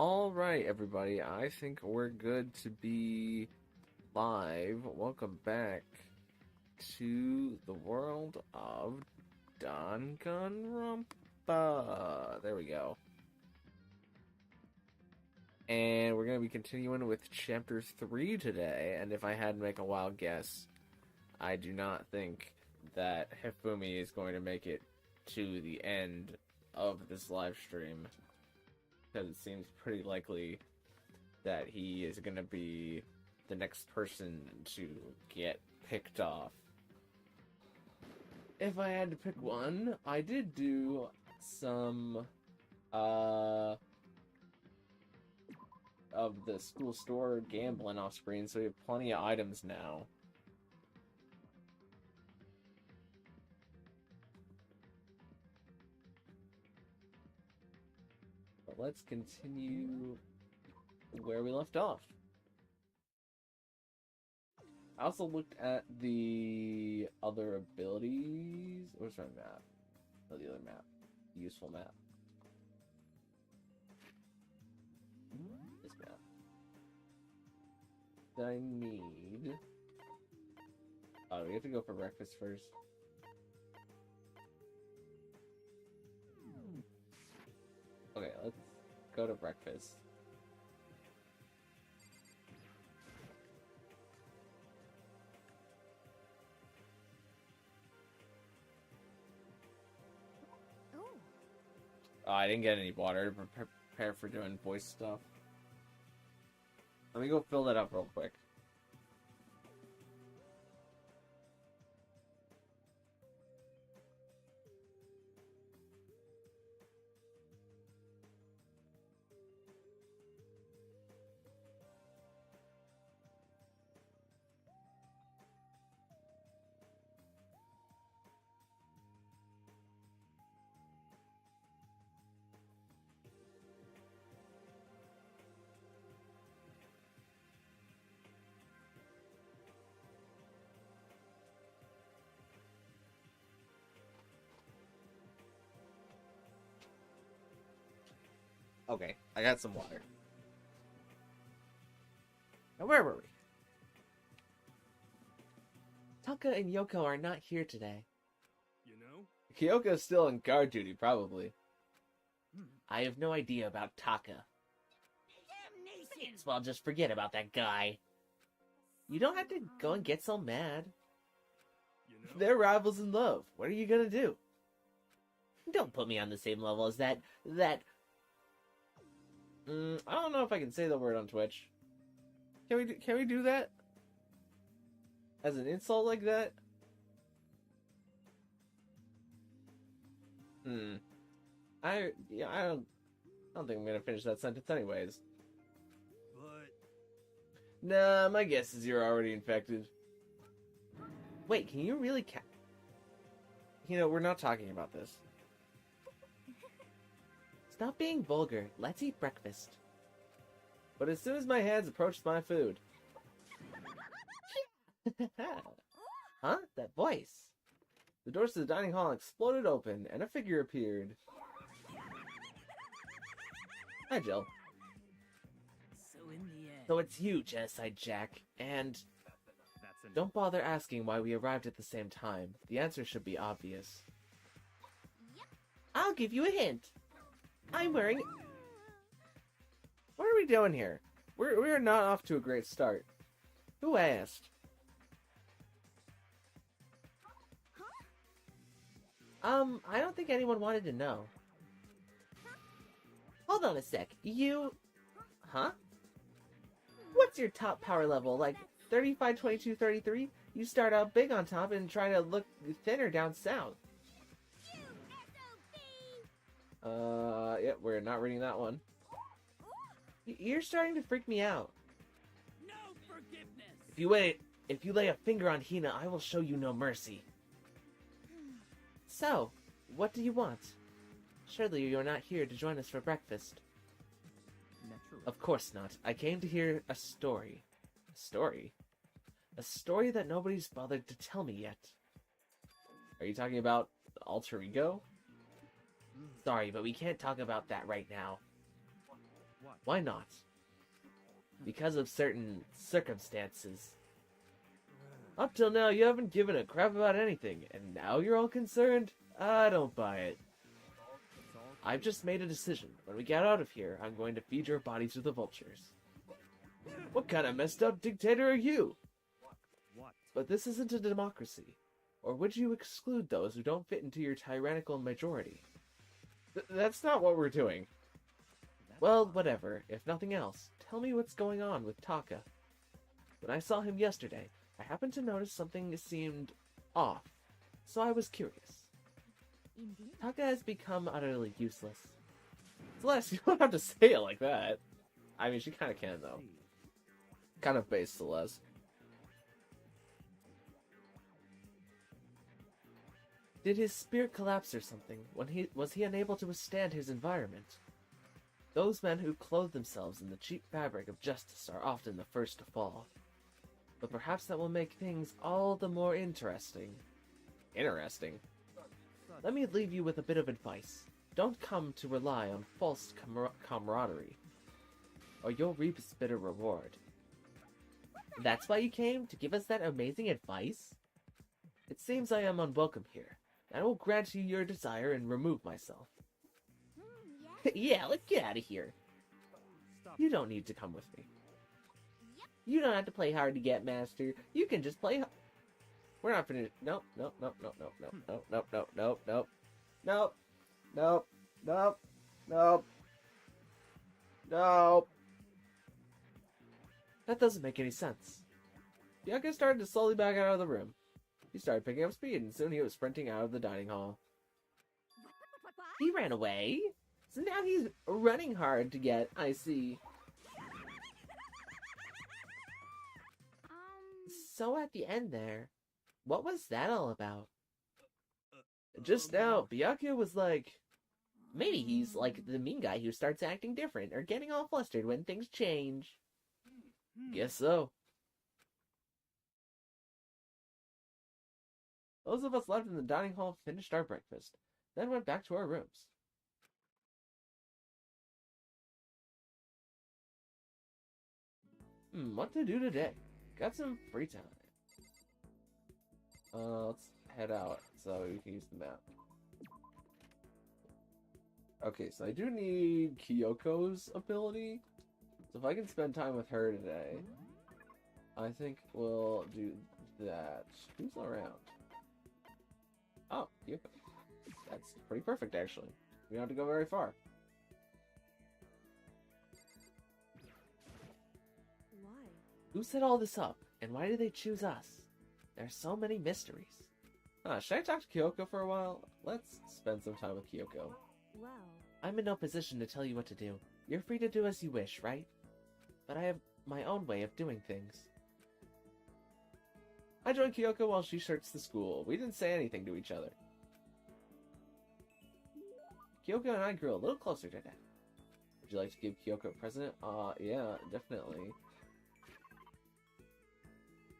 Alright, everybody, I think we're good to be live. Welcome back to the world of Danganronpa. There we go. And we're going to be continuing with Chapter 3 today, and if I had to make a wild guess, I do not think that Hifumi is going to make it to the end of this live stream. Because it seems pretty likely that he is going to be the next person to get picked off. If I had to pick one, I did do some of the school store gambling off screen, so we have plenty of items now. Let's continue where we left off. I also looked at the other abilities. Where's my map? Oh, the other map. Useful map. This map. That I need. Oh, we have to go for breakfast first. Okay, let's go to breakfast. Oh, I didn't get any water to prepare for doing voice stuff. Let me go fill that up real quick. Okay, I got some water. Now, where were we? Taka and Yoko are not here today. You know? Kyoko's still on guard duty, probably. I have no idea about Taka. Well, just forget about that guy. You don't have to go and get so mad. You know? They're rivals in love. What are you gonna do? Don't put me on the same level as that. I don't know if I can say the word on Twitch. Can we do that? As an insult like that? I don't think I'm gonna finish that sentence anyways. But Nah, my guess is you're already infected. Wait, can you really we're not talking about this. Stop being vulgar. Let's eat breakfast. But as soon as my hands approached my food... Huh? That voice. The doors to the dining hall exploded open, and a figure appeared. Hi, Jill. So it's you, Genocide Jack, and that's enough. Don't bother asking why we arrived at the same time. The answer should be obvious. I'll give you a hint. I'm wearing... What are we doing here? We are not off to a great start. Who asked? I don't think anyone wanted to know. Hold on a sec. You... Huh? What's your top power level? Like 35, 22, 33? You start out big on top and try to look thinner down south. Yep, we're not reading that one. You're starting to freak me out. No forgiveness. If you lay a finger on Hina, I will show you no mercy. So, what do you want? Surely you're not here to join us for breakfast. Naturally. Of course not. I came to hear a story. A story? A story that nobody's bothered to tell me yet. Are you talking about alter ego? Sorry, but we can't talk about that right now. What? Why not? Because of certain circumstances. Up till now, you haven't given a crap about anything, and now you're all concerned? I don't buy it. It's all I've just made a decision. When we get out of here, I'm going to feed your body to the vultures. What kind of messed up dictator are you? what? But this isn't a democracy. Or would you exclude those who don't fit into your tyrannical majority? That's not what we're doing. Well, whatever. If nothing else, tell me what's going on with Taka. When I saw him yesterday, I happened to notice something seemed off, so I was curious. Indeed. Taka has become utterly useless. Celeste, you don't have to say it like that. I mean, she kind of can, though. Kind of base Celeste. Did his spirit collapse or something? Was he unable to withstand his environment? Those men who clothe themselves in the cheap fabric of justice are often the first to fall. But perhaps that will make things all the more interesting. Interesting? Let me leave you with a bit of advice. Don't come to rely on false camaraderie, or you'll reap its bitter reward. That's why you came? To give us that amazing advice? It seems I am unwelcome here. I will grant you your desire and remove myself. Yeah. Yeah, let's get out of here. Stop. You don't need to come with me. You don't have to play hard to get, Master. You can just play. We're not finished. Nope, nope, nope, nope, nope, nope, nope, nope, nope, nope, nope, nope, nope, nope, nope, nope. That doesn't make any sense. Bianca started to slowly back out of the room. He started picking up speed, and soon he was sprinting out of the dining hall. He ran away? So now he's running hard to get, I see. So at the end there, what was that all about? Just now, Byakuya was like, maybe he's like the mean guy who starts acting different or getting all flustered when things change. Guess so. Those of us left in the dining hall finished our breakfast, then went back to our rooms. What to do today? Got some free time. Let's head out so we can use the map. Okay, so I do need Kyoko's ability. So if I can spend time with her today, I think we'll do that. Who's around? Oh, Kyoko. That's pretty perfect, actually. We don't have to go very far. Why? Who set all this up, and why did they choose us? There's so many mysteries. Should I talk to Kyoko for a while? Let's spend some time with Kyoko. Well, I'm in no position to tell you what to do. You're free to do as you wish, right? But I have my own way of doing things. I joined Kyoko while she searched the school. We didn't say anything to each other. Kyoko and I grew a little closer today. Would you like to give Kyoko a present? Yeah, definitely.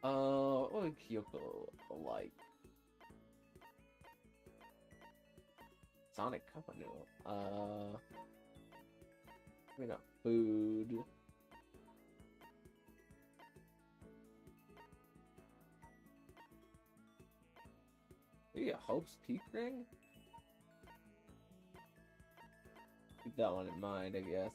What would Kyoko like? Sonic Cup noodle. Maybe not food. Maybe a Hope's Peak ring? Keep that one in mind, I guess.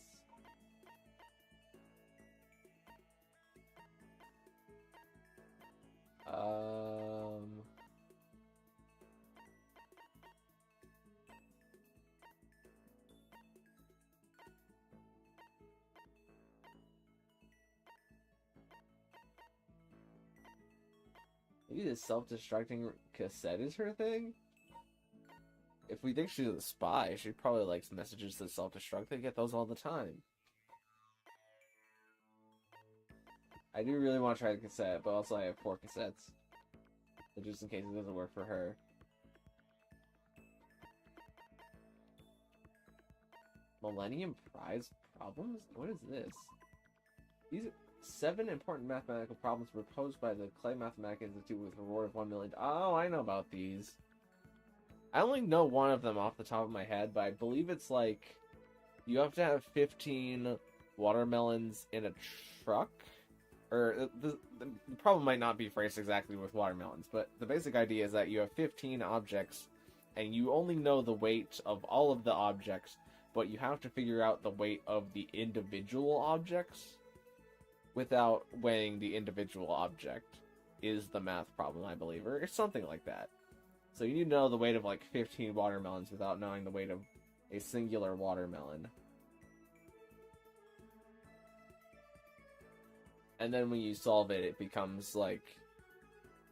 Maybe the self-destructing cassette is her thing? If we think she's a spy, she probably likes messages that self-destruct. They get those all the time. I do really want to try the cassette, but also I have 4 cassettes. So just in case it doesn't work for her. Millennium Prize Problems? What is this? These 7 important mathematical problems were posed by the Clay Mathematics Institute with a reward of $1 million. Oh, I know about these. I only know one of them off the top of my head, but I believe it's like you have to have 15 watermelons in a truck. Or the problem might not be phrased exactly with watermelons, but the basic idea is that you have 15 objects, and you only know the weight of all of the objects, but you have to figure out the weight of the individual objects without weighing the individual object is the math problem, I believe, or something like that. So you need to know the weight of like 15 watermelons without knowing the weight of a singular watermelon. And then when you solve it, it becomes like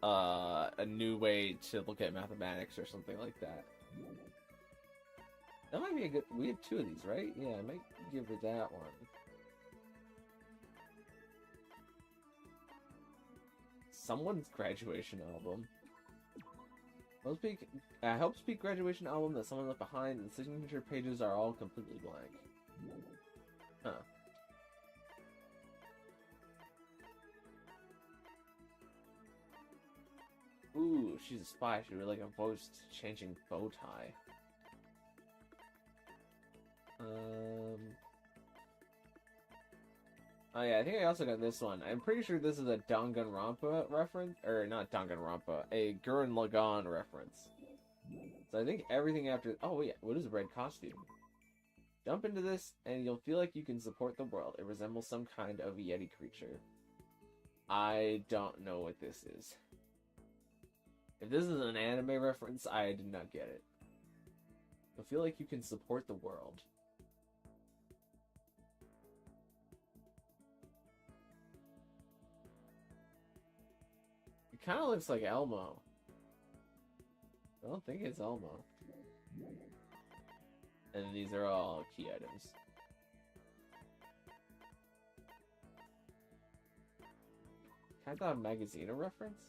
a new way to look at mathematics or something like that. That might be a good... We have 2 of these, right? Yeah, I might give her that one. Someone's graduation album. Help speak graduation album that someone left behind, and the signature pages are all completely blank. Huh. Ooh, she's a spy. She would like a voice-changing bow tie. Oh yeah, I think I also got this one. I'm pretty sure this is a Danganronpa reference, or not Danganronpa, a Gurren Lagann reference. So I think everything after... Oh yeah, what is a red costume? Jump into this, and you'll feel like you can support the world. It resembles some kind of Yeti creature. I don't know what this is. If this is an anime reference, I did not get it. You'll feel like you can support the world. It kind of looks like Elmo. I don't think it's Elmo. And these are all key items. Kind of a magazine reference?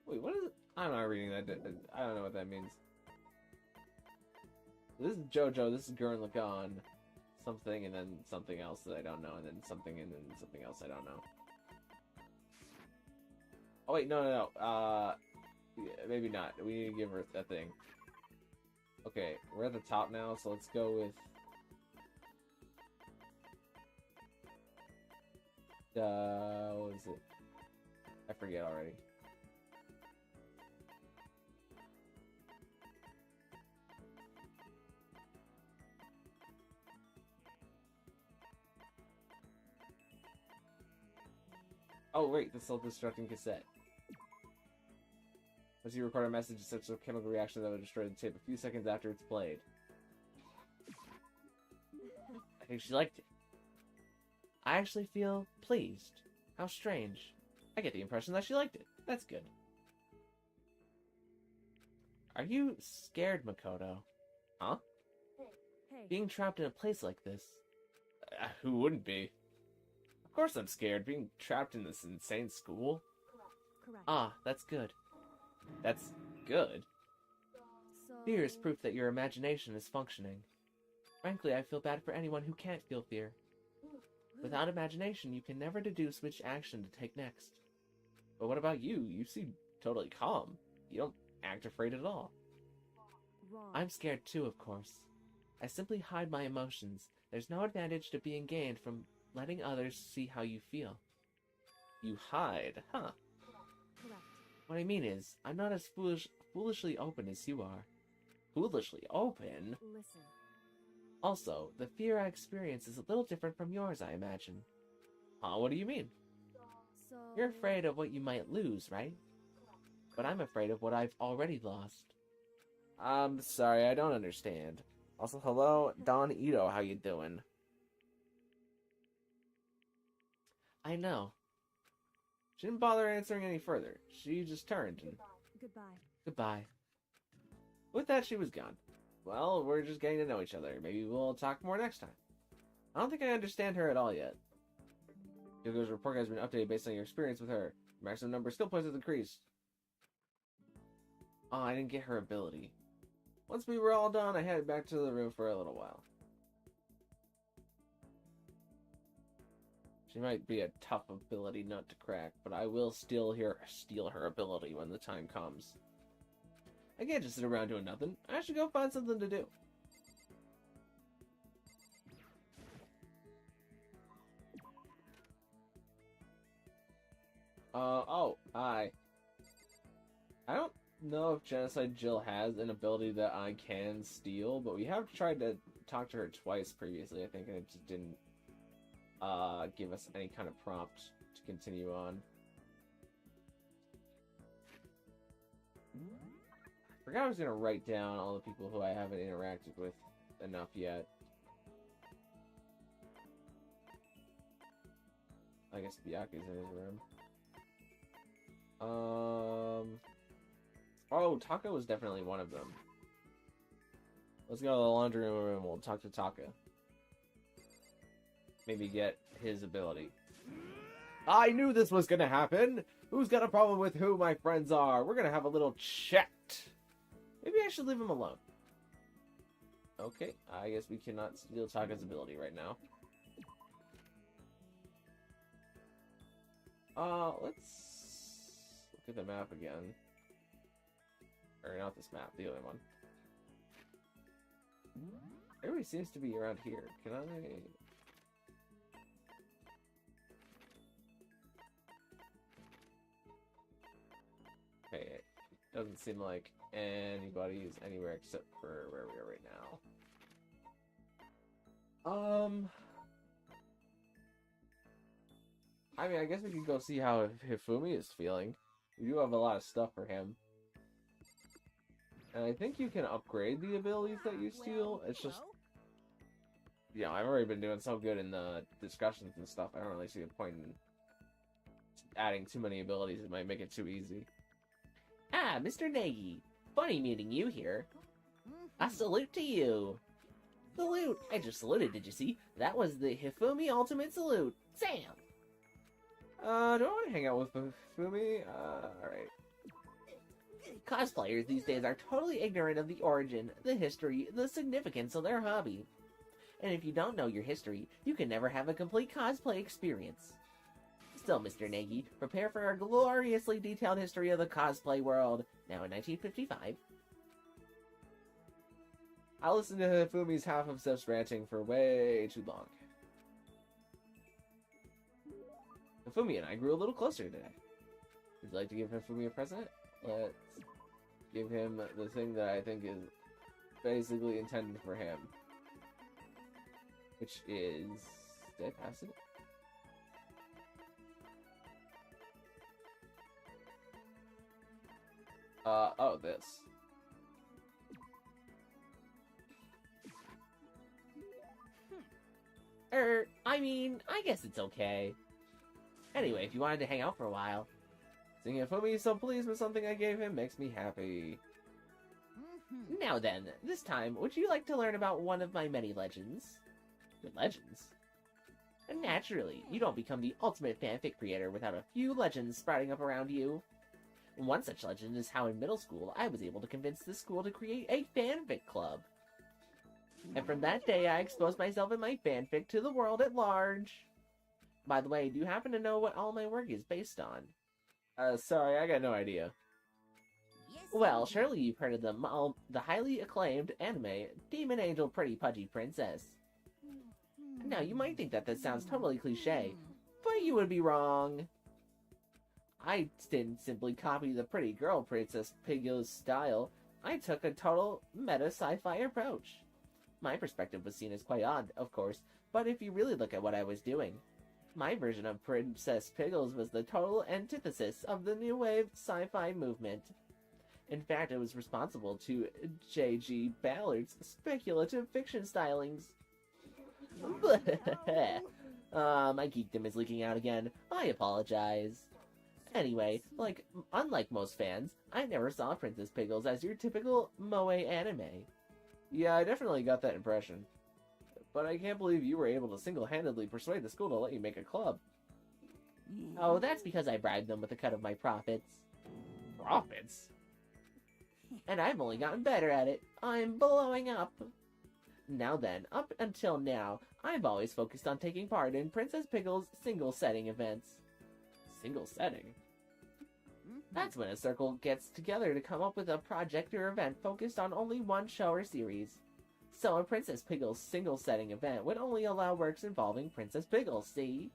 Wait, what is it? I'm not reading that. I don't know what that means. This is JoJo, this is Gurren Lagann. Something, and then something else that I don't know, and then something, and then something else I don't know. Oh wait, no. Yeah, maybe not. We need to give her a thing. Okay, we're at the top now, so let's go with... what is it? I forget already. Oh wait, the self-destructing cassette. Once you record a message, it starts a chemical reaction that will destroy the tape a few seconds after it's played. I think she liked it. I actually feel pleased. How strange. I get the impression that she liked it. That's good. Are you scared, Makoto? Huh? Hey. Being trapped in a place like this. Who wouldn't be? Of course I'm scared, being trapped in this insane school. Correct. Ah, that's good. That's good. So... Fear is proof that your imagination is functioning. Frankly, I feel bad for anyone who can't feel fear. Without imagination, you can never deduce which action to take next. But what about you? You seem totally calm. You don't act afraid at all. Wrong. I'm scared too, of course. I simply hide my emotions. There's no advantage to being gained from letting others see how you feel. You hide, huh? Correct. What I mean is, I'm not as foolishly open as you are. Foolishly open? Listen. Also, the fear I experience is a little different from yours, I imagine. Huh, what do you mean? So... You're afraid of what you might lose, right? But I'm afraid of what I've already lost. I'm sorry, I don't understand. Also, hello, Don Ito, how you doing? I know. She didn't bother answering any further. She just turned and... Goodbye. Goodbye. With that, she was gone. Well, we're just getting to know each other. Maybe we'll talk more next time. I don't think I understand her at all yet. Yoko's report has been updated based on your experience with her. Your maximum number of skill points has increased. Oh, I didn't get her ability. Once we were all done, I headed back to the room for a little while. She might be a tough ability nut to crack, but I will steal her ability when the time comes. I can't just sit around doing nothing. I should go find something to do. Oh, hi. I don't know if Genocide Jill has an ability that I can steal, but we have tried to talk to her twice previously, I think, and it just didn't give us any kind of prompt to continue on. I forgot I was gonna write down all the people who I haven't interacted with enough yet. I guess Byaku's in his room. Oh, Taka was definitely one of them. Let's go to the laundry room and we'll talk to Taka. Maybe get his ability. I knew this was gonna happen! Who's got a problem with who my friends are? We're gonna have a little chat. Maybe I should leave him alone. Okay, I guess we cannot steal Taka's ability right now. Let's look at the map again. Or not this map, the other one. Everybody seems to be around here. Can I... Okay, it doesn't seem like anybody is anywhere except for where we are right now. I mean, I guess we could go see how Hifumi is feeling. We do have a lot of stuff for him. And I think you can upgrade the abilities that you steal. It's just... You know, I've already been doing so good in the discussions and stuff, I don't really see a point in adding too many abilities. It might make it too easy. Ah, Mr. Negi. Funny meeting you here. A salute to you. Salute! I just saluted, did you see? That was the Hifumi Ultimate Salute. Sam! Do I want to hang out with Hifumi? Alright. Cosplayers these days are totally ignorant of the origin, the history, the significance of their hobby. And if you don't know your history, you can never have a complete cosplay experience. Still, Mr. Negi, prepare for a gloriously detailed history of the cosplay world, now in 1955. I'll listen to Hifumi's half-obsessed ranting for way too long. Hifumi and I grew a little closer today. Would you like to give Hifumi a present? Let's give him the thing that I think is basically intended for him. Which is... Did I pass it? Oh, this. I mean, I guess it's okay. Anyway, if you wanted to hang out for a while. Seeing Hifumi so pleased with something I gave him makes me happy. Now then, this time, would you like to learn about one of my many legends? Your legends? And naturally, you don't become the ultimate fanfic creator without a few legends sprouting up around you. One such legend is how in middle school, I was able to convince the school to create a fanfic club. And from that day, I exposed myself and my fanfic to the world at large. By the way, do you happen to know what all my work is based on? Sorry, I got no idea. Well, surely you've heard of the highly acclaimed anime Demon Angel Pretty Pudgy Princess. Now, you might think that sounds totally cliche, but you would be wrong. I didn't simply copy the pretty girl Princess Piggo's style. I took a total meta sci-fi approach. My perspective was seen as quite odd, of course, but if you really look at what I was doing, my version of Princess Piggles was the total antithesis of the new wave sci-fi movement. In fact, it was responsible to J.G. Ballard's speculative fiction stylings. My geekdom is leaking out again. I apologize. Anyway, unlike most fans, I never saw Princess Piggles as your typical moe anime. Yeah, I definitely got that impression. But I can't believe you were able to single-handedly persuade the school to let you make a club. Oh, that's because I bribed them with a cut of my profits. Profits? And I've only gotten better at it. I'm blowing up. Now then, up until now, I've always focused on taking part in Princess Pickle's single-setting events. Single setting? That's when a circle gets together to come up with a project or event focused on only one show or series. So a Princess Pickle's single-setting event would only allow works involving Princess Pickle, see?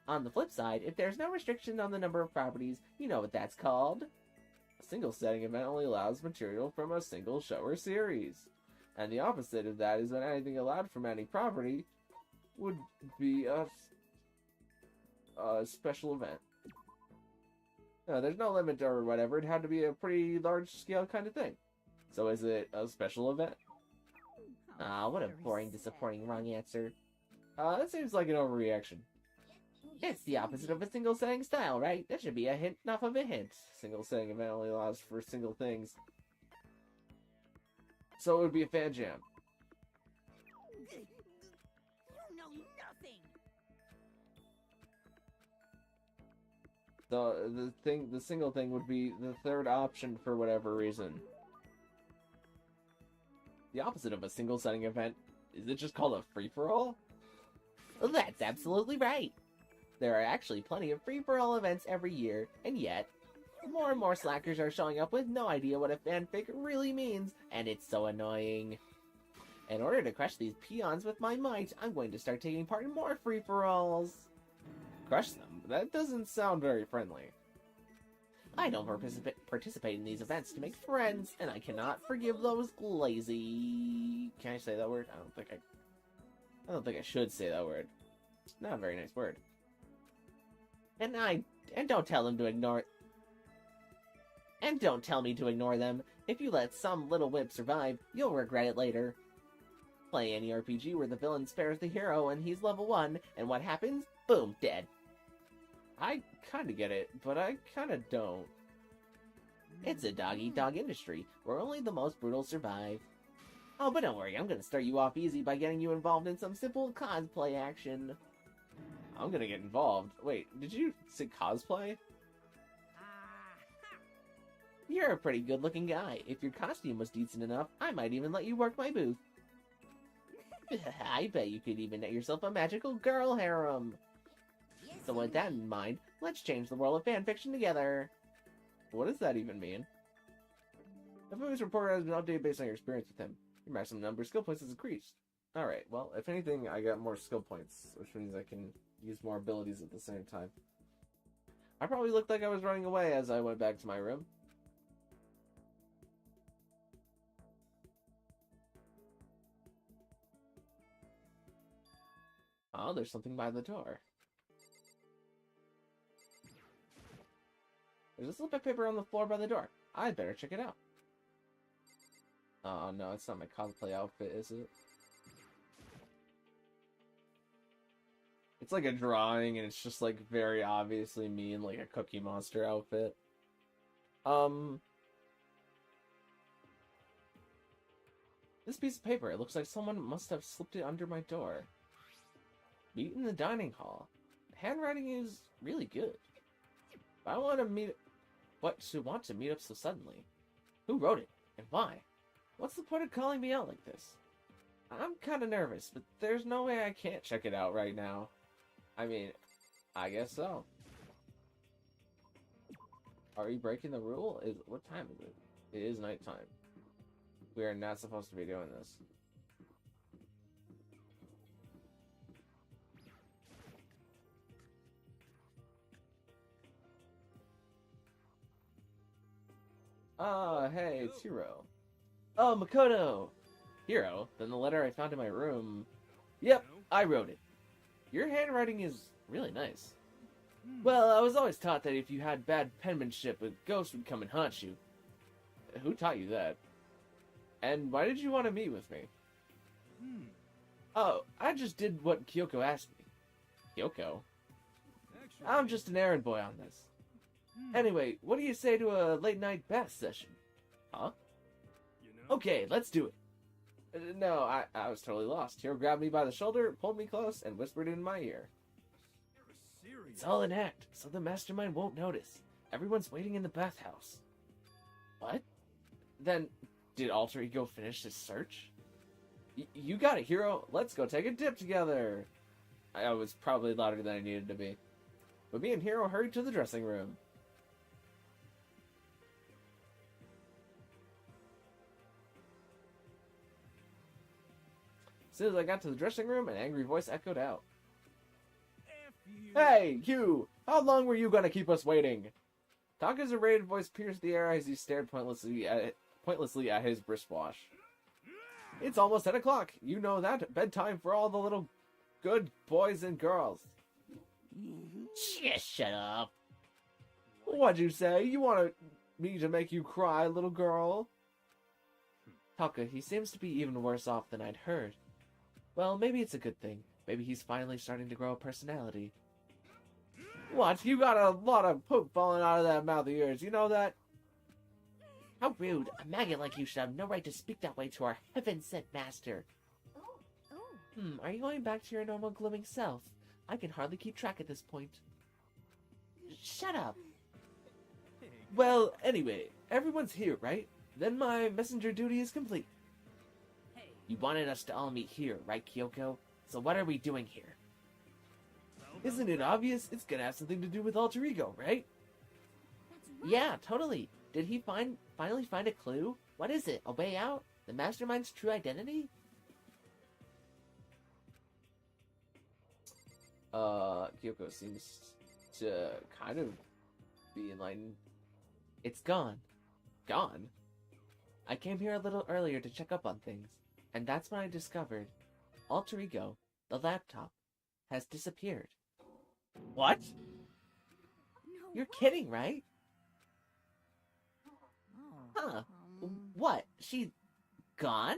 On the flip side, if there's no restriction on the number of properties, you know what that's called? A single-setting event only allows material from a single show or series. And the opposite of that is that anything allowed from any property would be a special event. No, there's no limit or whatever. It had to be a pretty large-scale kind of thing. So is it a special event? Ah, what a boring, disappointing wrong answer. That seems like an overreaction. It's the opposite of a single-setting style, right? That should be a hint, enough of a hint. Single-setting event only allows for single things. So it would be a fan jam. You know nothing. The single thing would be the third option for whatever reason. The opposite of a single setting event, is it just called a free-for-all? That's absolutely right. There are actually plenty of free-for-all events every year, and yet, more and more slackers are showing up with no idea what a fanfic really means, and it's so annoying. In order to crush these peons with my might, I'm going to start taking part in more free-for-alls. Crush them? That doesn't sound very friendly. I don't participate in these events to make friends, and I cannot forgive those lazy... Can I say that word? I don't think I should say that word. It's not a very nice word. And don't tell them to ignore... And don't tell me to ignore them. If you let some little whip survive, you'll regret it later. Play any RPG where the villain spares the hero and he's level 1, and what happens? Boom, dead. I kinda get it, but I kinda don't. It's a dog-eat-dog industry, where only the most brutal survive. Oh, but don't worry, I'm gonna start you off easy by getting you involved in some simple cosplay action. I'm gonna get involved. Wait, did you say cosplay? You're a pretty good-looking guy. If your costume was decent enough, I might even let you work my booth. I bet you could even get yourself a magical girl harem. So with that in mind, let's change the world of fanfiction together. What does that even mean? The movie's reporter has been updated based on your experience with him. Your maximum number of skill points has increased. Alright, well, if anything, I got more skill points, which means I can use more abilities at the same time. I probably looked like I was running away as I went back to my room. Oh, there's something by the door. There's a slip of paper on the floor by the door. I'd better check it out. Oh no, it's not my cosplay outfit, is it? It's like a drawing and it's just like very obviously me in like a Cookie Monster outfit. This piece of paper, it looks like someone must have slipped it under my door. Meet in the dining hall. The handwriting is really good. But I want to meet up so suddenly? Who wrote it? And why? What's the point of calling me out like this? I'm kinda nervous, but there's no way I can't check it out right now. I mean, I guess so. Are we breaking the rule? What time is it? It is nighttime. We are not supposed to be doing this. Ah, hey, it's Hiro. Oh, Makoto! Hiro, then the letter I found in my room... Yep, I wrote it. Your handwriting is really nice. Well, I was always taught that if you had bad penmanship, a ghost would come and haunt you. Who taught you that? And why did you want to meet with me? Oh, I just did what Kyoko asked me. Kyoko? I'm just an errand boy on this. Anyway, what do you say to a late-night bath session? Huh? Okay, let's do it. No, I was totally lost. Hiro grabbed me by the shoulder, pulled me close, and whispered in my ear. It's all an act, so the mastermind won't notice. Everyone's waiting in the bathhouse. What? Then, did Alter Ego finish his search? You got it, hero. Let's go take a dip together. I was probably louder than I needed to be. But me and Hero hurried to the dressing room. As soon as I got to the dressing room, an angry voice echoed out. F you. Hey, you! How long were you gonna keep us waiting? Taka's irritated voice pierced the air as he stared pointlessly at his wristwatch. It's almost 10 o'clock. You know that. Bedtime for all the little good boys and girls. Just shut up. What'd you say? You want me to make you cry, little girl? Taka, he seems to be even worse off than I'd heard. Well, maybe it's a good thing. Maybe he's finally starting to grow a personality. What? You got a lot of poop falling out of that mouth of yours. You know that? How rude. A maggot like you should have no right to speak that way to our heaven-sent master. Oh. Are you going back to your normal glowing self? I can hardly keep track at this point. Shut up. Hey, Well, anyway, everyone's here, right? Then my messenger duty is complete. Hey, You wanted us to all meet here, right, Kyoko? So what are we doing here? Isn't it obvious? It's gonna have something to do with alter ego, right? That's right. Yeah, totally. Did he finally find a clue? What is it? A way out? The mastermind's true identity? Kyoko seems to kind of be enlightened. It's gone. Gone? I came here a little earlier to check up on things, and that's when I discovered Alter Ego, the laptop, has disappeared. What? No. You're kidding, right? oh, Huh. What? She gone?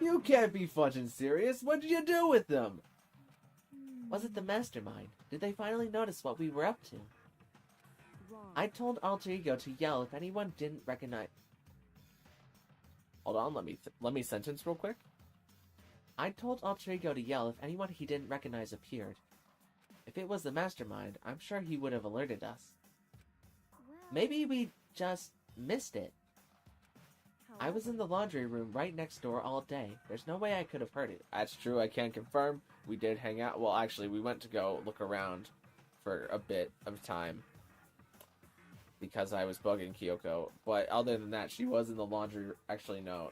You can't be fudging serious. What did you do with them? Was it the mastermind? Did they finally notice what we were up to? Wrong. I told Alter Ego to yell if anyone didn't recognize... Hold on, let me sentence real quick. I told Alter Ego to yell if anyone he didn't recognize appeared. If it was the mastermind, I'm sure he would have alerted us. Well, Maybe we just missed it. I was in however, the laundry room right next door all day. There's no way I could have heard it. That's true, I can confirm. We did hang out. Well, actually, we went to go look around for a bit of time because I was bugging Kyoko. But other than that, she was in the laundry. Actually, no.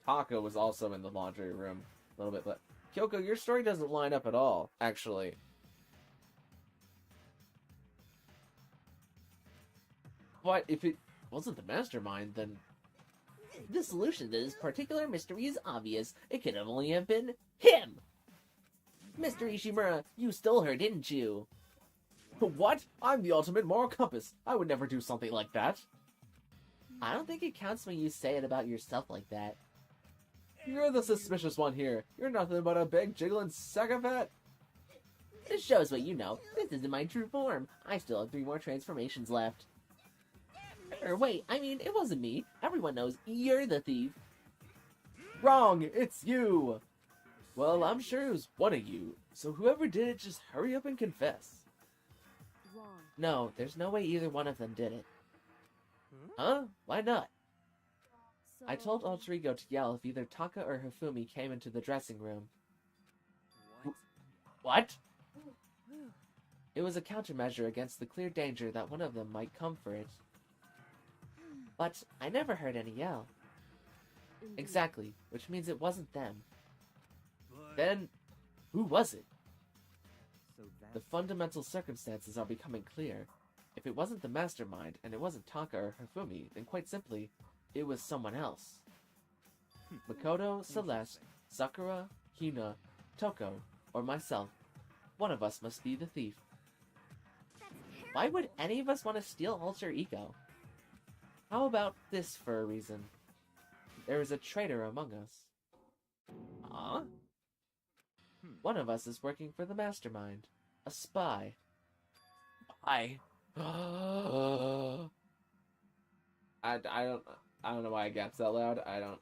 Taka was also in the laundry room a little bit. But Kyoko, your story doesn't line up at all, actually. But if it wasn't the mastermind, then The solution to this particular mystery is obvious. It could only have been him! Mr. Ishimura, you stole her, didn't you? what? I'm the ultimate moral compass. I would never do something like that. I don't think it counts when you say it about yourself like that. You're the suspicious one here. You're nothing but a big jiggling sack of fat. This shows what you know. This isn't my true form. I still have 3 more transformations left. Or wait, I mean, it wasn't me. Everyone knows you're the thief. Wrong! It's you! Well, I'm sure it was one of you. So whoever did it, just hurry up and confess. wrong. No, there's no way either one of them did it. Huh? Why not? So, I told Alter Ego to yell if either Taka or Hifumi came into the dressing room. What? What? It was a countermeasure against the clear danger that one of them might come for it. But I never heard any yell. indeed. Exactly, which means it wasn't them. But, Then, who was it? so that's The fundamental circumstances are becoming clear. If it wasn't the mastermind, and it wasn't Taka or Hifumi, then quite simply, it was someone else. Makoto, Celeste, Sakura, Hina, Toko, or myself. One of us must be the thief. Why would any of us want to steal Alter Ego? How about this for a reason? There is a traitor among us. Huh? One of us is working for the mastermind. A spy. I don't know why I gasped that loud. I don't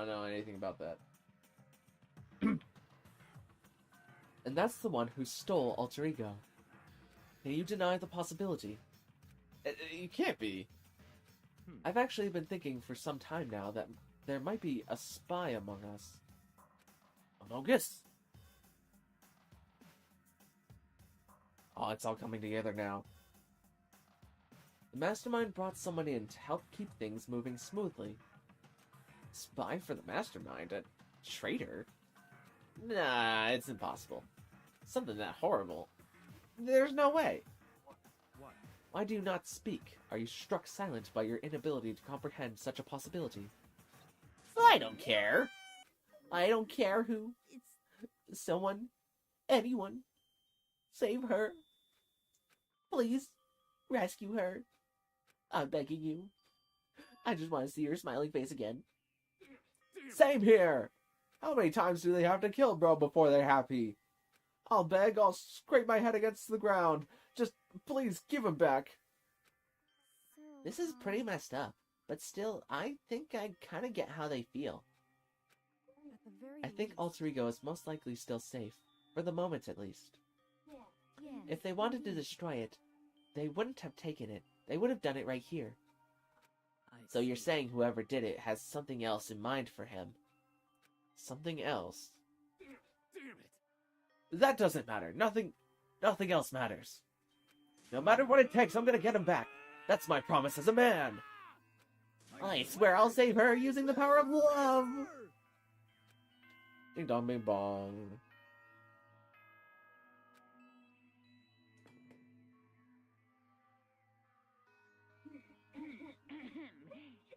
know anything about that. And that's the one who stole Alter Ego. Can you deny the possibility? You can't be. I've actually been thinking for some time now that there might be a spy among us. Onogus! Oh, it's all coming together now. The mastermind brought someone in to help keep things moving smoothly. Spy for the mastermind? A traitor? Nah, it's impossible. Something that horrible. There's no way. What? Why do you not speak? Are you struck silent by your inability to comprehend such a possibility? I don't care. I don't care who. It's someone. Anyone. Save her. Please. Rescue her. I'm begging you. I just want to see your smiling face again. Same here. How many times do they have to kill bro before they're happy? I'll beg, I'll scrape my head against the ground. Just, please, give him back. So, This is pretty messed up, but still, I think I kind of get how they feel. at the very I think least, Alter Ego is most likely still safe, for the moment at least. yes, If they wanted to indeed. destroy it, they wouldn't have taken it. They would have done it right here. I So you're see. saying whoever did it has something else in mind for him. Something else. Damn it! That doesn't matter. Nothing else matters. No matter what it takes, I'm gonna get him back. That's my promise as a man. I swear I'll save her using the power of love. Ding dong bing bong.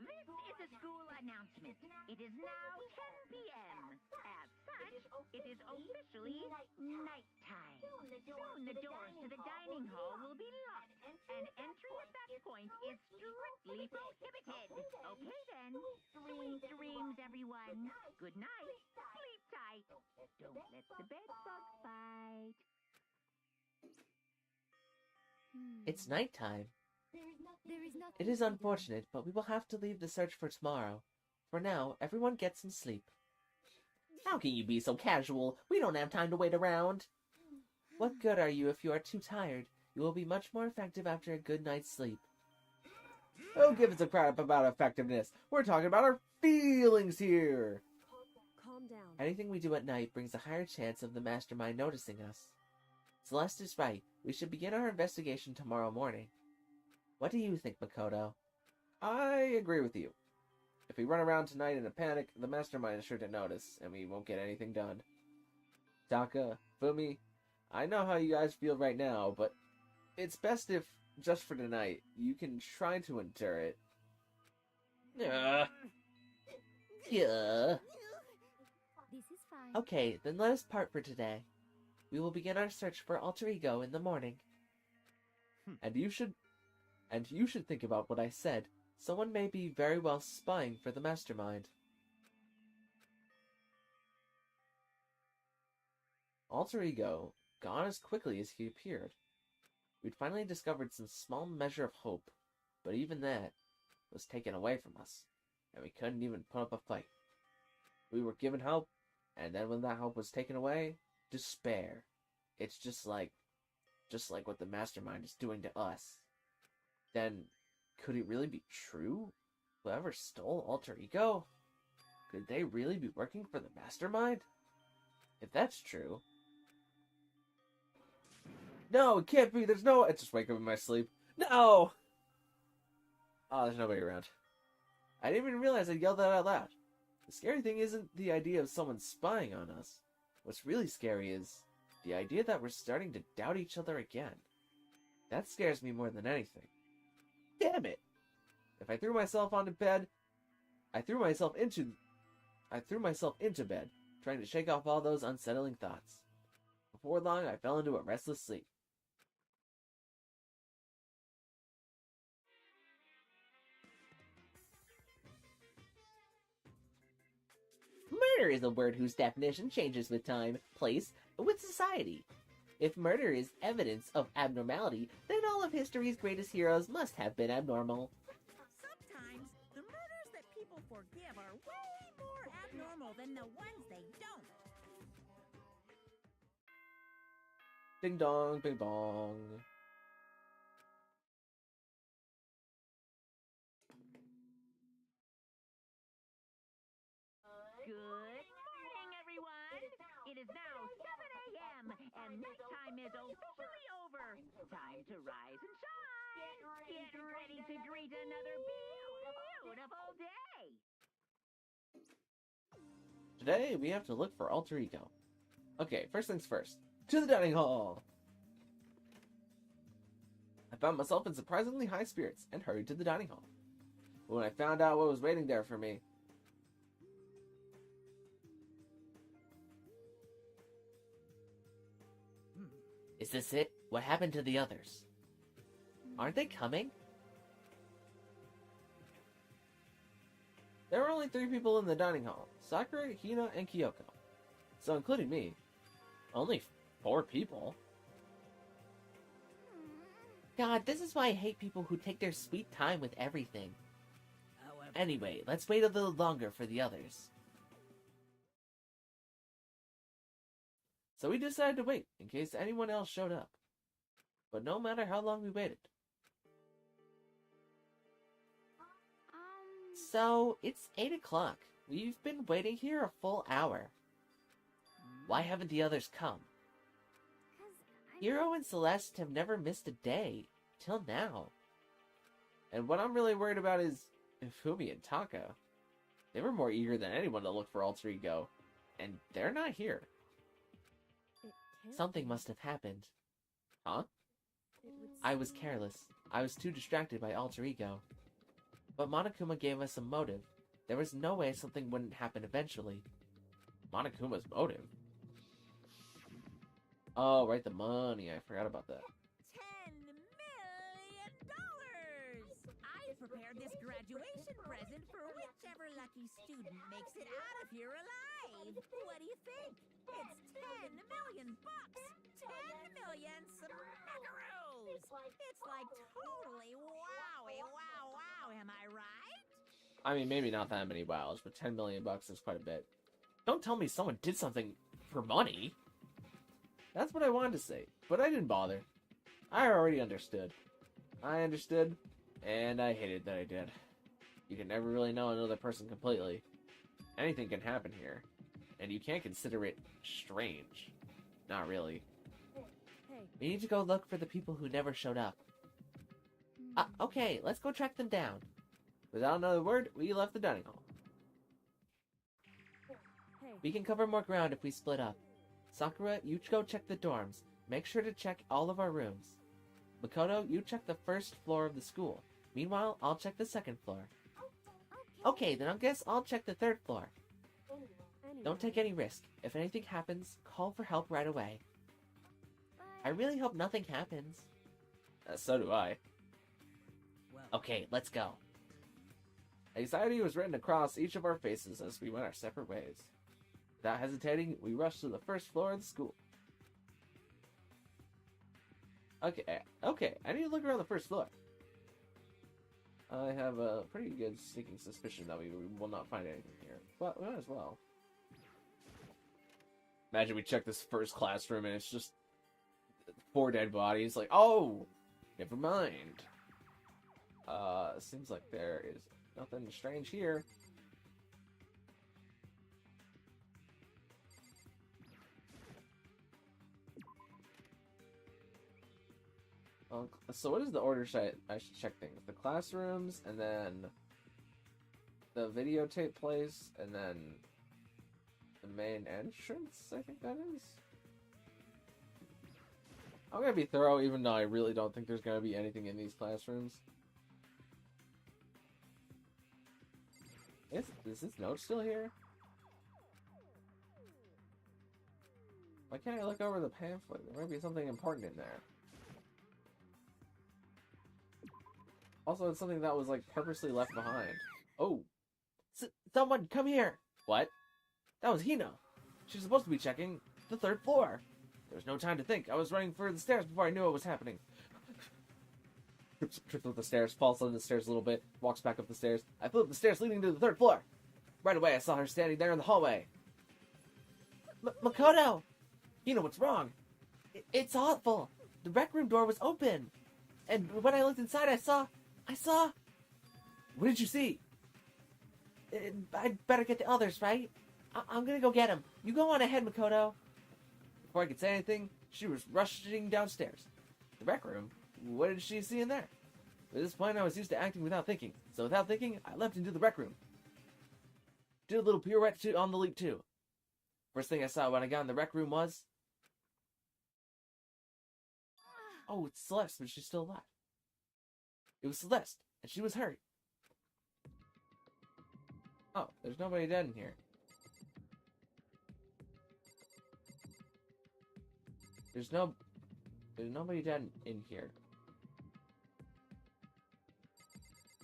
This is a school announcement. It is now 10 p.m. As such, it is officially nighttime. Soon the doors to the dining hall will be locked, and entry at that point is strictly prohibited. Okay then. Sweet dreams, everyone. Good night. Sleep tight. Don't let the bed bugs bite. It's nighttime. There is nothing It is to be done. unfortunate, but we will have to leave the search for tomorrow. For now, everyone get some sleep. How can you be so casual? We don't have time to wait around. What good are you if you are too tired? You will be much more effective after a good night's sleep. Who gives a crap about effectiveness? We're talking about our feelings here. Calm down. Anything we do at night brings a higher chance of the mastermind noticing us. Celeste is right. We should begin our investigation tomorrow morning. What do you think, Makoto? I agree with you. If we run around tonight in a panic, the mastermind is sure to notice, and we won't get anything done. Taka, Fumi, I know how you guys feel right now, but it's best if, just for tonight, you can try to endure it. Yeah. This is fine. Okay, then let us part for today. We will begin our search for Alter Ego in the morning. And you should think about what I said. Someone may be very well spying for the mastermind. Alter Ego, gone as quickly as he appeared. We'd finally discovered some small measure of hope, but even that was taken away from us, and we couldn't even put up a fight. We were given hope, and then when that hope was taken away, despair. It's just like what the mastermind is doing to us. Then, could it really be true? Whoever stole Alter Ego? Could they really be working for the mastermind? If that's true... No, it can't be. There's no... I just wake up in my sleep. No! Oh, there's nobody around. I didn't even realize I yelled that out loud. The scary thing isn't the idea of someone spying on us. What's really scary is the idea that we're starting to doubt each other again. That scares me more than anything. Damn it! If I threw myself into bed, I threw myself into bed, trying to shake off all those unsettling thoughts. Before long, I fell into a restless sleep. Murder is a word whose definition changes with time, place, and with society. If murder is evidence of abnormality, then all of history's greatest heroes must have been abnormal. Sometimes the murders that people forgive are way more abnormal than the ones they don't. Ding dong, bing bong. It is now 7 a.m. and nighttime is officially over. Time to rise and shine. Get ready to greet another beautiful day. Today, we have to look for alter ego. Okay, first things first. To the dining hall! I found myself in surprisingly high spirits and hurried to the dining hall. But when I found out what was waiting there for me... Is this it? What happened to the others? Aren't they coming? There were only 3 people in the dining hall. Sakura, Hina, and Kyoko. So including me. Only 4 people? God, this is why I hate people who take their sweet time with everything. However, Anyway, let's wait a little longer for the others. So we decided to wait, in case anyone else showed up. But no matter how long we waited. So, it's 8 o'clock. We've been waiting here a full hour. Why haven't the others come? Hiro and Celeste have never missed a day, till now. And what I'm really worried about is Hifumi and Taka. They were more eager than anyone to look for alter ego, and they're not here. Something must have happened. Huh? I was careless. I was too distracted by alter ego. But Monokuma gave us a motive. There was no way something wouldn't happen eventually. Monokuma's motive? Oh, right, the money. I forgot about that. $10 million! I prepared this graduation present for whichever lucky student makes it out of here alive. What do you think? It's $10 million bucks. 10 million smackaroos. It's like totally wowie, wow. Am I right? I mean, maybe not that many wows, but 10 million bucks is quite a bit. Don't tell me someone did something for money. That's what I wanted to say, but I didn't bother. I already understood. I understood, and I hated that I did. You can never really know another person completely. Anything can happen here, and you can't consider it strange. Not really. We need to go look for the people who never showed up. Okay, let's go track them down. Without another word, we left the dining hall. We can cover more ground if we split up. Sakura, you go check the dorms. Make sure to check all of our rooms. Makoto, you check the first floor of the school. Meanwhile, I'll check the second floor. Okay, then I guess I'll check the third floor. Don't take any risk. If anything happens, call for help right away. I really hope nothing happens. So do I. well, Okay, let's go. Anxiety was written across each of our faces as we went our separate ways. Without hesitating, we rushed to the first floor of the school. Okay, I need to look around the first floor. I have a pretty good sneaking suspicion that we will not find anything here. But we might as well. Imagine we check this first classroom and it's just 4 dead bodies. Like, oh, never mind. Seems like there is nothing strange here. So what is the order I should check things? The classrooms, and then the videotape place, and then the main entrance, I think that is? I'm gonna be thorough, even though I really don't think there's gonna be anything in these classrooms. Is this note still here? Why can't I look over the pamphlet? There might be something important in there. Also, it's something that was, like, purposely left behind. Oh! Someone, come here! What? That was Hina! She was supposed to be checking the 3rd floor! There was no time to think. I was running for the stairs before I knew what was happening. Trips up the stairs, falls down the stairs a little bit, walks back up the stairs. I flew up the stairs leading to the 3rd floor! Right away, I saw her standing there in the hallway. Makoto! Hina, what's wrong? It's awful! The rec room door was open! And when I looked inside, I saw... What did you see? I'd better get the others, right? I'm gonna go get him. You go on ahead, Makoto. Before I could say anything, she was rushing downstairs. The rec room? What did she see in there? At this point, I was used to acting without thinking. So without thinking, I leapt into the rec room. Did a little pirouette on the leap, too. First thing I saw when I got in the rec room was... Oh, it's Celeste, but she's still alive. It was Celeste, and she was hurt. Oh, there's nobody dead in here. There's nobody dead in here.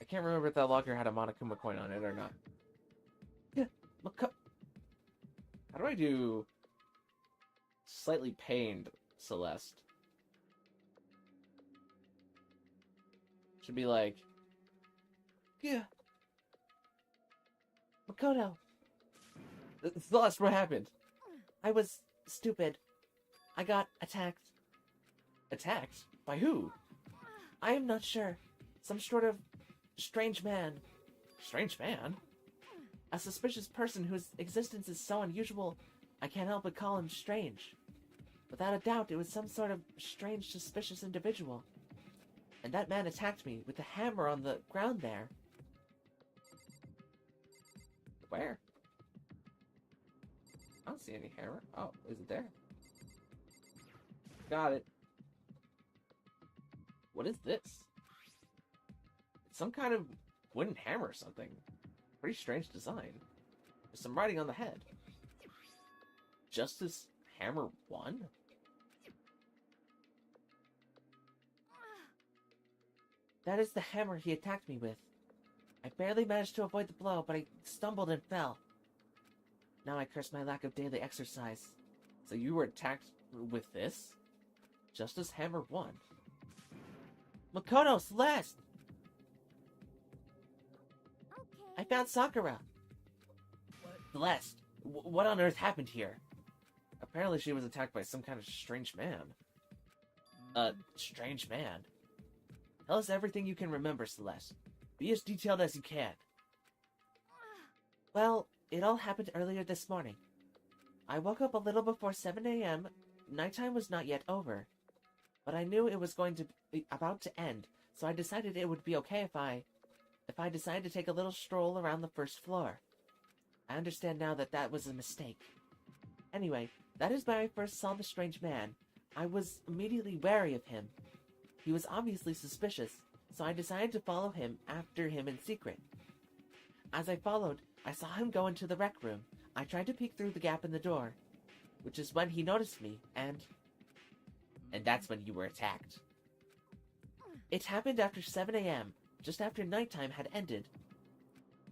I can't remember if that locker had a Monokuma coin on it or not. Yeah, how do I do slightly pained Celeste? Should be like, yeah, Makoto. Celeste, what happened? I was stupid. I got attacked. Attacked? By who? I am not sure. Some sort of strange man. Strange man? A suspicious person whose existence is so unusual, I can't help but call him strange. Without a doubt, it was some sort of strange, suspicious individual. And that man attacked me with a hammer on the ground there. Where? I don't see any hammer. Oh, is it there? Got it. What is this? It's some kind of wooden hammer or something. Pretty strange design. There's some writing on the head. Justice Hammer 1? That is the hammer he attacked me with. I barely managed to avoid the blow, but I stumbled and fell. Now I curse my lack of daily exercise. So you were attacked with this? Justice Hammer 1. Makoto, Celeste! Okay. I found Sakura! Celeste, what on earth happened here? Apparently she was attacked by some kind of strange man. Strange man? Tell us everything you can remember, Celeste. Be as detailed as you can. Well, it all happened earlier this morning. I woke up a little before 7 a.m. Nighttime was not yet over. But I knew it was going to be about to end, so I decided it would be okay if I decided to take a little stroll around the first floor. I understand now that that was a mistake. Anyway, that is where I first saw the strange man. I was immediately wary of him. He was obviously suspicious, so I decided to follow him after him in secret. As I followed, I saw him go into the rec room. I tried to peek through the gap in the door, which is when he noticed me, and that's when you were attacked. It happened after 7 a.m., just after nighttime had ended.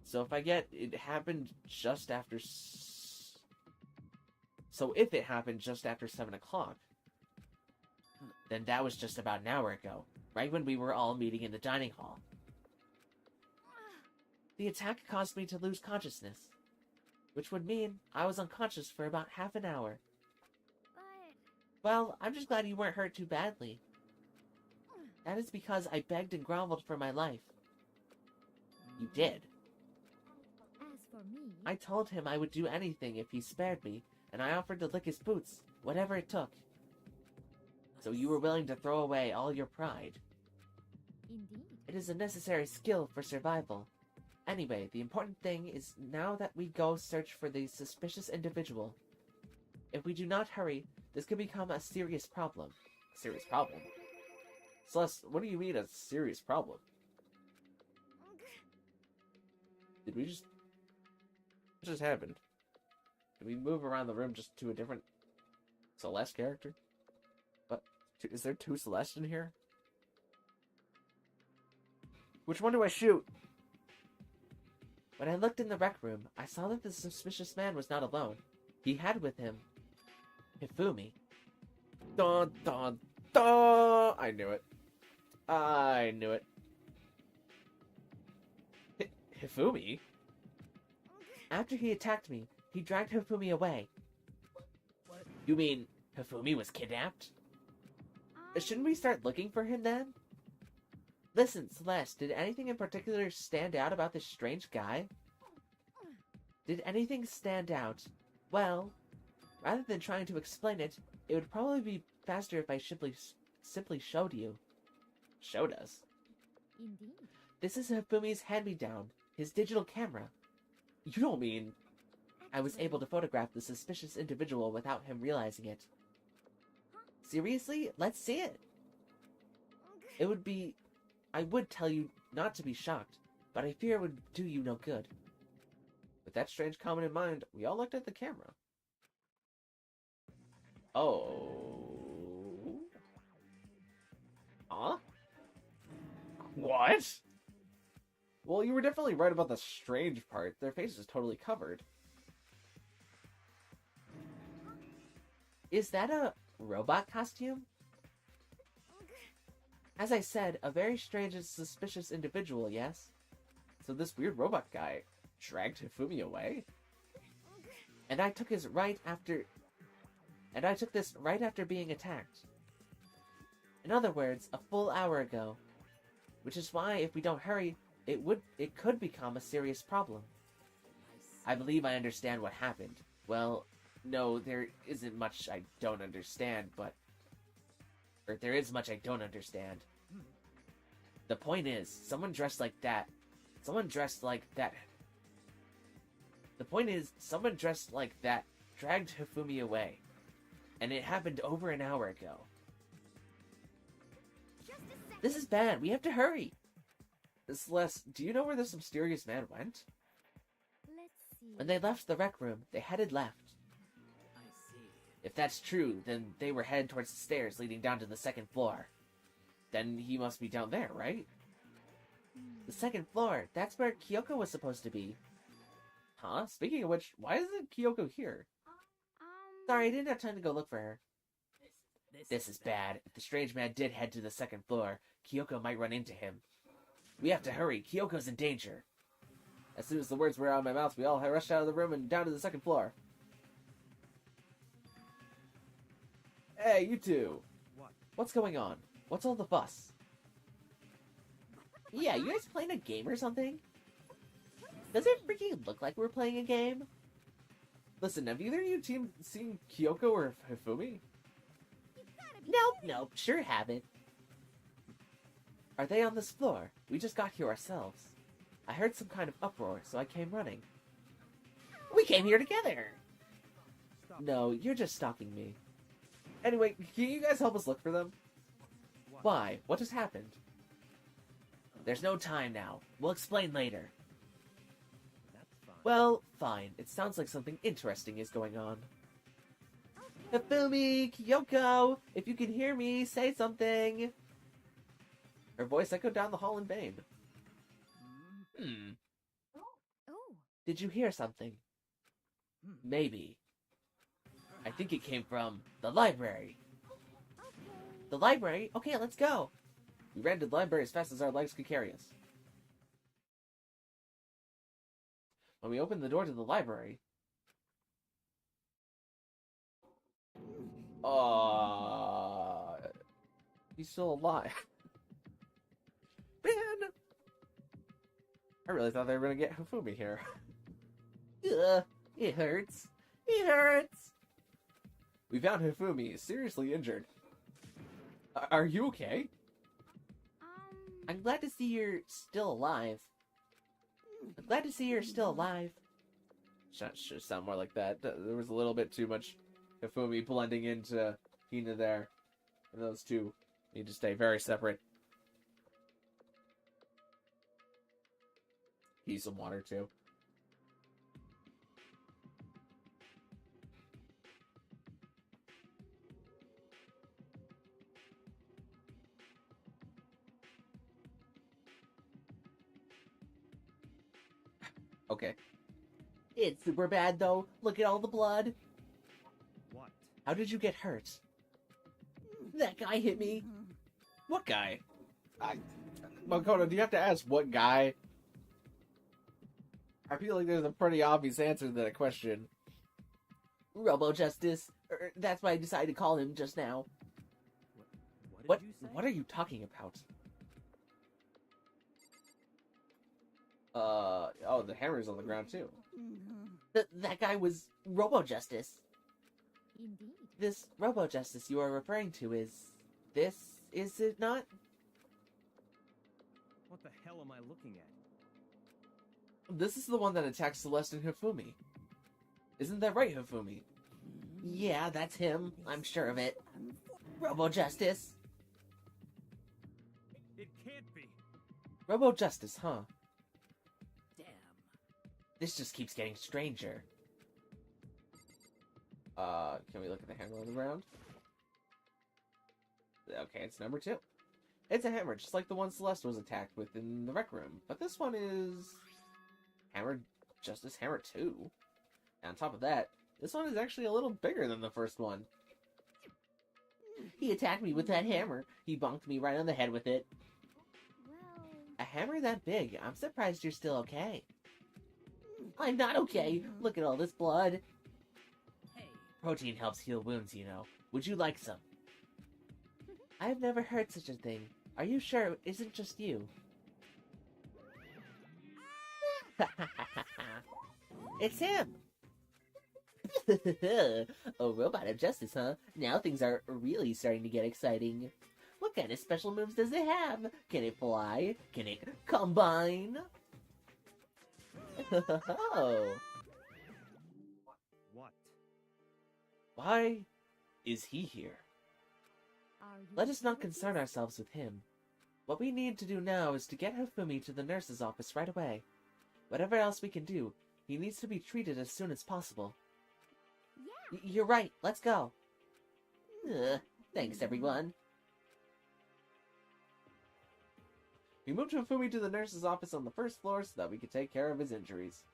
So if I get it happened just after... So if it happened just after 7 o'clock, then that was just about an hour ago, right when we were all meeting in the dining hall. The attack caused me to lose consciousness, which would mean I was unconscious for about half an hour. But Well, I'm just glad you weren't hurt too badly. That is because I begged and groveled for my life. You did. as for me, I told him I would do anything if he spared me, and I offered to lick his boots, whatever it took. So you were willing to throw away all your pride. indeed. It is a necessary skill for survival. Anyway, the important thing is now that we go search for the suspicious individual. If we do not hurry, this could become a serious problem. A serious problem? Celeste, what do you mean a serious problem? Did we just... What just happened? Did we move around the room just to a different Celeste character? What? Is there two Celeste in here? Which one do I shoot? When I looked in the rec room, I saw that the suspicious man was not alone. He had with him Hifumi. Dun dun dun! I knew it. I knew it. Hifumi? After he attacked me, he dragged Hifumi away. What? You mean Hifumi was kidnapped? Shouldn't we start looking for him then? Listen, Celeste, did anything in particular stand out about this strange guy? Did anything stand out? Well, rather than trying to explain it, it would probably be faster if I simply showed you. Showed us. Indeed. This is Hifumi's hand-me-down, his digital camera. You don't mean... I was able to photograph the suspicious individual without him realizing it. Seriously? Let's see it. It would be... I would tell you not to be shocked, but I fear it would do you no good. With that strange comment in mind, we all looked at the camera. Oh. Huh? What? Well, you were definitely right about the strange part. Their face is totally covered. Is that a robot costume? As I said, a very strange and suspicious individual, yes? So this weird robot guy dragged Hifumi away? And I took this right after being attacked. In other words, a full hour ago. Which is why, if we don't hurry, it could become a serious problem. I believe I understand what happened. Well, no, there isn't much I don't understand, but... Or there is much I don't understand. The point is, someone dressed like that... The point is, someone dressed like that dragged Hifumi away. And it happened over an hour ago. Just a second. This is bad. We have to hurry. Celeste, do you know where this mysterious man went? Let's see. When they left the rec room, they headed left. I see. If that's true, then they were headed towards the stairs leading down to the second floor. Then he must be down there, right? The second floor, that's where Kyoko was supposed to be. Huh? Speaking of which, why isn't Kyoko here? Sorry, I didn't have time to go look for her. This This is bad. If the strange man did head to the second floor, Kyoko might run into him. We have to hurry. Kyoko's in danger. As soon as the words were out of my mouth, we all rushed out of the room and down to the second floor. Hey, you two! What? What's going on? What's all the fuss? Yeah, you guys playing a game or something? Does it freaking look like we're playing a game? Listen, have either of you team seen Kyoko or Hifumi? Nope, sure haven't. Are they on this floor? We just got here ourselves. I heard some kind of uproar, so I came running. We came here together! Stop. No, you're just stalking me. Anyway, can you guys help us look for them? Why? What just happened? There's no time now. We'll explain later. That's fine. Well, fine. It sounds like something interesting is going on. Hifumi, Kyoko, if you can hear me, say something. Her voice echoed down the hall in vain. Oh. Did you hear something? Maybe. I think it came from the library. Okay. The library? Okay, let's go. We ran to the library as fast as our legs could carry us. When we opened the door to the library... he's still alive. Man! I really thought they were gonna get Hifumi here. It hurts. It hurts. We found Hifumi seriously injured. Are you okay? I'm glad to see you're still alive. I'm glad to see you're still alive. Should sound more like that. There was a little bit too much Hifumi blending into Hina there. And those two need to stay very separate. Need some water too. Okay. It's super bad, though. Look at all the blood. What? How did you get hurt? That guy hit me. What guy? Makoto, do you have to ask what guy? I feel like there's a pretty obvious answer to that question. Robo Justice. That's what I decided to call him just now. What did you say? What are you talking about? Oh, the hammer's on the ground too. That guy was Robo-Justice. Indeed. This Robo-Justice you are referring to is it not? What the hell am I looking at? This is the one that attacked Celeste and Hifumi. Isn't that right, Hifumi? Yeah, that's him. I'm sure of it. Robo-Justice. It can't be. Robo-Justice, huh? Damn. This just keeps getting stranger. Can we look at the hammer on the ground? Okay, it's number 2. It's a hammer, just like the one Celeste was attacked with in the rec room. But this one is... Hammer Justice Hammer 2. And on top of that, this one is actually a little bigger than the first one. He attacked me with that hammer. He bonked me right on the head with it. Well, A hammer that big? I'm surprised you're still okay. I'm not okay. Look at all this blood. Hey, Protein helps heal wounds, you know. Would you like some? I've never heard such a thing. Are you sure it isn't just you? It's him! A robot of justice, huh? Now things are really starting to get exciting. What kind of special moves does it have? Can it fly? Can it combine? Oh. What? Why is he here? are you Let us not sure concern this- ourselves with him. What we need to do now is to get Hifumi to the nurse's office right away. Whatever else we can do, he needs to be treated as soon as possible. Yeah. You're right, let's go. Thanks, everyone. We moved Hifumi to the nurse's office on the first floor so that we could take care of his injuries.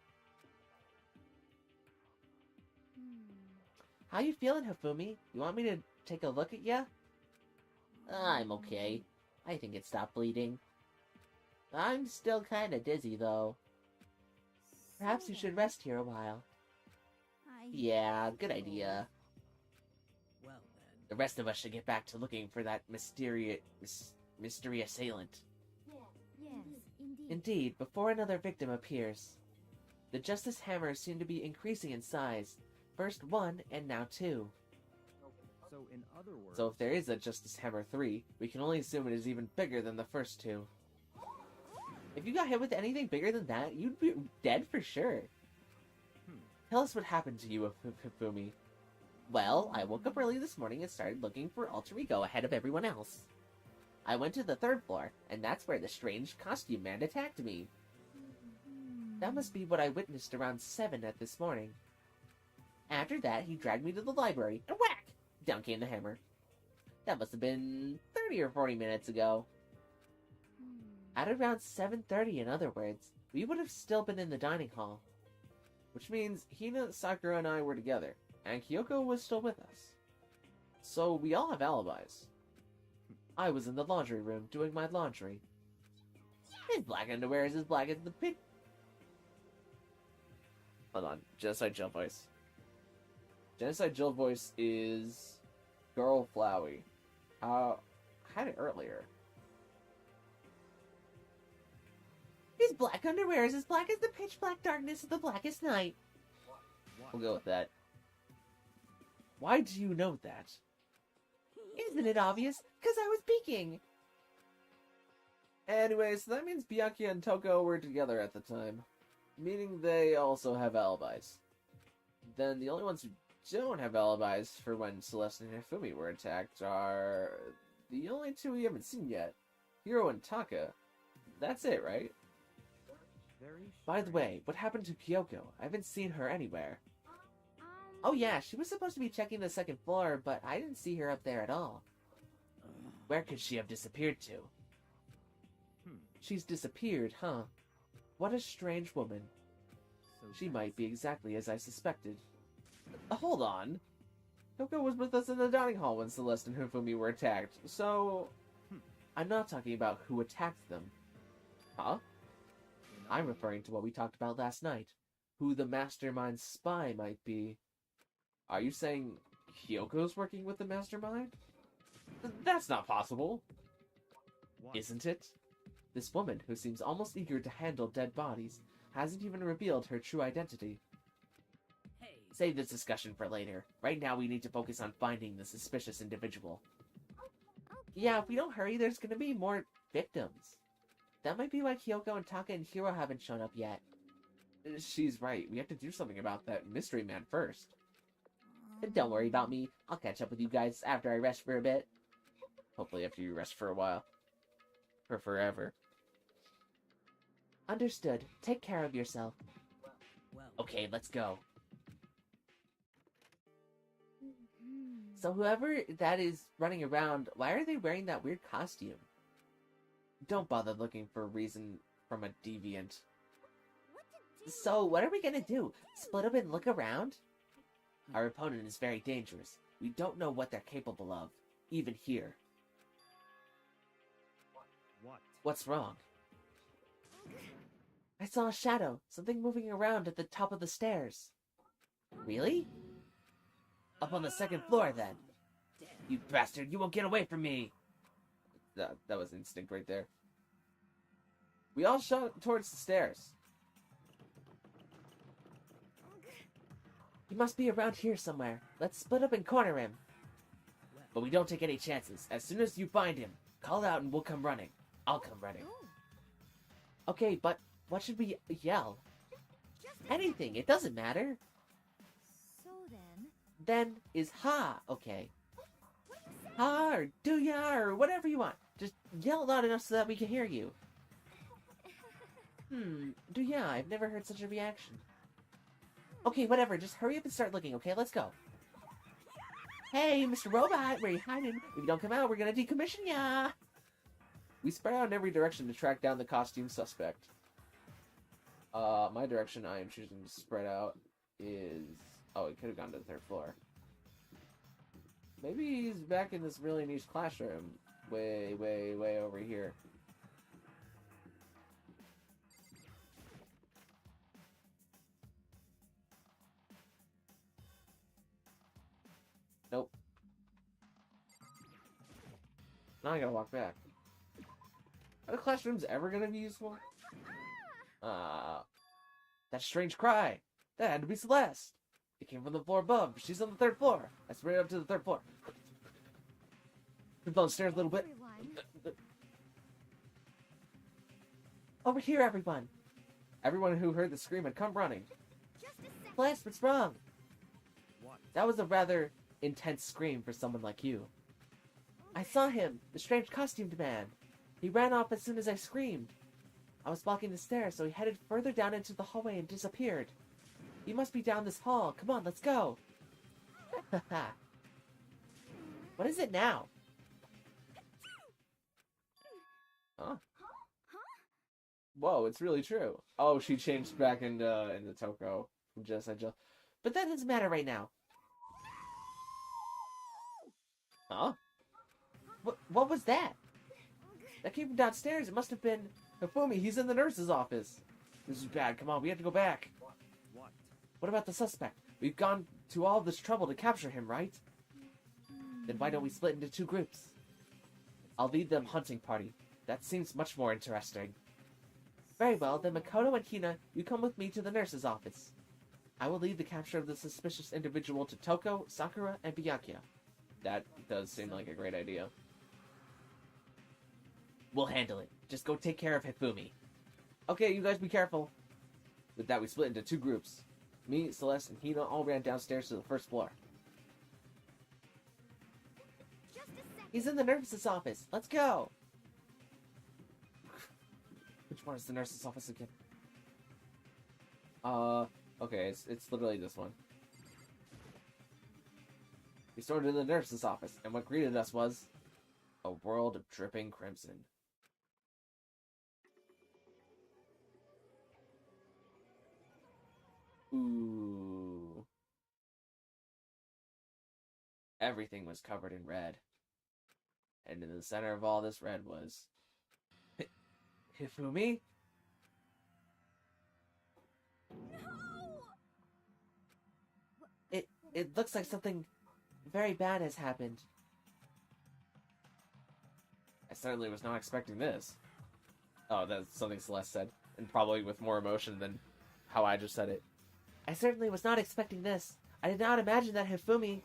How you feeling, Hifumi? You want me to take a look at ya? I'm okay. I think it stopped bleeding. I'm still kinda dizzy, though. Perhaps you should rest here a while. Yeah, good idea. well then. The rest of us should get back to looking for that mystery assailant. Yes, indeed. Indeed, before another victim appears. The Justice Hammers seem to be increasing in size. First 1, and now 2. So in other words... So if there is a Justice Hammer 3, we can only assume it is even bigger than the first 2. If you got hit with anything bigger than that, you'd be dead for sure. Tell us what happened to you, Hifumi. Well, I woke up early this morning and started looking for Alter Ego ahead of everyone else. I went to the 3rd floor, and that's where the strange costume man attacked me. That must be what I witnessed around 7 at this morning. After that, he dragged me to the library, and whack! Down came the hammer. That must have been 30 or 40 minutes ago. At around 7:30, in other words, we would have still been in the dining hall. Which means Hina, Sakura, and I were together, and Kyoko was still with us. So we all have alibis. I was in the laundry room doing my laundry. His black underwear is as black as the pit. Hold on, Genocide Jill voice. Genocide Jill voice is Girl Flowey. I had it earlier. His black underwear is as black as the pitch black darkness of the blackest night. What? We'll go with that. Why do you know that? Isn't it obvious? 'Cause I was peeking! Anyway, so that means Bianchi and Toko were together at the time. Meaning they also have alibis. Then the only ones who don't have alibis for when Celeste and Hifumi were attacked are the only 2 we haven't seen yet. Hiro and Taka. That's it, right? Very By the strange. way, what happened to Kyoko? I haven't seen her anywhere. Oh yeah, she was supposed to be checking the 2nd floor, but I didn't see her up there at all. Where could she have disappeared to? She's disappeared, huh? What a strange woman. So She that's- might be exactly as I suspected. Hold on. Kyoko was with us in the dining hall when Celeste and Hifumi were attacked, so... I'm not talking about who attacked them. Huh? in I'm other referring to what we talked about last night. Who the mastermind spy might be. Are you saying Kyoko's working with the mastermind? That's not possible. What? Isn't it? This woman, who seems almost eager to handle dead bodies, hasn't even revealed her true identity. Hey, Save this discussion for later. Right now we need to focus on finding the suspicious individual. Yeah, if we don't hurry, there's gonna be more victims. That might be why Kyoko and Taka and Hiro haven't shown up yet. She's right. We have to do something about that mystery man first. Don't worry about me. I'll catch up with you guys after I rest for a bit. Hopefully after you rest for a while. For forever. Understood. Take care of yourself. well, Okay, let's go. Hmm. So whoever that is running around, why are they wearing that weird costume? Don't bother looking for a reason from a deviant. What to do? So what are we gonna do? Split up and look around? Our opponent is very dangerous. We don't know what they're capable of, even here. What? What's wrong? I saw a shadow, something moving around at the top of the stairs. Really? Up on the second floor, then. You bastard, you won't get away from me! That was instinct right there. We all shot towards the stairs. He must be around here somewhere. Let's split up and corner him. But we don't take any chances. As soon as you find him, call out and we'll come running. I'll come running. Oh, Okay, but what should we yell? just a Anything, it doesn't matter. So then, Then is ha, okay. Ha, or do ya, or whatever you want. Just yell loud enough so that we can hear you. Do ya, I've never heard such a reaction. Okay, whatever, just hurry up and start looking, okay? Let's go. Hey, Mr. Robot, where you hiding? If you don't come out, we're gonna decommission ya! We spread out in every direction to track down the costume suspect. My direction I am choosing to spread out is... Oh, it could have gone to the third floor. Maybe he's back in this really niche classroom. Way, way, way over here. Nope. Now I gotta walk back. Are the classrooms ever gonna be useful? That strange cry! That had to be Celeste! It came from the floor above. She's on the third floor. I sprayed up to the third floor. Creeped down the stairs a little bit. everyone. Over here, everyone! Everyone who heard the scream had come running. Just a second. Celeste, what's wrong? What? That was a rather intense scream for someone like you. I saw him, the strange costumed man. He ran off as soon as I screamed. I was blocking the stairs, so he headed further down into the hallway and disappeared. He must be down this hall. Come on, let's go. What is it now? Huh? Whoa, it's really true. Oh, she changed back into Toko from Genocide Jill. But that doesn't matter right now. Huh? What was that? That came from downstairs. It must have been Hifumi. He's in the nurse's office. This is bad. Come on, we have to go back. What? What about the suspect? We've gone to all this trouble to capture him, right? Then why don't we split into two groups? I'll lead the hunting party. That seems much more interesting. Very well, then Makoto and Hina, you come with me to the nurse's office. I will lead the capture of the suspicious individual to Toko, Sakura, and Byakuya. That does seem like a great idea. We'll handle it. Just go take care of Hifumi. Okay, you guys be careful. With that, we split into two groups. Me, Celeste, and Hina all ran downstairs to the first floor. Just a second. He's in the nurse's office. Let's go. Which one is the nurse's office again? Okay, it's literally this one. We stormed into the nurse's office, and what greeted us was a world of dripping crimson. Ooh. Everything was covered in red. And in the center of all this red was Hifumi? It looks like something very bad has happened. I certainly was not expecting this. Oh, that's something Celeste said. and probably with more emotion than how I just said it. I certainly was not expecting this. I did not imagine that Hifumi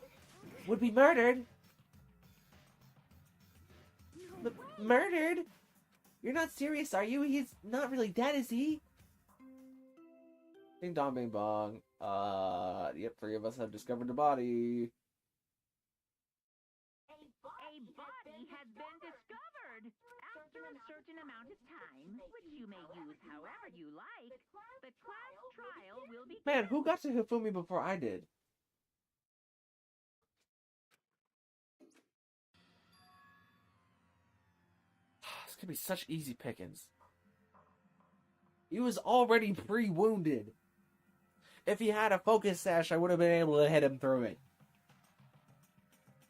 would be murdered. Murdered? You're not serious, are you? He's not really dead, is he? Ding dong, bing bong. Yep, 3 of us have discovered the body. A body has been discovered. After a certain amount of time, which you may use however you like, the class trial will be. Man, who got to Hifumi before I did? This could be such easy pickings. He was already pre-wounded. If he had a focus sash, I would have been able to hit him through it.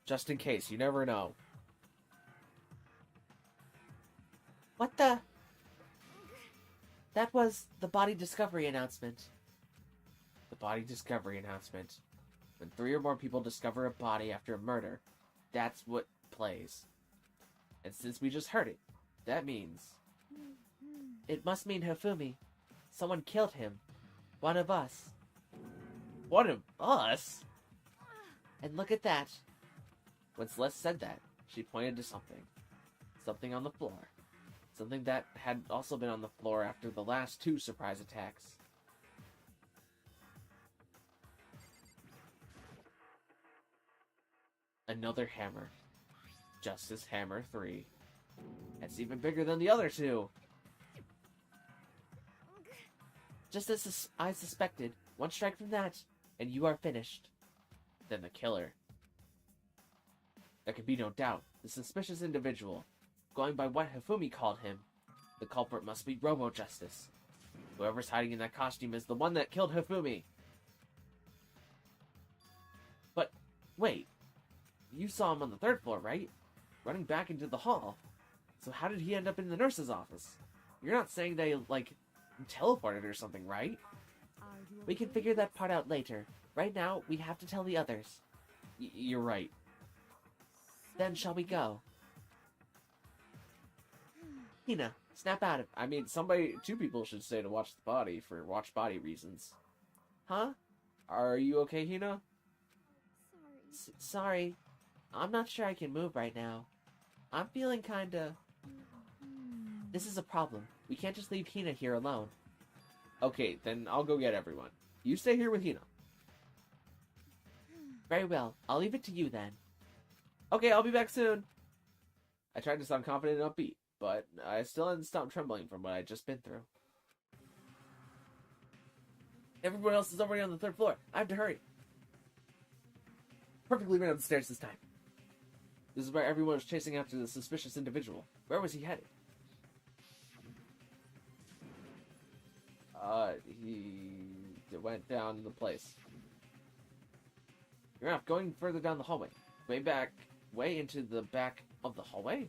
Just in case, you never know. What the? That was the body discovery announcement. The body discovery announcement. When 3 or more people discover a body after a murder, that's what plays. And since we just heard it, that means... It must mean Hifumi. Someone killed him. One of us. One of us? And look at that. When Celeste said that, she pointed to something. Something on the floor. Something that had also been on the floor after the last 2 surprise attacks. Another hammer. Justice Hammer 3. That's even bigger than the other 2. Just as I suspected, one strike from that, and you are finished. Then the killer. There can be no doubt. The suspicious individual. Going by what Hifumi called him, the culprit must be Robo-Justice. Whoever's hiding in that costume is the one that killed Hifumi. But, wait. You saw him on the 3rd floor, right? Running back into the hall. So how did he end up in the nurse's office? You're not saying they, like, teleported or something, right? We can figure that part out later. Right now, we have to tell the others. You're right. Then shall we go? Hina, snap out of it. I mean, 2 people should stay to watch the body for watch body reasons. Huh? Are you okay, Hina? Sorry. I'm not sure I can move right now. I'm feeling kinda... This is a problem. We can't just leave Hina here alone. Okay, then I'll go get everyone. You stay here with Hina. Very well. I'll leave it to you then. Okay, I'll be back soon. I tried to sound confident and upbeat, but I still hadn't stopped trembling from what I'd just been through. Everyone else is already on the 3rd floor. I have to hurry. Perfectly ran up the stairs this time. This is where everyone was chasing after the suspicious individual. Where was he headed? He went down the place. You're not going further down the hallway. Way into the back of the hallway?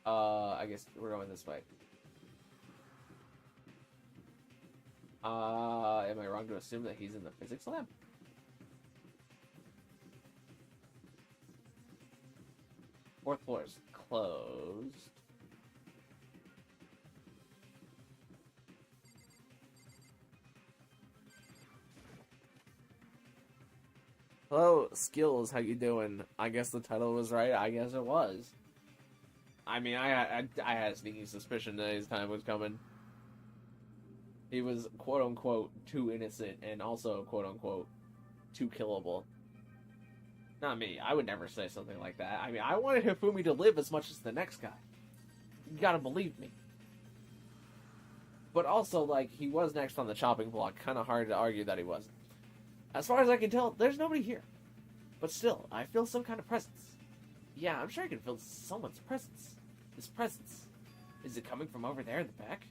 I guess we're going this way. Am I wrong to assume that he's in the physics lab? Fourth floor is closed. Hello, Skills, how you doing? I guess the title was right. I guess it was. I mean, I had a sneaking suspicion that his time was coming. He was quote-unquote too innocent and also quote-unquote too killable. Not me. I would never say something like that. I mean, I wanted Hifumi to live as much as the next guy. You gotta believe me. But also, like, he was next on the chopping block. Kind of hard to argue that he wasn't. As far as I can tell, there's nobody here. But still, I feel some kind of presence. Yeah, I'm sure I can feel someone's presence. This presence. Is it coming from over there in the back?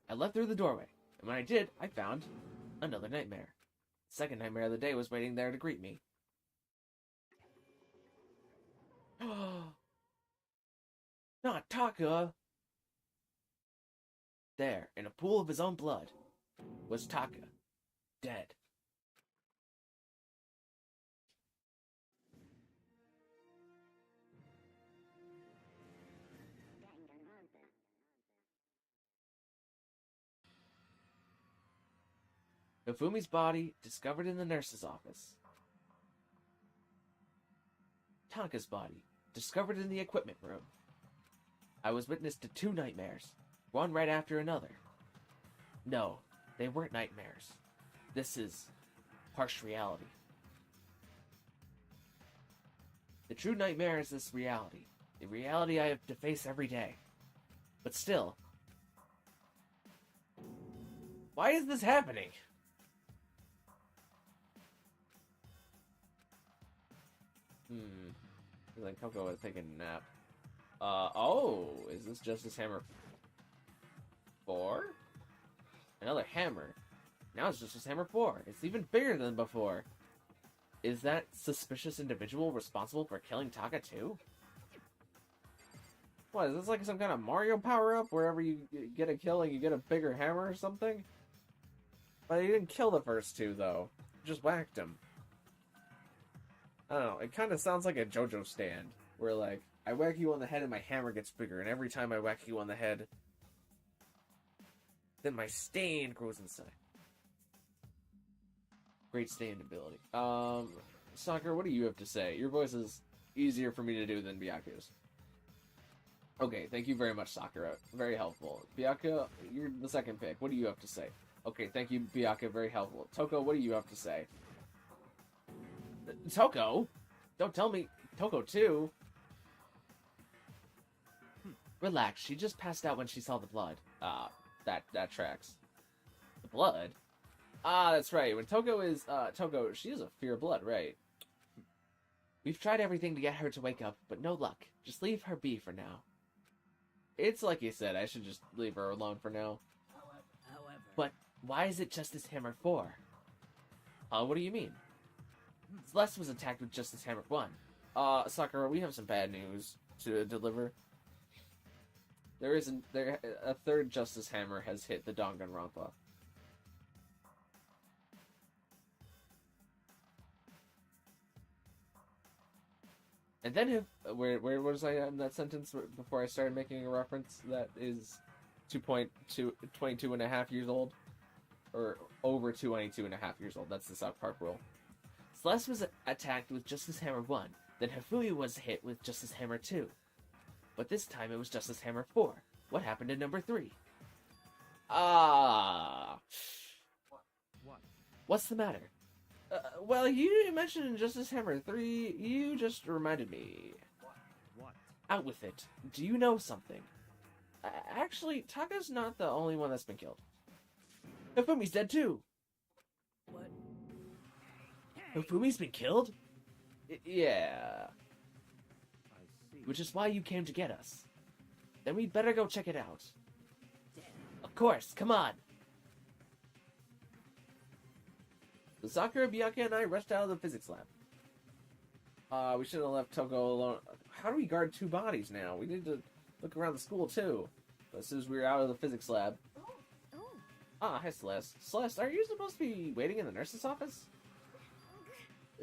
I left through the doorway, and when I did, I found another nightmare. The second nightmare of the day was waiting there to greet me. Not Taka! There, in a pool of his own blood, was Taka, dead. Hifumi's body discovered in the nurse's office. Tanaka's body discovered in the equipment room. I was witness to 2 nightmares, one right after another. No, they weren't nightmares. This is harsh reality. The true nightmare is this reality, the reality I have to face every day. But still, why is this happening? Like Coco was taking a nap. Oh, is this Justice Hammer 4? Another hammer. Now it's Justice Hammer 4. It's even bigger than before. Is that suspicious individual responsible for killing Taka too? What, is this like some kind of Mario power-up? Wherever you get a kill and you get a bigger hammer or something? But he didn't kill the first 2, though. Just whacked him. I don't know, it kind of sounds like a JoJo stand. Where, like, I whack you on the head and my hammer gets bigger. And every time I whack you on the head, then my stand grows inside. Great stand ability. Sakura, what do you have to say? Your voice is easier for me to do than Byaku's. Okay, thank you very much, Sakura. Very helpful. Byaku, you're the second pick. What do you have to say? Okay, thank you, Byaku. Very helpful. Toko, what do you have to say? Toko? Don't tell me Toko too. Relax, she just passed out when she saw the blood. That tracks. The blood? Ah, that's right. When Toko is, Toko, she is a fear of blood, right? We've tried everything to get her to wake up, but no luck. Just leave her be for now. It's like you said, I should just leave her alone for now. However, But why is it Justice Hammer 4? What do you mean? Celeste was attacked with Justice Hammer 1. Sakura, we have some bad news to deliver. A third Justice Hammer has hit the Danganronpa. And then, where was I in that sentence before I started making a reference that is 22 and a half years old? Or over 22 and a half years old. That's the South Park rule. Celeste was attacked with Justice Hammer 1. Then Hifumi was hit with Justice Hammer 2. But this time it was Justice Hammer 4. What happened in number 3? What? What's the matter? Well, you mentioned Justice Hammer 3. You just reminded me. What? Out with it. Do you know something? Actually, Taka's not the only one that's been killed. Hifumi's dead too. what? Hifumi's been killed? Yeah. I see. Which is why you came to get us. Then we'd better go check it out. Of course, come on. So Sakura, Byakuya, and I rushed out of the physics lab. We should have left Toko alone. How do we guard 2 bodies now? We need to look around the school too. But as soon as we were out of the physics lab. Oh, Ah, hi Celeste. Celeste, are you supposed to be waiting in the nurse's office?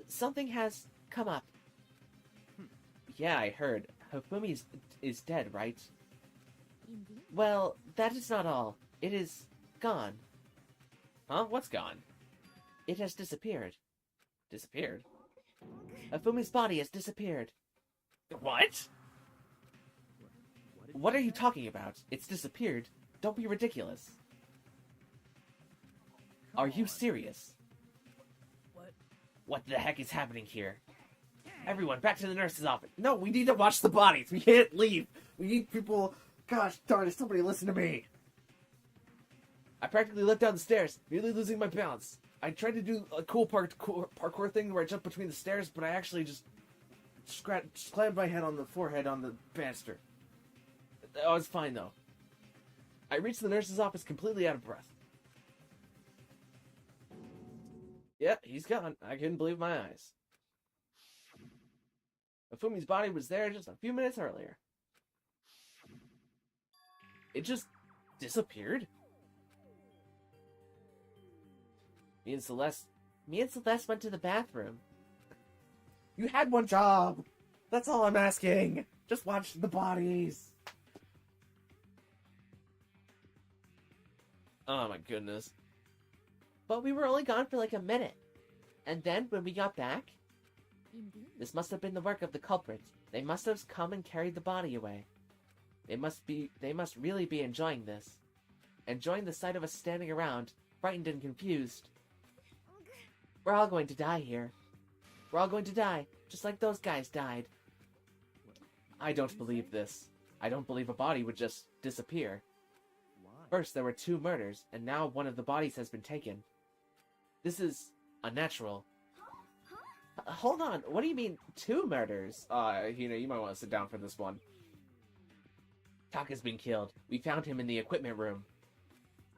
Something has come up. Yeah, I heard. Hifumi is dead, right? indeed. Well, that is not all. It is gone. Huh? What's gone? It has disappeared. Disappeared? Hifumi's body has disappeared. What? What are you talking about? It's disappeared. Don't be ridiculous. Are you serious? What? What the heck is happening here? Everyone, back to the nurse's office. No, we need to watch the bodies. We can't leave. We need people. Gosh darn it, somebody listen to me. I practically let down the stairs, nearly losing my balance. I tried to do a cool parkour thing where I jumped between the stairs, but I actually just slammed my head on the forehead on the banister. I was fine, though. I reached the nurse's office completely out of breath. Yeah, he's gone. I couldn't believe my eyes. Hifumi's body was there just a few minutes earlier. It just disappeared? Me and Celeste went to the bathroom. You had one job! That's all I'm asking! Just watch the bodies! Oh my goodness. But we were only gone for like a minute. And then, when we got back, Indeed. this must have been the work of the culprits. They must have come and carried the body away. They must really be enjoying this. Enjoying the sight of us standing around, frightened and confused. We're all going to die here. We're all going to die, just like those guys died. I don't believe this. I don't believe a body would just disappear. Why? First, there were 2 murders, and now one of the bodies has been taken. This is unnatural. Hold on, what do you mean 2 murders? You might want to sit down for this one. Taka's been killed. We found him in the equipment room.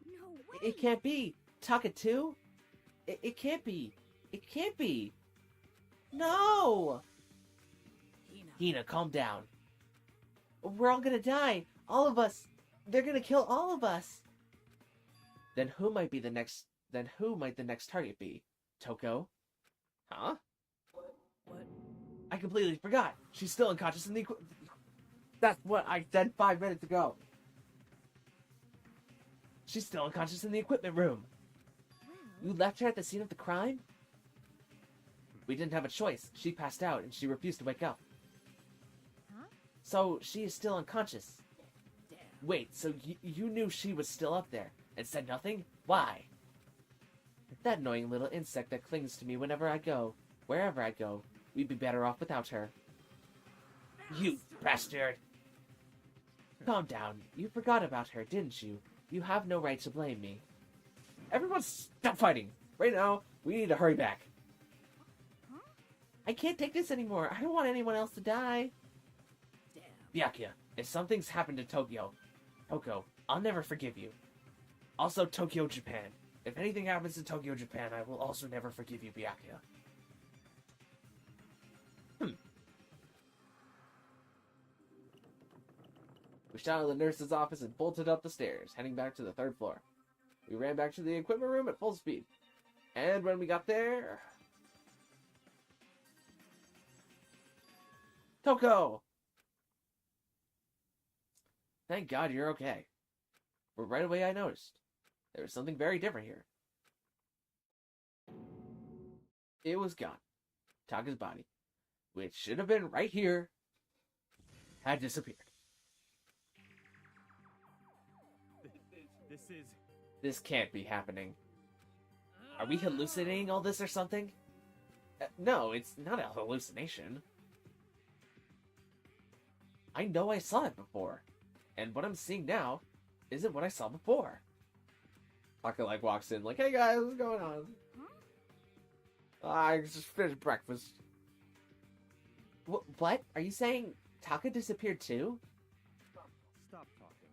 No way. It can't be. Taka too? It can't be. It can't be. No! Hina, calm down. We're all gonna die. All of us. They're gonna kill all of us. Then who might the next target be? Toko? Huh? What? I completely forgot. She's still unconscious in the That's what I said 5 minutes ago. She's still unconscious in the equipment room. You left her at the scene of the crime? We didn't have a choice. She passed out and she refused to wake up. Huh? So she is still unconscious. Damn. Wait, so you knew she was still up there and said nothing? Why? That annoying little insect that clings to me whenever I go, wherever I go. We'd be better off without her. You bastard! Calm down. You forgot about her, didn't you? You have no right to blame me. Everyone stop fighting! Right now, we need to hurry back. I can't take this anymore. I don't want anyone else to die. Damn. Byakuya, if something's happened to Toko, I'll never forgive you. Also, Tokyo, Japan. If anything happens to Tokyo, Japan, I will also never forgive you, Byakuya. We shot out of the nurse's office and bolted up the stairs, heading back to the 3rd floor. We ran back to the equipment room at full speed. And when we got there... Toko! Thank God you're okay. But right away I noticed. There was something very different here. It was gone. Taka's body, which should have been right here, had disappeared. This is... This can't be happening. Are we hallucinating all this or something? No, it's not a hallucination. I know I saw it before, and what I'm seeing now isn't what I saw before. Taka, walks in, hey guys, what's going on? I just finished breakfast. What? Are you saying Taka disappeared too? Stop talking.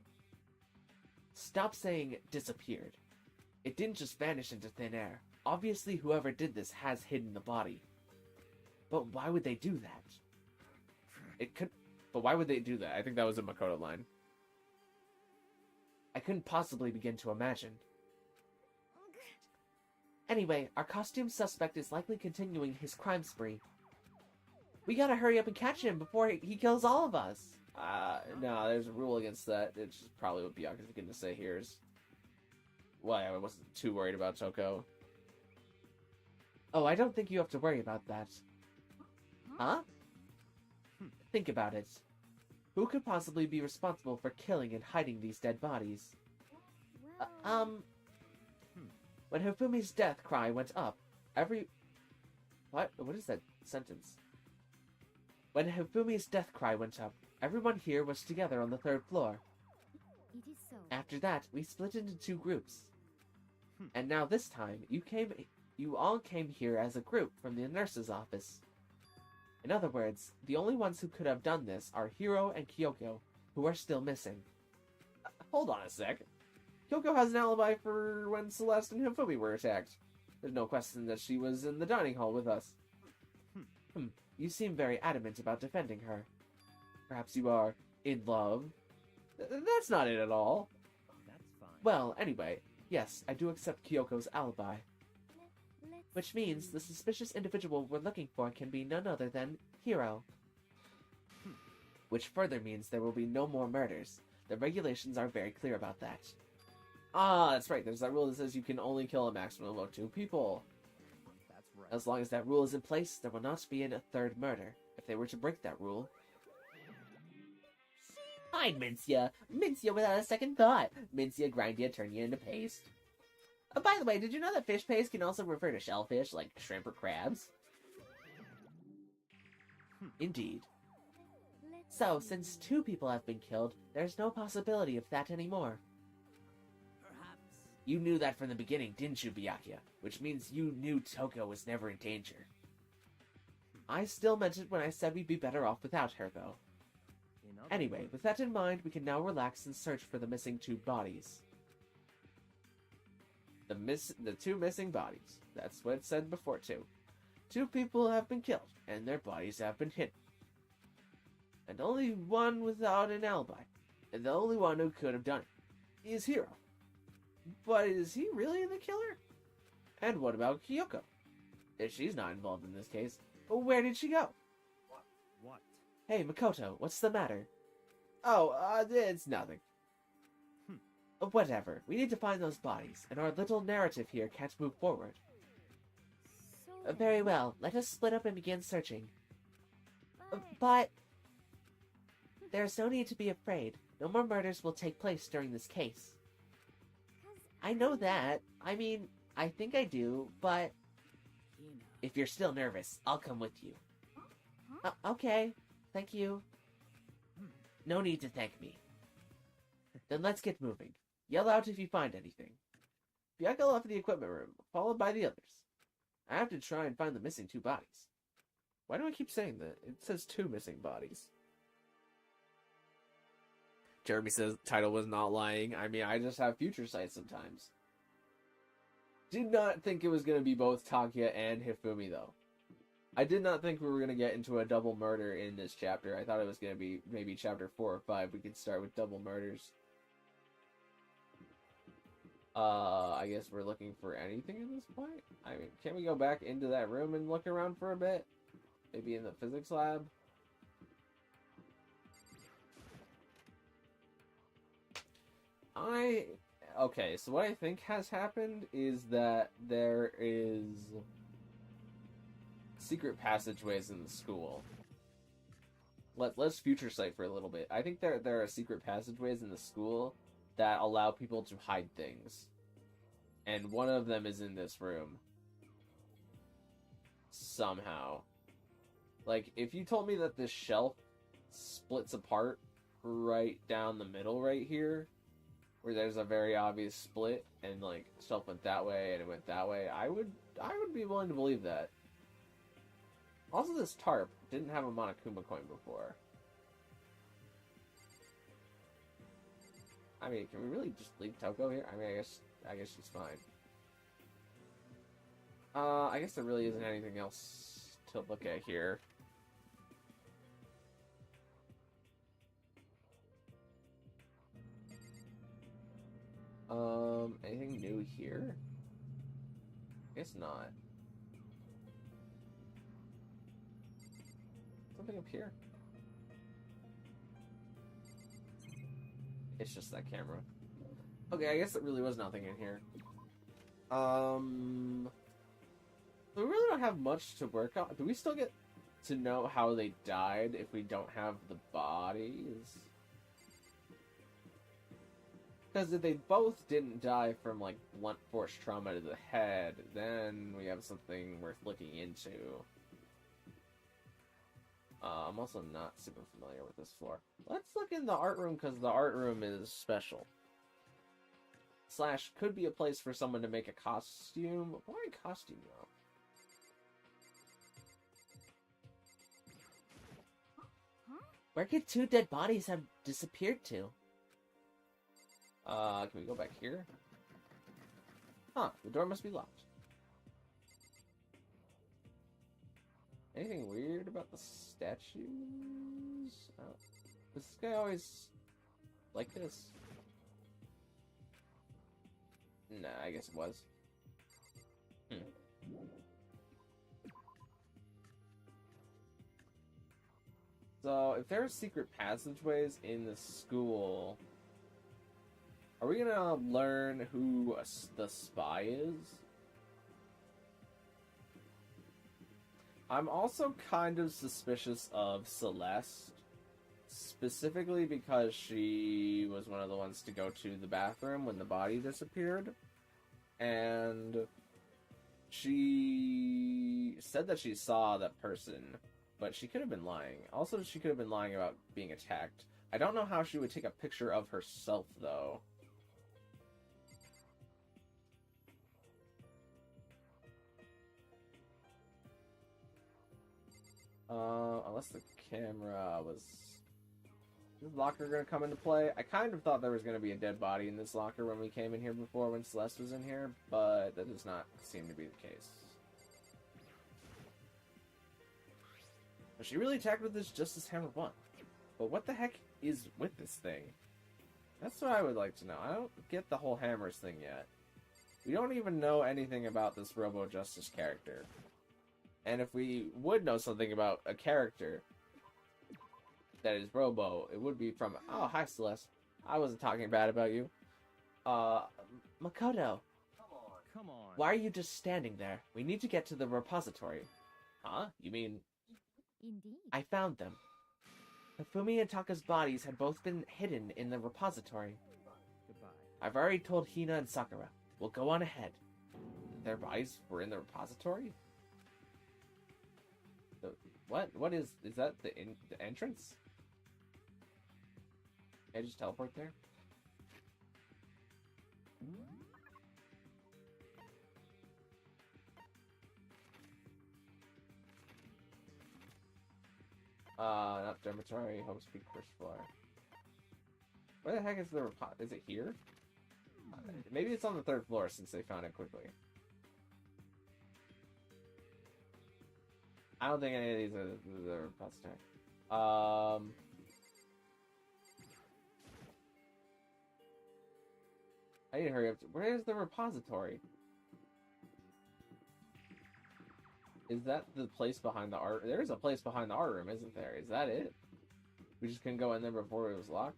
Stop saying disappeared. It didn't just vanish into thin air. Obviously whoever did this has hidden the body. But why would they do that? But why would they do that? I think that was a Makoto line. I couldn't possibly begin to imagine. Anyway, our costume suspect is likely continuing his crime spree. We gotta hurry up and catch him before he kills all of us. No, there's a rule against that. It's just probably what Byakuya's beginning to say here is... Why, I wasn't too worried about Toko. Oh, I don't think you have to worry about that. Huh? Think about it. Who could possibly be responsible for killing and hiding these dead bodies? When Hifumi's death cry went up, What is that sentence? When Hifumi's death cry went up, everyone here was together on the 3rd floor. It is so. After that, we split into 2 groups. And now this time, you all came here as a group from the nurse's office. In other words, the only ones who could have done this are Hiro and Kyoko, who are still missing. Hold on a sec. Kyoko has an alibi for when Celeste and Hifumi were attacked. There's no question that she was in the dining hall with us. You seem very adamant about defending her. Perhaps you are in love? That's not it at all. That's fine. Well, anyway, yes, I do accept Kyoko's alibi. Let's Which means the suspicious individual we're looking for can be none other than Hiro. Which further means there will be no more murders. The regulations are very clear about that. Ah, that's right. There's that rule that says you can only kill a maximum of 2 people. That's right. As long as that rule is in place, there will not be a third murder. If they were to break that rule... I'd mince ya! Mince ya without a second thought! Mince ya, grind ya, turn ya into paste. Oh, by the way, did you know that fish paste can also refer to shellfish, like shrimp or crabs? Indeed. Let's So, see. since 2 people have been killed, there's no possibility of that anymore. Perhaps. You knew that from the beginning, didn't you, Byakuya? Which means you knew Toko was never in danger. I still meant it when I said we'd be better off without her, though. In other Anyway, words, with that in mind, we can now relax and search for the missing 2 bodies. The 2 missing bodies. That's what it said before, too. 2 people have been killed, and their bodies have been hidden. And only one without an alibi. And the only one who could have done it is Hiro. But is he really the killer? And what about Kyoko? If she's not involved in this case, where did she go? what? Hey, Makoto, what's the matter? Oh, it's nothing. Whatever. We need to find those bodies, and our little narrative here can't move forward. So Very well. Let us split up and begin searching. but But... There's no need to be afraid. No more murders will take place during this case. 'cause I know that. I mean, I think I do, but... If you're still nervous, I'll come with you. Okay. Thank you. No need to thank me. Then let's get moving. Yell out if you find anything. Byakuya left the equipment room, followed by the others. I have to try and find the missing 2 bodies. Why do I keep saying that? It says 2 missing bodies. Jeremy says title was not lying. I mean, I just have future sight sometimes. Did not think it was going to be both Takia and Hifumi, though. I did not think we were going to get into a double murder in this chapter. I thought it was going to be maybe chapter 4 or 5. We could start with double murders. I guess we're looking for anything at this point? I mean, can we go back into that room and look around for a bit? Maybe in the physics lab? Okay, so what I think has happened is that there is secret passageways in the school. Let's future sight for a little bit. I think there are secret passageways in the school that allow people to hide things. And one of them is in this room. Somehow. Like, if you told me that this shelf splits apart right down the middle right here, where there's a very obvious split, and like shelf went that way and it went that way, I would be willing to believe that. Also, this tarp didn't have a Monokuma coin before. I mean, can we really just leave Toko here? I mean, I guess she's fine. I guess there really isn't anything else to look at here. Anything new here? Guess not. Something up here? It's just that camera. Okay, I guess there really was nothing in here. We really don't have much to work on. Do we still get to know how they died if we don't have the bodies? Because if they both didn't die from, like, blunt force trauma to the head, then we have something worth looking into. I'm also not super familiar with this floor. Let's look in the art room, because the art room is special. / could be a place for someone to make a costume. Why a costume, though? Where could 2 dead bodies have disappeared to? Can we go back here? Huh, the door must be locked. Anything weird about the statues? Is this guy always like this? Nah, I guess it was. So, if there are secret passageways in the school, Are we gonna learn who the spy is? I'm also kind of suspicious of Celeste, specifically because she was one of the ones to go to the bathroom when the body disappeared, and she said that she saw that person, but she could have been lying. Also, she could have been lying about being attacked. I don't know how she would take a picture of herself, though. Unless the camera was... Is this locker gonna come into play? I kind of thought there was gonna be a dead body in this locker when we came in here before, when Celeste was in here, but that does not seem to be the case. She really attacked with this just as Hammer won. But what the heck is with this thing? That's what I would like to know. I don't get the whole Hammers thing yet. We don't even know anything about this Robo Justice character. And if we would know something about a character that is Robo, it would be from... Oh, hi, Celeste. I wasn't talking bad about you. Makoto, Come on. why are you just standing there? We need to get to the repository. Huh? You mean... Indeed. I found them. Hifumi and Taka's bodies had both been hidden in the repository. Goodbye. I've already told Hina and Sakura. We'll go on ahead. Their bodies were in the repository? What is that the entrance? Can I just teleport there? Not dormitory, home speak first floor. Where the heck is the is it here? Maybe it's on the 3rd floor since they found it quickly. I don't think any of these are the repository. I need to hurry up. Where is the repository? Is that the place behind the art? There is a place behind the art room, isn't there? Is that it? We just couldn't go in there before it was locked?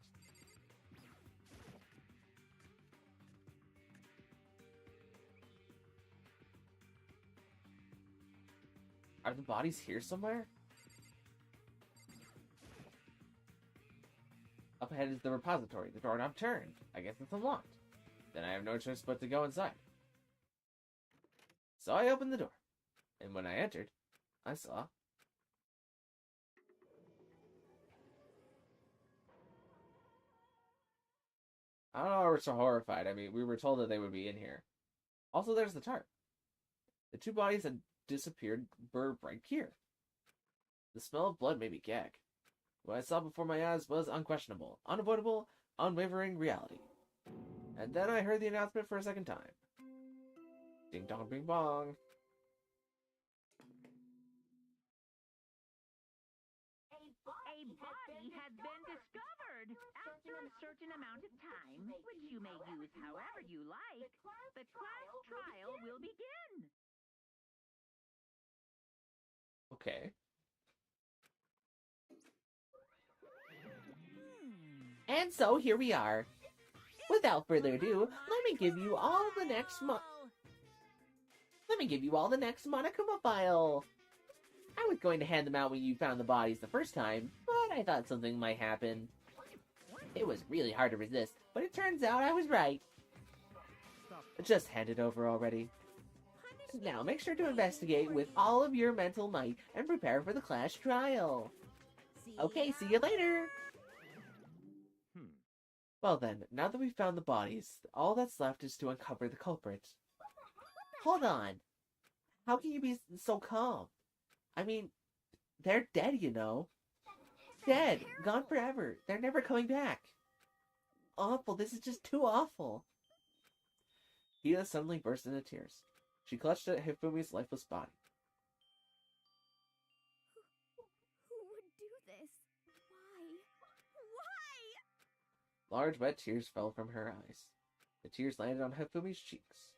Are the bodies here somewhere? Up ahead is the repository. The doorknob turned. I guess it's unlocked. Then I have no choice but to go inside. So I opened the door. And when I entered, I saw... I don't know why we're so horrified. I mean, we were told that they would be in here. Also, there's the tarp. The 2 bodies had disappeared were right here. The smell of blood made me gag. What I saw before my eyes was unquestionable, unavoidable, unwavering reality. And then I heard the announcement for a second time. Ding dong bing bong. A body has been discovered. After a certain amount of time, which you may use however you like, the class trial will begin. Okay. And so here we are. Without further ado, let me give you all the next Monokuma file. I was going to hand them out when you found the bodies the first time, but I thought something might happen. It was really hard to resist, but it turns out I was right. Just hand it over already. Now make sure to investigate with all of your mental might and prepare for the class trial. Okay, see you later! Well then, now that we've found the bodies, all that's left is to uncover the culprit. Hold on! How can you be so calm? I mean, they're dead, you know. Dead! Gone forever! They're never coming back! Awful, this is just too awful! Hina suddenly burst into tears. She clutched at Hifumi's lifeless body. Who would do this? Why? Large wet tears fell from her eyes. The tears landed on Hifumi's cheeks.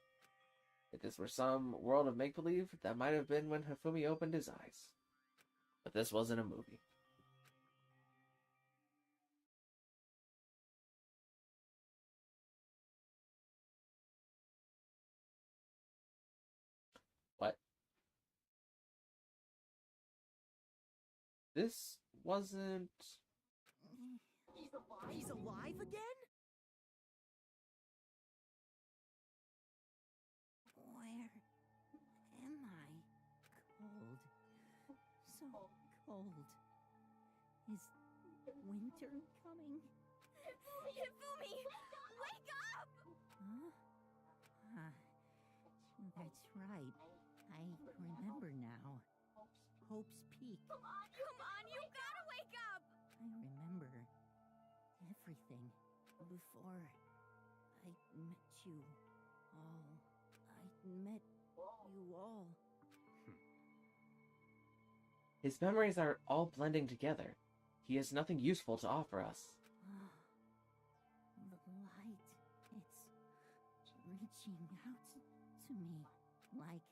If this were some world of make-believe, that might have been when Hifumi opened his eyes. But this wasn't a movie. This wasn't... He's alive again? Where am I? Cold. So cold. Is winter coming? Hifumi! Wake up! Huh? That's right. I remember now. Hope's Peak. Come on, you gotta wake up! I remember everything before I met you all. I met you all. His memories are all blending together. He has nothing useful to offer us. The light, it's reaching out to me like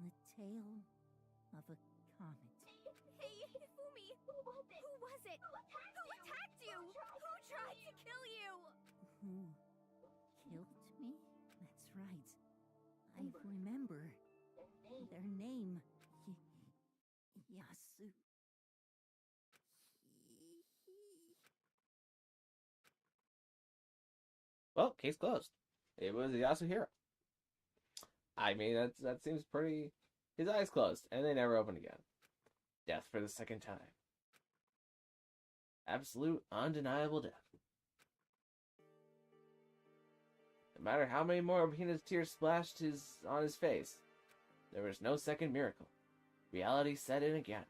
the tail of a comet. Hey, Hifumi! Who was it? Who attacked you? Who tried to kill you? Who killed me? That's right. I remember their name. Yasu. Well, case closed. It was Yasuhiro. I mean, that seems pretty... His eyes closed, and they never opened again. Death for the second time. Absolute, undeniable death. No matter how many more of Hina's tears splashed on his face, there was no second miracle. Reality set in again.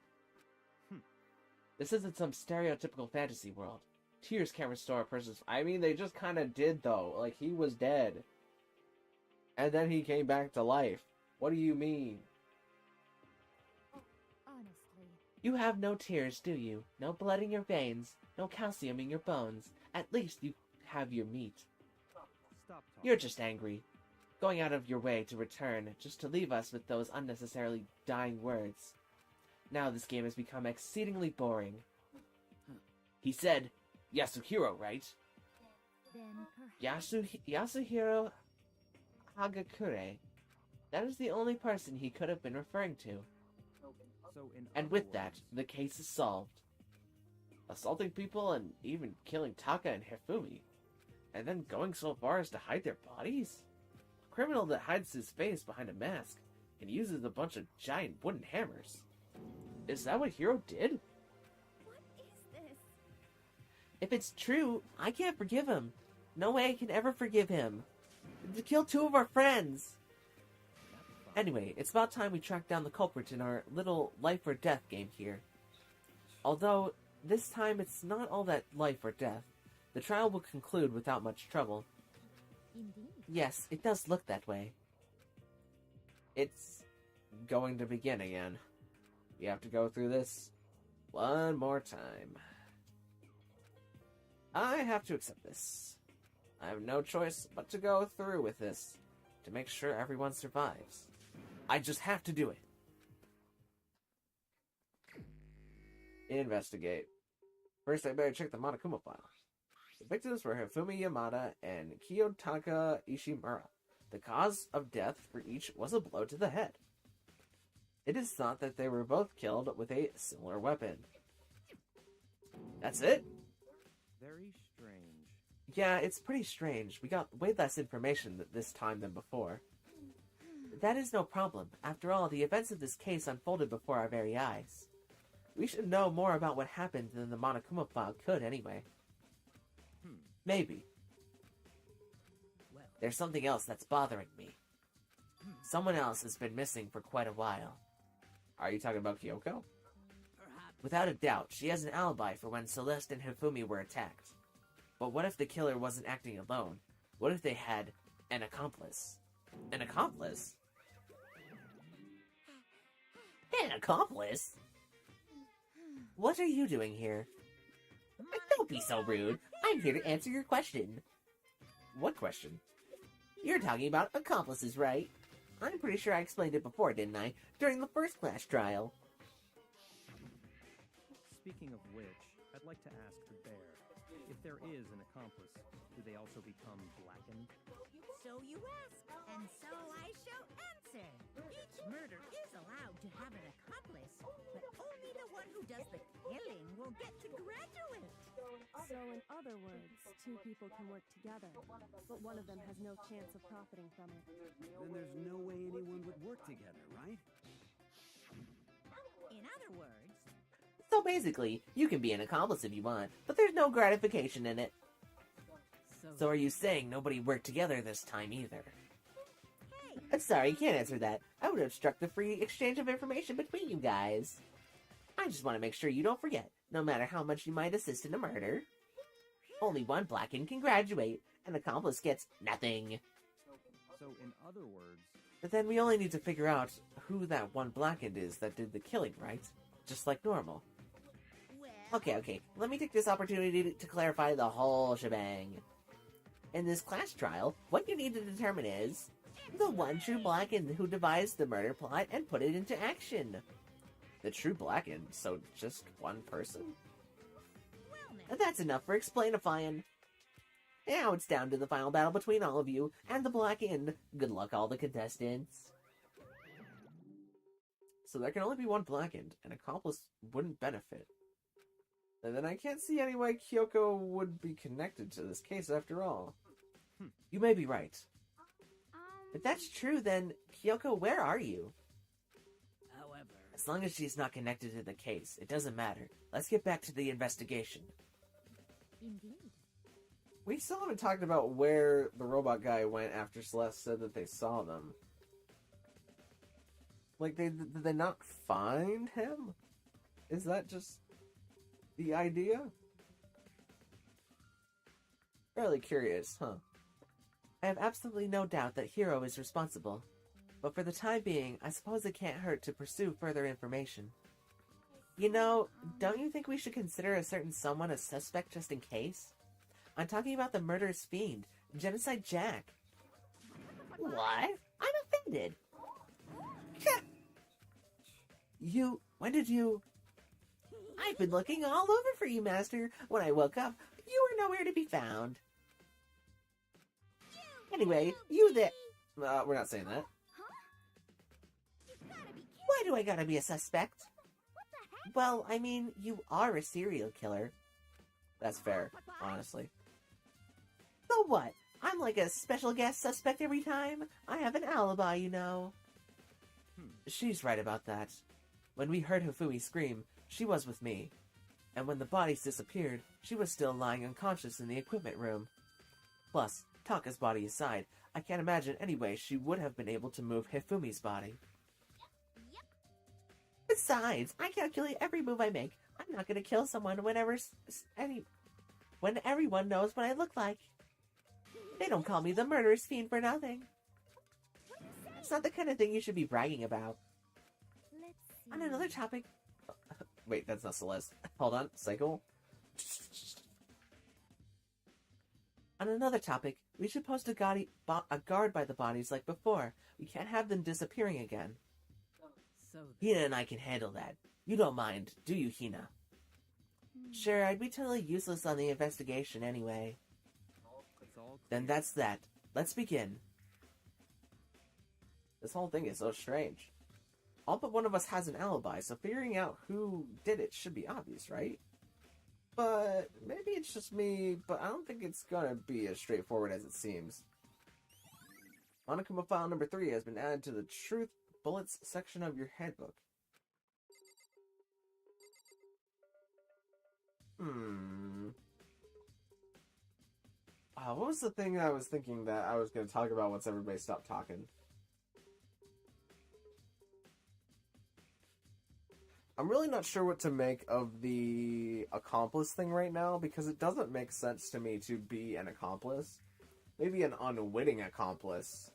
This isn't some stereotypical fantasy world. Tears can't restore a person's... I mean, they just kind of did, though. Like, he was dead. And then he came back to life. What do you mean? Honestly. You have no tears, do you? No blood in your veins. No calcium in your bones. At least you have your meat. Stop talking. You're just angry. Going out of your way to return, just to leave us with those unnecessarily dying words. Now this game has become exceedingly boring. He said, Yasuhiro, right? Then perhaps... Yasuhiro Hagakure. That is the only person he could have been referring to. So in And other with that, words, the case is solved. Assaulting people and even killing Taka and Hifumi. And then going so far as to hide their bodies? A criminal that hides his face behind a mask and uses a bunch of giant wooden hammers. Is that what Hiro did? What is this? If it's true, I can't forgive him. No way I can ever forgive him. To kill two of our friends. Anyway, it's about time we track down the culprit in our little life or death game here. Although, this time it's not all that life or death. The trial will conclude without much trouble. Indeed. Yes, it does look that way. It's going to begin again. We have to go through this one more time. I have to accept this. I have no choice but to go through with this to make sure everyone survives. I just have to do it. Investigate. First, I better check the Monokuma file. The victims were Hifumi Yamada and Kiyotaka Ishimura. The cause of death for each was a blow to the head. It is thought that they were both killed with a similar weapon. That's it? very strange. Yeah, it's pretty strange. We got way less information this time than before. That is no problem. After all, the events of this case unfolded before our very eyes. We should know more about what happened than the Monokuma file could, anyway. Maybe. Well, There's something else that's bothering me. Someone else has been missing for quite a while. Are you talking about Kyoko? perhaps. Without a doubt, she has an alibi for when Celeste and Hifumi were attacked. But what if the killer wasn't acting alone? What if they had an accomplice? An accomplice? An accomplice? What are you doing here? Don't be so rude. I'm here to answer your question. What question? You're talking about accomplices, right? I'm pretty sure I explained it before, didn't I? During the first class trial. Speaking of which, I'd like to ask the bear, if there is an accomplice, do they also become blackened? So you ask, and so I shall answer. Each murder is allowed to have an accomplice, but only the one who does the will get to graduate. So, in other words, two people can work together, but one of them has no chance of profiting from it. Then there's no way anyone would work together, right? In other words, So basically, you can be an accomplice if you want, but there's no gratification in it. So are you saying nobody worked together this time either? hey, I'm sorry, can't answer that. I would obstruct the free exchange of information between you guys. I just want to make sure you don't forget, no matter how much you might assist in a murder, only one Blackened can graduate. An accomplice gets nothing. So, in other words, But then we only need to figure out who that one Blackened is that did the killing, right? Just like normal. well, Okay, let me take this opportunity to clarify the whole shebang. In this class trial, what you need to determine is the one true Blackened who devised the murder plot and put it into action. The true Blackened, so just one person? well now. That's enough for explainifying. Now it's down to the final battle between all of you and the Blackened. Good luck, all the contestants. So there can only be one Blackened. An accomplice wouldn't benefit. And then I can't see any way Kyoko would be connected to this case after all. You may be right. If that's true, then Kyoko, where are you? However, As long as she's not connected to the case, it doesn't matter. Let's get back to the investigation. Indeed. We still haven't talked about where the robot guy went after Celeste said that they saw them. Like, did they not find him? Is that just the idea? Fairly curious, huh? I have absolutely no doubt that Hiro is responsible. But for the time being, I suppose it can't hurt to pursue further information. You know, don't you think we should consider a certain someone a suspect just in case? I'm talking about the murderous fiend, Genocide Jack. What? I'm offended. When did you... I've been looking all over for you, Master. When I woke up, you were nowhere to be found. Anyway, you there... We're not saying that. You gotta be kidding. Why do I gotta be a suspect? What the heck? Well, I mean, you are a serial killer. That's fair, honestly. So what? I'm like a special guest suspect every time. I have an alibi, you know. She's right about that. When we heard Hifumi scream, she was with me. And when the bodies disappeared, she was still lying unconscious in the equipment room. Plus, Taka's body aside, I can't imagine any way she would have been able to move Hifumi's body. Yep. Besides, I calculate every move I make. I'm not gonna kill someone when everyone knows what I look like. They don't call me the murderous fiend for nothing. What do you say? It's not the kind of thing you should be bragging about. Let's see. On another topic, Wait, that's not Celeste. Hold on, cycle. we should post a guard by the bodies like before. We can't have them disappearing again. so Hina and I can handle that. You don't mind, do you, Hina? Sure, I'd be totally useless on the investigation anyway. it's all Then that's that. Let's begin. This whole thing is so strange. All but one of us has an alibi, so figuring out who did it should be obvious, right? But maybe it's just me, but I don't think it's gonna be as straightforward as it seems. Monokuma file number 3 has been added to the Truth Bullets section of your handbook. What was the thing I was thinking that I was going to talk about once everybody stopped talking? I'm really not sure what to make of the accomplice thing right now, because it doesn't make sense to me to be an accomplice. Maybe an unwitting accomplice.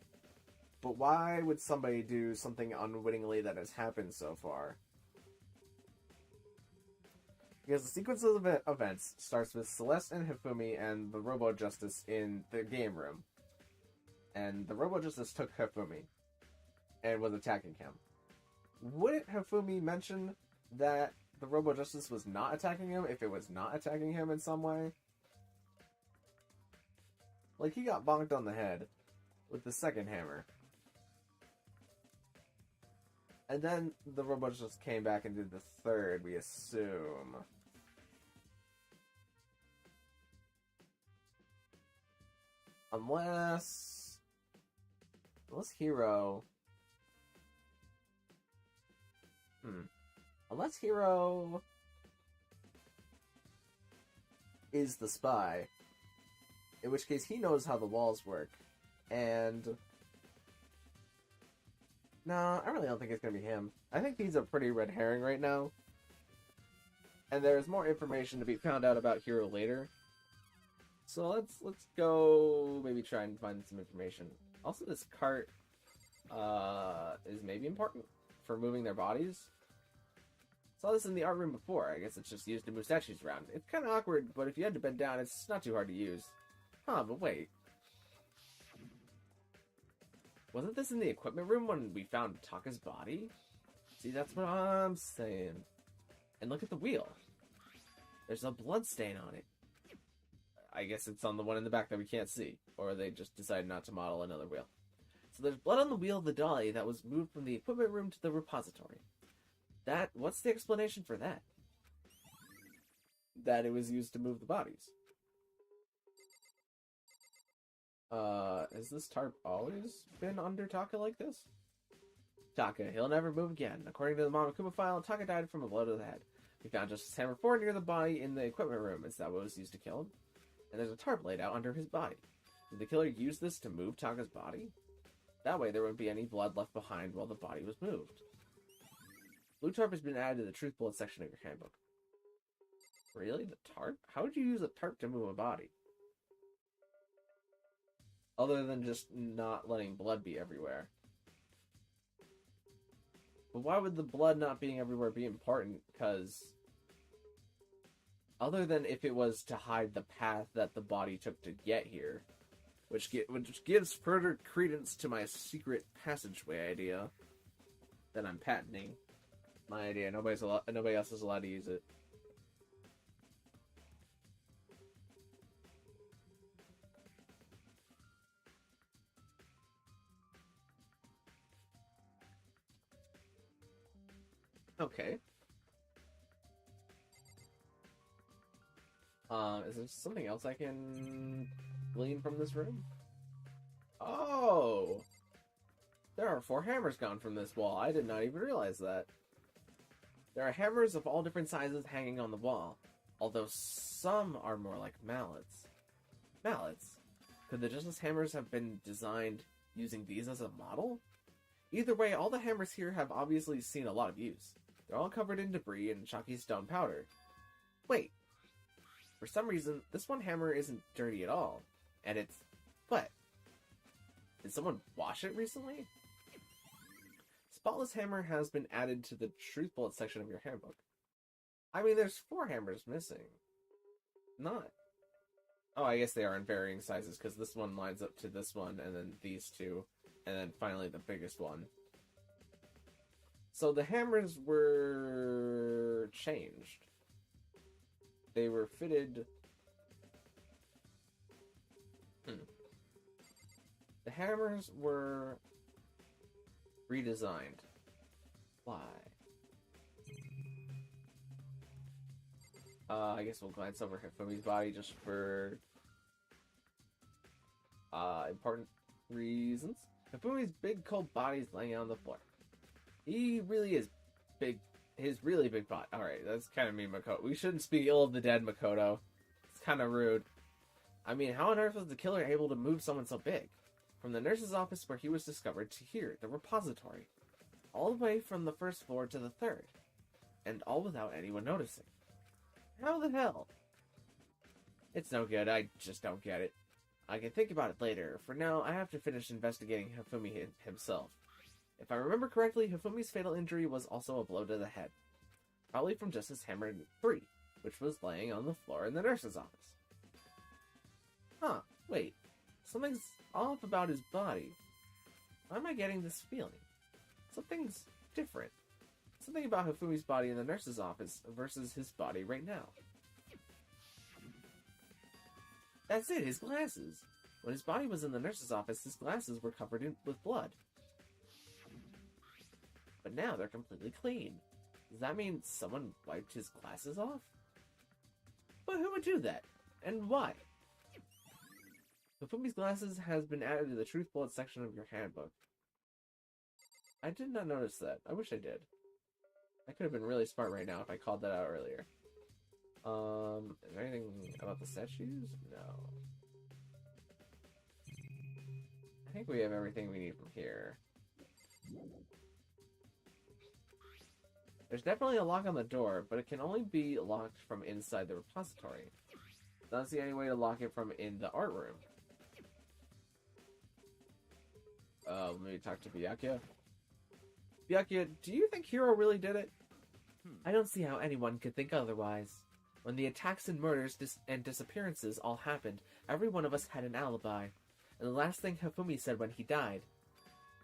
But why would somebody do something unwittingly that has happened so far? Because the sequence of events starts with Celeste and Hifumi and the Robo-Justice in the game room. And the Robo-Justice took Hifumi and was attacking him. Wouldn't Hifumi mention that the Robo-Justice was not attacking him if it was not attacking him in some way? Like, he got bonked on the head with the second hammer. And then the Robo-Justice came back and did the third, we assume. Unless Hero... Unless Hero is the spy, in which case he knows how the walls work, and... No, I really don't think it's gonna be him. I think he's a pretty red herring right now. And there's more information to be found out about Hero later. So let's go maybe try and find some information. Also, this cart is maybe important for moving their bodies. Saw this in the art room before. I guess it's just used to move statues around. It's kind of awkward, but if you had to bend down, it's not too hard to use. Huh, but wait. Wasn't this in the equipment room when we found Taka's body? See, that's what I'm saying. And look at the wheel. There's a blood stain on it. I guess it's on the one in the back that we can't see. Or they just decided not to model another wheel. So there's blood on the wheel of the dolly that was moved from the equipment room to the repository. What's the explanation for that? That it was used to move the bodies. Has this tarp always been under Taka like this? Taka, he'll never move again. According to the Mamakuma file, Taka died from a blow to the head. We found Justice Hammer 4 near the body in the equipment room. Is that what was used to kill him? And there's a tarp laid out under his body. Did the killer use this to move Taka's body? That way there wouldn't be any blood left behind while the body was moved. Blue tarp has been added to the truth bullet section of your handbook. Really? The tarp? How would you use a tarp to move a body? Other than just not letting blood be everywhere. But why would the blood not being everywhere be important? Because... other than if it was to hide the path that the body took to get here. Which gives further credence to my secret passageway idea. That I'm patenting. My idea. Nobody else is allowed to use it. Okay. Is there something else I can glean from this room? Oh! There are 4 hammers gone from this wall. I did not even realize that. There are hammers of all different sizes hanging on the wall, although some are more like mallets. Mallets? Could the Justice hammers have been designed using these as a model? Either way, all the hammers here have obviously seen a lot of use. They're all covered in debris and chalky stone powder. Wait. For some reason, this one hammer isn't dirty at all. And it's... what? Did someone wash it recently? Spotless hammer has been added to the truth bullet section of your handbook. I mean, there's 4 hammers missing. Not. Oh, I guess they are in varying sizes, because this one lines up to this one, and then these 2, and then finally the biggest one. So the hammers were changed. They were fitted... The hammers were redesigned. Why? I guess we'll glance over Hifumi's body just for important reasons. Hifumi's big cold body is laying on the floor. He really is big. His really big body. Alright, that's kind of mean, Makoto. We shouldn't speak ill of the dead, Makoto. It's kind of rude. I mean, how on earth was the killer able to move someone so big? From the nurse's office where he was discovered to here, the repository. All the way from the 1st floor to the 3rd. And all without anyone noticing. How the hell? It's no good, I just don't get it. I can think about it later. For now, I have to finish investigating Hifumi himself. If I remember correctly, Hifumi's fatal injury was also a blow to the head. Probably from Justice Hammer 3, which was laying on the floor in the nurse's office. Huh, wait. Something's off about his body. Why am I getting this feeling? Something's different. Something about Hifumi's body in the nurse's office versus his body right now. That's it, his glasses. When his body was in the nurse's office, his glasses were covered with blood. But now they're completely clean. Does that mean someone wiped his glasses off? But who would do that? And why? Hifumi's glasses has been added to the truth bullet section of your handbook. I did not notice that. I wish I did. I could have been really smart right now if I called that out earlier. Is there anything about the statues? No. I think we have everything we need from here. There's definitely a lock on the door, but it can only be locked from inside the repository. Don't see any way to lock it from in the art room. Let me talk to Byakuya. Byakuya, do you think Hiro really did it? I don't see how anyone could think otherwise. When the attacks and murders and disappearances all happened, every one of us had an alibi. And the last thing Hifumi said when he died...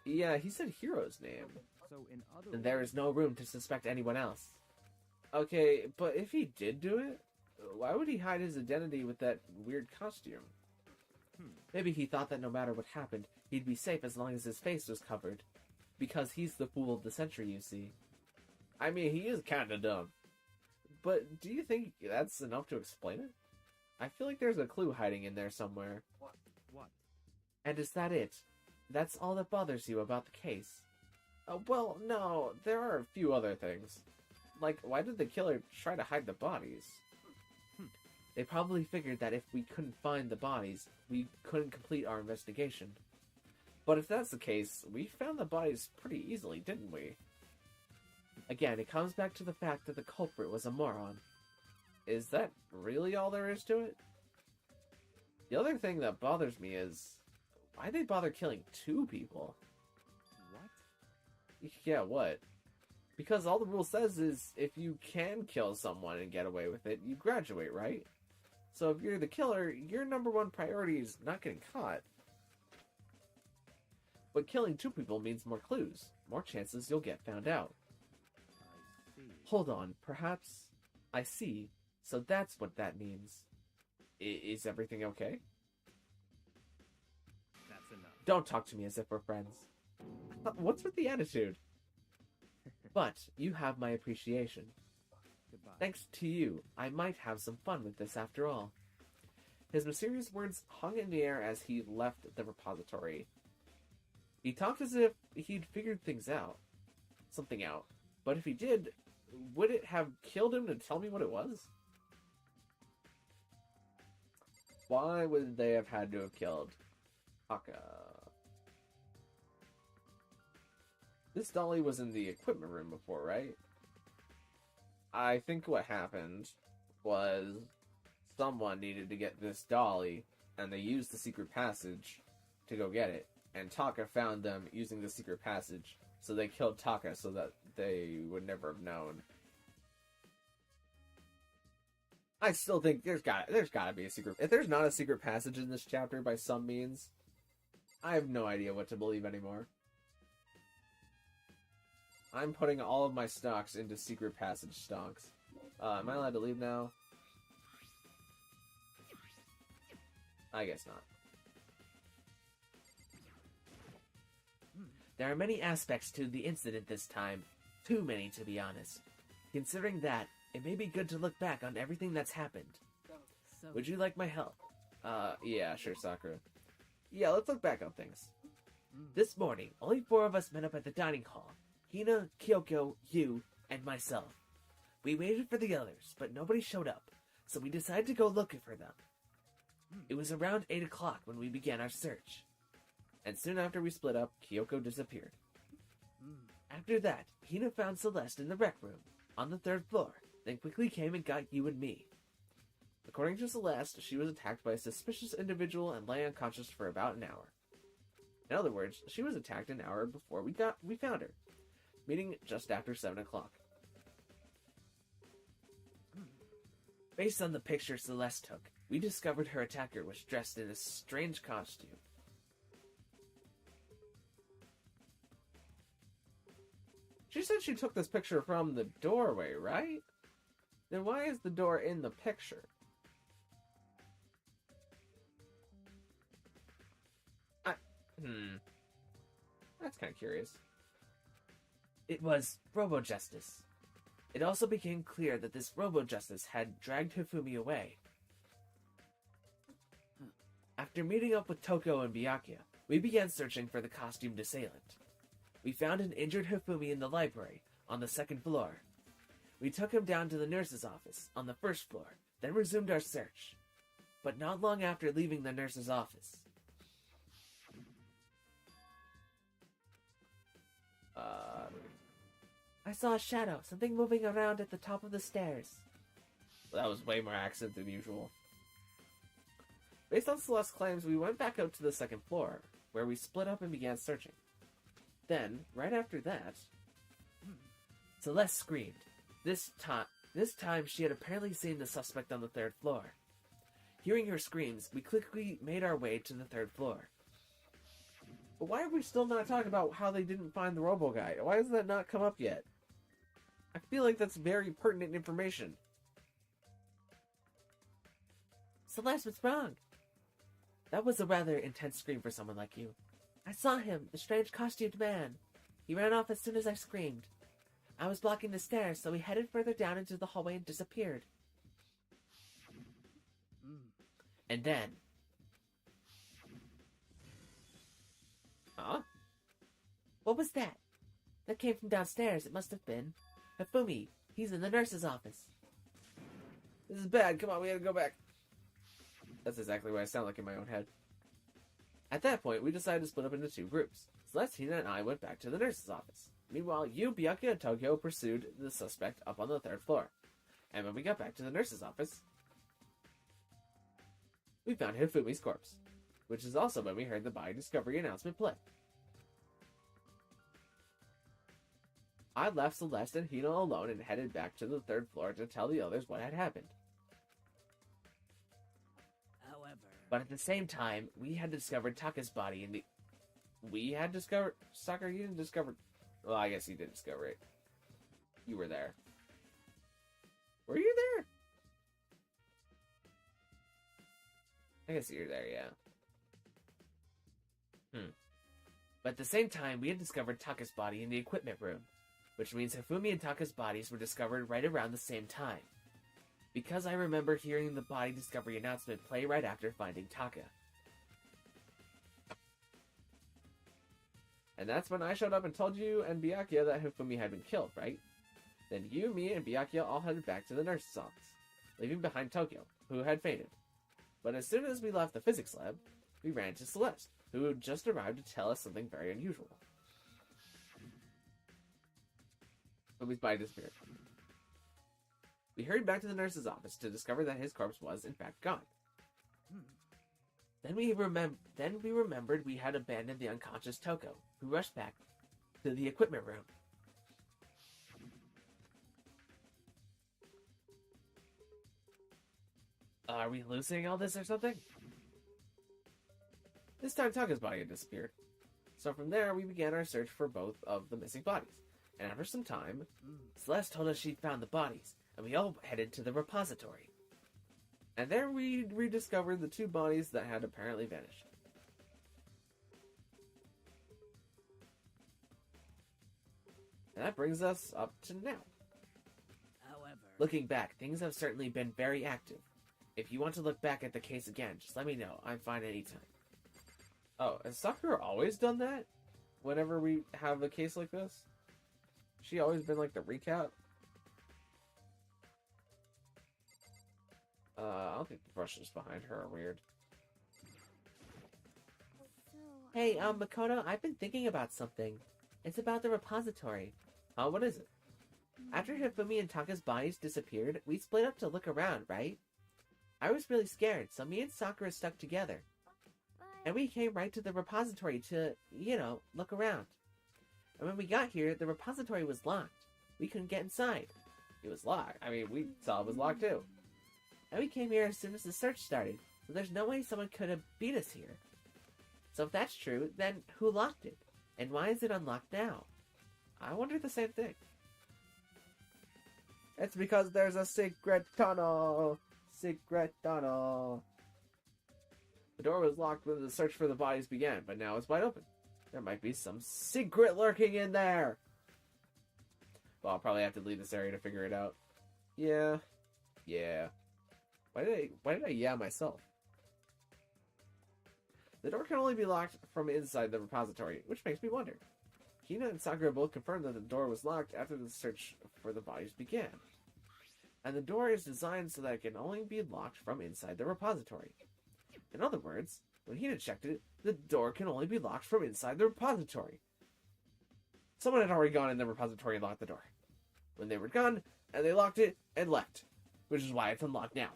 Yeah, he said Hiro's name. So in other And there is no room to suspect anyone else. Okay, but if he did do it, why would he hide his identity with that weird costume? Maybe he thought that no matter what happened, he'd be safe as long as his face was covered. Because he's the fool of the century, you see. I mean, he is kinda dumb. But do you think that's enough to explain it? I feel like there's a clue hiding in there somewhere. What? And is that it? That's all that bothers you about the case? Well, no, there are a few other things. Like, why did the killer try to hide the bodies? They probably figured that if we couldn't find the bodies, we couldn't complete our investigation. But if that's the case, we found the bodies pretty easily, didn't we? Again, it comes back to the fact that the culprit was a moron. Is that really all there is to it? The other thing that bothers me is, why'd they bother killing 2 people? What? Yeah, what? Because all the rule says is, if you can kill someone and get away with it, you graduate, right? So if you're the killer, your number one priority is not getting caught. But killing 2 people means more clues, more chances you'll get found out. I see. Hold on, perhaps... I see. So that's what that means. Is everything okay? That's enough. Don't talk to me as if we're friends. What's with the attitude? But you have my appreciation. Goodbye. Thanks to you, I might have some fun with this after all. His mysterious words hung in the air as he left the repository. He talked as if he'd figured something out. But if he did, would it have killed him to tell me what it was? Why would they have had to have killed Taka? This dolly was in the equipment room before, right? I think what happened was someone needed to get this dolly, and they used the secret passage to go get it. And Taka found them using the secret passage, so they killed Taka so that they would never have known. I still think there's gotta be a secret... If there's not a secret passage in this chapter by some means, I have no idea what to believe anymore. I'm putting all of my stocks into secret passage stocks. Am I allowed to leave now? I guess not. There are many aspects to the incident this time. Too many, to be honest. Considering that, it may be good to look back on everything that's happened. Would you like my help? Yeah, sure, Sakura. Yeah, let's look back on things. This morning, only 4 of us met up at the dining hall. Hina, Kyoko, you, and myself. We waited for the others, but nobody showed up, so we decided to go looking for them. It was around 8 o'clock when we began our search. And soon after we split up, Kyoko disappeared. After that, Hina found Celeste in the rec room, on the 3rd floor, then quickly came and got you and me. According to Celeste, she was attacked by a suspicious individual and lay unconscious for about an hour. In other words, she was attacked an hour before we found her, meaning just after 7 o'clock. Based on the picture Celeste took, we discovered her attacker was dressed in a strange costume. She said she took this picture from the doorway, right? Then why is the door in the picture? That's kind of curious. It was Robo-Justice. It also became clear that this Robo-Justice had dragged Hifumi away. After meeting up with Toko and Byakuya, we began searching for the costumed assailant. We found an injured Hifumi in the library, on the second floor. We took him down to the nurse's office, on the first floor, then resumed our search. But not long after leaving the nurse's office... I saw a shadow, something moving around at the top of the stairs. That was way more accent than usual. Based on Celeste's claims, we went back out to the second floor, where we split up and began searching. Then, right after that... Celeste screamed. This time she had apparently seen the suspect on the third floor. Hearing her screams, we quickly made our way to the third floor. But why are we still not talking about how they didn't find the robo guy? Why has that not come up yet? I feel like that's very pertinent information. Celeste, what's wrong? That was a rather intense scream for someone like you. I saw him, the strange costumed man. He ran off as soon as I screamed. I was blocking the stairs, so he headed further down into the hallway and disappeared. And then... Huh? What was that? That came from downstairs. It must have been Hifumi. He's in the nurse's office. This is bad. Come on, we gotta go back. That's exactly what I sound like in my own head. At that point, we decided to split up into two groups. Celestina and I went back to the nurse's office. Meanwhile, you, Byakuya, and Tokyo pursued the suspect up on the third floor. And when we got back to the nurse's office, we found Hifumi's corpse, which is also when we heard the body discovery announcement play. I left Celeste and Hina alone and headed back to the third floor to tell the others what had happened. However... But at the same time, we had discovered Taka's body in the... We had discovered... Sakura, you didn't discover... Well, I guess you did discover it. You were there. Were you there? I guess you were there, yeah. But at the same time, we had discovered Taka's body in the equipment room, which means Hifumi and Taka's bodies were discovered right around the same time. Because I remember hearing the body discovery announcement play right after finding Taka. And that's when I showed up and told you and Byakuya that Hifumi had been killed, right? Then you, me, and Byakuya all headed back to the nurse's office, leaving behind Tokyo, who had fainted. But as soon as we left the physics lab, we ran to Celeste, who had just arrived to tell us something very unusual. Hifumi's body disappeared. We hurried back to the nurse's office to discover that his corpse was, in fact, gone. Then we remembered we had abandoned the unconscious Toko, who rushed back to the equipment room. Are we hallucinating all this or something? This time Taka's body had disappeared. So from there, we began our search for both of the missing bodies. And after some time, Celeste told us she'd found the bodies, and we all headed to the repository. And there we rediscovered the two bodies that had apparently vanished. And that brings us up to now. However... Looking back, things have certainly been very active. If you want to look back at the case again, just let me know. I'm fine anytime. Oh, has Sakura always done that? Whenever we have a case like this? She always been like the recap? I don't think the brushes behind her are weird. Hey, Makoto, I've been thinking about something. It's about the repository. What is it? After Hifumi and Taka's bodies disappeared, we split up to look around, right? I was really scared, so me and Sakura stuck together. And we came right to the repository to, look around. And when we got here, the repository was locked. We couldn't get inside. It was locked. I mean, we saw it was locked too. And we came here as soon as the search started, so there's no way someone could have beat us here. So if that's true, then who locked it? And why is it unlocked now? I wonder the same thing. It's because there's a secret tunnel. Secret tunnel. The door was locked when the search for the bodies began, but now it's wide open. There might be some secret lurking in there. Well, I'll probably have to leave this area to figure it out. Yeah. Why did I yeah myself? The door can only be locked from inside the repository, which makes me wonder. Hina and Sakura both confirmed that the door was locked after the search for the bodies began. And the door is designed so that it can only be locked from inside the repository. In other words, when Hina checked it, the door can only be locked from inside the repository. Someone had already gone in the repository and locked the door. When they were gone, and they locked it and left, which is why it's unlocked now.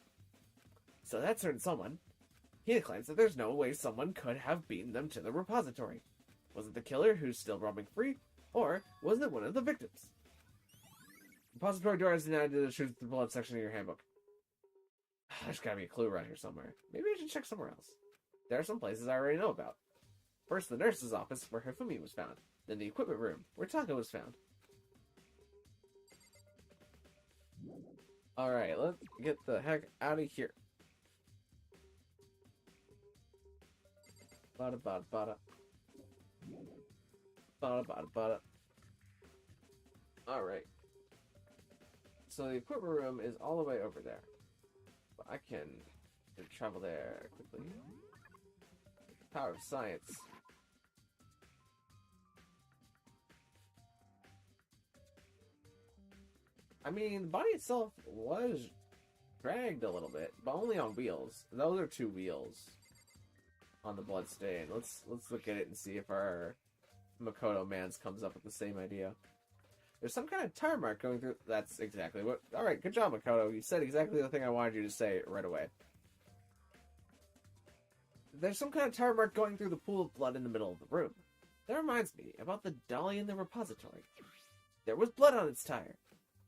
So that certain someone, Hina claims that there's no way someone could have beaten them to the repository. Was it the killer who's still roaming free, or was it one of the victims? Repository door is added to the Truth and Blood section of your handbook. There's gotta be a clue around here somewhere. Maybe I should check somewhere else. There are some places I already know about. First, the nurse's office, where Hifumi was found. Then the equipment room, where Taka was found. Alright, let's get the heck out of here. Bada bada bada. Bada bada bada. Alright. So the equipment room is all the way over there. But I can travel there quickly. Power of science. I mean, the body itself was dragged a little bit, but only on wheels. Those are 2 wheels on the bloodstain. Let's look at it and see if our Makoto Mans comes up with the same idea. There's some kind of tire mark going through. That's exactly what. All right, good job, Makoto. You said exactly the thing I wanted you to say right away. There's some kind of tire mark going through the pool of blood in the middle of the room. That reminds me about the dolly in the repository. There was blood on its tire.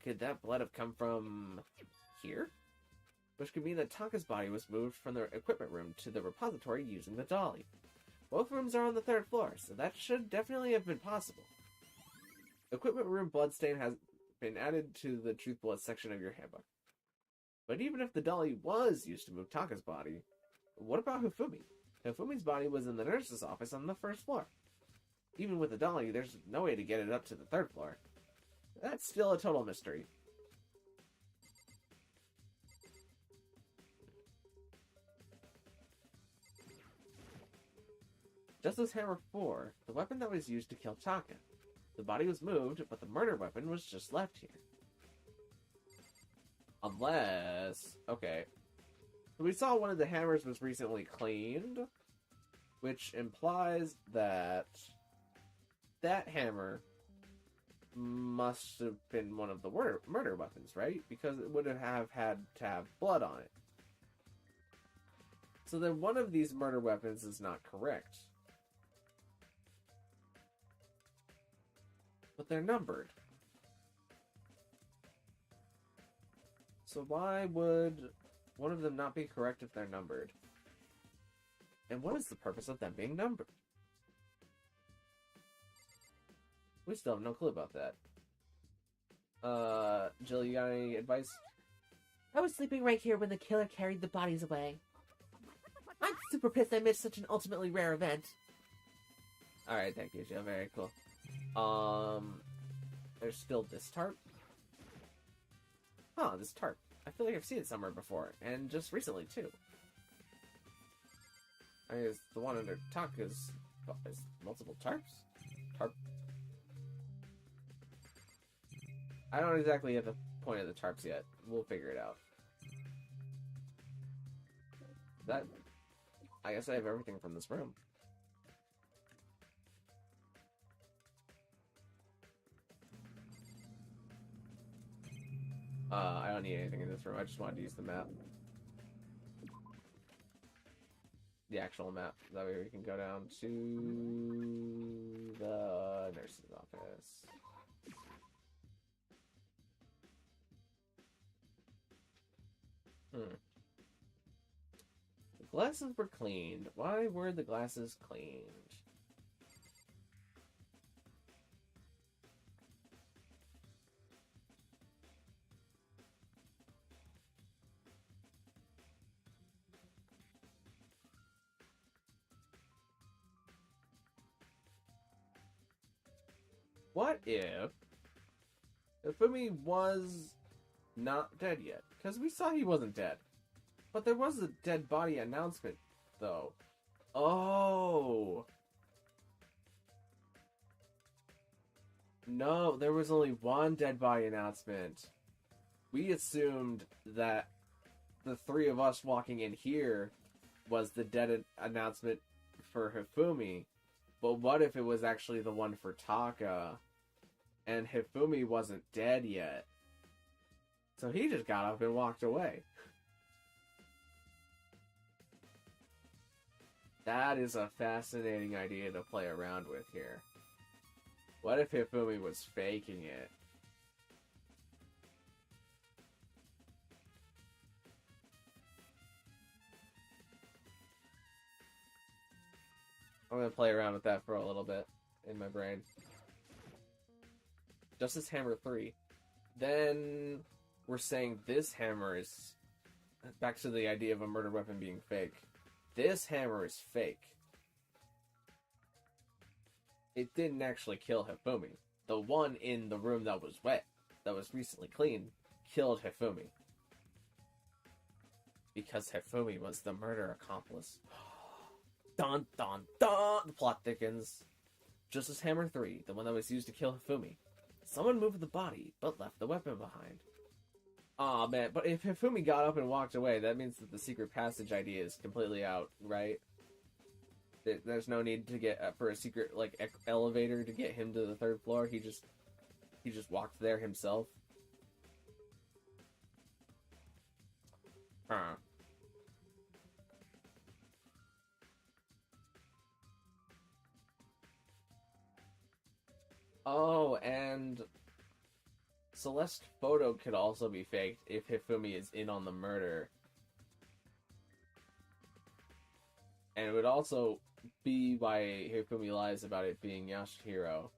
Could that blood have come from here? Which could mean that Taka's body was moved from the equipment room to the repository using the dolly. Both rooms are on the 3rd floor, so that should definitely have been possible. Equipment room bloodstain has been added to the Truth Blood section of your handbook. But even if the dolly was used to move Taka's body, what about Hifumi? Hifumi's body was in the nurse's office on the 1st floor. Even with the dolly, there's no way to get it up to the 3rd floor. That's still a total mystery. Just as Hammer 4, the weapon that was used to kill Taka. The body was moved, but the murder weapon was just left here. Unless... okay. We saw one of the hammers was recently cleaned, which implies that that hammer must have been one of the murder weapons, right? Because it would have had to have blood on it. So then one of these murder weapons is not correct. But they're numbered. So why would one of them not be correct if they're numbered? And what is the purpose of them being numbered? We still have no clue about that. Jill, you got any advice? I was sleeping right here when the killer carried the bodies away. I'm super pissed I missed such an ultimately rare event. Alright, thank you, Jill. Very cool. There's still this tarp. Huh, this tarp. I feel like I've seen it somewhere before, and just recently, too. I guess the one under Taka's is multiple tarps? Tarp. I don't exactly get the point of the tarps yet. We'll figure it out. That... I guess I have everything from this room. I don't need anything in this room. I just wanted to use the map. The actual map. That way we can go down to the nurse's office. The glasses were cleaned. Why were the glasses cleaned? What if Hifumi was not dead yet? Because we saw he wasn't dead. But there was a dead body announcement, though. Oh! No, there was only one dead body announcement. We assumed that the three of us walking in here was the dead announcement for Hifumi. But what if it was actually the one for Taka? And Hifumi wasn't dead yet. So he just got up and walked away. That is a fascinating idea to play around with here. What if Hifumi was faking it? I'm gonna play around with that for a little bit in my brain. Justice Hammer 3. Then we're saying this hammer is... Back to the idea of a murder weapon being fake. This hammer is fake. It didn't actually kill Hifumi. The one in the room that was wet, that was recently cleaned, killed Hifumi. Because Hifumi was the murder accomplice. Dun dun dun! The plot thickens. Justice Hammer 3, the one that was used to kill Hifumi. Someone moved the body, but left the weapon behind. Aw, man, but if Hifumi got up and walked away, that means that the secret passage idea is completely out, right? There's no need to get for a secret, like, elevator to get him to the third floor. He just walked there himself. Huh. Oh, and Celeste's photo could also be faked if Hifumi is in on the murder. And it would also be why Hifumi lies about it being Yashihiro.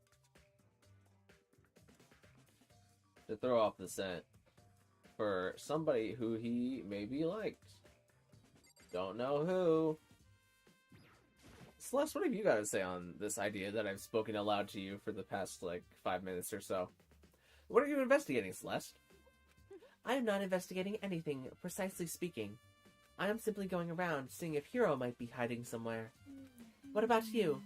To throw off the scent for somebody who he maybe liked. Don't know who. Celeste, what have you got to say on this idea that I've spoken aloud to you for the past, 5 minutes or so? What are you investigating, Celeste? I am not investigating anything, precisely speaking. I am simply going around, seeing if Hiro might be hiding somewhere. What about you?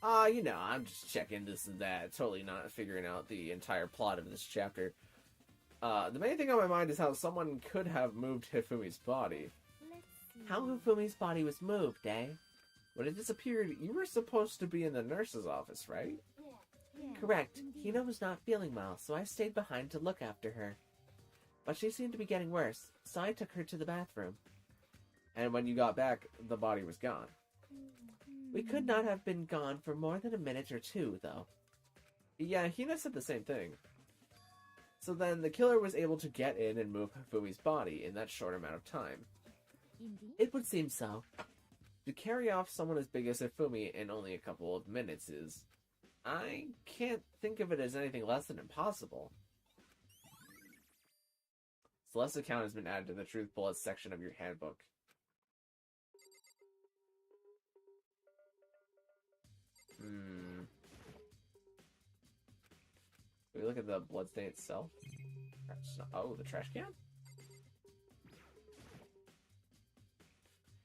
I'm just checking this and that, totally not figuring out the entire plot of this chapter. The main thing on my mind is how someone could have moved Hifumi's body. How Hifumi's body was moved, eh? When it disappeared, you were supposed to be in the nurse's office, right? Correct. Hina was not feeling well, so I stayed behind to look after her. But she seemed to be getting worse, so I took her to the bathroom. And when you got back, the body was gone. We could not have been gone for more than a minute or two, though. Yeah, Hina said the same thing. So then the killer was able to get in and move Hifumi's body in that short amount of time. It would seem so. To carry off someone as big as Hifumi in only a couple of minutes is... I can't think of it as anything less than impossible. Celeste's account has been added to the Truth Bullets section of your handbook. Can we look at the bloodstain itself? Oh, the trash can?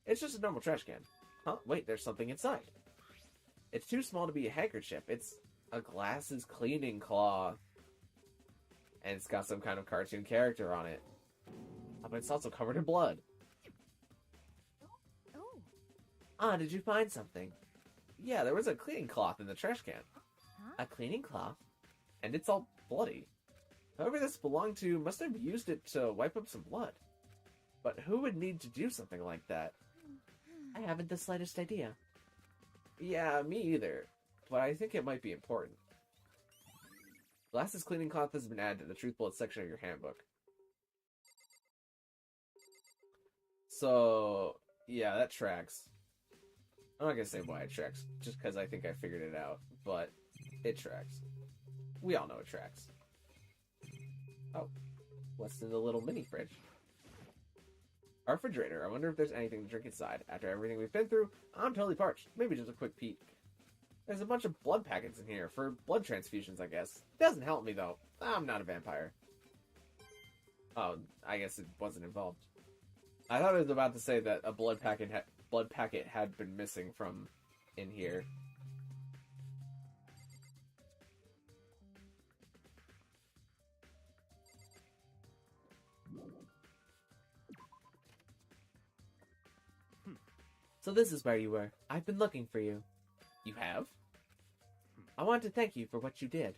It's just a normal trash can. Huh? Wait, there's something inside. It's too small to be a handkerchief. It's a glasses cleaning cloth. And it's got some kind of cartoon character on it. But it's also covered in blood. Oh. Ah, did you find something? Yeah, there was a cleaning cloth in the trash can. A cleaning cloth? And it's all bloody. Whoever this belonged to must have used it to wipe up some blood. But who would need to do something like that? I haven't the slightest idea. Yeah, me either. But I think it might be important. Glasses cleaning cloth has been added to the Truth Bullet section of your handbook. So, yeah, that tracks. I'm not gonna say why it tracks, just because I think I figured it out, but it tracks. We all know it tracks. Oh, what's in the little mini fridge? Our refrigerator. I wonder if there's anything to drink inside. After everything we've been through, I'm totally parched. Maybe just a quick peek. There's a bunch of blood packets in here for blood transfusions, I guess. Doesn't help me, though. I'm not a vampire. Oh, I guess it wasn't involved. I thought I was about to say that a blood packet blood packet had been missing from in here. So this is where you were. I've been looking for you. You have? I want to thank you for what you did.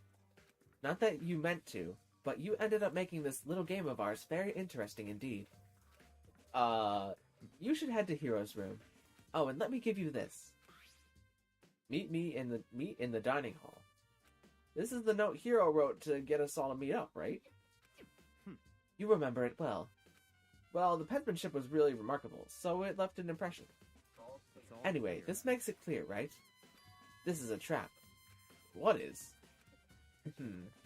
Not that you meant to, but you ended up making this little game of ours very interesting indeed. You should head to Hero's room. Oh, and let me give you this. Meet in the dining hall. This is the note Hero wrote to get us all to meet up, right? You remember it well. Well, the penmanship was really remarkable, so it left an impression. Anyway, this makes it clear, right? This is a trap. What is?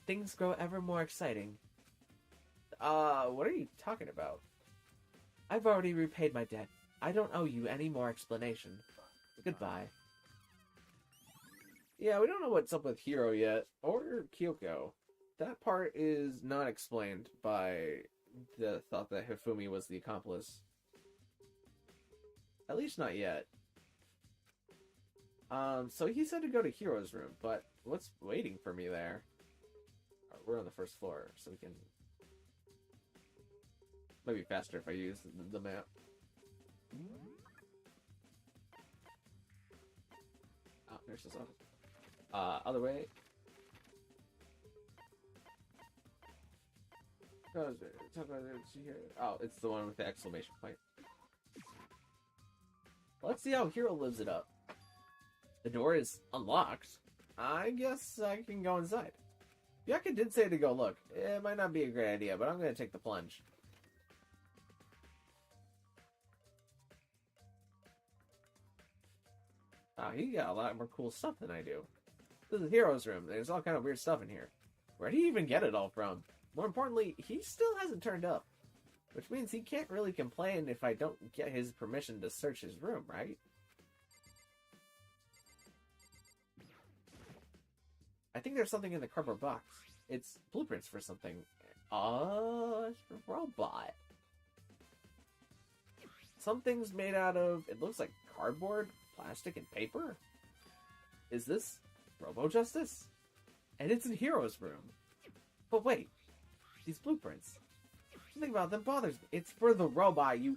Things grow ever more exciting. What are you talking about? I've already repaid my debt. I don't owe you any more explanation. Goodbye. Yeah, we don't know what's up with Hiro yet, or Kyoko. That part is not explained by the thought that Hifumi was the accomplice. At least not yet. So he said to go to Hiro's room, but what's waiting for me there? We're on the first floor, so we can... Might be faster if I use the map. Oh, there's this office. Other way. Oh, it's the one with the exclamation point. Let's see how Hiro lives it up. The door is unlocked. I guess I can go inside. Byakuya did say to go look. It might not be a great idea, but I'm going to take the plunge. Oh, he got a lot more cool stuff than I do. This is Hiro's room. There's all kind of weird stuff in here. Where did he even get it all from? More importantly, he still hasn't turned up. Which means he can't really complain if I don't get his permission to search his room, right? I think there's something in the cardboard box. It's blueprints for something. It's a robot. Something's made out of, it looks like cardboard, plastic, and paper. Is this Robo Justice? And it's in Hiro's room. But wait, these blueprints. Something about them bothers me. It's for the robot, you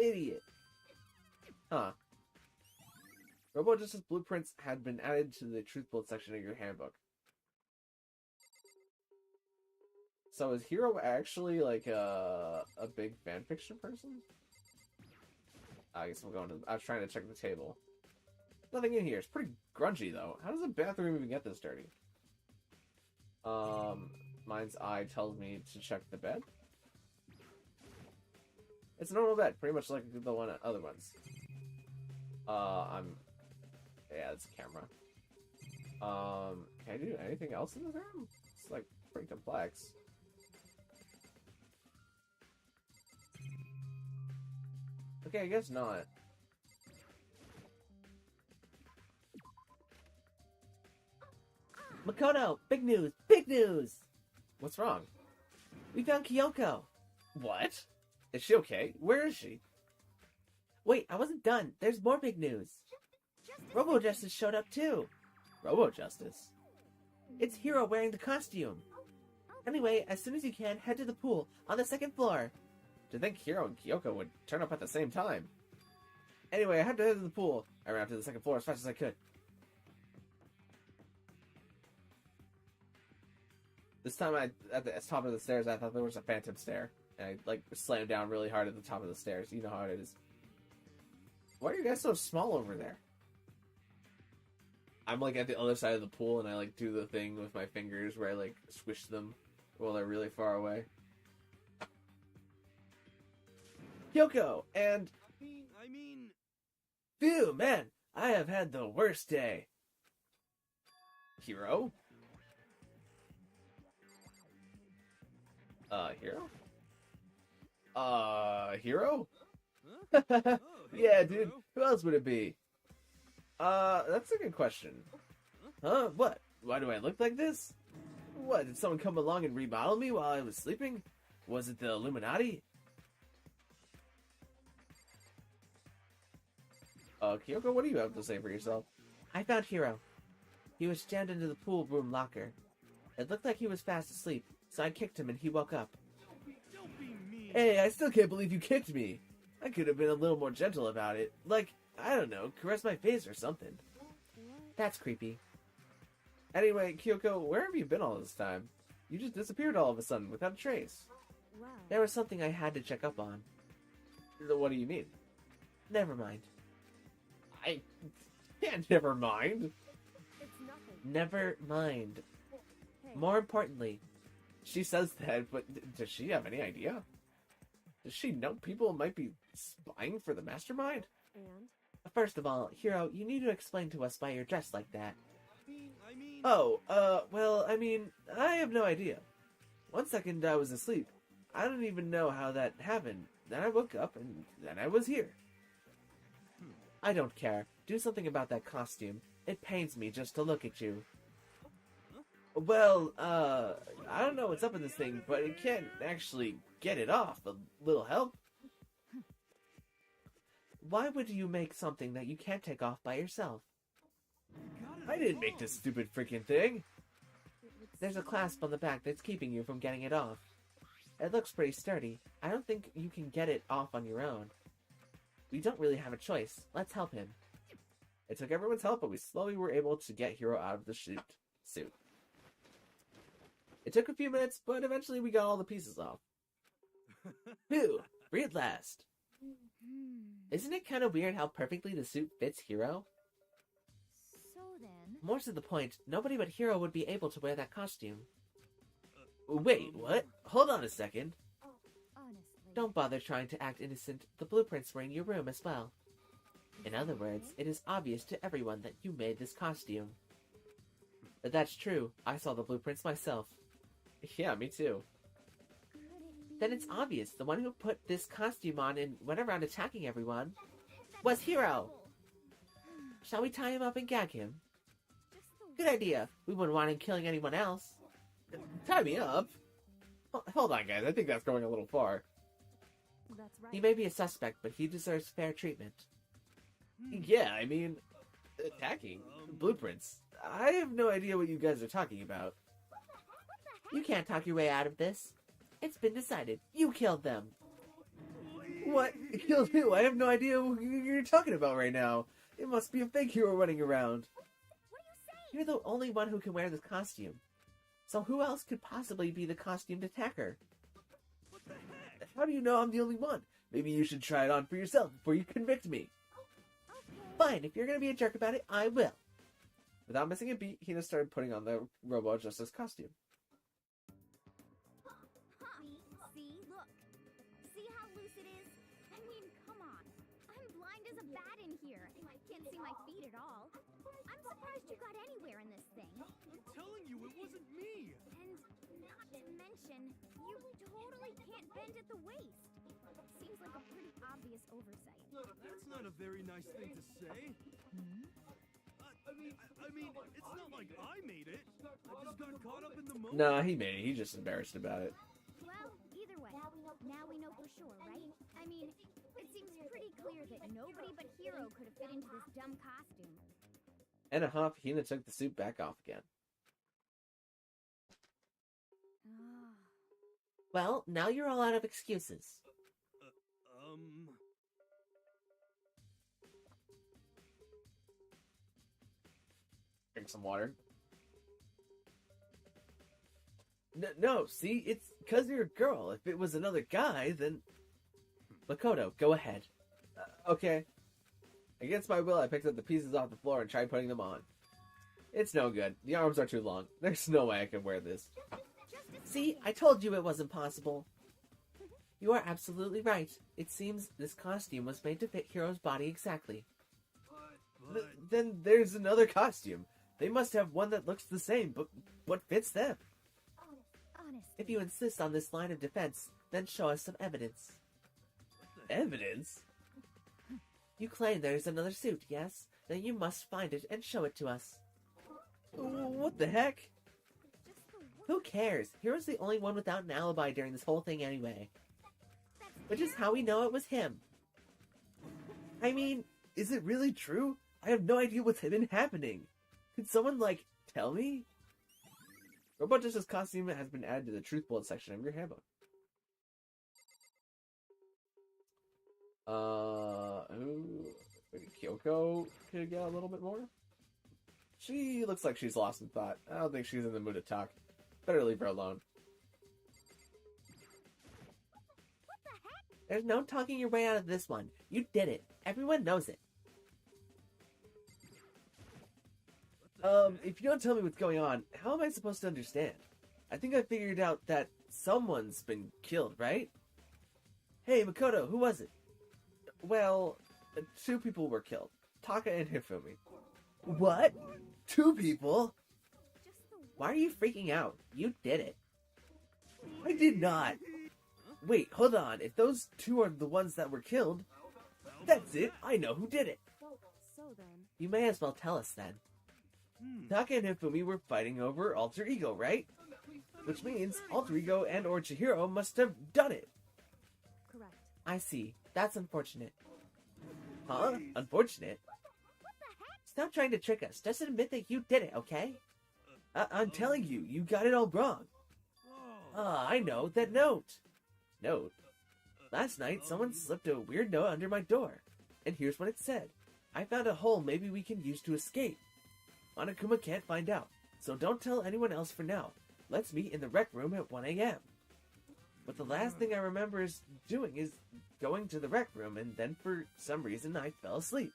idiot. Huh. Robo Justice blueprints had been added to the Truth Bullet section of your handbook. So is Hiro actually like a big fanfiction person? I guess we'll go into... I was trying to check the table. Nothing in here. It's pretty grungy, though. How does the bathroom even get this dirty? Mind's eye tells me to check the bed. It's a normal bed, pretty much like the other ones. Yeah, it's a camera. Can I do anything else in this room? It's like pretty complex. Okay, I guess not. Makoto, big news! Big news! What's wrong? We found Kyoko! What? Is she okay? Where is she? Wait, I wasn't done. There's more big news. Robo Justice showed up too. Robo Justice? It's Hiro wearing the costume. Anyway, as soon as you can, head to the pool on the second floor. To think Hiro and Kyoko would turn up at the same time. Anyway, I had to head to the pool. I ran up to the second floor as fast as I could. This time, at the top of the stairs, I thought there was a phantom stair. And I, like, slammed down really hard at the top of the stairs. You know how it is. Why are you guys so small over there? I'm, like, at the other side of the pool, and I, like, do the thing with my fingers where I, like, squish them while they're really far away. Kyoko, and... I mean... Phew, man! I have had the worst day. Hiro? Hiro? Hiro? Huh? Oh, hey, Yeah, dude. Hiro. Who else would it be? That's a good question. Huh? What? Why do I look like this? What, did someone come along and remodel me while I was sleeping? Was it the Illuminati? Kyoko, what do you have to say for yourself? I found Hiro. He was jammed into the pool room locker. It looked like he was fast asleep, so I kicked him and he woke up. Don't be mean. Hey, I still can't believe you kicked me. I could have been a little more gentle about it. Like, I don't know, caress my face or something. That's creepy. Anyway, Kyoko, where have you been all this time? You just disappeared all of a sudden without a trace. Wow. There was something I had to check up on. What do you mean? Never mind. I can't never mind. It's nothing. Never mind. Hey, More importantly, She says that, but does she have any idea? Does she know people might be spying for the mastermind? and first of all, Hiro, you need to explain to us why you're dressed like that. I mean... Oh, well, I mean, I have no idea. One second I was asleep. I don't even know how that happened. Then I woke up, and then I was here. I don't care. Do something about that costume. It pains me just to look at you. Well, I don't know what's up with this thing, but it can't actually get it off. A little help? Why would you make something that you can't take off by yourself? I didn't make this stupid freaking thing. it would There's a clasp on the back that's keeping you from getting it off. It looks pretty sturdy. I don't think you can get it off on your own. We don't really have a choice. Let's help him. It took everyone's help, but we slowly were able to get Hiro out of the suit. It took a few minutes, but eventually we got all the pieces off. Phew! Free at last! Isn't it kind of weird how perfectly the suit fits Hiro? So then, More to the point, nobody but Hiro would be able to wear that costume. Wait, what? Hold on a second. honestly, Don't bother trying to act innocent. The blueprints were in your room as well. In other words, it is obvious to everyone that you made this costume. That's true. I saw the blueprints myself. Yeah, me too. could it be? Then it's obvious the one who put this costume on and went around attacking everyone was Hiro. Shall we tie him up and gag him? Just the Good idea. We wouldn't want him killing anyone else. Tie me up? Hold on, guys. I think that's going a little far. That's right. He may be a suspect, but he deserves fair treatment. Yeah, I mean, attacking blueprints. I have no idea what you guys are talking about. You can't talk your way out of this. It's been decided. You killed them. What? Killed who? I have no idea what you're talking about right now. It must be a fake hero running around. You're the only one who can wear this costume. So who else could possibly be the costumed attacker? How do you know I'm the only one? Maybe you should try it on for yourself before you convict me. Fine, if you're gonna be a jerk about it, I will. Without missing a beat, Hina started putting on the Robo Justice costume. See, look. See how loose it is? I mean, come on. I'm blind as a bat in here. I can't see my feet at all. I'm surprised you got anywhere in this thing. I'm telling you, it wasn't me. And not to mention, you totally can't bend at the waist. Seems like a pretty obvious oversight. That's not a very nice thing to say. I mean, it's not like I made it. I just got caught up in the moment. Nah, he made it. He's just embarrassed about it. Well, either way, now we know for sure, right? I mean, it seems pretty clear that nobody but Hiro could have fit into this dumb costume. In a huff, Hina took the suit back off again. Well, now you're all out of excuses. Drink some water. No, see, it's because you're a girl. If it was another guy, then... Makoto, go ahead. Okay. Against my will, I picked up the pieces off the floor and tried putting them on. It's no good. The arms are too long. There's no way I can wear this. See, I told you it wasn't possible. You are absolutely right. It seems this costume was made to fit Hiro's body exactly. Then there's another costume. They must have one that looks the same, but what fits them? Honestly. If you insist on this line of defense, then show us some evidence. Evidence? You claim there's another suit, yes? Then you must find it and show it to us. What the heck? Who cares? Hiro's the only one without an alibi during this whole thing anyway. Which is how we know it was him. I mean, is it really true? I have no idea what's been happening. Could someone, tell me? Robot Justice costume has been added to the Truth Bullet section of your handbook. Maybe Kyoko could get a little bit more? She looks like she's lost in thought. I don't think she's in the mood to talk. Better leave her alone. There's no talking your way out of this one. You did it. Everyone knows it. If you don't tell me what's going on, how am I supposed to understand? I think I figured out that someone's been killed, right? Hey, Makoto, who was it? Well, 2 people were killed. Taka and Hifumi. What? 2 people? Why are you freaking out? You did it. I did not. Wait, hold on. If those 2 are the ones that were killed, that's it. I know who did it. So then, You may as well tell us then. Taka and Hifumi were fighting over Alter Ego, right? Which means Alter Ego and or Chihiro must have done it. correct. I see. That's unfortunate. Huh? Unfortunate? Stop trying to trick us. Just admit that you did it, okay? I'm telling you, you got it all wrong. I know, that note. Note? Last night, someone slipped a weird note under my door. And here's what it said. I found a hole maybe we can use to escape. Monokuma can't find out, so don't tell anyone else for now. Let's meet in the rec room at 1 a.m. But the last thing I remember is doing is going to the rec room, and then for some reason I fell asleep.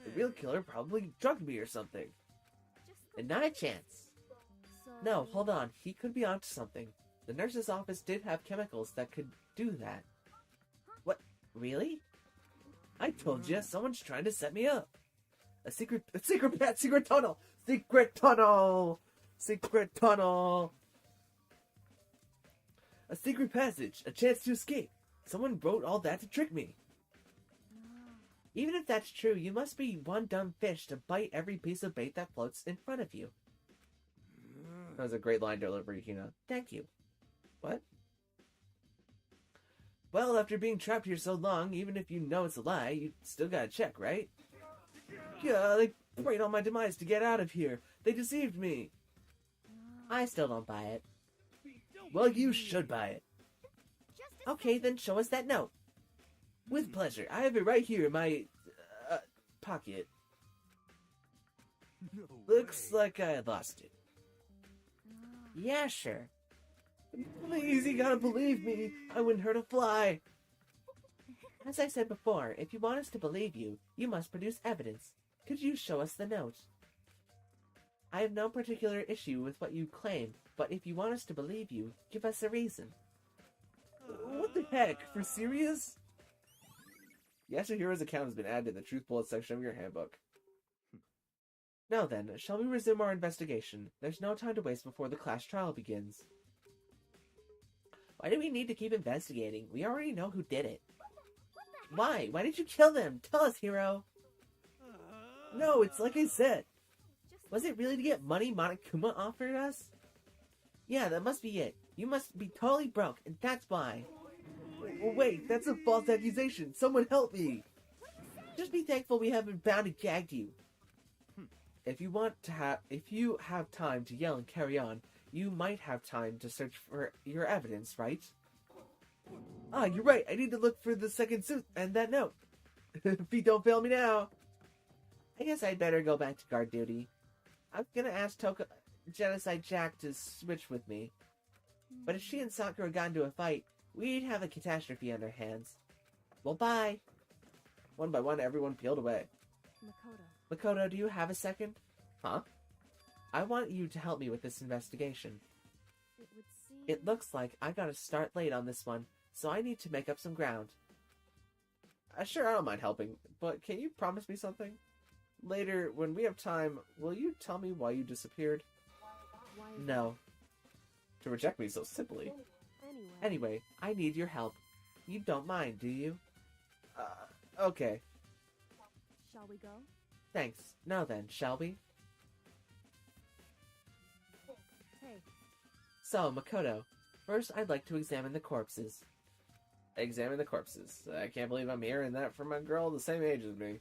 The real killer probably drugged me or something. And not a chance. So, No, hold on. He could be onto something. The nurse's office did have chemicals that could do that. What? Really? I told you, someone's trying to set me up. A secret tunnel! Secret tunnel! Secret tunnel! A secret passage, a chance to escape. Someone wrote all that to trick me. Even if that's true, you must be one dumb fish to bite every piece of bait that floats in front of you. That was a great line delivery, Hina. Thank you. What? Well, after being trapped here so long, even if you know it's a lie, you still gotta check, right? Yeah, they prayed on my demise to get out of here. They deceived me. I still don't buy it. Well, you should buy it. Okay, then show us that note. With pleasure. I have it right here in my pocket. Looks like I had lost it. Yeah, sure. Please, you gotta believe me. I wouldn't hurt a fly. As I said before, if you want us to believe you, you must produce evidence. Could you show us the note? I have no particular issue with what you claim, but if you want us to believe you, give us a reason. What the heck? For serious? Yasuhiro's account has been added to the Truth Bullet section of your handbook. Now then, shall we resume our investigation? There's no time to waste before the class trial begins. Why do we need to keep investigating? We already know who did it. Why? Why did you kill them? Tell us, Hiro. No, it's like I said. Was it really to get money Monokuma offered us? Yeah, that must be it. You must be totally broke, and that's why. Wait, that's a false accusation. Someone help me. Just be thankful we haven't bound and gagged you. If you have time to yell and carry on, you might have time to search for your evidence, right? Ah, you're right. I need to look for the second suit and that note. Feet don't fail me now. I guess I'd better go back to guard duty. I was gonna ask Genocide Jack to switch with me. But if she and Sakura got into a fight, we'd have a catastrophe on our hands. Well, bye. One by one, everyone peeled away. Makoto. Makoto, do you have a second? Huh? I want you to help me with this investigation. It would seem... It looks like I gotta start late on this one, so I need to make up some ground. Sure, I don't mind helping, but can you promise me something? Later, when we have time, will you tell me why you disappeared? Why is No. To reject me so simply. that? Anyway, I need your help. You don't mind, do you? Okay. Shall we go? Thanks. Now then, shall we? Hey, So, Makoto, first I'd like to examine the corpses. Examine the corpses. I can't believe I'm hearing that from a girl the same age as me.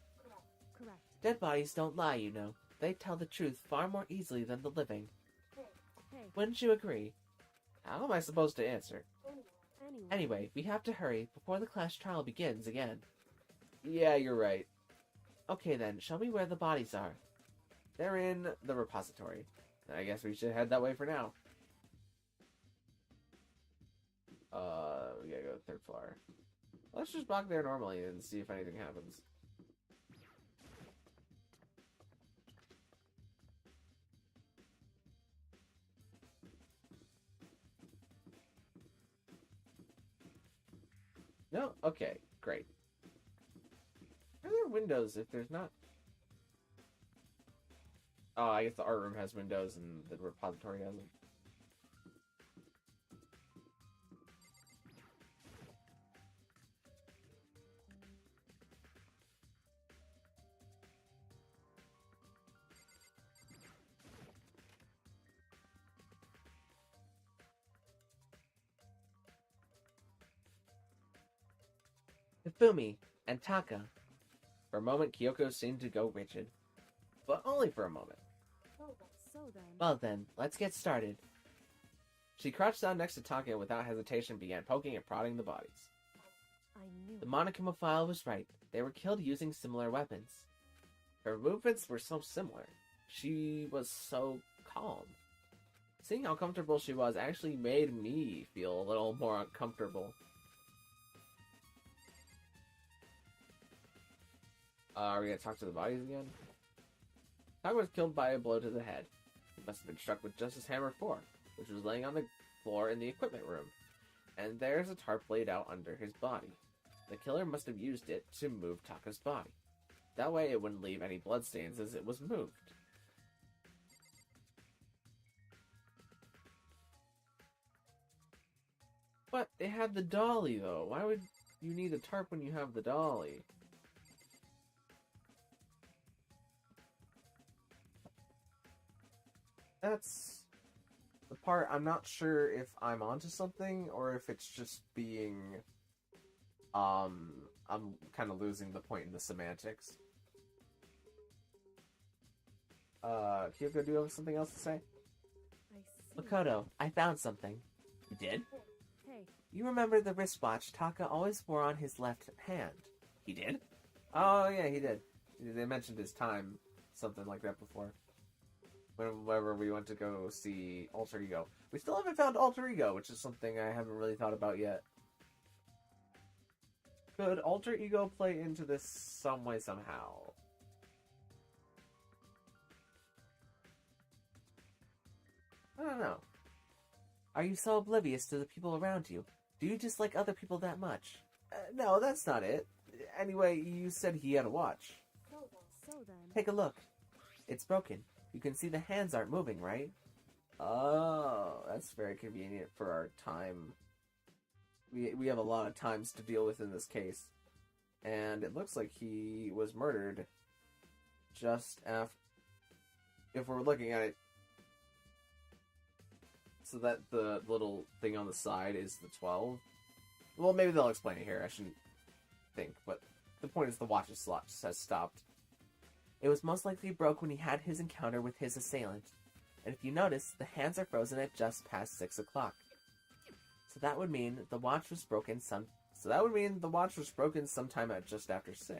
Correct. Dead bodies don't lie, you know. They tell the truth far more easily than the living. Hey, Wouldn't you agree? How am I supposed to answer? Anyway, we have to hurry before the class trial begins again. Yeah, you're right. Okay then, show me where the bodies are. They're in the repository. I guess we should head that way for now. We gotta go to the third floor. Let's just walk there normally and see if anything happens. No? Okay, great. Are there windows if there's not? Oh, I guess the art room has windows and the repository hasn't. Hifumi and Taka. For a moment, Kyoko seemed to go rigid. But only for a moment. So then, Well then, let's get started. She crouched down next to Taka and without hesitation began poking and prodding the bodies. I knew. The monocamophile was right. They were killed using similar weapons. Her movements were so similar. She was so calm. Seeing how comfortable she was actually made me feel a little more uncomfortable. Are we gonna talk to the bodies again? Taka was killed by a blow to the head. He must have been struck with Justice Hammer 4, which was laying on the floor in the equipment room. And there's a tarp laid out under his body. The killer must have used it to move Taka's body. That way it wouldn't leave any bloodstains as it was moved. But they had the dolly though. Why would you need a tarp when you have the dolly? That's the part I'm not sure if I'm onto something or if it's just being I'm kind of losing the point in the semantics. Kyoko, do you have something else to say? I see. Makoto, I found something. You did? Hey, You remember the wristwatch Taka always wore on his left hand? He did? Oh yeah, he did. They mentioned his time, something like that before. Whenever we went to go see Alter Ego. We still haven't found Alter Ego, which is something I haven't really thought about yet. Could Alter Ego play into this some way, somehow? I don't know. Are you so oblivious to the people around you? Do you dislike other people that much? No, that's not it. Anyway, you said he had a watch. so then. Take a look. It's broken. You can see the hands aren't moving, right? Oh, that's very convenient for our time. We have a lot of times to deal with in this case. And it looks like he was murdered just after... If we're looking at it... So that the little thing on the side is the 12. Well, maybe they'll explain it here. I shouldn't think. But the point is the watch's slot has stopped. It was most likely broke when he had his encounter with his assailant. And if you notice, the hands are frozen at just past 6 o'clock. So that would mean the watch was broken sometime at just after 6.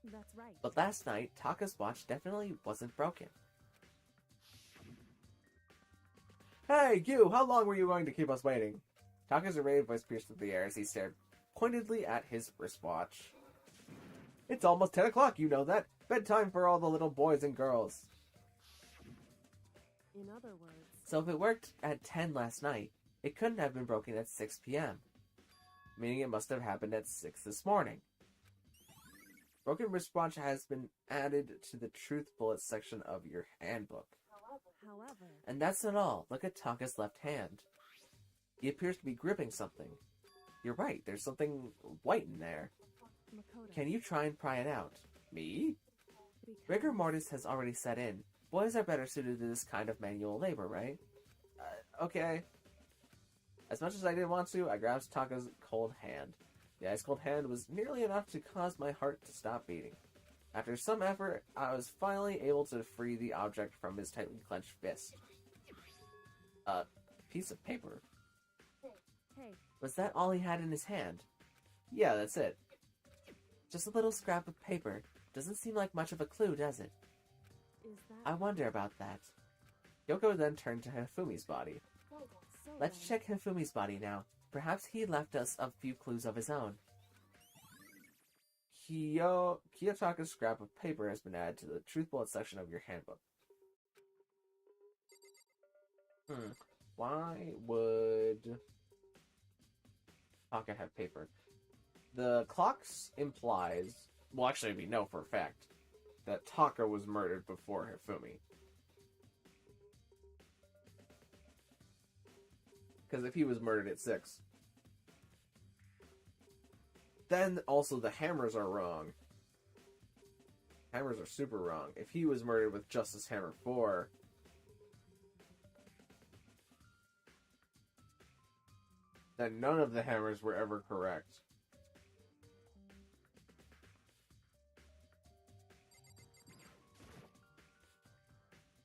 That's right. But last night, Taka's watch definitely wasn't broken. Hey, you! How long were you going to keep us waiting? Taka's arrayed voice pierced through the air as he stared pointedly at his wristwatch. It's almost 10 o'clock, you know that. Bedtime for all the little boys and girls. In other words, So if it worked at 10 last night, it couldn't have been broken at 6 p.m. Meaning it must have happened at 6 this morning. Broken wristwatch has been added to the truth bullets section of your handbook. however, And that's not all. Look at Taka's left hand. He appears to be gripping something. You're right, there's something white in there. Makoto. Can you try and pry it out? Me? because- Rigor mortis has already set in. Boys are better suited to this kind of manual labor, right? Okay. As much as I didn't want to, I grabbed Taka's cold hand. The ice-cold hand was nearly enough to cause my heart to stop beating. After some effort, I was finally able to free the object from his tightly clenched fist. A piece of paper. Hey, Was that all he had in his hand? Yeah, that's it. Just a little scrap of paper. Doesn't seem like much of a clue, does it? is that I wonder about that. Yoko then turned to Hifumi's body. so? Let's then, check Hifumi's body now. Perhaps he left us a few clues of his own. Kiyotaka's scrap of paper has been added to the truth bullet section of your handbook. Why would Taka have paper? The clocks implies, well, actually, we know for a fact that Taka was murdered before Hifumi. Because if he was murdered at 6, then also the hammers are wrong. Hammers are super wrong. If he was murdered with Justice Hammer 4, then none of the hammers were ever correct.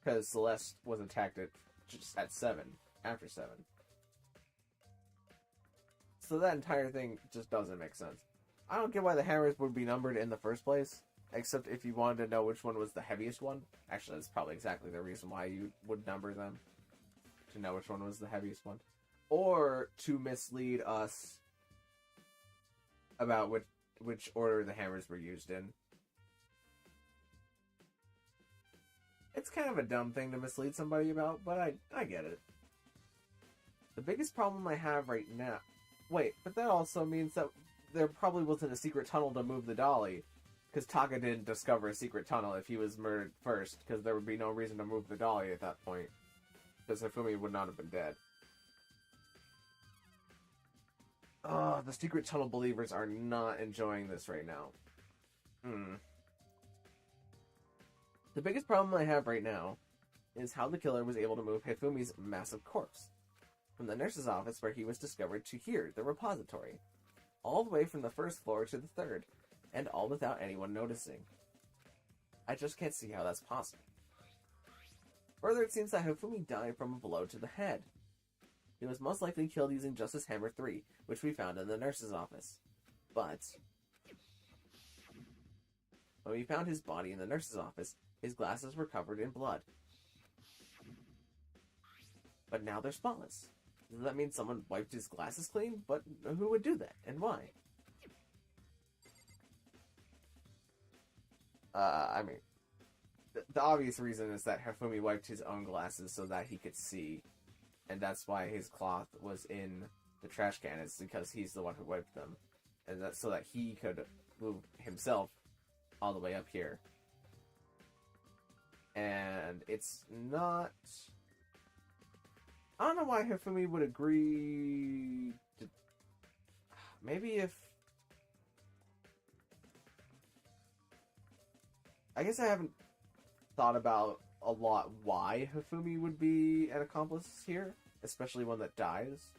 Because Celeste was attacked at 7, after 7. So that entire thing just doesn't make sense. I don't get why the hammers would be numbered in the first place, except if you wanted to know which one was the heaviest one. Actually, that's probably exactly the reason why you would number them, to know which one was the heaviest one. Or to mislead us about which order the hammers were used in. It's kind of a dumb thing to mislead somebody about, but I get it. The biggest problem I have right now... Wait, but that also means that there probably wasn't a secret tunnel to move the dolly, because Taka didn't discover a secret tunnel if he was murdered first, because there would be no reason to move the dolly at that point, because Hifumi would not have been dead. Oh, the secret tunnel believers are not enjoying this right now. The biggest problem I have right now is how the killer was able to move Hifumi's massive corpse from the nurse's office where he was discovered to here, the repository, all the way from the first floor to the third, and all without anyone noticing. I just can't see how that's possible. Further, it seems that Hifumi died from a blow to the head. He was most likely killed using Justice Hammer 3, which we found in the nurse's office. But when we found his body in the nurse's office, his glasses were covered in blood. But now they're spotless. Does that mean someone wiped his glasses clean? But who would do that, and why? I mean, the obvious reason is that Hifumi wiped his own glasses so that he could see, and that's why his cloth was in the trash can. It's because he's the one who wiped them, and that's so that he could move himself all the way up here. And it's not... I don't know why Hifumi would agree to... Maybe if... I guess I haven't thought about a lot why Hifumi would be an accomplice here, especially one that dies.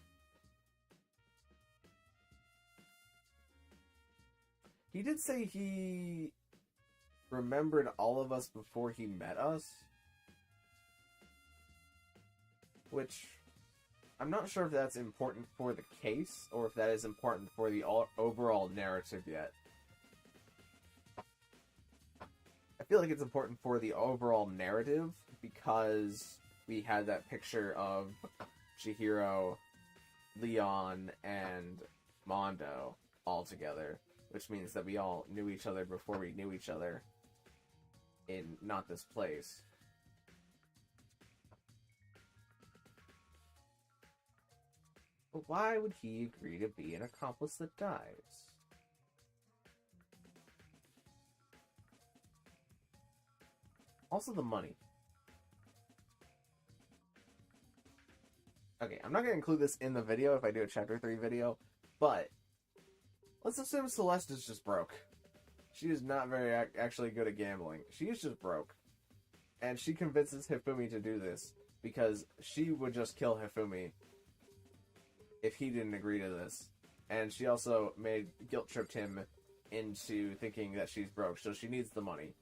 He did say he remembered all of us before he met us, which I'm not sure if that's important for the case or if that is important for the overall narrative yet. I feel like it's important for the overall narrative because we had that picture of Chihiro, Leon, and Mondo all together, which means that we all knew each other before we knew each other in not this place. But why would he agree to be an accomplice that dies? Also the money. Okay, I'm not going to include this in the video if I do a Chapter 3 video, but let's assume Celeste is just broke. She is not very actually good at gambling. She is just broke. And she convinces Hifumi to do this because she would just kill Hifumi if he didn't agree to this. And she also guilt-tripped him into thinking that she's broke, so she needs the money.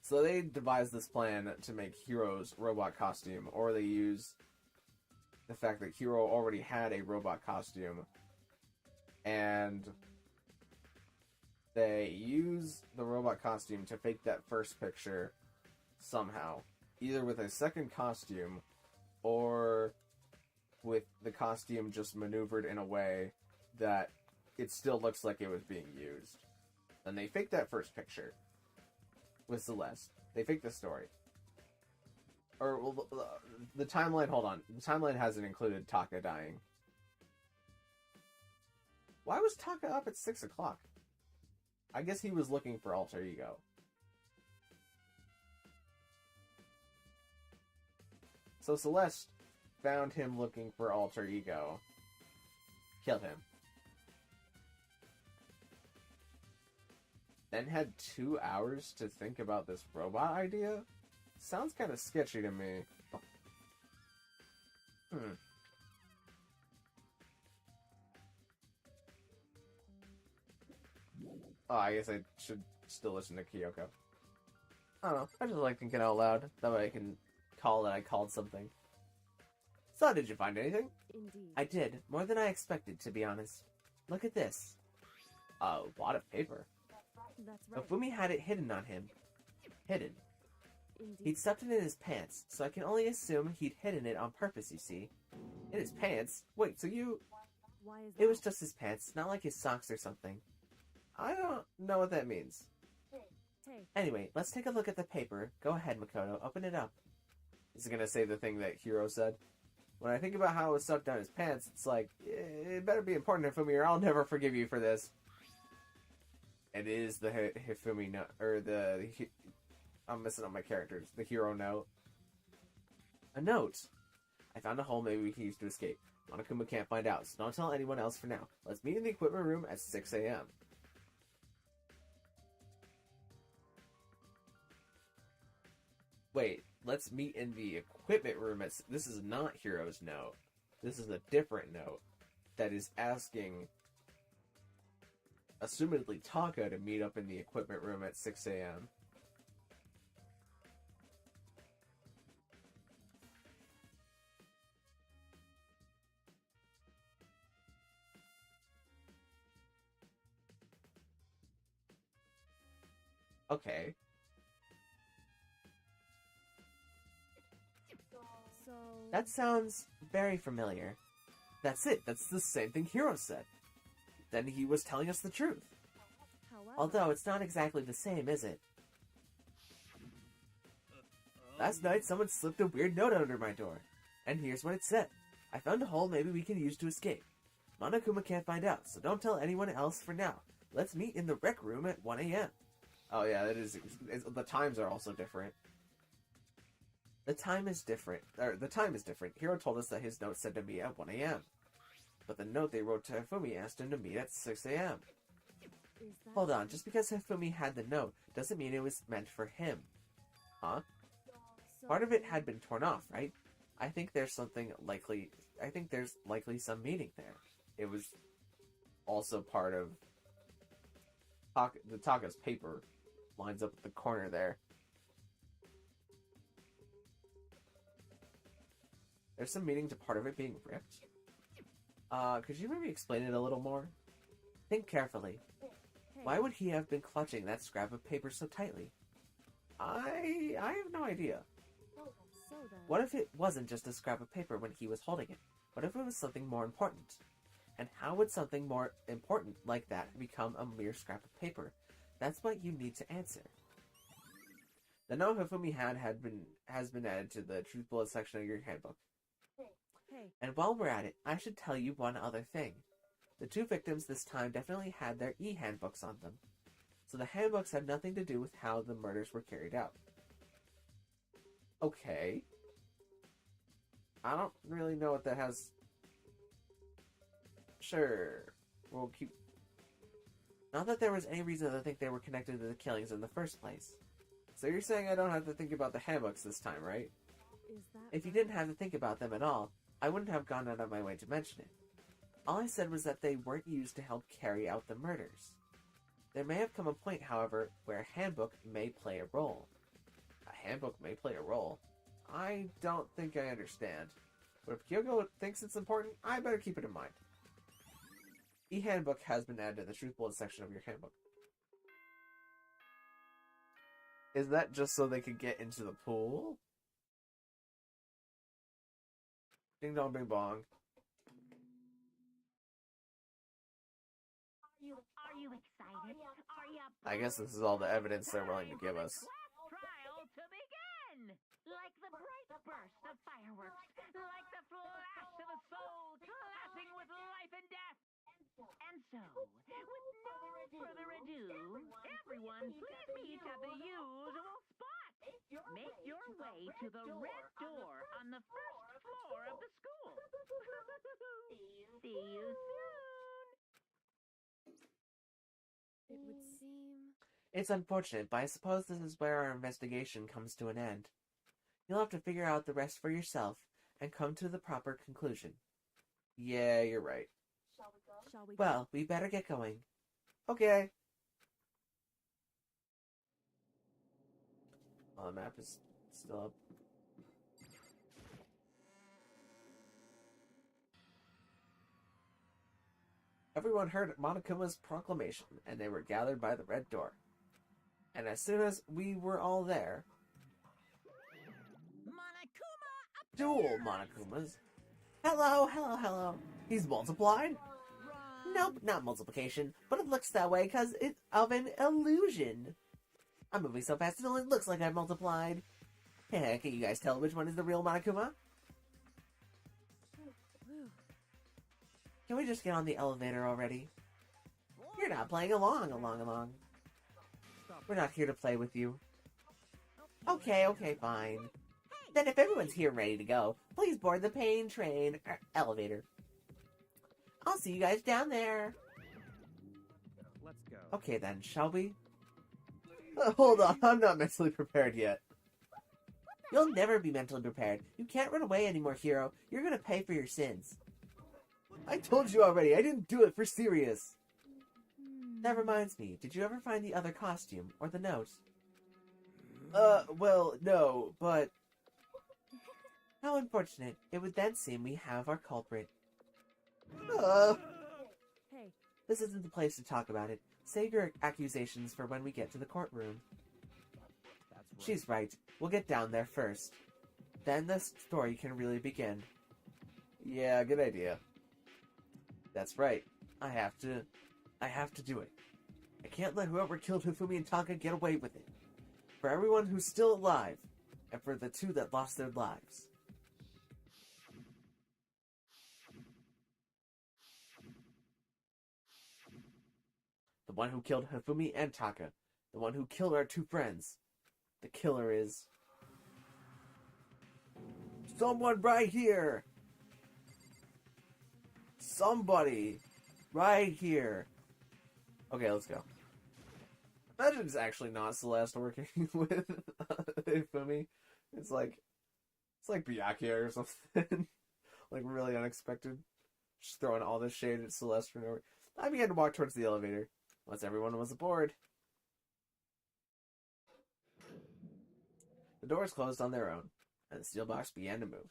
So they devised this plan to make Hiro's robot costume, or they use the fact that Hiro already had a robot costume, and they use the robot costume to fake that first picture somehow, either with a second costume or with the costume just maneuvered in a way that it still looks like it was being used. And they fake that first picture with Celeste. They fake the story. Or, well, the timeline, hold on. The timeline hasn't included Taka dying. Why was Taka up at 6 o'clock? I guess he was looking for Alter Ego. So Celeste found him looking for Alter Ego. Killed him. Then had 2 hours to think about this robot idea? Sounds kind of sketchy to me. Oh, I guess I should still listen to Kyoko. I don't know. I just like thinking out loud. That way I can call that I called something. So, did you find anything? Indeed. I did. More than I expected, to be honest. Look at this. A lot of paper. That's right. Hifumi had it hidden on him. Hidden. Indeed. He'd stuffed it in his pants, so I can only assume he'd hidden it on purpose, you see. In his pants? Wait, so you... Why is that? It was just his pants, not like his socks or something. I don't know what that means. Hey. Anyway, let's take a look at the paper. Go ahead, Makoto. Open it up. Is it gonna say the thing that Hiro said? When I think about how it was stuck down his pants, it's like, it better be important, Hifumi, or I'll never forgive you for this. It is the Hifumi note, or I'm messing up my characters. The Hiro note. A note. I found a hole maybe we can use to escape. Monokuma can't find out, so don't tell anyone else for now. Let's meet in the equipment room at 6 a.m. Wait, let's meet in the equipment room at... This is not Hiro's note. This is a different note that is asking, assumedly Taka, to meet up in the equipment room at 6 a.m. Okay. So... That sounds very familiar. That's it. That's the same thing Hiro said. Then he was telling us the truth. However... Although it's not exactly the same, is it? Last night someone slipped a weird note under my door. And here's what it said. I found a hole maybe we can use to escape. Monokuma can't find out, so don't tell anyone else for now. Let's meet in the rec room at 1 a.m. Oh yeah, the times are also different. The time is different. Hiro told us that his note said to meet at 1 a.m. But the note they wrote to Hifumi asked him to meet at 6 a.m. Is that... Hold on, just because Hifumi had the note doesn't mean it was meant for him. Huh? So... Part of it had been torn off, right? I think there's likely some meaning there. It was also part of Taka's paper. Lines up at the corner there. There's some meaning to part of it being ripped. Could you maybe explain it a little more? Think carefully. Hey. Why would he have been clutching that scrap of paper so tightly? I have no idea. So then... What if it wasn't just a scrap of paper when he was holding it? What if it was something more important? And how would something more important like that become a mere scrap of paper? That's what you need to answer. The note Hifumi has been added to the Truth Bullet section of your handbook. Hey. And while we're at it, I should tell you one other thing. The two victims this time definitely had their e-handbooks on them. So the handbooks have nothing to do with how the murders were carried out. Okay. I don't really know what that has... Sure. We'll keep... Not that there was any reason to think they were connected to the killings in the first place. So you're saying I don't have to think about the handbooks this time, right? Is that... If you didn't have to think about them at all, I wouldn't have gone out of my way to mention it. All I said was that they weren't used to help carry out the murders. There may have come a point, however, where a handbook may play a role. A handbook may play a role? I don't think I understand. But if Kyoko thinks it's important, I better keep it in mind. E-handbook has been added to the truth bullet section of your handbook. Is that just so they could get into the pool? Ding dong, bing bong. Are you excited? Are you I guess this is all the evidence they're willing to give us. trial to begin? Like the bright burst of fireworks, like the flash of a soul clashing with life and death. And so, with no further ado, everyone please meet at the usual spot. Make your way to the red door on the first floor of the school. See you soon. It would seem... It's unfortunate, but I suppose this is where our investigation comes to an end. You'll have to figure out the rest for yourself and come to the proper conclusion. Yeah, you're right. Shall we Well, we better get going. Okay. Oh, the map is still up. Everyone heard Monokuma's proclamation, and they were gathered by the red door. And as soon as we were all there, Monokuma dual Monokumas. Hello, hello, hello. He's multiplied? Nope, not multiplication, but it looks that way because it's of an illusion. I'm moving so fast it only looks like I've multiplied. Hey, can you guys tell which one is the real Monokuma? Can we just get on the elevator already? You're not playing along. We're not here to play with you. Okay, fine. Then if everyone's here ready to go, please board the pain train elevator. I'll see you guys down there. Let's go. Okay then, shall we? Hold on, I'm not mentally prepared yet. You'll never be mentally prepared. You can't run away anymore, hero. You're gonna pay for your sins. I told you already, I didn't do it for serious. That reminds me, did you ever find the other costume, or the note? Well, no, but... How unfortunate. It would then seem we have our culprit. Hey, This isn't the place to talk about it. Save your accusations for when we get to the courtroom. That's right. She's right. We'll get down there first. Then the story can really begin. Yeah, good idea. That's right. I have to do it. I can't let whoever killed Hifumi and Taka get away with it. For everyone who's still alive, and for the two that lost their lives. The one who killed Hifumi and Taka. The one who killed our two friends. The killer is... Someone right here! Somebody! Right here! Okay, let's go. Imagine it's actually not Celeste working with Hifumi. It's like Byakuya or something. Like really unexpected. Just throwing all this shade at Celeste for no reason. I began to walk towards the elevator. Once everyone was aboard. The doors closed on their own, and the steel box began to move.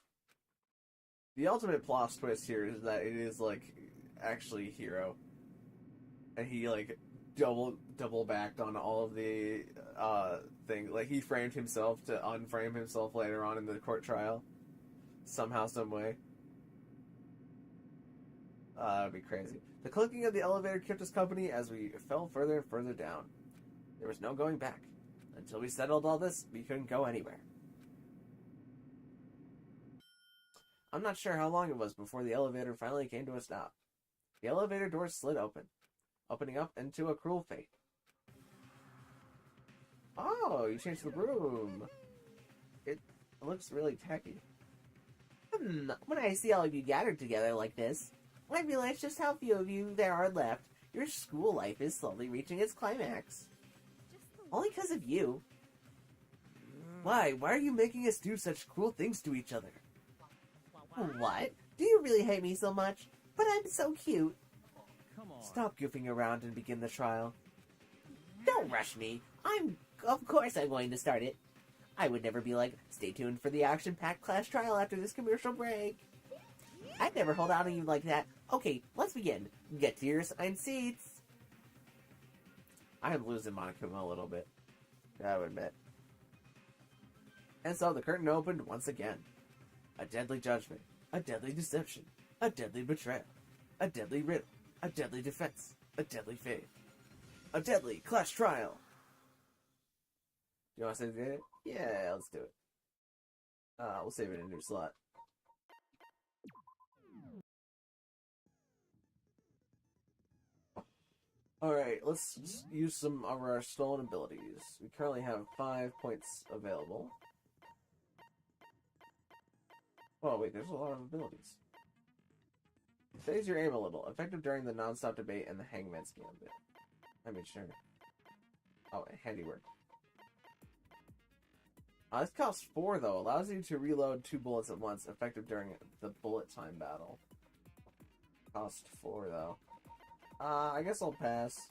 The ultimate plot twist here is that it is, like, actually Hiro. And he, like, double backed on all of the, things. Like, he framed himself to unframe himself later on in the court trial. Somehow, some way. That'd be crazy. The clicking of the elevator kept us company as we fell further and further down. There was no going back. Until we settled all this, we couldn't go anywhere. I'm not sure how long it was before the elevator finally came to a stop. The elevator doors slid open, opening up into a cruel fate. Oh, you changed the room. It looks really tacky. When I see all of you gathered together like this, I realize just how few of you there are left. Your school life is slowly reaching its climax. Only because of you. Why? Why are you making us do such cruel things to each other? What? Do you really hate me so much? But I'm so cute. Come on. Stop goofing around and begin the trial. Don't rush me. Of course I'm going to start it. I would never be like, stay tuned for the action-packed class trial after this commercial break. I'd never hold out on you like that. Okay, let's begin. Get to your assigned seats. I am losing Monokuma a little bit. I would admit. And so the curtain opened once again. A deadly judgment. A deadly deception. A deadly betrayal. A deadly riddle. A deadly defense. A deadly faith. A deadly class trial. You want to save it? Yeah, let's do it. We'll save it in a new slot. Alright, let's use some of our stolen abilities. We currently have 5 points available. Oh wait, there's a lot of abilities. Saves your aim a little. Effective during the non-stop debate and the hangman's gambit. I mean, sure. Oh, handiwork. This costs 4 though. Allows you to reload 2 bullets at once. Effective during the bullet time battle. Cost 4 though. I guess I'll pass.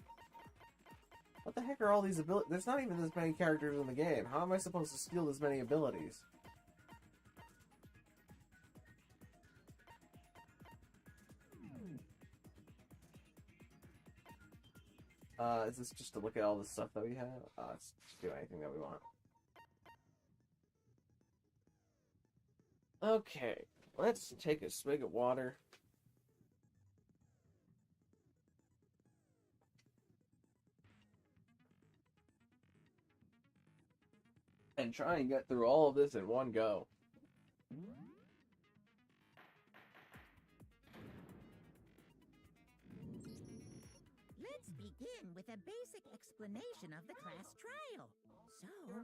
What the heck are all these abilities? There's not even this many characters in the game. How am I supposed to steal this many abilities? Is this just to look at all the stuff that we have? Let's just do anything that we want. Okay, let's take a swig of water. And try and get through all of this in one go. Let's begin with a basic explanation of the class trial.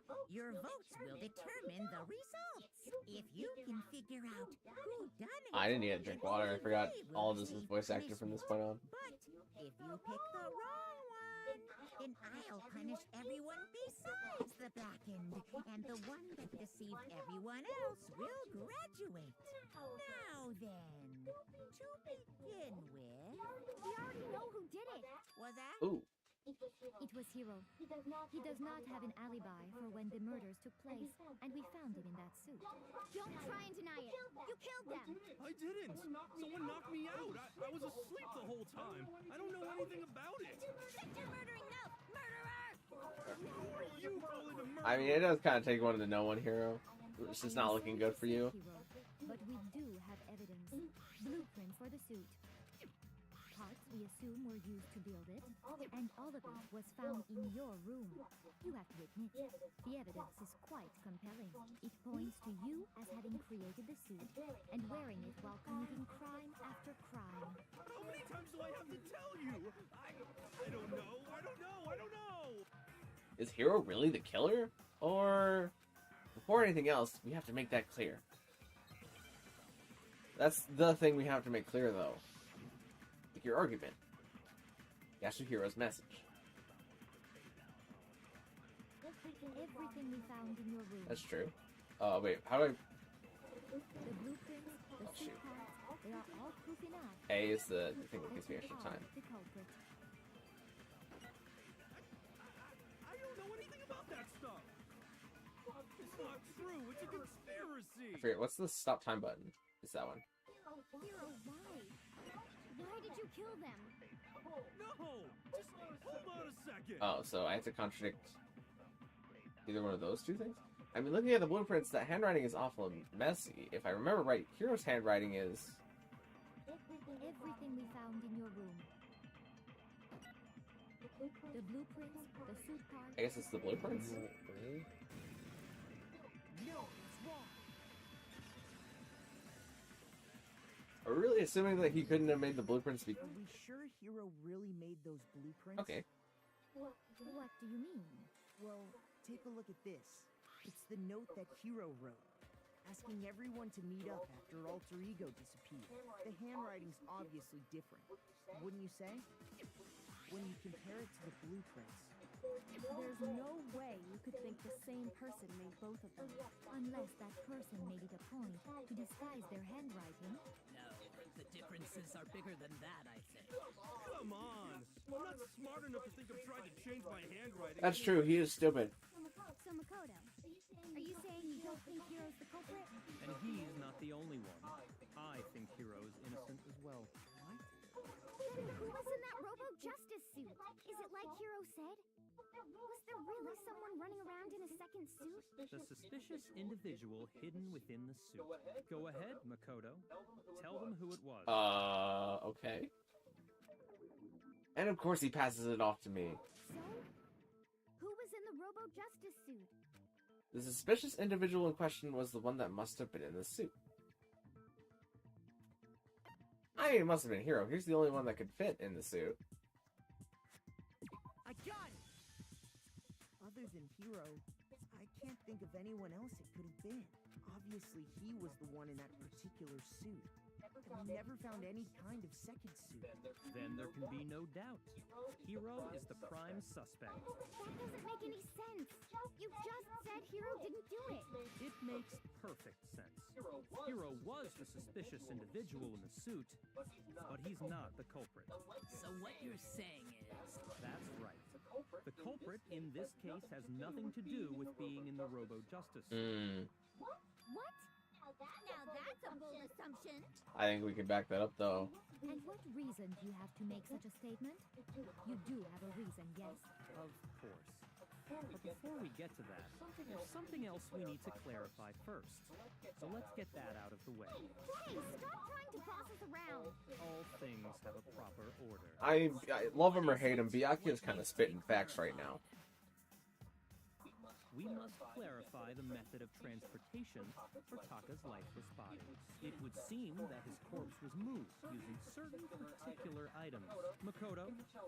So, your votes will determine the results. If you can figure out who done it... I didn't need to drink water. I forgot all of this is voice acted from this point on. But if you pick the wrong one, then I'll punish everyone besides the blackened. And the one that deceived everyone else will graduate. Now then, to begin with... We already know who did it. Was that? Ooh. It was Hiro. He does not have an alibi for when the murders took place, and we found him in that suit. Don't try and deny it. You killed them. I didn't. Someone knocked me out. I was asleep the whole time. I don't know anything about it. Shut your murdering mouth, murderer! Who are you calling a murderer? I mean, it does kind of take one to know one hero. It's just not looking good for you. But we do have evidence. Blueprint for the suit. Parts we assume were used to build it, and all of it was found in your room. You have to admit, the evidence is quite compelling. It points to you as having created the suit and wearing it while committing crime after crime. How many times do I have to tell you? I don't know. Is Hiro really the killer? Or... Before anything else, we have to make that clear. That's the thing we have to make clear, though. Like your argument. Yasuhiro's message. Everything we found in your room. That's true. Oh, wait, how do I... The blueprints, the suit shoot. parts, they are all proof enough. A is the thing that gives me extra time. The culprit. I don't know anything about that stuff. It's not true. It's a conspiracy. I forget, what's the stop time button? It's that one. Hiro, why? Why did you kill them? No. Just hold on a second. Oh, so I have to contradict either one of those two things? I mean, looking at the blueprints, that handwriting is awful messy. If I remember right, Hiro's handwriting is... Everything we found in your room. The blueprints, the suit parts. I guess it's the blueprints? No, it's wrong. Are we really assuming that he couldn't have made the blueprints be... Are we sure Hiro really made those blueprints? Okay. What do you mean? Well, take a look at this. It's the note that Hiro wrote, asking everyone to meet up after Alter Ego disappeared. The handwriting's obviously different, wouldn't you say? When you compare it to the blueprints, There's no way you could think the same person made both of them. Unless that person made it a point to disguise their handwriting. No, the differences are bigger than that, I think. Come on! I'm not smart enough to think of trying to change my handwriting. That's true. He is stupid. So Makoto, are you saying you don't think Hiro's the culprit? And he's not the only one. I think Hiro is innocent as well. Then who was in that Robo-Justice suit? Is it like Hiro said? Was there really someone running around in a second suit? The suspicious individual hidden within the suit. Go ahead, Makoto. Tell them who it was. Okay. And of course he passes it off to me. So, who was in the Robo-Justice suit? The suspicious individual in question was the one that must have been in the suit. I mean, it must have been Hiro. Here's the only one that could fit in the suit. I got it! Other than Hiro, I can't think of anyone else it could have been. Obviously, he was the one in that particular suit. We never found any kind of second suit. Then there can be no doubt. Hiro is the prime suspect. That doesn't make any sense. You just said Hiro didn't do it. It makes perfect sense. Hiro was the suspicious individual in the suit, but he's not the culprit. So what you're saying is... That's right. The culprit in this case has nothing to do with being in the Robo-Justice suit. What? Now that's a bold assumption. I think we can back that up, though. And what reason do you have to make such a statement? You do have a reason, yes? Of course. But before we get to that, there's something else we need to clarify first. So let's get that out of the way. Hey, stop trying to boss us around. All things have a proper order. I love him or hate him, Byakuya is kind of spitting facts right now. We must clarify the method of transportation for Taka's lifeless body. It would seem that his corpse was moved using certain particular items. Makoto,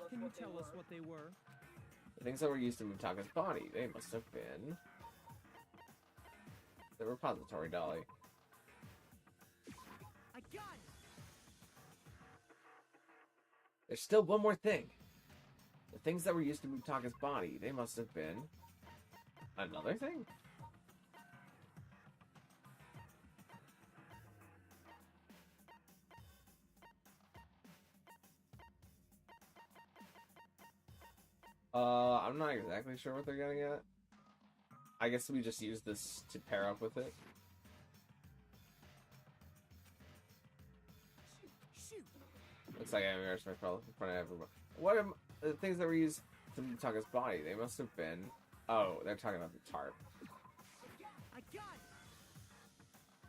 can you tell us what they were? The things that were used to move Taka's body, they must have been the repository dolly. I got it! There's still one more thing. The things that were used to move Taka's body, they must have been another thing? I'm not exactly sure what they're getting at. I guess we just use this to pair up with it. Shoot! Looks like I'm embarrassed myself in front of everyone. What are the things that were used to move Taka's body? They must have been... Oh, they're talking about the tarp. I got it!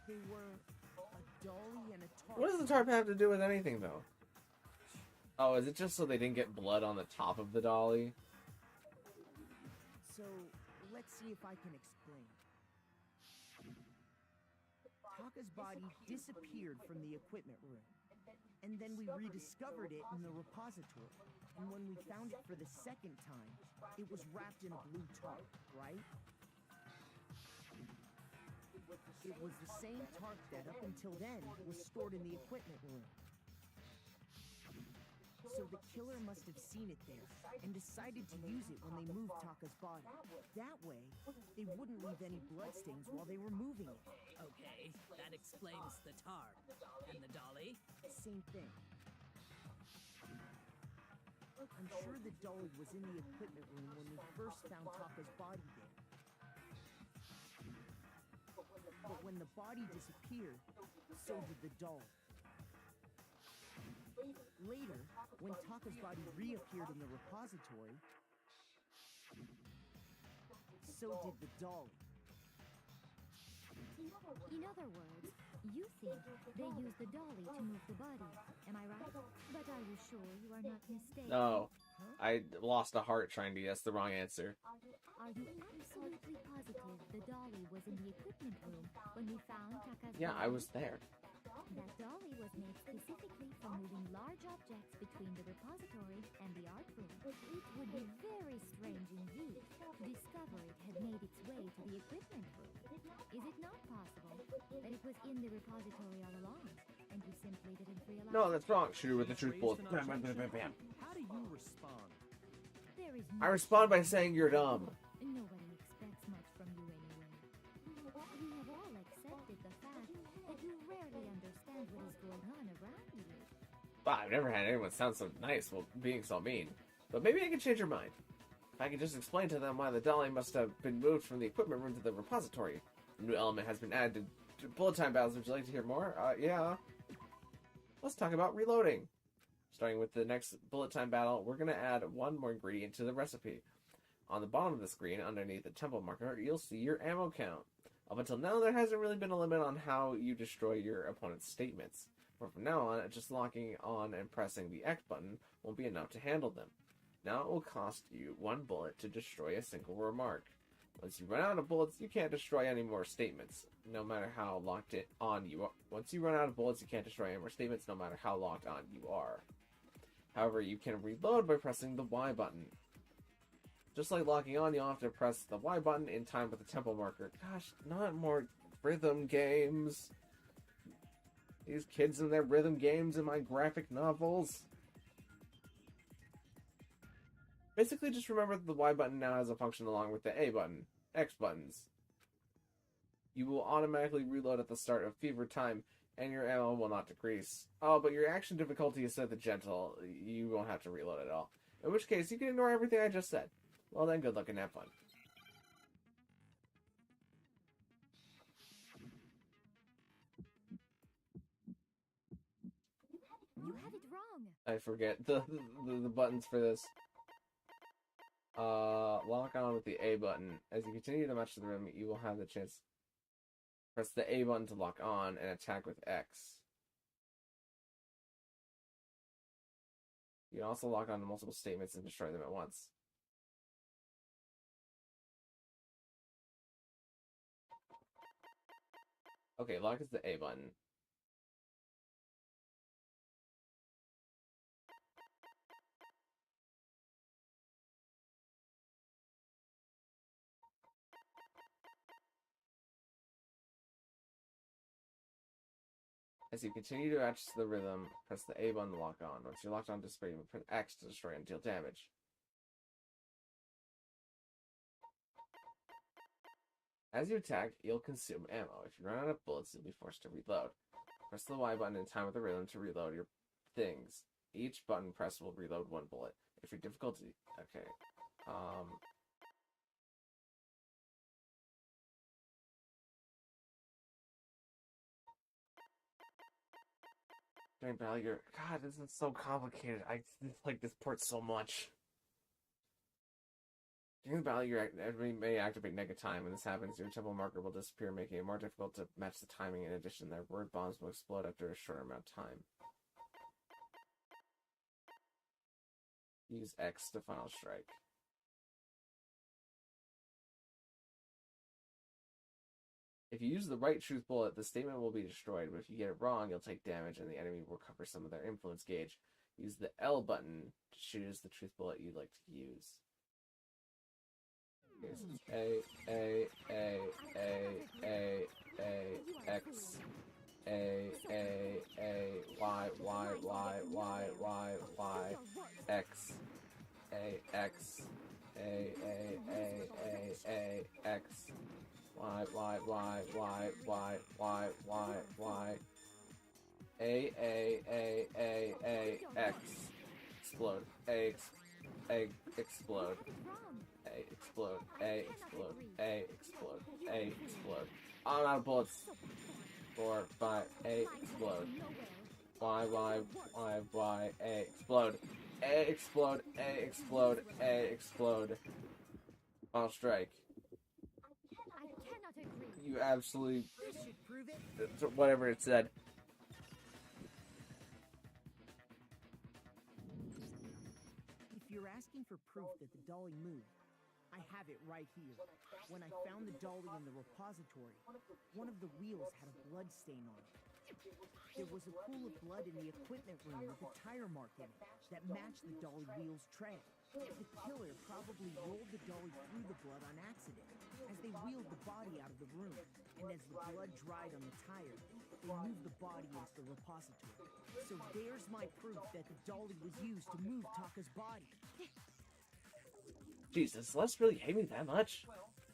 They were a dolly and a tarp. What does the tarp have to do with anything, though? Oh, is it just so they didn't get blood on the top of the dolly? So, let's see if I can explain. Taka's body disappeared from the equipment room. And then we rediscovered it in the repository. And when we found it for the second time, it was wrapped in a blue tarp, right? It was the same tarp that up until then was stored in the equipment room. So the killer must have seen it there and decided to use it when they moved Taka's body. That way, they wouldn't leave any bloodstains while they were moving it. Okay, that explains the tarp. And the dolly? Same thing. I'm sure the dolly was in the equipment room when we first found Taka's body there. But when the body disappeared, so did the dolly. Later, when Taka's body reappeared in the repository, so did the dolly. In other words, you think they used the dolly to move the body. Am I right? But are you sure you are not mistaken? No. I lost a heart trying to guess the wrong answer. Are you absolutely positive the dolly was in the equipment room when we found Taka's Yeah, body? I was there. That dolly was made specifically for moving large objects between the repository and the art room. It would be very strange indeed to discover it had made its way to the equipment room. Is it not possible that it was in the repository all along, and you simply didn't realize? No, that's wrong. Shoot her with the truth bullet. Raised an objection. How do you respond? There is I no respond by shame. saying you're dumb. Nobody expects much from you anyway. We have all accepted the fact that you rarely understand what is going on around you. Wow, I've never had anyone sound so nice while being so mean. But maybe I can change your mind. If I can just explain to them why the dolly must have been moved from the equipment room to the repository. A new element has been added to bullet time battles. Would you like to hear more? Yeah. Let's talk about reloading. Starting with the next bullet time battle, we're going to add one more ingredient to the recipe. On the bottom of the screen, underneath the temple marker, you'll see your ammo count. Up until now, there hasn't really been a limit on how you destroy your opponent's statements. But from now on, just locking on and pressing the X button won't be enough to handle them. Now it will cost you one bullet to destroy a single remark. Once you run out of bullets, you can't destroy any more statements, no matter how locked on you are. Once you run out of bullets, you can't destroy any more statements, no matter how locked on you are. However, you can reload by pressing the Y button. Just like locking on, you'll have to press the Y button in time with the tempo marker. Gosh, not more rhythm games. These kids and their rhythm games in my graphic novels. Basically, just remember that the Y button now has a function along with the A button, X buttons. You will automatically reload at the start of fever time, and your ammo will not decrease. Oh, but your action difficulty is set to gentle. You won't have to reload at all. In which case, you can ignore everything I just said. Well then, good luck and have fun. You have it wrong. I forget the buttons for this. Lock on with the A button. As you continue to match the rhythm, you will have the chance. Press the A button to lock on and attack with X. You can also lock on to multiple statements and destroy them at once. Okay, lock is the A button. As you continue to match the rhythm, press the A button to lock on. Once you're locked on to spray, press X to destroy and deal damage. As you attack, you'll consume ammo. If you run out of bullets, you'll be forced to reload. Press the Y button in time with the rhythm to reload your things. Each button press will reload one bullet. If your difficulty... Okay. During battle, God, this is so complicated. I like this port so much. During the battle, your enemy may activate negative time. When this happens, your tempo marker will disappear, making it more difficult to match the timing. In addition, their word bombs will explode after a short amount of time. Use X to final strike. If you use the right truth bullet, the statement will be destroyed, but if you get it wrong, you'll take damage and the enemy will recover some of their influence gauge. Use the L button to choose the truth bullet you'd like to use. A, X, Y, X, X, X, Y, X, explode, explode, explode, explode, explode. I'm out of bullets. 4, 5, explode. Y, explode. Explode, explode, explode. Final strike. I cannot agree. You absolutely... This should prove it. Whatever it said. If you're asking for proof that the dolly moved, I have it right here. When I found the dolly in the repository, one of the wheels had a blood stain on it. There was a pool of blood in the equipment room with a tire mark in it that matched the dolly wheel's trail. The killer probably rolled the dolly through the blood on accident as they wheeled the body out of the room, and as the blood dried on the tire, they moved the body into the repository. So there's my proof that the dolly was used to move Taka's body. Jesus, Celeste really hate me that much?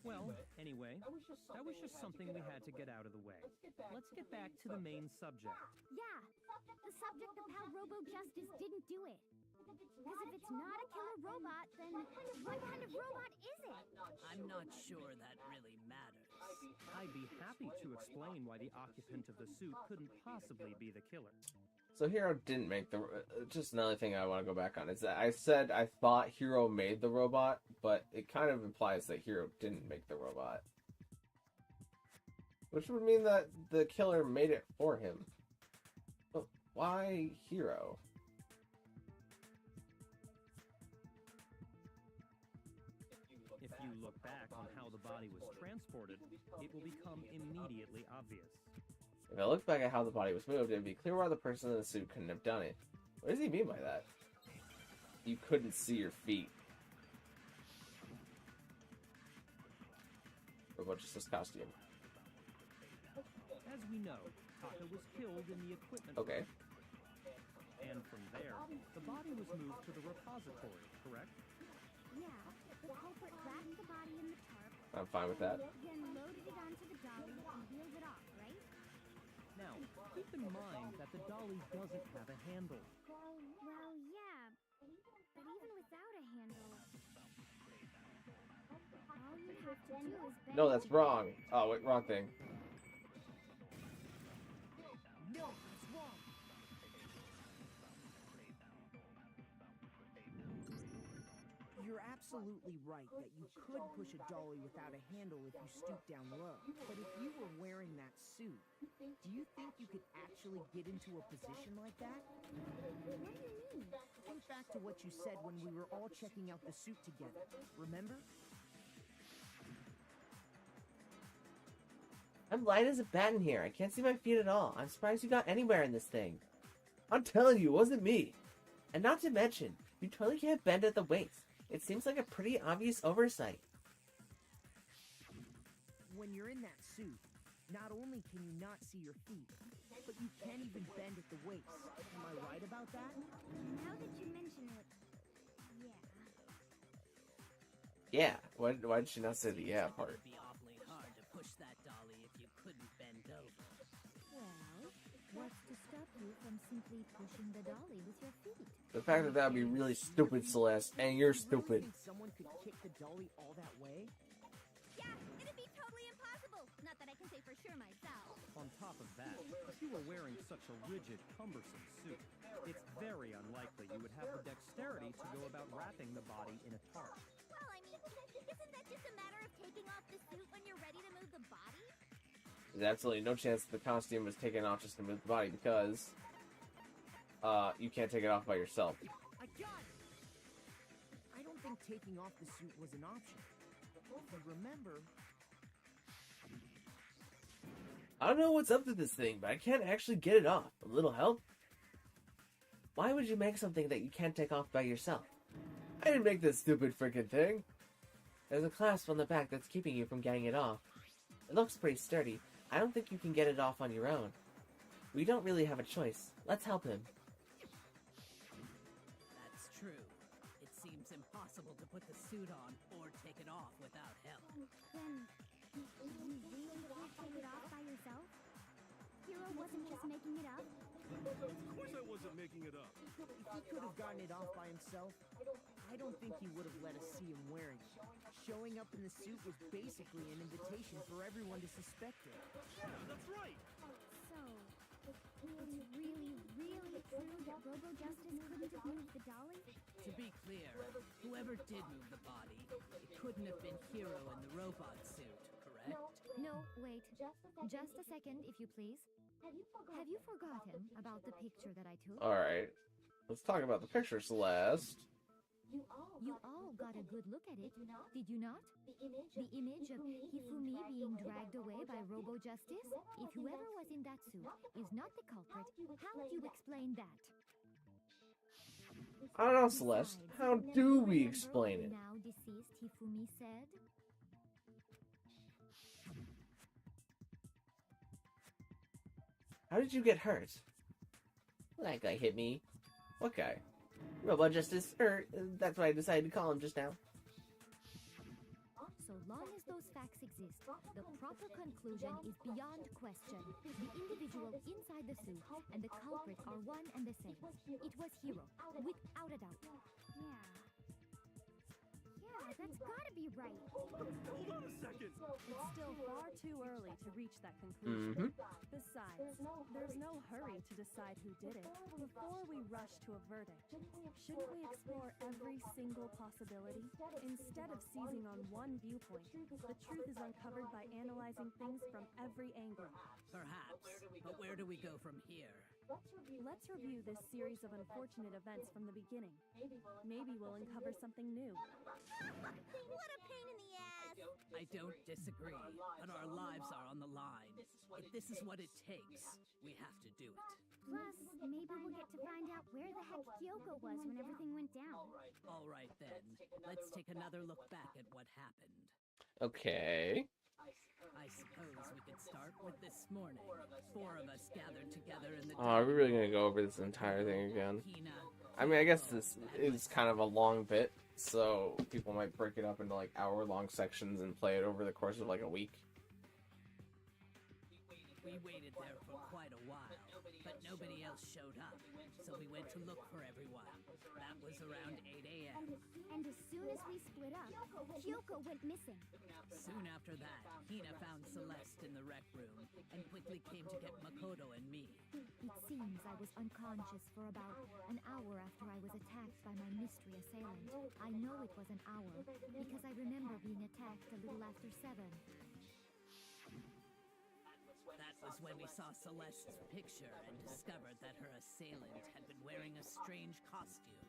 Well, anyway, that was just something we had to get out of the way. Let's get back to the main subject. Yeah, the subject of how Robo-Justice didn't do it. Because if it's not a killer robot, then what kind of robot is it? I'm not sure that really matters. I'd be happy to explain why the occupant of the suit couldn't possibly be the killer. So Hero didn't make the... just another thing I want to go back on is that I said I thought Hero made the robot, but it kind of implies that Hero didn't make the robot. Which would mean that the killer made it for him. But why Hero? If you look back on how the body was transported, it will become immediately obvious. If I look back at how the body was moved, it would be clear why the person in the suit couldn't have done it. What does he mean by that? You couldn't see your feet. Robo-Justice costume. As we know, Taka was killed in the equipment Okay. room. And from there, the body was moved to the repository, correct? Yeah, the culprit wrapped the body in the tarp, I'm fine with that. then loaded it onto the dolly and wheeled it off, right? Now, keep in mind that the dolly doesn't have a handle. Well, yeah, but even without a handle, all you'd have to do is bend No, that's it. wrong. Oh, wait, wrong thing. No, that's wrong. You're absolutely right that you could push a dolly without a handle if you stoop down low. But if you were wearing that suit, do you think you could actually get into a position like that? What do you mean? Think back to what you said when we were all checking out the suit together. Remember? I'm light as a bat in here. I can't see my feet at all. I'm surprised you got anywhere in this thing. I'm telling you, it wasn't me. And not to mention, you totally can't bend at the waist. It seems like a pretty obvious oversight. When you're in that suit, not only can you not see your feet, but you can't even bend at the waist. Am I right about that? Now that you mention it, yeah. Yeah. Why did she not say the yeah part? It'd be awfully hard to push that dolly if you couldn't bend over. Well, what's to stop you from simply pushing the dolly with your feet? The fact that that would be really stupid, Celeste, and you're You really stupid. think someone could kick the dolly all that way? Yeah, it'd be totally impossible. Not that I can say for sure myself. On top of that, if you were wearing such a rigid, cumbersome suit, it's very unlikely you would have the dexterity to go about wrapping the body in a tarp. Well, I mean, isn't that just a matter of taking off the suit when you're ready to move the body? There's absolutely no chance that the costume was taken off just to move the body because you can't take it off by yourself. I got it! I don't think taking off the suit was an option. If you remember, I don't know what's up with this thing, but I can't actually get it off. A little help? Why would you make something that you can't take off by yourself? I didn't make this stupid freaking thing. There's a clasp on the back that's keeping you from getting it off. It looks pretty sturdy. I don't think you can get it off on your own. We don't really have a choice. Let's help him. That's true. It seems impossible to put the suit on or take it off without help. Then, you really can't take it off by yourself? Hero wasn't just making it up? Of course I wasn't making it up. if he could have gotten it off by himself, I don't think he would have let us see him wearing it. Showing up in the suit was basically an invitation for everyone to suspect it. Yeah, that's right. So, it's really, really true that Robo-Justice couldn't have moved the dolly? To be clear, whoever did move the body, it couldn't have been Hero in the robot suit, correct? No, wait. Just a second, if you please. Have you forgotten about the picture that I took? Alright. Let's talk about the picture, Celeste. You all got a good look at it, did you not? The image of Hifumi being dragged away by Robo-Justice? If whoever was in that suit is not the culprit, how do you explain that? I don't know, Celeste. How do we explain it? Now deceased Hifumi said. How did you get hurt? That guy hit me. What guy? Robo-Justice, that's what I decided to call him just now. So long as those facts exist, the proper conclusion is beyond question. The individual inside the suit and the culprit are one and the same. It was Hiro, without a doubt. Yeah, that's gotta be right. Hold on a second. It's still far too early to reach that conclusion. Besides, there's no hurry to decide who did it before we rush to a verdict. Shouldn't we explore every single possibility? Instead of seizing on one viewpoint, the truth is uncovered by analyzing things from every angle. Perhaps, but where do we go from here? Let's review this series of unfortunate events from the beginning. Maybe we'll uncover something new. What a pain in the ass! I don't disagree, but our lives are on the line. If this is what it takes, we have to do it. Plus, maybe we'll get to find out where the heck Kyoko was when everything went down. All right then, let's take another look back at what happened. Okay. I suppose we could start with this morning. 4 of us gathered together in the Are we really gonna go over this entire thing again? Hina, I mean, I guess this is kind of a long bit, so people might break it up into like hour-long sections and play it over the course of like a week. we waited there for quite a while, but nobody else showed up, so we went to look for everyone. That was around 8 a.m. And as soon as we split up, Kyoko went missing. Soon after that, Hina found Celeste in the rec room and quickly came to get Makoto and me. It seems I was unconscious for about an hour after I was attacked by my mystery assailant. I know it was an hour because I remember being attacked a little after 7. That was when we saw Celeste's picture and discovered that her assailant had been wearing a strange costume.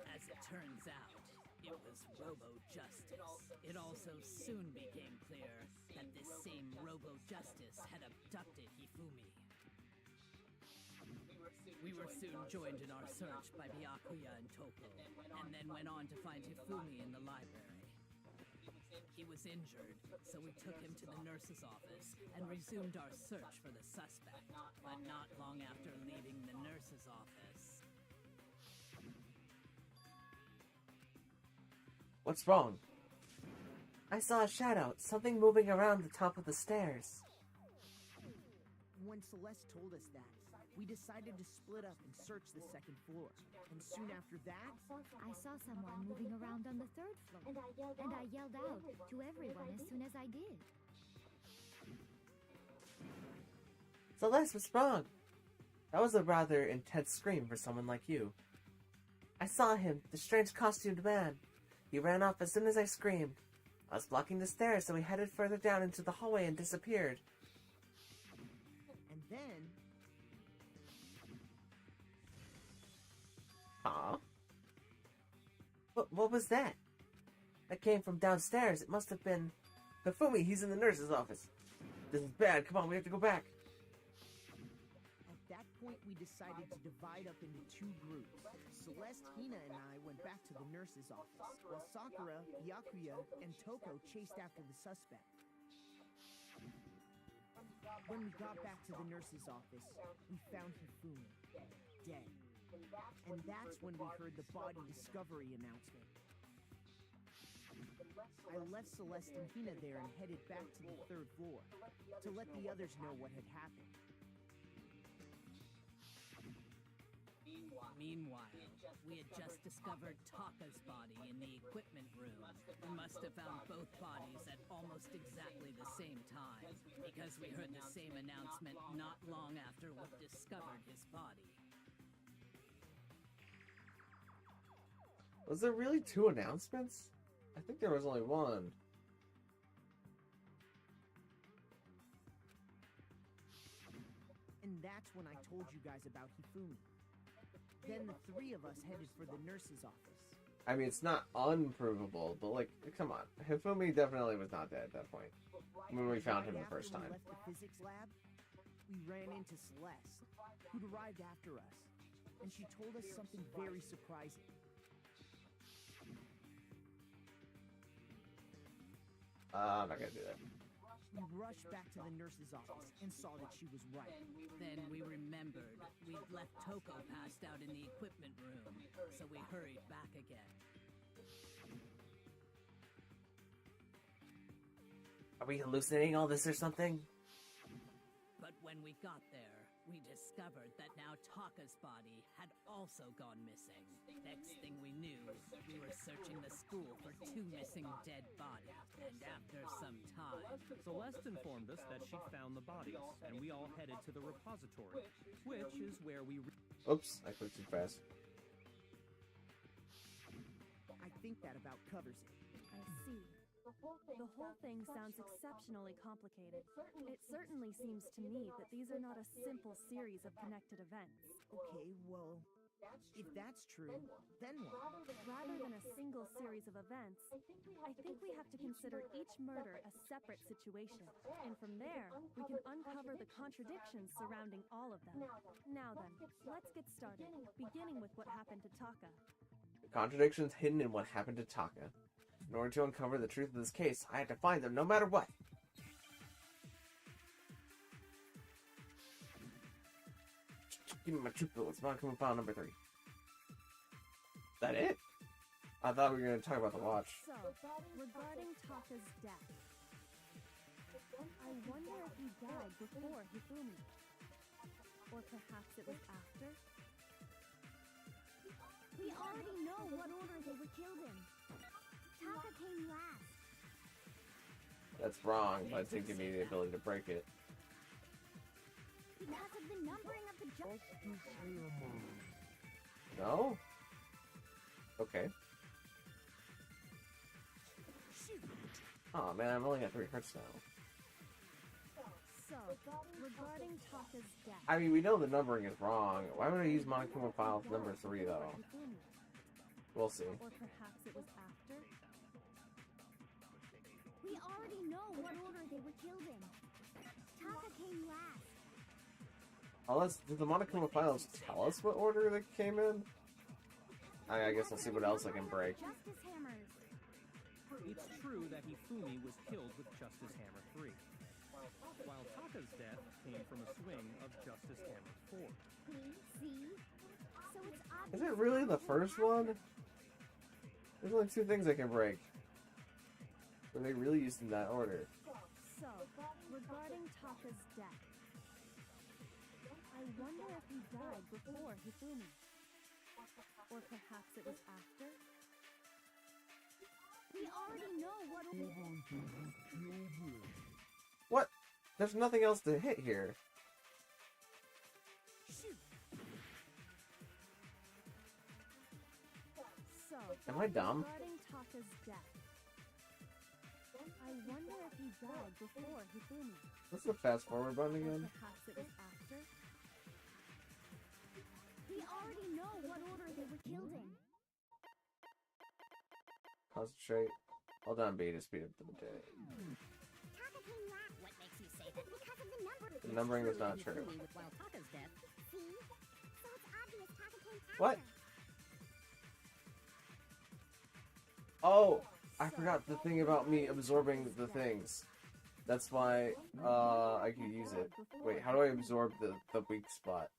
As it turns out, it was Robo-Justice. It also soon became clear that this same Robo-Justice had abducted Hifumi. We were soon joined in our search by Byakuya and Toko, and then went on to find Hifumi in the library. He was injured, so we took him to the nurse's office and resumed our search for the suspect. But not long after leaving the nurse's office... What's wrong? I saw a shadow, something moving around the top of the stairs. When Celeste told us that, we decided to split up and search the second floor. And soon after that, I saw someone moving around on the 3rd floor, and I yelled out to everyone as soon as I did. Celeste, what's wrong? That was a rather intense scream for someone like you. I saw him, the strange costumed man. He ran off as soon as I screamed. I was blocking the stairs, so he headed further down into the hallway and disappeared. and then, Huh? What was that? That came from downstairs. It must have been... Hifumi, he's in the nurse's office. This is bad. Come on, we have to go back. at that point, we decided to divide up into 2 groups. Celeste, Hina, and I went back to the nurse's office, while Sakura, Byakuya, and Toko chased after the suspect. When we got back to the nurse's office, we found Hifumi, dead. And that's when we heard the body discovery announcement. I left Celeste and Hina there and headed back to the 3rd floor to let the others know what had happened. Meanwhile, we had just discovered Taka's body in the equipment room. We must have found both bodies at almost exactly the same time, because we heard the same announcement not long after we discovered his body. Was there really 2 announcements? I think there was only one. And that's when I told you guys about Hifumi. Then the 3 of us headed for the nurse's office. I mean, it's not unprovable, but like, come on. Hifumi definitely was not dead at that point. When we found him the Right first after time. we left the physics lab, we ran into Celeste, who'd arrived after us, and she told us something very surprising. I'm not gonna do that. We rushed back to the nurse's office and saw that she was right. Then we remembered we'd left Toko passed out in the equipment room, so we hurried back again. Are we hallucinating all this or something? But when we got there, we discovered that now Taka's body had also gone missing. Next thing we knew, we were searching the school for 2 missing dead bodies. And after some time, Celeste informed us that she found the bodies, and we all headed to the repository, which is where we... Oops, I clicked too fast. I think that about covers it. I see. The whole thing sounds exceptionally complicated. It certainly seems to me that these are not a simple series of connected events. Okay, well, if that's true, then what? Rather than a single series of events, I think we have to consider each murder a separate situation. And from there, we can uncover the contradictions surrounding all of them. Now then, let's get started, beginning with what happened to Taka. The contradictions hidden in what happened to Taka. In order to uncover the truth of this case, I had to find them no matter what. Give me my truth bullets. Monokumo file number 3. Is that it? I thought we were going to talk about the watch. So, regarding Taka's death, I wonder if he died before Hifumi. Or perhaps it was after? We already know what order they were killed in. Taka came last. That's wrong, but it give me the ability to break it. Because of the numbering of the No? Okay. Oh man, I'm only at 3 hearts now. So, regarding Taka's death... I mean, we know the numbering is wrong. Why would I use Monokumo file number 3 though? We'll see. Or perhaps it was after? We already know what order they were killed in. Taka came last. Unless, did the Monokumo files tell us what order they came in? I guess I'll see what else I can break. Justice hammers. It's true that Hifumi was killed with Justice Hammer 3, while Taka's death came from a swing of Justice Hammer 4. See? So it's obvious. Is it really the first one? There's only 2 things I can break. Were they really used in that order? So, regarding Taka's death, I wonder if he died before Hifumi. Or perhaps it was after? We already know what order. What? There's nothing else to hit here. So, Am I dumb? regarding Taka's death, I wonder if he died before Hifumi. What's the fast forward button Or again? perhaps it was after? We already know what order they were killed in. Concentrate. Hold on B to speed up the day. Taka came last. What makes you say that? Because of the number. The numbering is not true. While Taka's death. See? So it's obvious Taka came after. What? Oh! I forgot the thing about me absorbing the things. That's why, I could use it. Wait, how do I absorb the weak spot?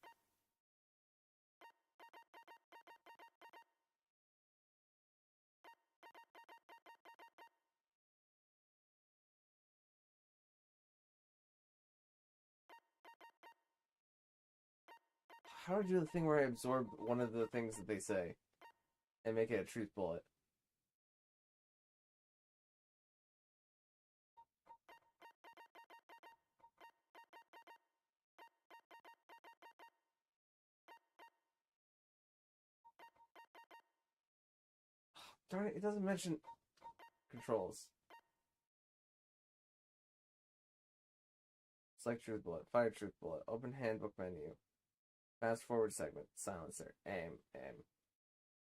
How do I do the thing where I absorb one of the things that they say and make it a truth bullet? Darn it, it doesn't mention controls. Select truth bullet, fire truth bullet, open handbook menu, fast forward segment, silencer, aim.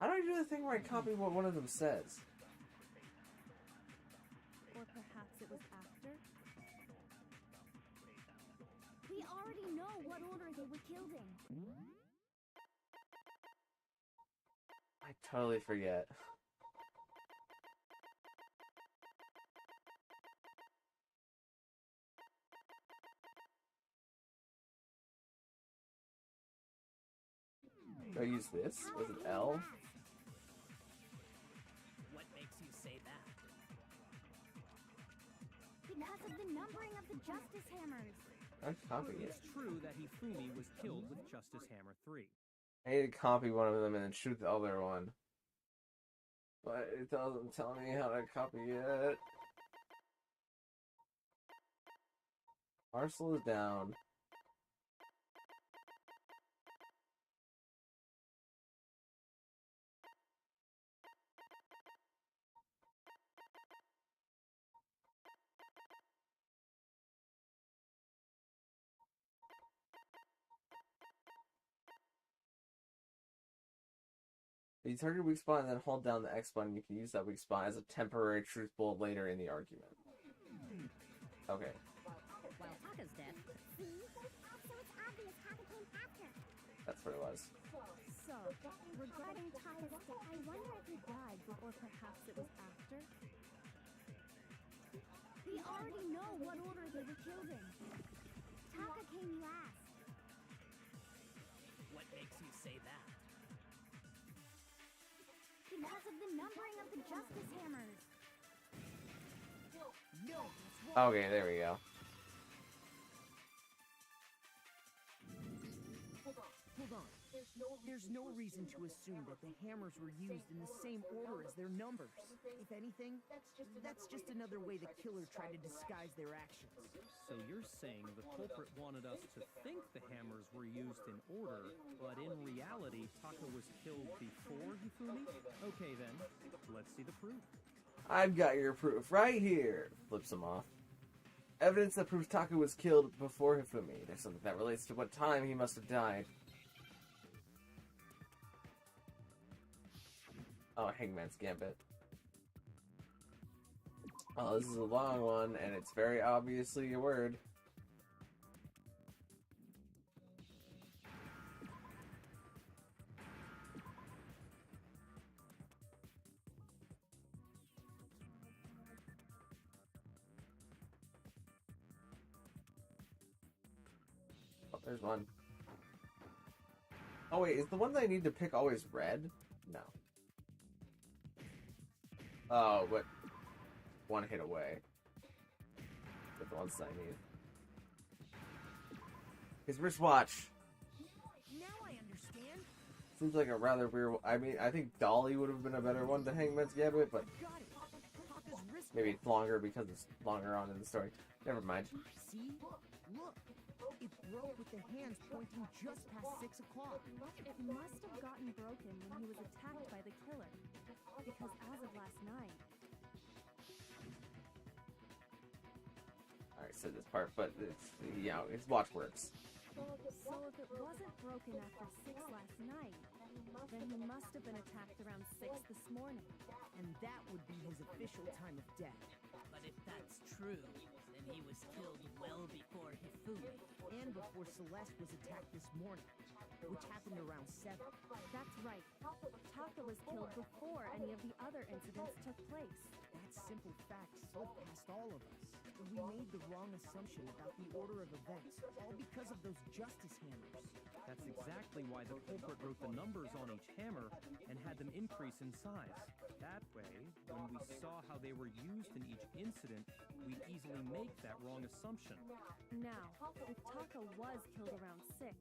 How do I do the thing where I copy what one of them says? Or perhaps it was after? We already know what order they were killed in. I totally forget. Do I use this? Was it L? what makes you say that? Because of the Justice Hammers. I'd copy It's it. true that Hifumi was killed with Justice Hammer 3. I need to copy one of them and then shoot the other one. But it doesn't tell me how to copy it. Parcel is down. You target a weak spot and then hold down the X button. You can use that weak spot as a temporary truth bullet later in the argument. Okay. While Taka's dead. See? So it's obvious Taka came after. That's what it was. So, regarding Taka's death, I wonder if he died, or perhaps it was after? We already know what order they were killed in. Taka came last. What makes you say that? Because of the numbering of the Justice Hammers. Okay, there we go. Hold on. There's no reason to assume that the hammers were used in the same order as their numbers. If anything, that's just another way the killer tried to disguise their actions. So you're saying the culprit wanted us to think the hammers were used in order, but in reality, Taka was killed before Hifumi? Okay then, let's see the proof. I've got your proof right here. Flips them off. Evidence that proves Taka was killed before Hifumi. There's something that relates to what time he must have died. Oh, Hangman's Gambit. Oh, this is a long one, and it's very obviously a word. Oh, there's one. Oh wait, is the one that I need to pick always red? No. Oh, but one hit away. But the ones that I need. His wristwatch. Now I understand. Seems like a rather weird. I mean, I think Dolly would have been a better one to Hangman's Gambit, but Got it. Taka's wrist. maybe it's longer because it's longer on in the story. Never mind. See? Look. It broke with the hands pointing just past 6 o'clock. It must have gotten broken when he was attacked by the killer. Because as of last night, Alright, so this part, but it's, you know, his watch works. so if it wasn't broken after 6 last night, then he must have been attacked around 6 this morning. And that would be his official time of death. But if that's true, then he was killed well before Hifumi. And before Celeste was attacked this morning, which happened around 7. That's right. Taka was killed before any of the other incidents took place. That simple fact slipped past all of us. We made the wrong assumption about the order of events, all because of those justice hammers. That's exactly why the culprit wrote the numbers on each hammer and had them increase in size. That way, when we saw how they were used in each incident, we'd easily make that wrong assumption. Now, if Taka was killed around 6,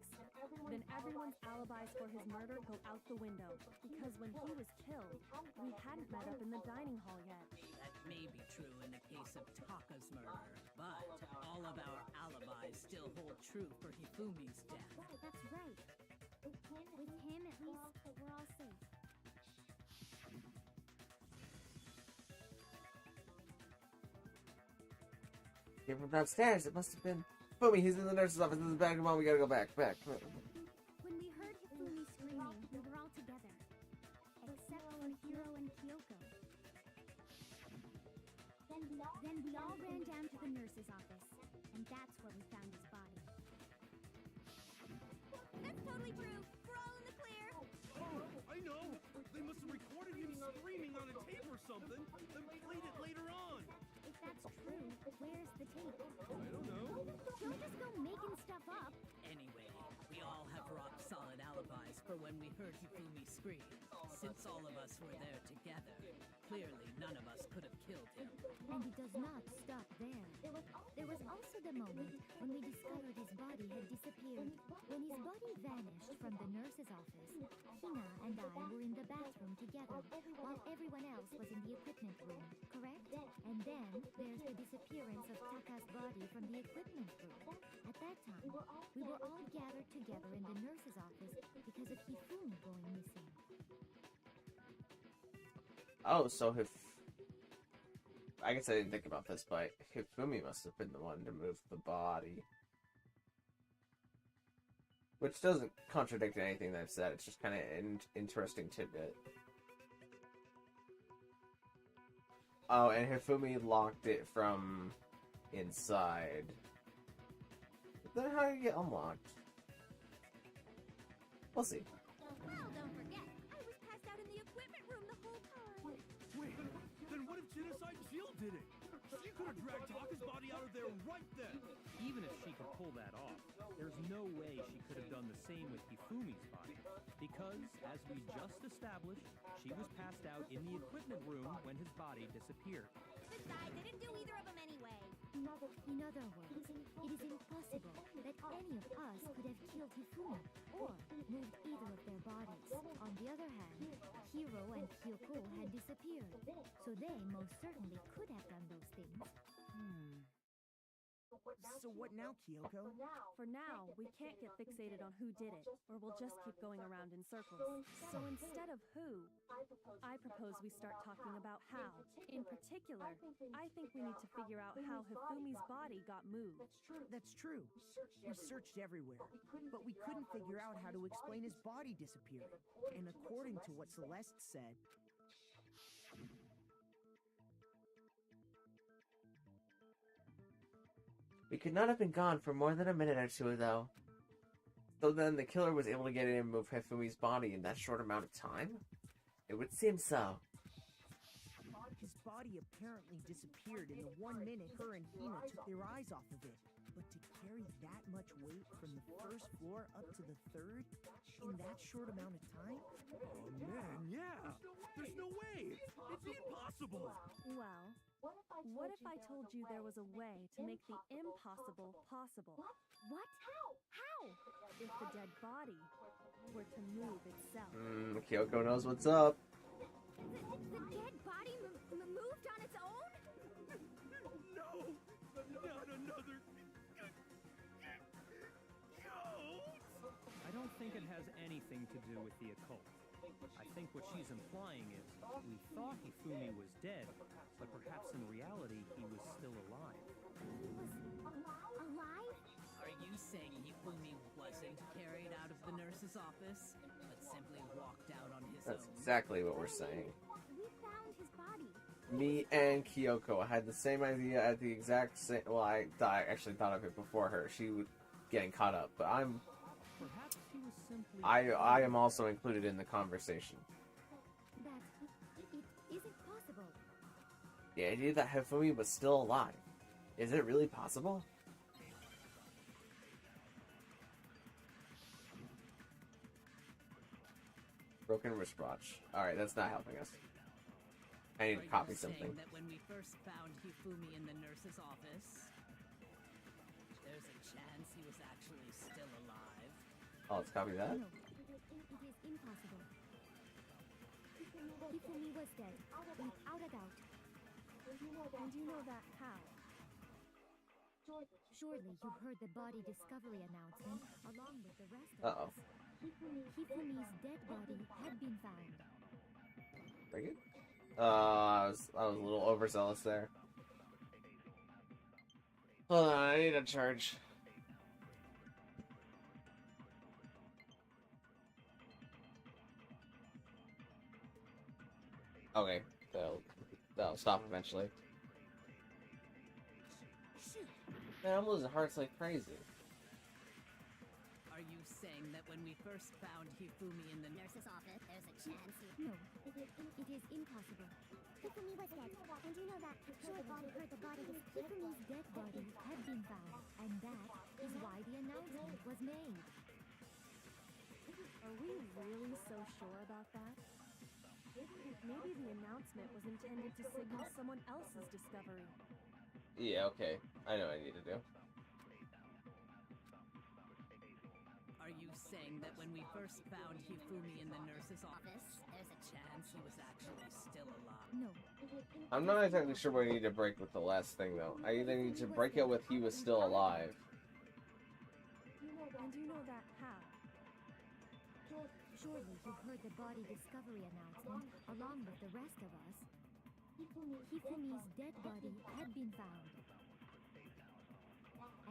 then everyone's alibis for his murder go out the window. Because when he was killed, we hadn't met up in the dining hall yet. That may be true in the case of Taka's murder, but all of our alibis still hold true for Hifumi's death. That's right. With him, at least, we're all safe. Came from downstairs. It must have been. Hifumi, he's in the nurse's office. This is back. Come on, we gotta go back. Back. When we heard Hifumi screaming, we were all together. Except for Hiro and Kyoko. Then we all ran down to the nurse's office. And that's where we found his body. That's totally true. We're all in the clear. Oh, I know. They must have recorded him screaming on a tape or something, then played it later on. If that's true, where's the tape? I don't know. Don't just go making stuff up. Anyway, we all have rock-solid alibis for when we heard Hifumi scream. Since all of us were there together, clearly none of us could have killed him. And it does not stop there. There was also the moment when we discovered his body had disappeared. When his body vanished from the nurse's office, Hina and I were in the bathroom together, while everyone else was in the equipment room, correct? And then there's the disappearance of Taka's body from the equipment room. At that time, we were all gathered together in the nurse's office because of Hifumi going missing. Oh, so I guess I didn't think about this, but Hifumi must have been the one to move the body. Which doesn't contradict anything that I've said, it's just kind of an interesting tidbit. Oh, and Hifumi locked it from inside. Then how do you get unlocked? We'll see. Well, don't forget, I was passed out in the equipment room the whole time. Wait, then what if Genocide Jill did it? She could have dragged Taka's body out of there right then. Even if she could pull that off, there's no way she could have done the same with Hifumi's body. Because, as we just established, she was passed out in the equipment room when his body disappeared. Besides, I didn't do either of them anyway. In other words, it is impossible that any of us could have killed Hifumi or moved either of their bodies. On the other hand, Hiro and Kyoko had disappeared, so they most certainly could have done those things. So what now, Kyoko? For now, we can't get fixated on who did it, or we'll just keep going around in circles. So instead of who, I propose we start talking about how. In particular, I think we need to figure out how Hifumi's body got moved. That's true. We searched everywhere, but we couldn't figure out how to explain his body disappearing. And according to what Celeste said, We could not have been gone for more than a minute or two, though. So then the killer was able to get in and move Hifumi's body in that short amount of time? It would seem so. his body apparently disappeared in the 1 minute her and Hina took their eyes off of it. But to carry that much weight from the first floor up to the third in that short amount of time? Oh man, yeah! There's no way! It's impossible! Well, what if I told you there was a way to make the impossible possible? What? How? If the dead body were to move itself. Kyoko knows what's up. The dead body moved on its own? No! Not another... ghost! I don't think it has anything to do with the occult. I think what she's implying is, we thought Hifumi was dead, but perhaps in reality he was still alive. Alive? Are you saying Hifumi wasn't carried out of the nurse's office, but simply walked out on his That's own? exactly what we're saying. We found his body. Me and Kyoko had the same idea at the exact same... Well, I actually thought of it before her. She was getting caught up, but Perhaps he was simply... I am also included in the conversation. That it isn't possible. The idea that Hifumi was still alive. Is it really possible? Broken wristwatch. Alright, that's not helping us. I need to copy something. Saying that when we first found Hifumi in the nurse's office, there's a chance he was actually still alive? Oh, let's copy that. No, it is impossible. Hifumi was dead, without a doubt. And you know that how? Surely you heard the body discovery announcement along with the rest of Uh-oh. us. Hifumi's dead body had been found. Very good. I was a little overzealous there. Hold on, I need a charge. Okay, that'll stop eventually. Man, I'm losing hearts like crazy. Are you saying that when we first found Hifumi in the nurse's office, there's a chance he... No, it is impossible. Hifumi was dead, and you know that. Surely you heard the body. Hifumi's dead body had been found, and that is why the announcement was made. Are we really so sure about that? Maybe the announcement was intended to signal someone else's discovery. Yeah, okay. I know what I need to do. saying that when we first found Hifumi in the nurse's office, there's a chance he was actually still alive? No. I'm not exactly sure what I need to break with the last thing, though. I either need to break it with he was still alive. And you know that how? Surely you heard the body discovery announcement along with the rest of us. Hifumi's dead body had been found.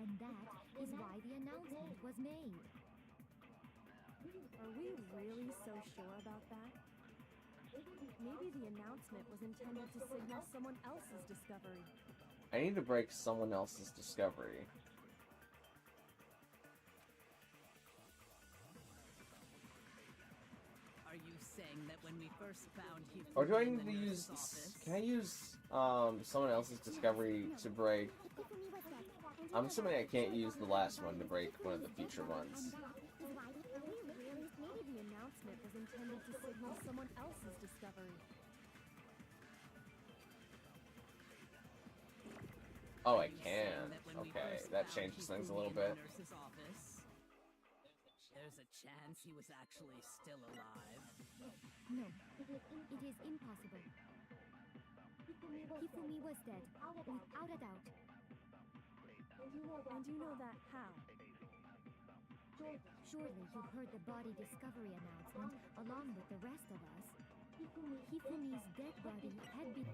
And that is why the announcement was made. Are we really so sure about that? Maybe the announcement was intended to signal someone else's discovery. I need to break someone else's discovery. Are you saying that when we first found Hifumi Or do I in need the to nurse's use... office? Can I use someone else's discovery to break... I'm assuming I can't use the last one to break one of the future ones. Maybe the announcement was intended to signal someone else's discovery. Oh, I Are you saying can. that when we Okay, first that found changes things a Hifumi little in the bit. nurse's office, there's a chance he was actually still alive? No, it is impossible. Hifumi was dead, without a doubt. And you know that how? Surely you heard the body discovery announcement along with the rest of us. Hifumi's dead body had been...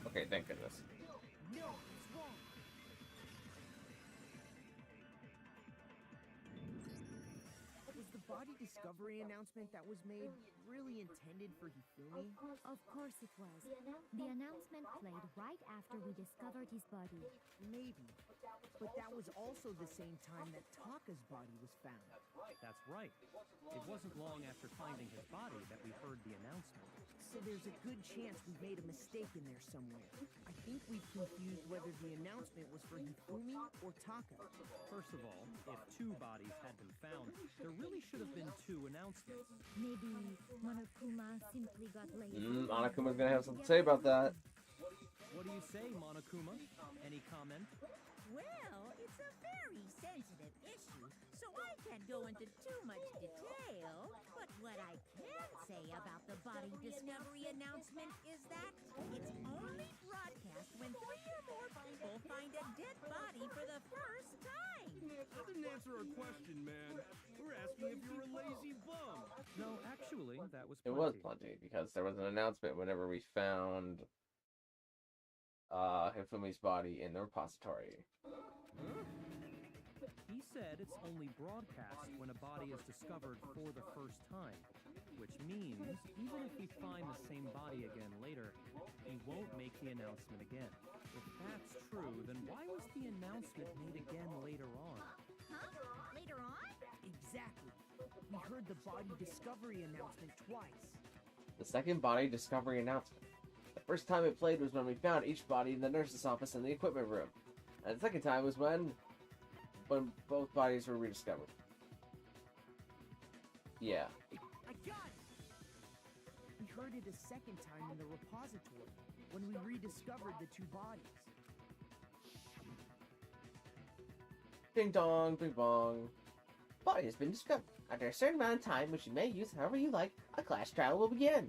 Okay, thank goodness. No, it's wrong. Was the body discovery announcement that was made really intended for Hifumi? Of course it was. The announcement played right after we discovered his body. Maybe. But that was also the same time that Taka's body was found. That's right. It wasn't long after finding his body that we heard the announcement. So there's a good chance we made a mistake in there somewhere. I think we've confused whether the announcement was for Hifumi or Taka. First of all, if two bodies had been found, there really should have been two announcements. Maybe Monokuma simply got lazy. Monokuma's gonna have something to say about that. What do you say, Monokuma? Any comment? Well, it's a very sensitive issue, so I can't go into too much detail. But what I can say about the body discovery announcement is that it's only broadcast when 3 or more people find a dead body for the first time. That didn't answer our question, man. We're asking if you're a lazy bum. No, actually, that was It plenty. was plenty, because there was an announcement whenever we found Hifumi's body in the repository. He said it's only broadcast when a body is discovered for the first time, which means even if we find the same body again later, he won't make the announcement again. If that's true, then why was the announcement made again later on? Huh? Later on? Exactly. We heard the body discovery announcement twice. The second body discovery announcement. The first time it played was when we found each body in the nurse's office in the equipment room. And the second time was when both bodies were rediscovered. Yeah. I got it! We heard it a second time in the repository, when we rediscovered the two bodies. Ding dong, bing bong. Body has been discovered. After a certain amount of time, which you may use however you like, a class trial will begin.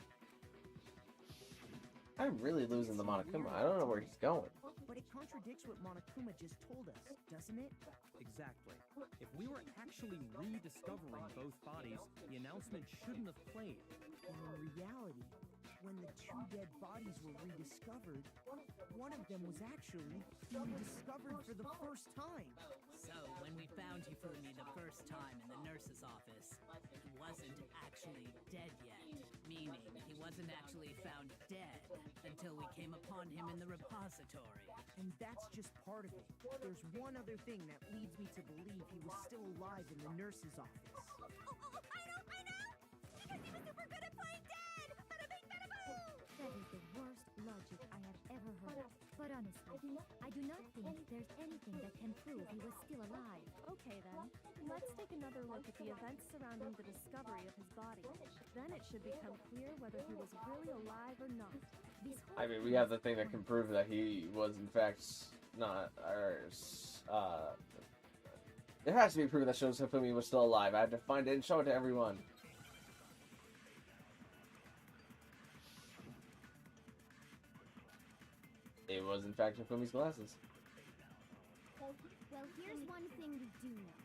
I'm really losing the Monokuma. I don't know where he's going. But it contradicts what Monokuma just told us, doesn't it? Exactly. If we were actually rediscovering both bodies, the announcement shouldn't have played. And in reality, when the two dead bodies were rediscovered, one of them was actually being discovered for the first time. So, when we found Hifumi the first time in the nurse's office, he wasn't actually dead yet. Meaning, he wasn't actually found dead until we came upon him in the repository. And that's just part of it. There's one other thing that leads me to believe he was still alive in the nurse's office. Oh, I know! Because he was super good at playing dead! Bada bing, bada boom! That is the worst logic I have ever heard. But honestly, I do not think there's anything that can prove he was still alive. Okay then, let's take another look at the events surrounding the discovery of his body. Then it should become clear whether he was really alive or not. This whole I mean, we have the thing that can prove that he was in fact not, or, There has to be proof that shows Hifumi was still alive. I have to find it and show it to everyone. It was, in fact, Hifumi's glasses. Well, here's one thing we do know.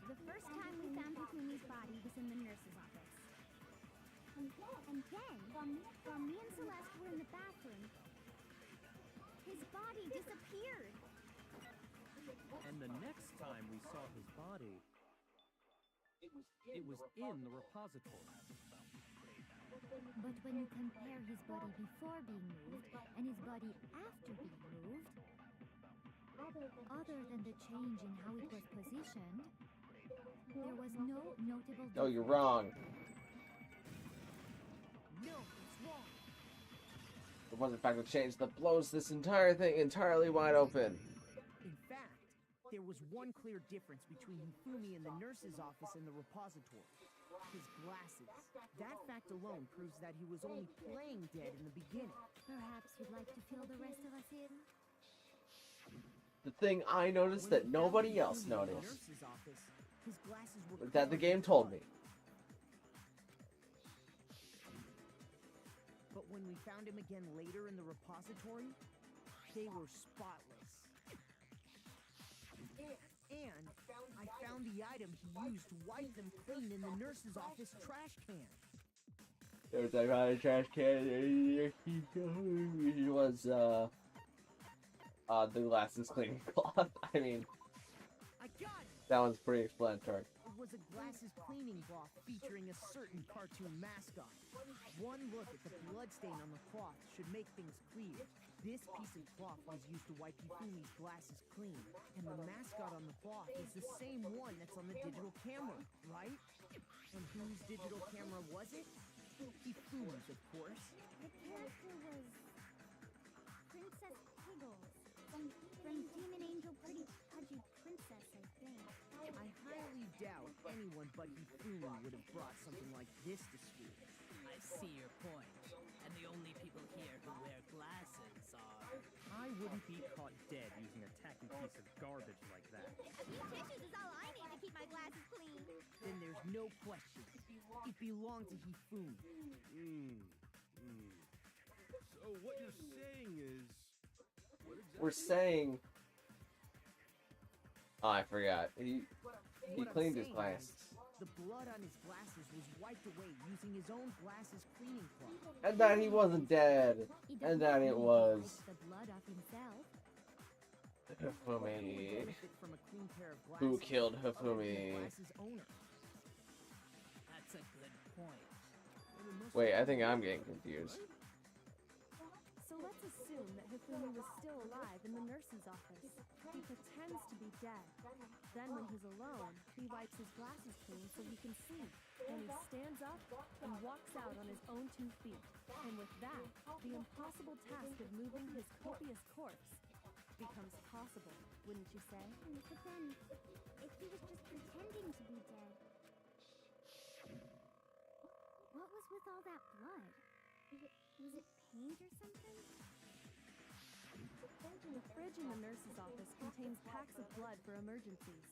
The first time we found Hifumi's body was in the nurse's office. And then, while me and Celeste were in the bathroom, his body disappeared. And the next time we saw his body, it was in the repository. But when you compare his body before being moved and his body after being moved, other than the change in how it was positioned, there was no notable difference. No, you're wrong. No, it's wrong. It was, in fact, a change that blows this entire thing entirely wide open. In fact, there was one clear difference between Hifumi in the nurse's office and the repository. His glasses. That fact alone proves that he was only playing dead in the beginning. Perhaps you'd like to fill the rest of us in? The thing I noticed that nobody else In the noticed, nurse's office, his glasses were that the covered game in told me. But when we found him again later in the repository, they were spotless. And I found the item he used to wipe them clean in the nurse's office trash can. There was like a trash can. It was the glasses cleaning cloth. I mean, I got it! that one's pretty explanatory. It was a glasses cleaning cloth featuring a certain cartoon mascot. One look at the bloodstain on the cloth should make things clear. This piece of cloth was used to wipe Hifumi's glasses clean, and the mascot on the cloth is the same one that's on the digital camera, right? And whose digital camera was it? Hifumi's, of course. The character was Princess Piggles from Demon Angel Pretty Pudgy Princess, I think. I highly doubt anyone but Hifumi would have brought something like this to school. I see your point. And the only people here who wear glasses are... I wouldn't be caught dead using a tacky piece of garbage like that. A few tissues is all I need to keep my glasses clean. Then there's no question. It belonged to Hifumi. So what you're saying is... We're saying. Oh, I forgot. He What I'm cleaned his saying glasses. is, the blood on his glasses was wiped away using his own glasses cleaning cloth. And that he wasn't dead. And that it was. The blood off himself. Hifumi. Benefit from a clean pair of Who glasses killed other than the Hifumi? glasses owner. That's a good point. Wait, I think I'm getting confused. So let's assume that Hifumi was still alive in the nurse's office. He pretends to be dead. Then when he's alone, he wipes his glasses clean so he can see. And he stands up and walks out on his own 2 feet. And with that, the impossible task of moving his copious corpse becomes possible, wouldn't you say? But then, if he was just pretending to be dead, what was with all that blood? Was it paint or something? The fridge in the nurse's office contains packs of blood for emergencies.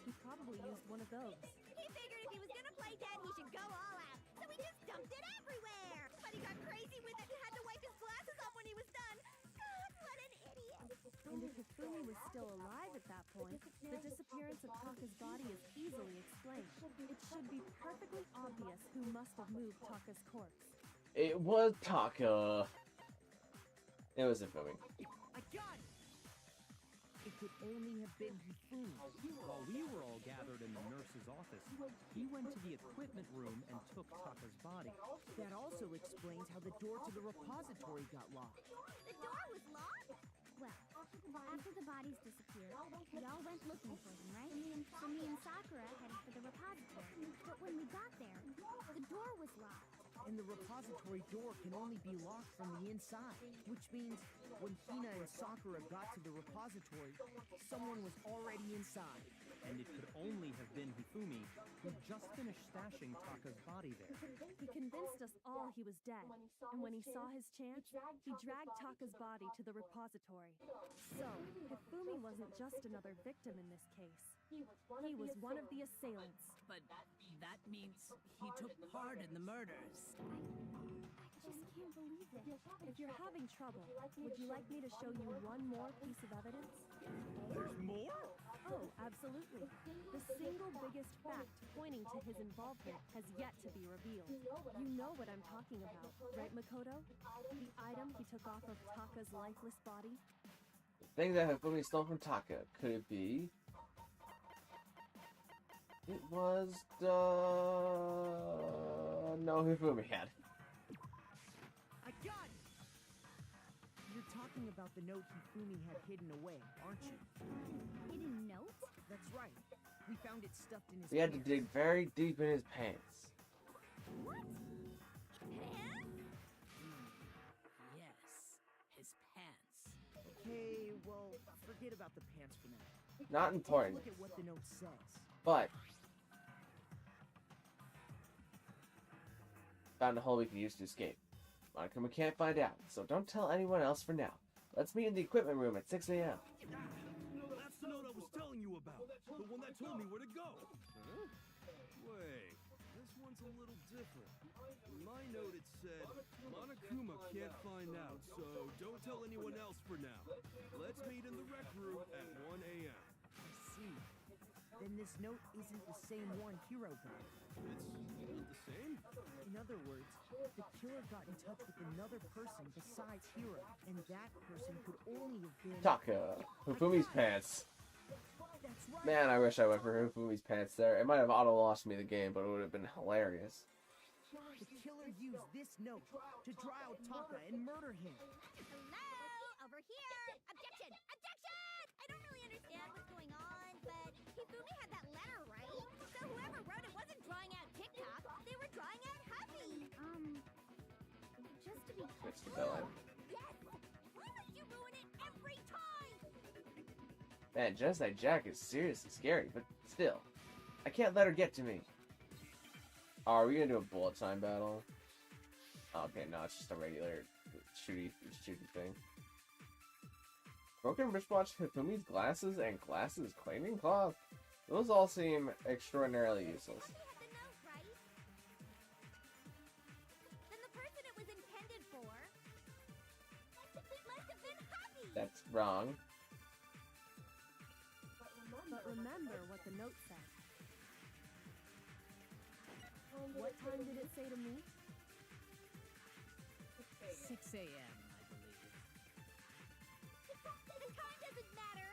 He probably used one of those. He figured if he was gonna play dead, he should go all out. So he just dumped it everywhere. But he got crazy with it and had to wipe his glasses off when he was done. God, what an idiot. And if Hifumi was still alive at that point, the disappearance of Taka's body is easily explained. It should be perfectly obvious who must have moved Taka's corpse. It was Taka. It was Hifumi. I got it! It could only have been Hifumi. While we were all gathered in the nurse's office, he went to the equipment room and took Taka's body. That also explains how the door to the repository got locked. The door was locked? Well, after the bodies disappeared, we all went looking for them, right? So me and Sakura headed for the repository. But when we got there, the door was locked. And the repository door can only be locked from the inside, which means when Hina and Sakura got to the repository, someone was already inside. And it could only have been Hifumi, who just finish stashing Taka's body there? He convinced us all he was dead, and when he saw his chance, he dragged Taka's body to the repository. So, Hifumi wasn't just another victim in this case. He was one of the assailants. But that means he took part in the murders. I just can't believe it. If you're having trouble, would you like me to show you one more piece of evidence? There's more? Oh, absolutely. The single biggest fact pointing to his involvement has yet to be revealed. You know what I'm talking about, right, Makoto? The item he took off of Taka's lifeless body? The thing that Hifumi stole from Taka, could it be? It was the... No, Hifumi had. I got it! You're talking about the note Hifumi had hidden away, aren't you? Hidden note? That's right. We found it stuffed in his We had to pants. dig very deep in his pants. What? Yes, his pants. Okay, well, forget about the pants for now. Not Take a important, look at what the note says. but... Found a hole we can use to escape. Monokuma can't find out, so don't tell anyone else for now. Let's meet in the equipment room at 6 a.m. That's the note I was telling you about. The one that told me where to go. Huh? Wait, this one's a little different. In my note it said, Monokuma can't find out, so don't tell anyone else for now. Let's meet in the rec room at 1 a.m. I see. Then this note isn't the same one Hiro got. It's the same? In other words, the killer got in touch with another person besides Hiro, and that person could only have been... Taka. Hifumi's pants. That's right! Man, I wish I went for Hifumi's pants there. It might have auto-lost me the game, but it would have been hilarious. The killer used this note to dry out Taka and murder him. Hello? Over here! Objection! Objection! I don't really understand what's going on, but Hifumi had that letter, right? So whoever wrote it wasn't drawing out TikTok, they were drawing out Huffy! Just to be Switch the villain. Yes! Why must you ruin it every time? Man, Genocide Jack is seriously scary, but still. I can't let her get to me. Oh, are we gonna do a bullet time battle? Okay, no, it's just a regular shooty thing. Broken wristwatch, Hifumi's glasses, and glasses cleaning cloth. Those all seem extraordinarily useless. Huffy had the note, right? Then the person it was intended for must have been Huffy! That's wrong. But remember what the note said. What time did it say to meet? 6 a.m., I believe. The time doesn't matter!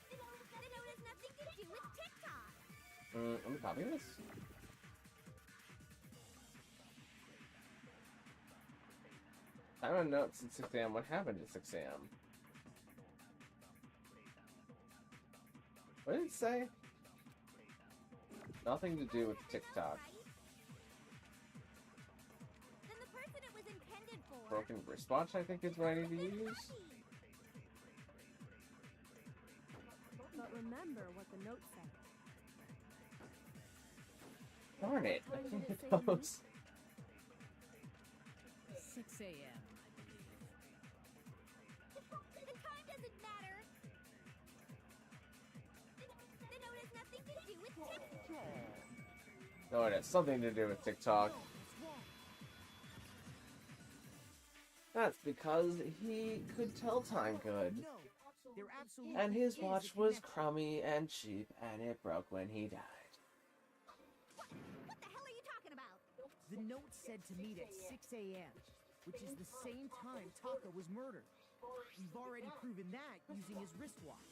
The note has nothing to do with TikTok! Let me copy this. Time on notes at 6 a.m. What happened at 6 a.m.? What did it say? Nothing to do with TikTok. Then the person it was intended for Broken wristwatch, I think, is what I need to must have been use. Huffy. But remember what the note said. Darn it. I When did can't it hit say to meet? those. 6 a.m., I believe. The time doesn't matter! The note has nothing to do with TikTok! No, it has something to do with TikTok. That's because he could tell time good. No, there absolutely And his is a watch was connection. crummy and cheap, and it broke when he died. What the hell are you talking about? The note said to meet at 6 a.m., which is the same time Taka was murdered. We've already proven that using his wristwatch.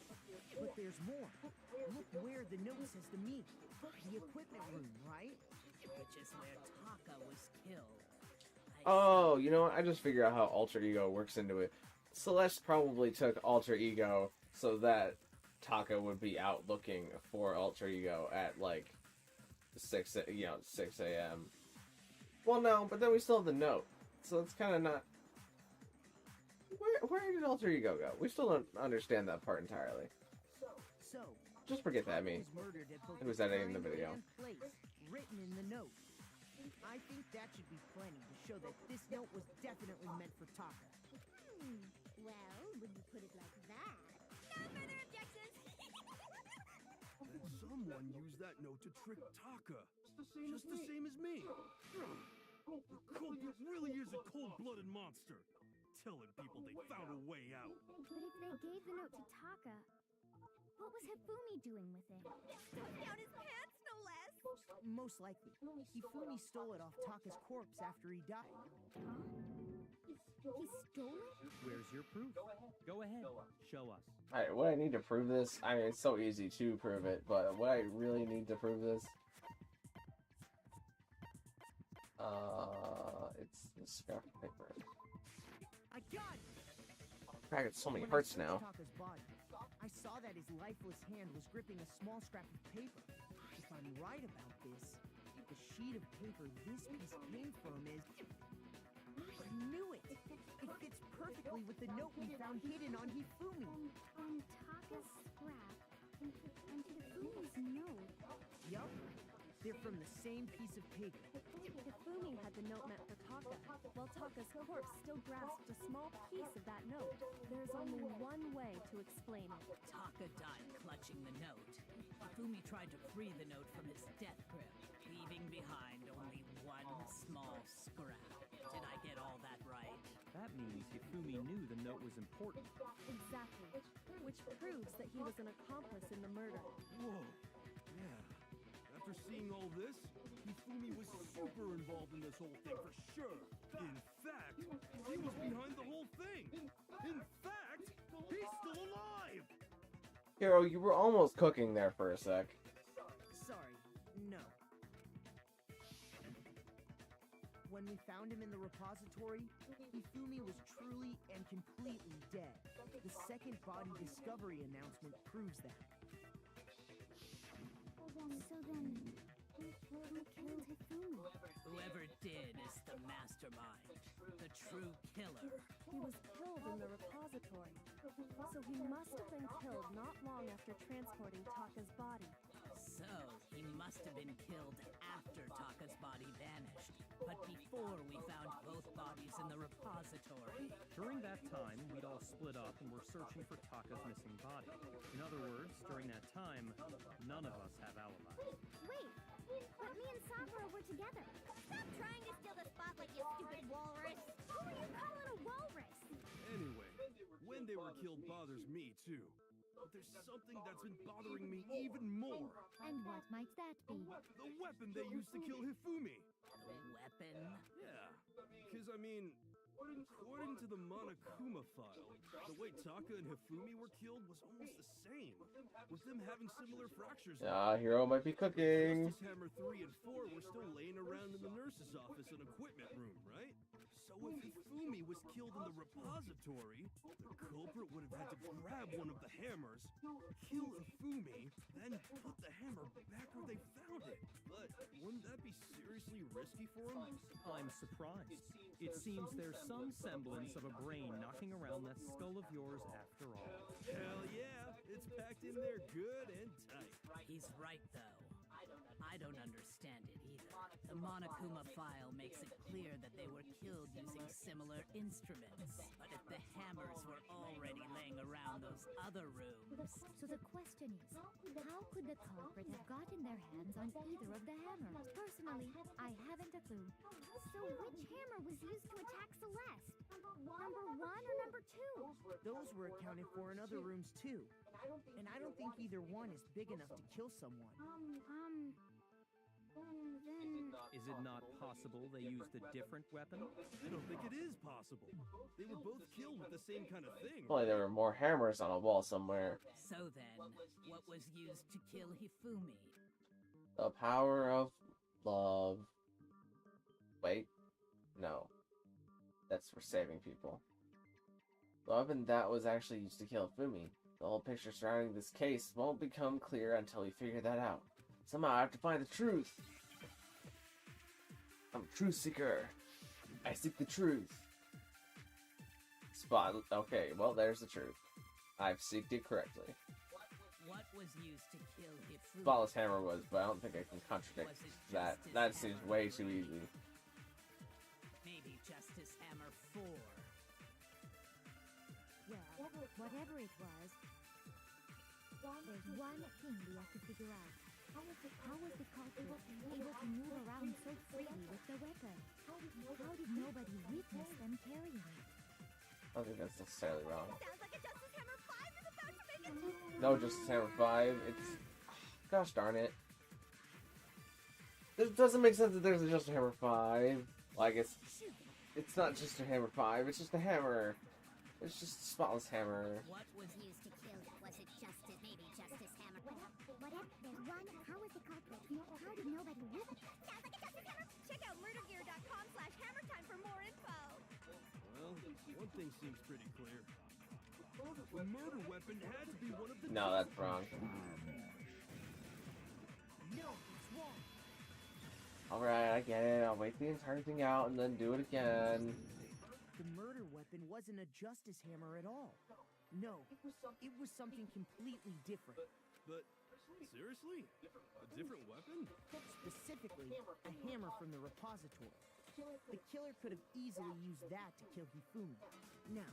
But there's more. Look where the note says to meet. The equipment room, right? Which is where Taka was killed. Oh, you know what? I just figured out how Alter Ego works into it. Celeste probably took Alter Ego so that Taka would be out looking for Alter Ego at like 6 a.m. Well, no, but then we still have the note, so it's kind of not. Where did Alter Ego go? We still don't understand that part entirely. So, Just forget that, me. Was murdered at both Who was editing the time video? and place, written in the note. I think that should be plenty to show that this note was definitely meant for Taka. Well, when you put it like that. No further objections! Then someone used that note to trick Taka. Just the same as me. The culprit really is a cold-blooded monster. Telling people they found a way out. But if they gave the note to Taka, what was Hifumi doing with it? Stuffed down his pants, no less! Most likely. Hifumi stole it off Taka's corpse after he died. He stole it? Where's your proof? Go ahead, show us. Alright, what I need to prove this? I mean, it's so easy to prove it, but what I really need to prove this? It's the scrap paper. I got it! Crap, it's so many When hurts I searched now. Taka's body, I saw that his lifeless hand was gripping a small scrap of paper. If I'm right about this, the sheet of paper this piece came from is... I knew it! It fits perfectly with the note we found hidden on Hifumi. On Taka's scrap and Hifumi's note. Yup. They're from the same piece of paper. Hifumi had the note meant for Taka, while Taka's corpse still grasped a small piece of that note. There's only one way to explain it. Taka died clutching the note. Hifumi tried to free the note from his death grip, leaving behind only one small scrap. Did I get all that right? That means Hifumi knew the note was important. Exactly. Which proves that he was an accomplice in the murder. Whoa. Yeah. After seeing all this, Hifumi was super involved in this whole thing for sure. In fact, he was behind the whole thing. In fact, he's still alive. Hiro, you were almost cooking there for a sec. Sorry, no. When we found him in the repository, Hifumi was truly and completely dead. The second body discovery announcement proves that. So then, who killed Hifumi? Whoever did is the mastermind, the true killer. He was killed in the repository, so he must have been killed not long after transporting Taka's body. So, he must have been killed after Taka's body vanished, but before we found both bodies in the repository. During that time, we'd all split up and were searching for Taka's missing body. In other words, during that time, none of us have alibis. Wait, but me and Sakura were together. Stop trying to steal the spotlight, you stupid walrus! Who are you calling a walrus? Anyway, when they were killed bothers me too. But there's something that's been bothering me even more. And what might that be? The weapon they used to kill Hifumi. The weapon? Yeah, because I mean, according to the Monokuma file, the way Taka and Hifumi were killed was almost the same, with them having similar fractures. Hiro might be cooking. Justice Hammer 3 and 4 were still laying around in the nurse's office and equipment room, right? So if Hifumi was killed in the repository, the culprit would have had to grab one of the hammers, kill Hifumi, then put the hammer back where they found it. But wouldn't that be seriously risky for him? I'm surprised. It seems there's some semblance of a brain knocking around that skull of yours after all. Hell yeah, it's packed in there good and tight. He's right, though. I don't understand it either. The Monokuma file makes it clear that they were killed using similar instruments. But if the hammers were already laying around those other rooms... So the question is, how could the culprit have gotten their hands on either of the hammers? Personally, I haven't a clue. So which hammer was used to attack Celeste? Number 1 or number 2? Those were accounted for in other rooms too. And I don't think either one is big enough to kill someone. Then... Is it not possible they used a different weapon? I don't think it is possible. They were both killed with the same kind of thing. Only there were more hammers on a wall somewhere. So then, what was used to kill Hifumi? The power of love. Wait. No. That's for saving people. The weapon that was actually used to kill Hifumi. The whole picture surrounding this case won't become clear until we figure that out. Somehow I have to find the truth. I'm a truth seeker. I seek the truth. Okay, well, there's the truth. I've seeked it correctly. What was used to kill Hifumi? Spotless Hammer was, but I don't think I can contradict Was it that. Justice That seems Hammer? way too easy. Maybe Justice Hammer 4. Well, whatever it was, there's one thing we have to figure out. How was the culprit able to move around so freely with the weapon? How did nobody witness them carrying it? I don't think that's necessarily wrong. Sounds like a Justice Hammer 5 is about to make it. No, Justice Hammer 5. It's... Gosh darn it. It doesn't make sense that there's a Justice Hammer 5. Like, it's not just a Hammer 5, it's just a hammer. It's just a spotless hammer. What was Used to kill it. Was it Justice? Maybe Justice Hammer. Whatever. There's one. How was the culprit? How did nobody witness? Sounds like a Justice Hammer. Check out murdergear.com/hammertime for more info. Well, one thing seems pretty clear. The murder weapon had to be one of the... No, that's wrong. No, it's wrong. Alright, I get it. I'll wait the entire thing out and then do it again. The murder weapon wasn't a Justice Hammer at all. No, it was something completely different. But, seriously? A different weapon? Specifically, a hammer from the repository. The killer could have easily used that to kill Hifumi. Now,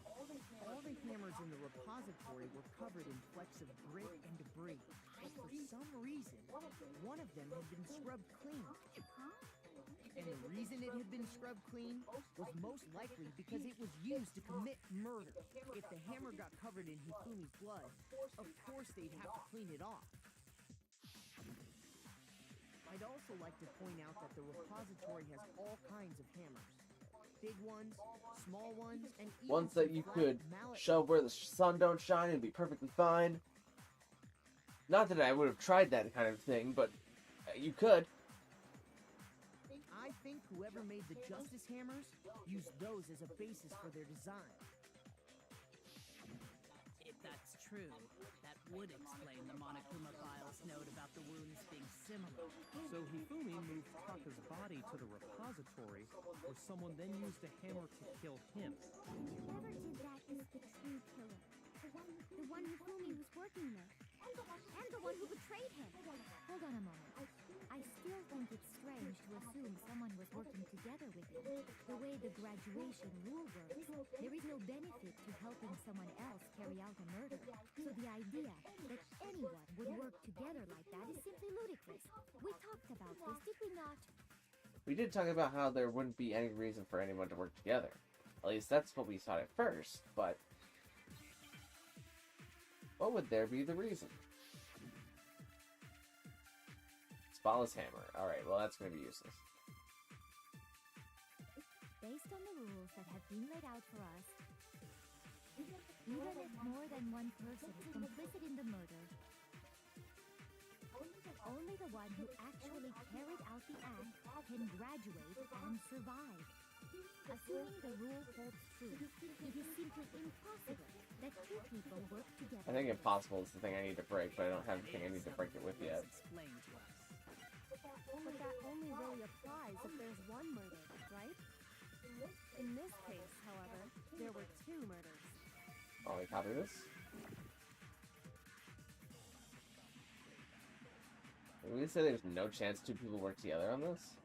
all the hammers in the repository were covered in flecks of grit and debris. But for some reason, one of them had been scrubbed clean. And the reason it had been scrubbed clean was most likely because it was used to commit murder. If the hammer got covered in Hifumi's blood, of course they'd have to clean it off. I'd also like to point out that the repository has all kinds of hammers. Big ones, small ones, and even Ones that some you flat could mallet- shove where the sun don't shine and be perfectly fine. Not that I would have tried that kind of thing, but you could. I think whoever made the Justice Hammers used those as a basis for their design. If that's true, that would explain the Monokuma file's note about the wounds being similar. So Hifumi moved Taka's body to the repository, where someone then used a hammer to kill him. Whoever did that is the true killer. The one Hifumi was working with. And the one who betrayed him. Hold on a moment. I still think it's strange to assume someone was working together with him. The way the graduation rule works, there is no benefit to helping someone else carry out a murder. So the idea that anyone would work together like that is simply ludicrous. We talked about this, did we not? We did talk about how there wouldn't be any reason for anyone to work together. At least that's what we thought at first, but... what would there be the reason? Spotless hammer. Alright, well that's going to be useless. Based on the rules that have been laid out for us, even if more than one person is complicit in the murder, only the one who actually carried out the act can graduate and survive. Assuming the rule holds true, it is simply impossible that two people work together. I think impossible is the thing I need to break, but I don't have the thing I need to break it with yet. Explain to us. But that only really applies if there's one murder, right? In this case, however, there were two murders. Oh, we copy this? Did we say there's no chance two people work together on this?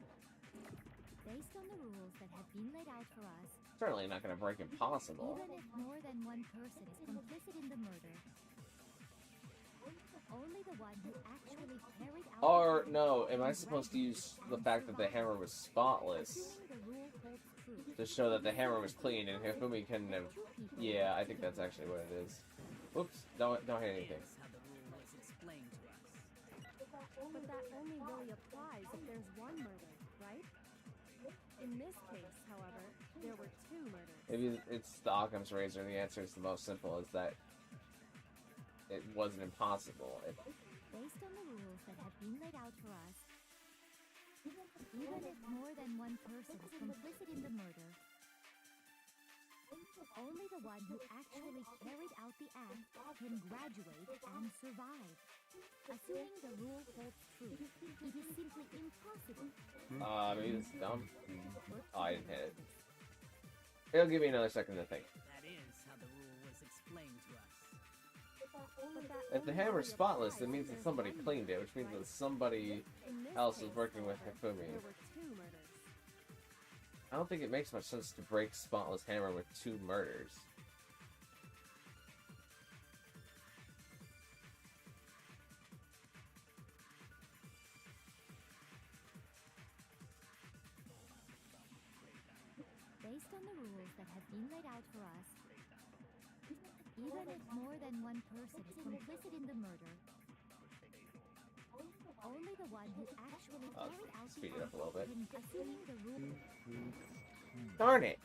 Based on the rules that have been laid out for us, Certainly not going to break impossible. even if more than one person is complicit in the murder, only the one who actually carried out Or, the no, act am I can supposed to use graduate the and fact that the survive. hammer was spotless Assuming the rule holds true, to show that the hammer was clean and Hifumi couldn't have... two people Yeah, work I think that's together. actually what it is. Whoops, don't hit anything. Here's how the rule was explained to us. But that only really applies if there's one murder, right? In this case, however, there were two murders. Maybe it's the Occam's razor, and the answer is the most simple, is that it wasn't impossible. Based on the rules that have been laid out for us, even if more than one person is complicit in the murder, only the one who actually carried out the act can graduate and survive. Assuming the rule holds true, it is simply impossible. Maybe this is dumb. Work Oh, I didn't hit together. it. It'll give me another second to think. That is how the rule was explained to us. If the hammer's spotless, it means that somebody cleaned it, which means that somebody else is working with Hifumi. There were 2 murders. I don't think it makes much sense to break spotless hammer with 2 murders. Based on the rules that have been laid out for us, even if more than one person is complicit in the murder, only the one who actually carried out Speed the it up a little bit. can, assuming the rule. Darn it!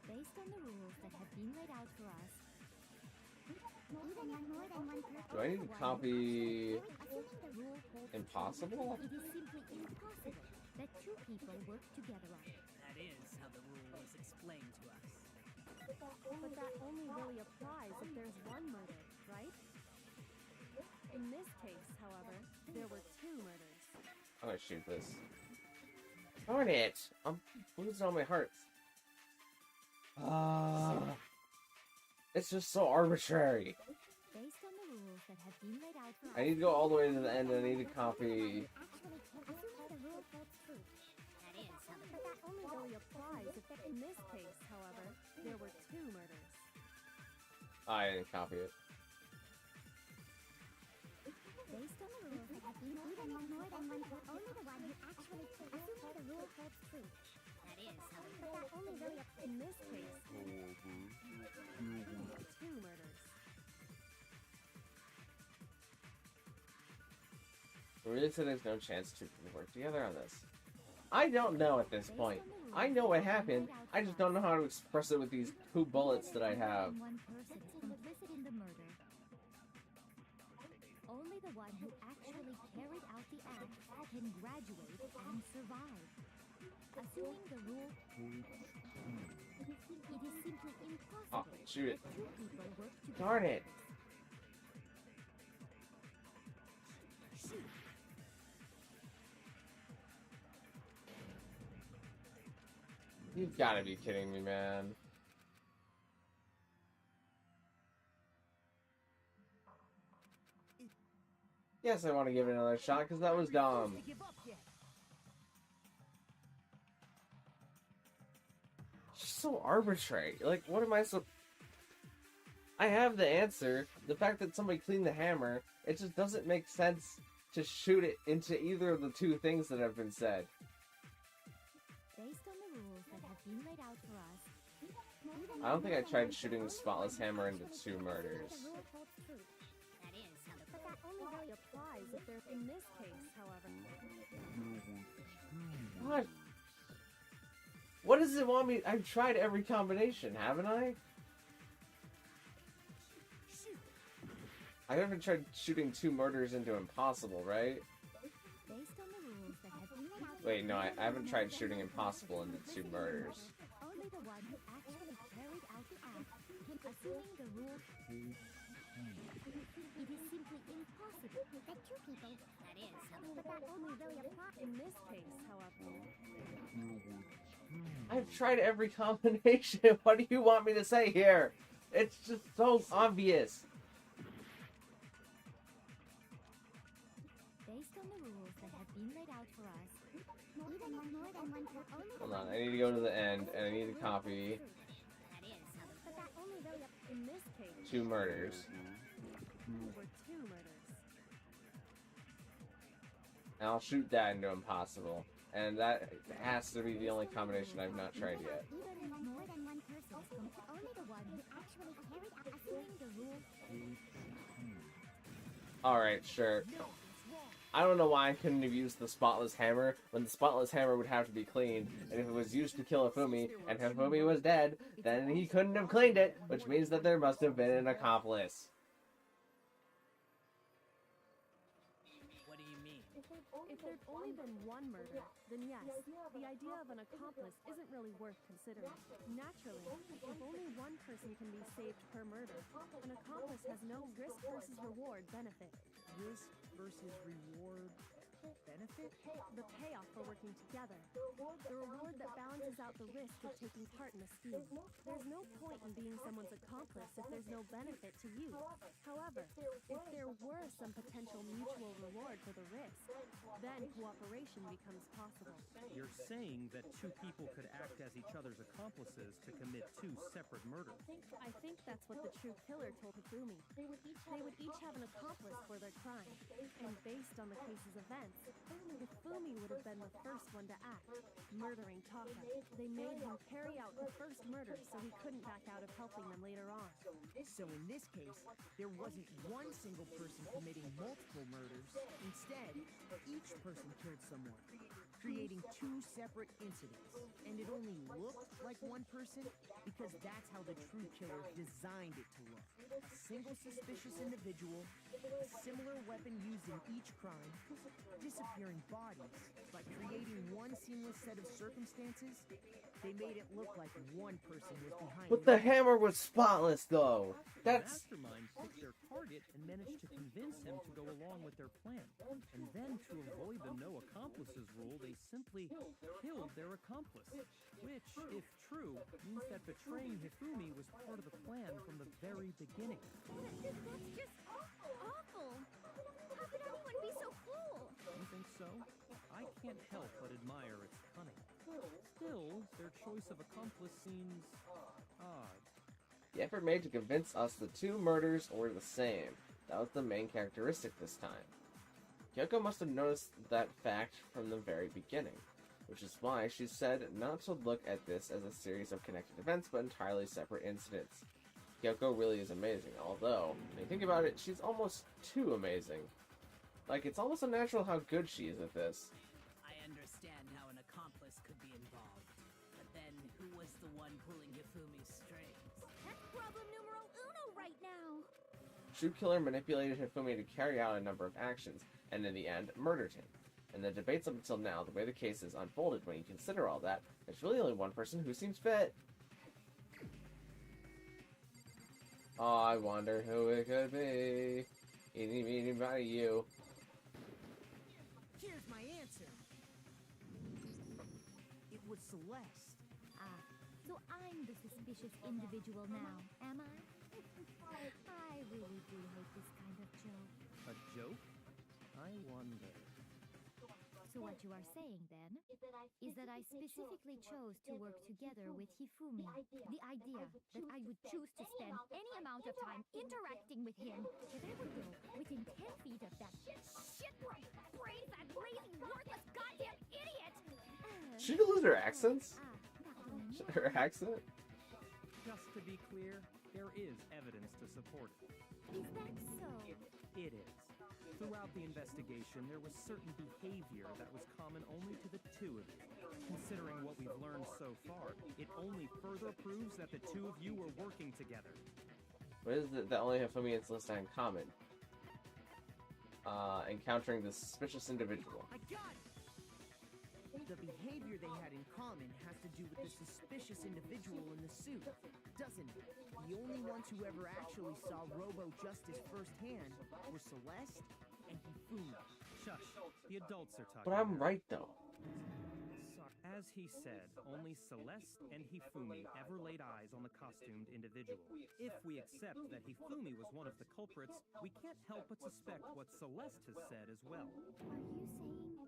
Based on the rules that have been laid out for us, even if more than one person. Do I need to copy Assuming the rule holds impossible? true, it is simply impossible that 2 people work together on it. That is how the rule was explained to us. But that only really applies if there's 1 murder, right? In this case, however, there were 2 murders. I'm gonna shoot this. Darn it! I'm losing all my hearts. It's just so arbitrary. Based on the rules that have been laid out for I need to go all the way to the end and I need to copy. assuming the rule holds true. That is how the But that only really applies if in this case, however, there were 2 murders. I didn't copy it. Based on the rules that have been even if more than one person, only the one who actually assuming the rule holds true. That is how the But that only really in this case, 2 murders. We really said there's no chance to work together on this. I don't know at this point. I know what happened. I just don't know how to express it with these 2 bullets that I have. one person is complicit in the murder. Only the one who actually carried out the act can graduate and survive. Assuming the rule, it is simply impossible Oh, shoot it. that 2 people work together. Darn it. You've gotta be kidding me, man. Yes, I want to give it another shot because that was dumb. To give up yet. It's just so arbitrary. Like, what am I so... I have the answer. The fact that somebody cleaned the hammer, it just doesn't make sense to shoot it into either of the 2 things that have been said. Based on the rules that have been laid out for us, even I don't think I if tried one shooting the person spotless hammer into actually 2 murders. the rule holds true. That is how the But that only really applies if there's in this case, however. What? What does it want me? I've tried every combination, haven't I? I haven't tried shooting 2 murders into impossible, right? Based on the rules that have been laid out. Wait, no, I haven't tried shooting impossible into 2 murders. Only the one who actually carried out the act can, assuming the rule. It is simply impossible that 2 people. That is how the. But that only really applies In this case, however. I've tried every combination. What do you want me to say here? It's just so obvious. Based on the rules that have been laid out for us, even if more than one person. Hold on, I need to go to the end, and I need to copy That is how the. But that only really in this case, 2 murders. there were 2 murders. And I'll shoot that into impossible. And that has to be the only combination I've not tried yet. Even if more than one person is only the one who actually carried out, assuming the rule. Alright, sure. I don't know why I couldn't have used the spotless hammer when the spotless hammer would have to be cleaned, and if it was used to kill Hifumi, and Hifumi was dead, then he couldn't have cleaned it, which means that there must have been an accomplice. What do you mean? If there'd only been 1 murder, then yes, the idea of an accomplice isn't really worth considering. Naturally, if only 1 person can be saved per murder, an accomplice has no risk versus reward benefit. Risk versus reward. benefit? The payoff for working together. The reward that balances out the risk of taking part in a scheme. There's no point in being someone's accomplice if there's no benefit to you. However, if there were some potential mutual reward for the risk, then cooperation becomes possible. You're saying that two people could act as each other's accomplices to commit two separate murders. I think that's what the true killer told Hifumi. They would each have an accomplice for their crime. And based on the case's events, Hifumi would have been the first one to act, murdering Taka. They made him carry out the first murder so he couldn't back out of helping them later on. So in this case, there wasn't one single person committing multiple murders. Instead, each person killed someone, creating two separate incidents. And it only looked like one person because that's how the true killer designed it to look. A single suspicious individual, a similar weapon used in each crime, disappearing bodies. By creating one seamless set of circumstances, they made it look like one person was behind it. But the hammer was spotless, though. The That's... mastermind picked their target and managed to convince him to go along with their plan. And then, to avoid the no accomplices rule, they simply killed their accomplice. Which, if true, means that betraying Hifumi was part of the plan from the very beginning. That's just awful. How could anyone be so cruel? You think so? I can't help but admire its cunning. Still, their choice of accomplice seems odd. The effort made to convince us the two murders were the same. That was the main characteristic this time. Kyoko must have noticed that fact from the very beginning, which is why she said not to look at this as a series of connected events, but entirely separate incidents. Kyoko really is amazing, although, when you think about it, she's almost too amazing. Like, it's almost unnatural how good she is at this. I understand how an accomplice could be involved, but then who was the one pulling Hifumi's strings? That's problem numero uno right now. True Killer manipulated Hifumi to carry out a number of actions, and in the end, murdered him. And the debates up until now, the way the case is unfolded, when you consider all that, there's really only one person who seems fit. Oh, I wonder who it could be. Eeny, meeny, miny, you. Here's my answer. It was Celeste. Ah, so I'm the suspicious individual now, am I? I really do hate this kind of joke. A joke? I wonder. So what you are saying, then, is that I specifically chose to work together with Hifumi. The idea that I would choose to spend any amount of time interacting with him, that I would go within 10 feet of that shit-brained, that lazy, worthless goddamn idiot! She lose her accents? That one. Her accent? Just to be clear, there is evidence to support it. Is that so? It is. Throughout the investigation, there was certain behavior that was common only to the two of you. Considering what we've learned so far, it only further proves that the two of you were working together. What is it that only Hifumi and Celeste had in common? Encountering the suspicious individual. I got it! The behavior they had in common has to do with the suspicious individual in the suit, doesn't it? The only ones who ever actually saw Robo-Justice firsthand were Celeste and Hifumi. Shush, the adults are talking. But I'm now. right, though. As he said, only Celeste and Hifumi ever laid eyes on the costumed individual. If we accept that Hifumi was one of the culprits, we can't help but suspect what Celeste has said as well. Are you saying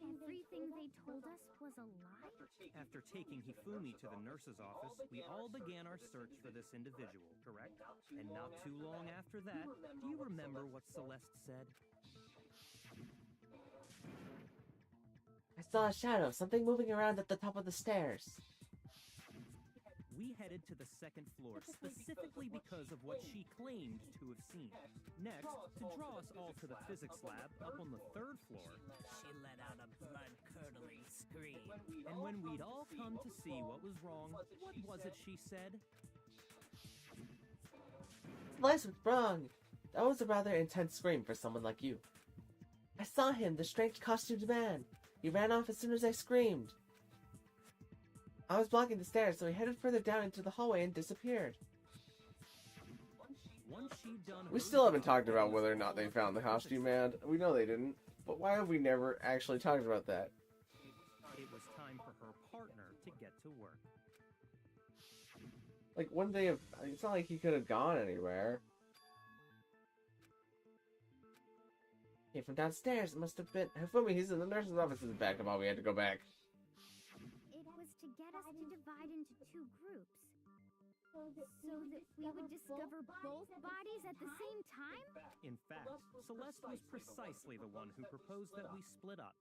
everything they told us was a lie? After taking Hifumi to the nurse's office, we all began our search for this individual, correct? And not too long after that, do you remember what Celeste said? I saw a shadow, something moving around at the top of the stairs. We headed to the second floor specifically because of what she claimed to have seen. Next, to draw us all to the physics lab up on the third floor. She let out a blood-curdling scream. And when we'd all come to see what was wrong, what was it she said? Celeste was wrong. That was a rather intense scream for someone like you. I saw him, the strange costumed man. He ran off as soon as I screamed. I was blocking the stairs, so he headed further down into the hallway and disappeared. Once she'd done We still haven't talked about whether or not they found the costume man. We know they didn't. But why have we never actually talked about that? It was time for her partner to get to work. Like, wouldn't they have... It's not like he could have gone anywhere. Came from downstairs. It must have been... Hifumi, he's in the nurse's office in the back. Come on, we had to go back. It was to get us to divide into two groups. So that we would discover both bodies at the same time? In fact, Celeste was precisely the one who proposed that we split up.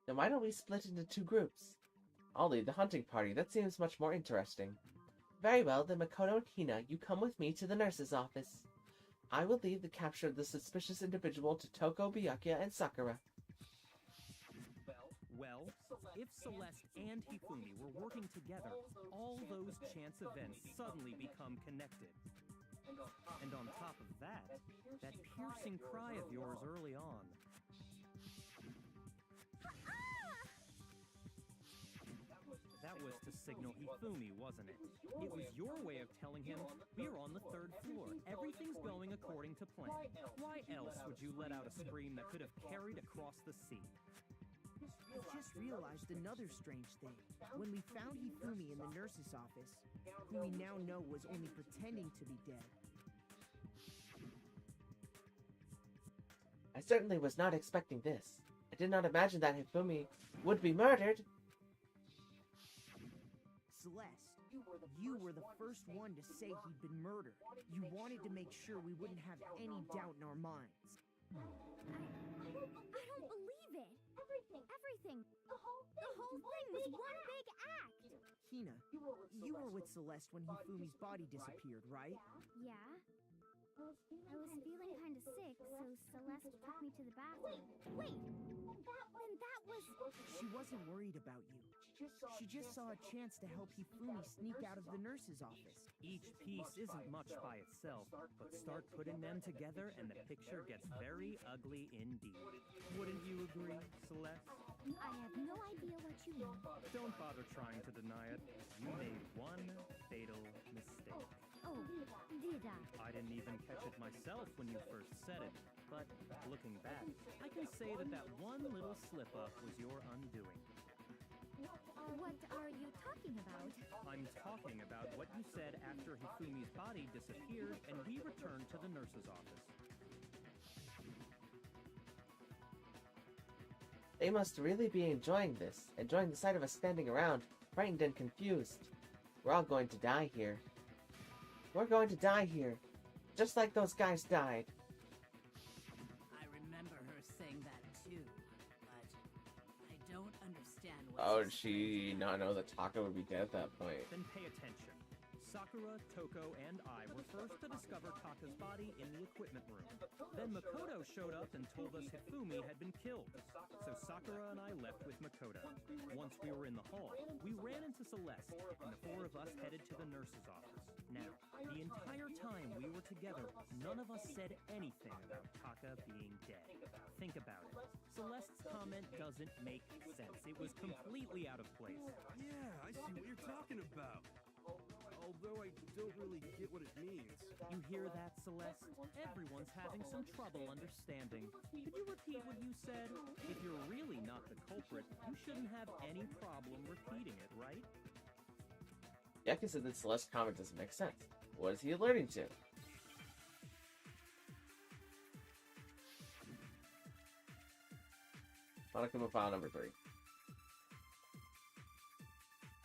Then why don't we split into two groups? I'll lead the hunting party. That seems much more interesting. Very well, then Makoto and Hina, you come with me to the nurse's office. I will leave the capture of the suspicious individual to Toko, Byakuya, and Sakura. Well, if Celeste and Hifumi were working together, all those chance events suddenly become connected. And on top of that piercing cry of yours early on. That was to signal Hifumi, wasn't it? It was your way of telling him, we're on the 3rd floor. Everything's going according to plan. Why else would you let out a scream that could have carried across the sea? I just realized another strange thing. When we found Hifumi in the nurse's office, who we now know was only pretending to be dead. I certainly was not expecting this. I did not imagine that Hifumi would be murdered. Celeste, you were the first one to say he'd been murdered. You wanted to make sure we wouldn't have any doubt in our minds. I don't believe it. Everything. The whole thing was one big act. Hina, you were with Celeste when Hifumi's body disappeared, right? Yeah. I was feeling kind of sick, so Celeste took me to the bathroom. Wait! Then that was... She wasn't worried about you. She just saw a chance to help Hifumi sneak out of the nurse's office. Each piece isn't much by itself, but start putting them together and the picture gets very ugly indeed. Wouldn't you agree, Celeste? I have no idea what you mean. Don't bother trying to deny it. You made one fatal mistake. Oh, did I? I didn't even catch it myself when you first said it, but looking back, I can say that one little slip-up was your undoing. What are you talking about? I'm talking about what you said after Hifumi's body disappeared and we returned to the nurse's office. They must really be enjoying this, enjoying the sight of us standing around, frightened and confused. We're all going to die here. We're going to die here, just like those guys died. I remember her saying that too, but I don't understand what Oh, did she's she not know that Taka would be dead at that point? Then pay attention. Sakura, Toko, and I were first to discover Taka's body in the equipment room. Then Makoto showed up and told us Hifumi had been killed. So Sakura and I left with Makoto. Once we were in the hall, we ran into Celeste, and the 4 of us headed to the nurse's office. Now, the entire time we were together, none of us said anything about Taka being dead. Think about it. Celeste's comment doesn't make sense. It was completely out of place. Yeah, I see what you're talking about. Although I don't really get what it means. You hear that, Celeste? Everyone's having some trouble understanding. Could you repeat what you said? If you're really not the culprit, you shouldn't have any problem repeating it, right? Yaka said that Celeste's comment doesn't make sense. What is he alerting to? Monokuma file number 3.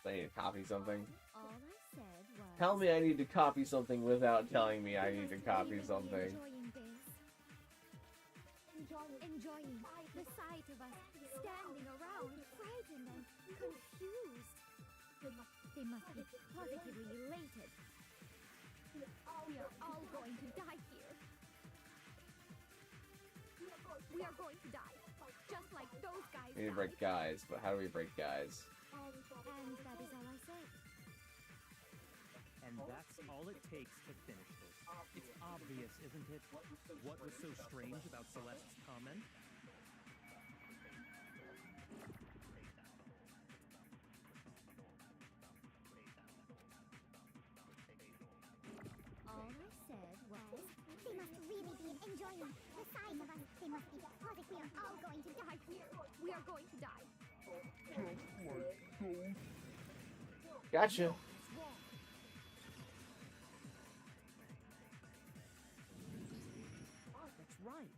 I need to copy something. All I said was... Tell me I need to copy something without telling me I need to copy something. Enjoying the sight of us standing around, frightened and confused. They must be positively elated. We are all going to die here. We are going to die, just like those guys We need to died. break guys, but how do we break guys? And that is all I said. And that's all it takes to finish this. It's obvious, isn't it? What was so strange about Celeste's comment? All I said was, they must really be enjoying The size of us, they must be positive we are all going to die here. We are going to die. Gotcha. That's right.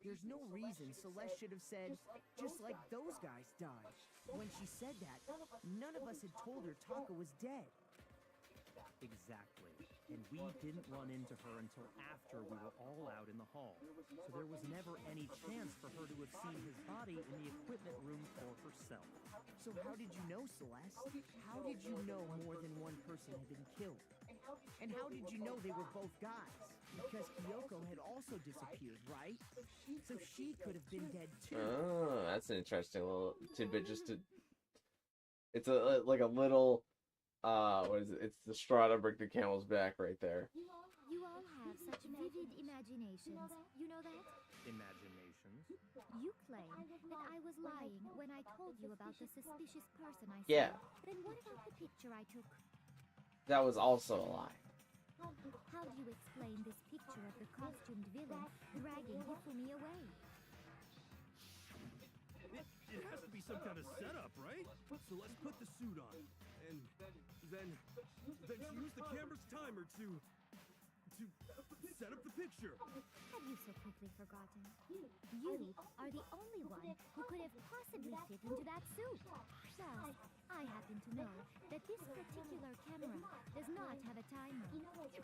There's no reason Celeste should have said, just like those guys died. When she said that, none of us had told her Taka was dead. Exactly. And we didn't run into her until after we were all out in the hall. So there was never any chance for her to have seen his body in the equipment room for herself. So how did you know, Celeste? How did you know more than one person had been killed? And how did you know they were both guys? Because Kyoko had also disappeared, right? So she could have been dead too. Oh, that's an interesting little tidbit. It's like a little, what is it? It's the straw to break the camel's back right there. You all have such vivid imaginations. You know that? Imaginations? You claim that I was lying when I told you about the suspicious person I saw. Yeah. Then what about the picture I took? That was also a lie. How do you explain this picture of the costumed villain dragging Hifumi away? It has to be some kind of setup, right? So let's put the suit on. And then she used the camera's timer to set up the picture. Have you so quickly forgotten? You are the only one who could have possibly fit into that suit. Well, I happen to know that this particular camera does not have a timer.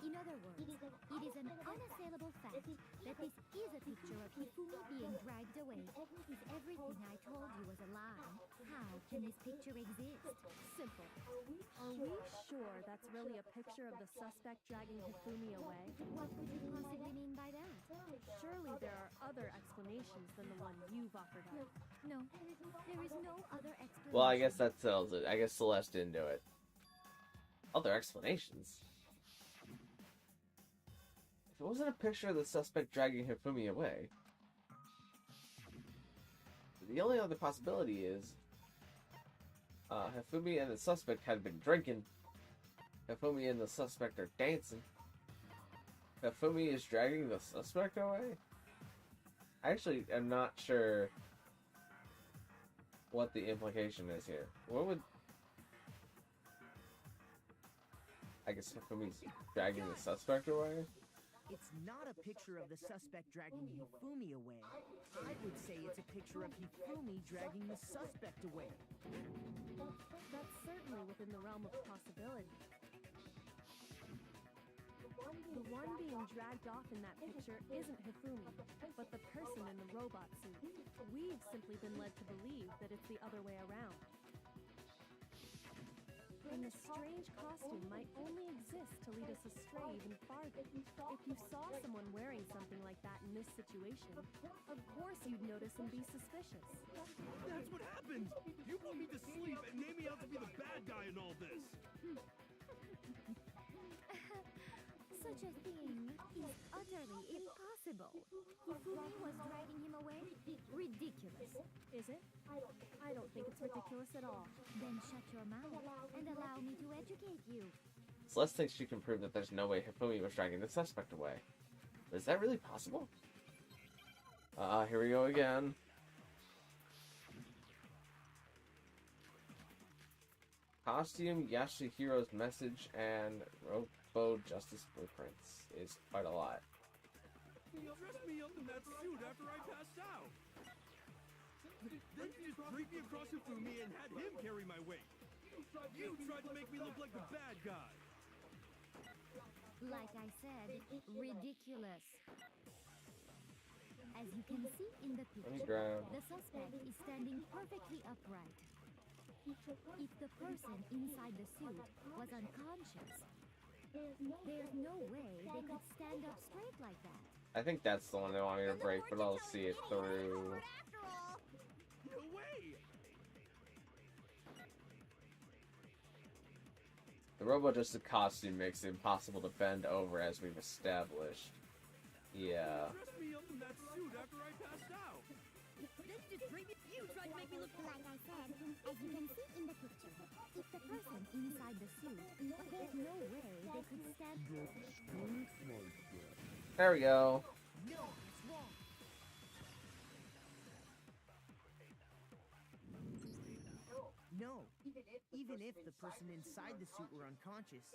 In other words, it is an unassailable fact that this is a picture of Hifumi being dragged away. If everything I told you was a lie, how can this picture exist? Simple. Are we sure that's really a picture of the suspect dragging Hifumi away? What could you possibly mean by that? Surely there are other explanations than the one you've offered up. No, there is no other explanation. Well, I guess that settles it. I guess Celeste didn't do it. Other explanations? If it wasn't a picture of the suspect dragging Hifumi away, the only other possibility is Hifumi and the suspect had been drinking. Hifumi and the suspect are dancing. Hifumi is dragging the suspect away? I actually am not sure what the implication is here. What would... I guess Hifumi's dragging the suspect away? It's not a picture of the suspect dragging Hifumi away. I would say it's a picture of Hifumi dragging the suspect away. That's certainly within the realm of possibility. The one being dragged off in that picture isn't Hifumi, but the person in the robot suit. We've simply been led to believe that it's the other way around. And the strange costume might only exist to lead us astray even farther. If you saw someone wearing something like that in this situation, of course you'd notice and be suspicious. That's what happened! You want me to sleep and made me out to be the bad guy in all this! Such a thing is utterly impossible. Hifumi was dragging him away? Ridiculous. Is it? I don't think it's ridiculous at all. Then shut your mouth and allow me to educate you. Celeste thinks she can prove that there's no way Hifumi was dragging the suspect away. But is that really possible? Here we go again. Costume, Yashihiro's message, and Robo Justice Blueprints is quite a lot. You dressed me up in that suit after I passed out! Then you just draped me across Hifumi and had him carry my weight! You tried to make me look like the bad guy! Like I said, ridiculous. As you can see in the picture, the suspect is standing perfectly upright. If the person inside the suit was unconscious, there's no way they could stand up straight like that. I think that's the one they want me to break, but I'll see it through. No way! The Robo Justice costume makes it impossible to bend over, as we've established. Yeah. You dressed me up in that suit after I passed out! You tried to make me look like I said. As you can see in the picture, if the person inside the suit, there's no way they could stand. There we go. No, it's wrong. Even if the person inside the suit were unconscious,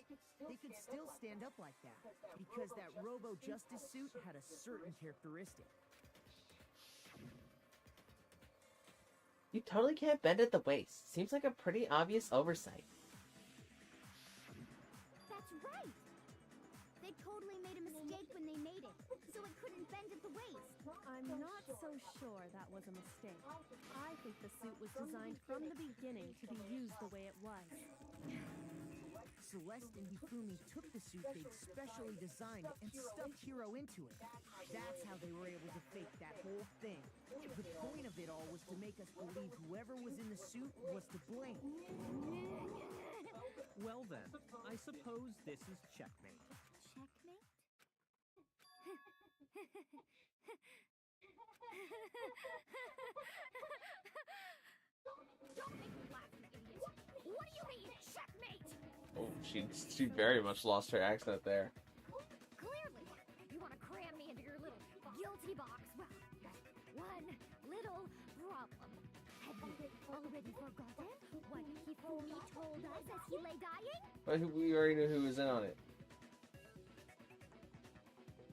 they could still stand up like that, because that Robo-Justice suit had a certain characteristic. You totally can't bend at the waist. Seems like a pretty obvious oversight. That's right! They totally made a mistake when they made it, so it couldn't bend at the waist. I'm not so sure that was a mistake. I think the suit was designed from the beginning to be used the way it was. Celeste and Hifumi took the suit they'd specially designed and stuffed Hiro into it. That's how they were able to fake that whole thing. The point of it all was to make us believe whoever was in the suit was to blame. Well then, I suppose this is checkmate. Checkmate? Don't make me laugh, you idiot! What do you mean, checkmate? Oh, she very much lost her accent there. Clearly, you want to cram me into your little guilty box. Well, one little problem. Have you already forgotten what Hifumi told us as he lay dying? But we already knew who was in on it.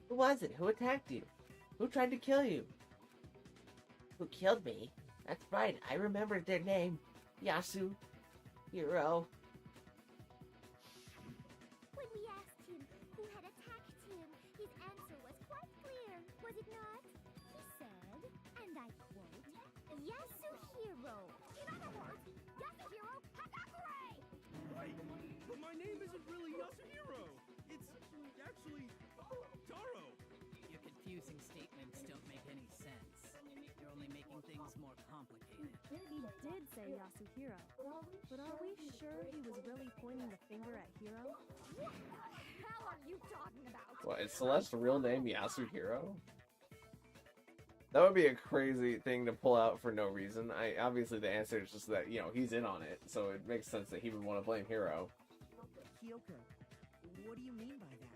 Who was it? Who attacked you? Who tried to kill you? Who killed me? That's right, I remembered their name. Yasu. Hiro. When we asked him who had attacked him, his answer was quite clear, was it not? He said, and I quote, Yasuhiro. In other words, Yasuhiro Hagakure! Wait, but my name isn't really Yasuhiro. It's actually Taro. Your confusing statements don't make any sense. You're only making things more complicated. He did say Yasuhiro, but are we sure he was really pointing the finger at Hiro? What the hell are you talking about? What, is Celeste's real name Yasuhiro? That would be a crazy thing to pull out for no reason. Obviously the answer is just that, you know, he's in on it, so it makes sense that he would want to blame Hiro. Kyoko, what do you mean by that?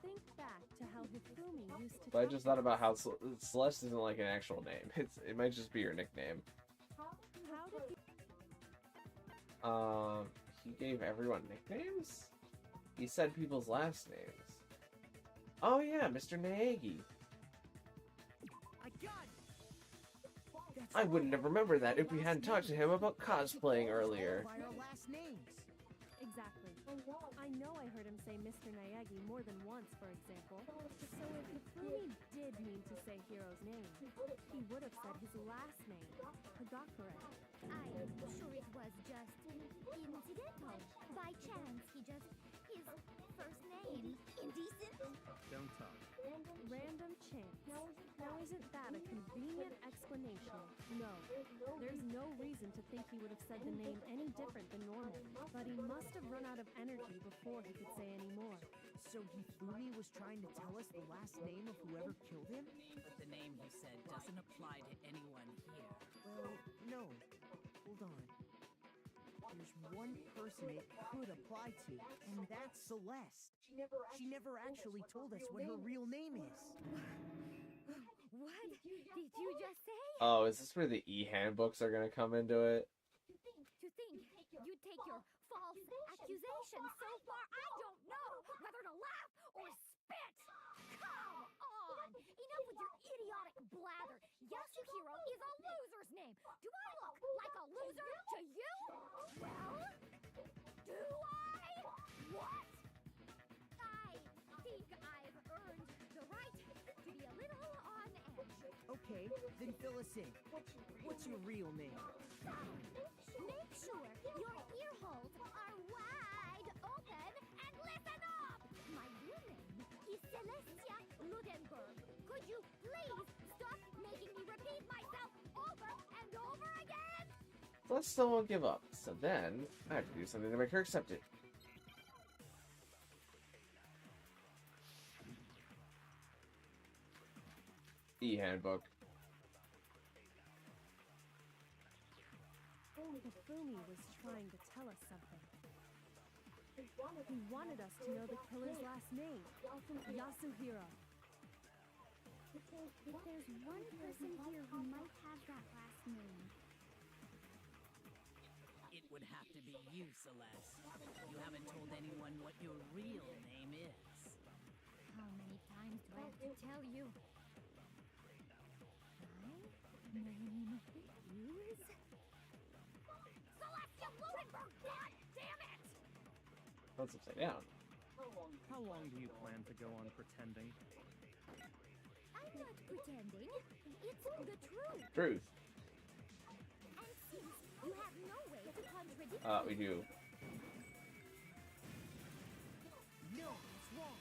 Think back to how Hifumi used to But I talk just thought about how us. Celeste isn't like an actual name. It might just be your nickname. How did he... He gave everyone nicknames? He said people's last names. Oh yeah, Mr. Naegi. I got it! That's I wouldn't have remembered that if we hadn't talked to him about cosplaying earlier. By our last names. Exactly. I know I heard him say Mr. Naegi more than once, for example. So if Hifumi did mean to say Hiro's name, he would have said his last name, Hagakure. I'm sure it was just incidental. By chance, his first name. Indecent? Don't talk. Random chance. Now isn't that a convenient explanation? No. There's no reason to think he would have said the name any different than normal. But he must have run out of energy before he could say any more. So Hifumi was trying to tell us the last name of whoever killed him? But the name you said doesn't apply to anyone here. Well, no. Hold on. There's one person it could apply to, and that's Celeste. She never actually told us what her real name is. What did you just say? Oh, is this where the e-handbooks are gonna come into it? To think you'd take your false accusations so far, I don't know whether to laugh or spit! Come on! Enough with your idiotic blather! Yasuhiro is a loser's name! Do I look like a loser to you? Well, do I? What? I think I've earned the right to be a little on edge. Okay, then fill us in. What's your real name? Make sure your ear holes are wide open and listen up! My real name is Celestia Ludenberg. Could you please stop making me repeat myself over and over again? Celeste still won't give up, so then I have to do something to make her accept it. E-handbook. Hifumi was trying to tell us something. He wanted us to know the killer's last name, Yasuhiro. If there's one person here who might have that last name. It would have to be you, Celeste. You haven't told anyone what your real name is. How many times do I have to tell you? My name is... Celestia Blumenberg! God damn it! That's upside down. How long do you plan to go on pretending? I'm not pretending. It's the truth. Truth. And since you have no way to contradict We me, do. No, it's wrong.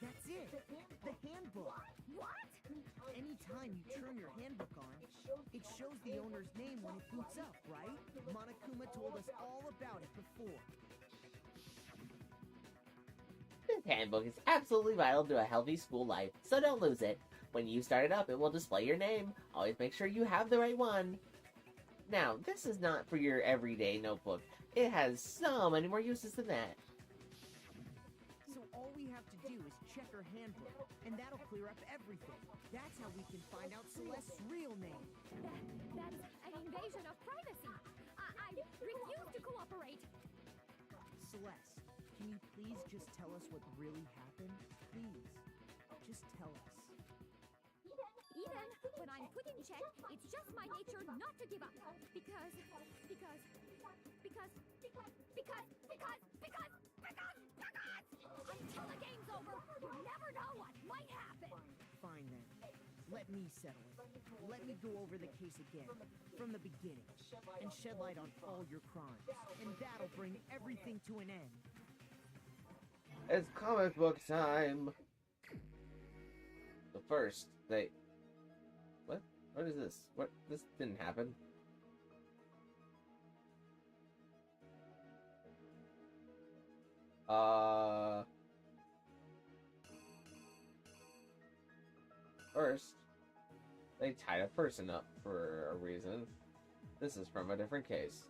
That's it. The handbook. what? Anytime you turn your handbook on, it shows the owner's name when it boots up, right? Monokuma told us all about it before. This handbook is absolutely vital to a healthy school life, so don't lose it. When you start it up, it will display your name. Always make sure you have the right one. Now, this is not for your everyday notebook. It has so many more uses than that. So all we have to do is check her handbook, and that'll clear up everything. That's how we can find out Celeste's real name. That's an invasion of privacy. I refuse to cooperate. Celeste, can you please just tell us what really happened? Please, just tell us. Even when I'm put in check, it's just my nature not to give up. Because until the game's over, you never know what might happen. Fine then. Let me settle it. Let me go over the case again, from the beginning, and shed light on all your crimes. And that'll bring everything to an end. It's comic book time. So first, they... What? What is this? What? This didn't happen. First, they tied a person up for a reason. This is from a different case.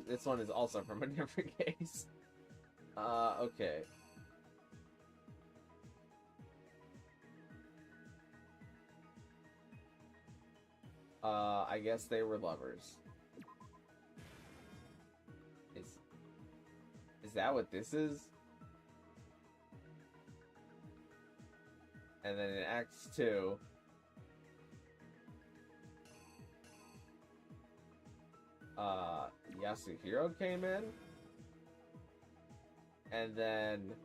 This one is also from a different case. Okay. I guess they were lovers. Is that what this is? And then in Acts 2, Yasuhiro came in, and then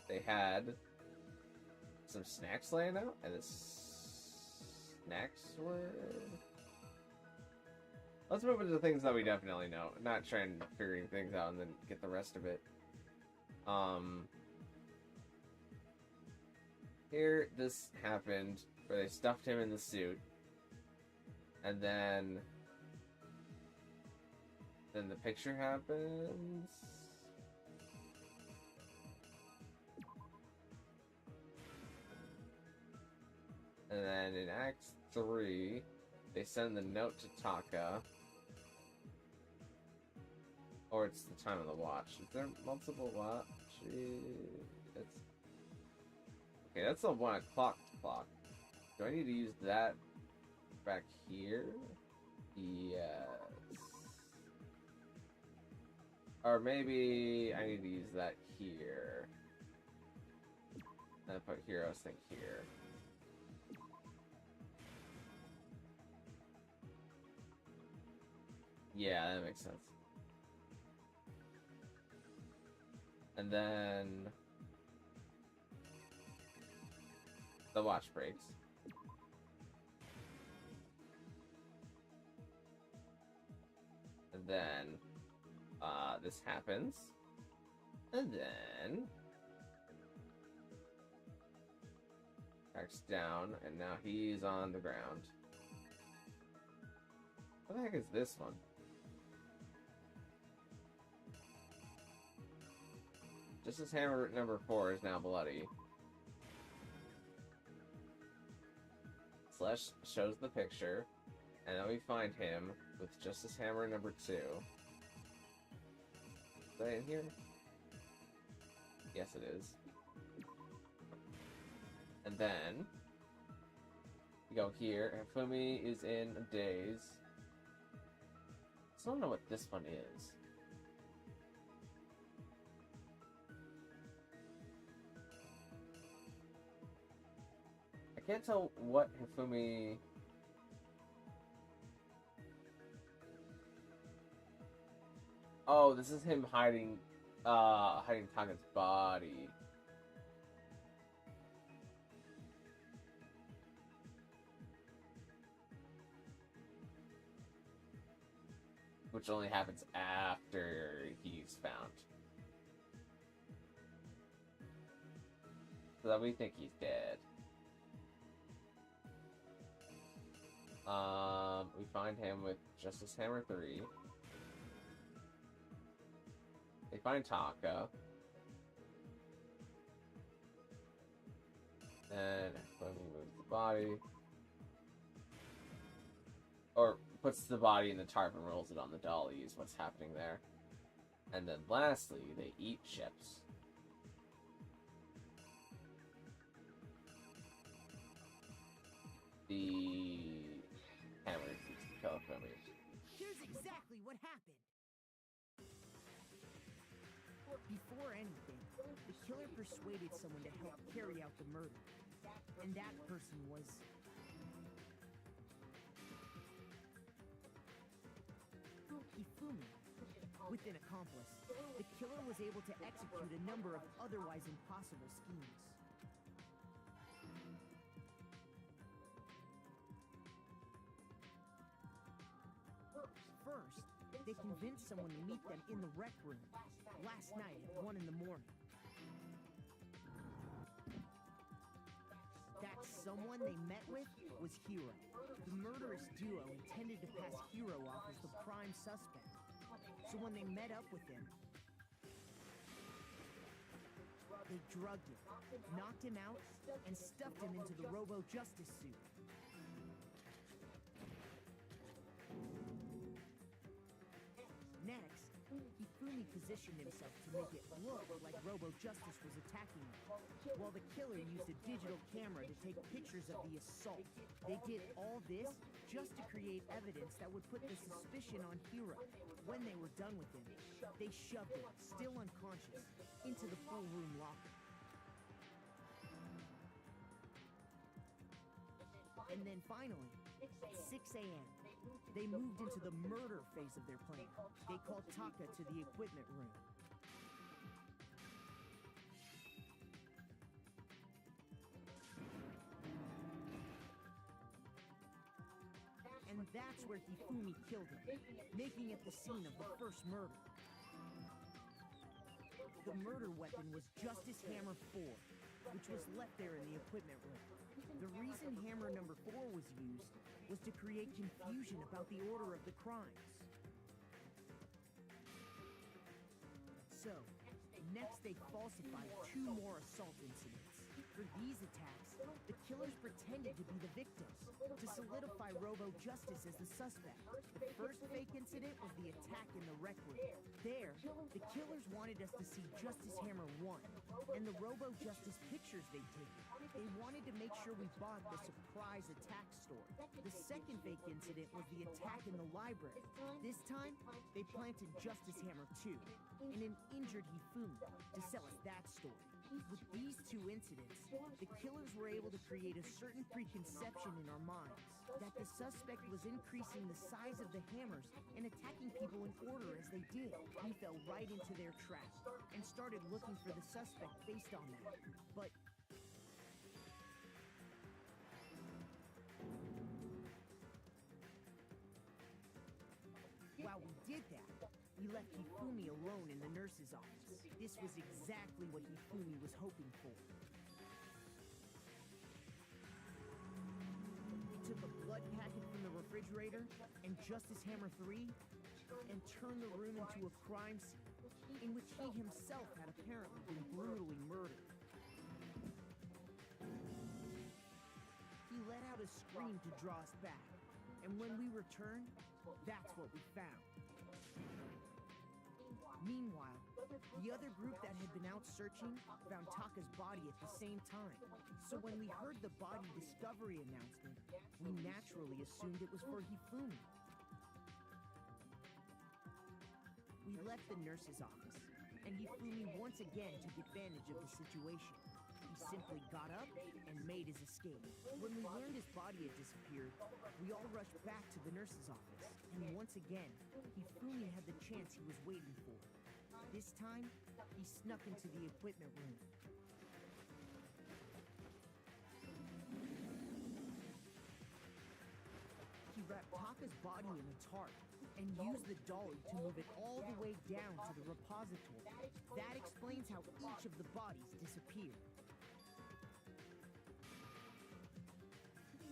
they had some snacks laying out, and the snacks were... Let's move into the things that we definitely know, not trying to figuring things out and then get the rest of it. Here, this happened, where they stuffed him in the suit, and then the picture happens. And then in Act 3, they send the note to Taka. Or it's the time of the watch. Is there multiple watches? Okay, that's a 1 o'clock clock. Do I need to use that back here? Yes. Or maybe I need to use that here. And put Hero's thing here. Yeah, that makes sense. And then the watch breaks. And then this happens. And then backs down, and now he's on the ground. What the heck is this one? Just as hammer number 4 is now bloody. Slash shows the picture, and then we find him with Justice Hammer number 2. Is that in here? Yes, it is. And then we go here, and Hifumi is in a daze. I don't know what this one is. I can't tell what Hifumi... Oh, this is him hiding Taka's body. Which only happens after he's found. So that we think he's dead. We find him with Justice Hammer 3. They find Taka. And when he moves the body. Or puts the body in the tarp and rolls it on the dolly is what's happening there. And then lastly, they eat chips. The hammer seeks to kill Hifumi. Here's exactly what happened. Before anything, the killer persuaded someone to help carry out the murder. And that person was... Hifumi. With an accomplice, the killer was able to execute a number of otherwise impossible schemes. First, they convinced someone to meet them in the rec room last night at 1 in the morning. That someone they met with was Hiro. The murderous duo intended to pass Hiro off as the prime suspect. So when they met up with him, they drugged him, knocked him out, and stuffed him into the Robo-Justice suit. Next, Hifumi positioned himself to make it look like Robo-Justice was attacking him, while the killer used a digital camera to take pictures of the assault. They did all this just to create evidence that would put the suspicion on Hiro. When they were done with him, they shoved him, still unconscious, into the pool room locker. And then finally, at 6 a.m., they moved into the murder phase of their plan. They called Taka to the equipment room. And that's where Hifumi killed him, making it the scene of the first murder. The murder weapon was Justice Hammer 4, which was left there in the equipment room. The reason Hammer number 4 was used was to create confusion about the order of the crimes. So, next they falsified 2 more assault incidents. For these attacks, the killers pretended to be the victims, to solidify Robo-Justice as the suspect. The first fake incident was the attack in the rec room. There, the killers wanted us to see Justice Hammer 1, and the Robo-Justice pictures they'd taken. They wanted to make sure we bought the surprise attack story. The second fake incident was the attack in the library. This time, they planted Justice Hammer 2 and an injured Hifumi to sell us that story. With these 2 incidents, the killers were able to create a certain preconception in our minds that the suspect was increasing the size of the hammers and attacking people in order as they did. We fell right into their trap and started looking for the suspect based on that. But while we did that, we left Hifumi alone in the nurse's office. This was exactly what Hifumi was hoping for. He took a blood packet from the refrigerator and Justice Hammer 3 and turned the room into a crime scene in which he himself had apparently been brutally murdered. He let out a scream to draw us back, and when we returned, that's what we found. Meanwhile, the other group that had been out searching found Taka's body at the same time. So when we heard the body discovery announcement, we naturally assumed it was for Hifumi. We left the nurse's office, and Hifumi once again took advantage of the situation. He simply got up and made his escape. When we learned his body had disappeared, we all rushed back to the nurse's office. And once again, Hifumi had the chance he was waiting for. This time, he snuck into the equipment room. He wrapped Taka's body in a tarp and used the dolly to move it all the way down to the repository. That explains how each of the bodies disappeared.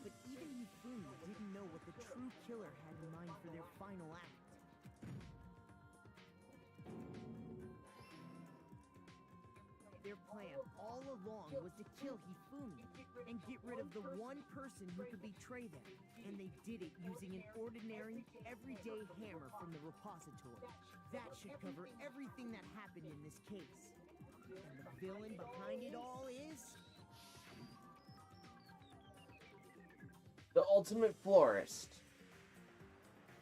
But even Hifumi didn't know what the true killer had in mind for their final act. Their plan all along was to kill Hifumi and get rid of the one person who could betray them. And they did it using an ordinary, everyday hammer from the repository. That should cover everything that happened in this case. And the villain behind it all is... The Ultimate Florist.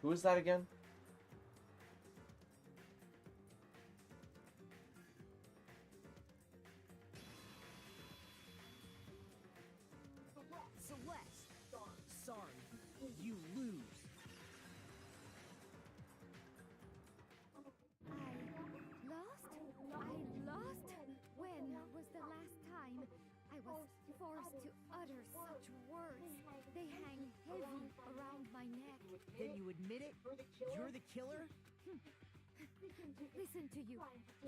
Who is that again? Celeste. Sorry, you lose. I lost? When was the last time I was forced to utter such words? They hang heavy around my neck. Then you admit it? You're the killer? Listen to you,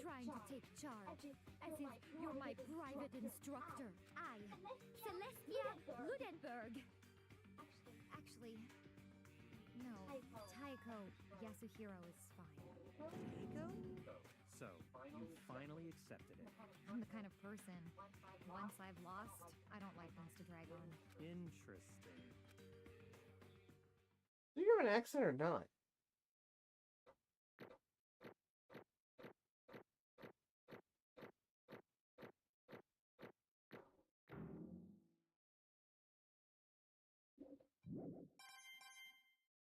trying to take charge, as if you're my private instructor. I, Celestia Ludenberg. Actually, no, Taiko Yasuhiro is fine. Taiko? So, you finally accepted it. I'm the kind of person, once I've lost, I don't like things to drag on. Interesting. Do you have an accent or not?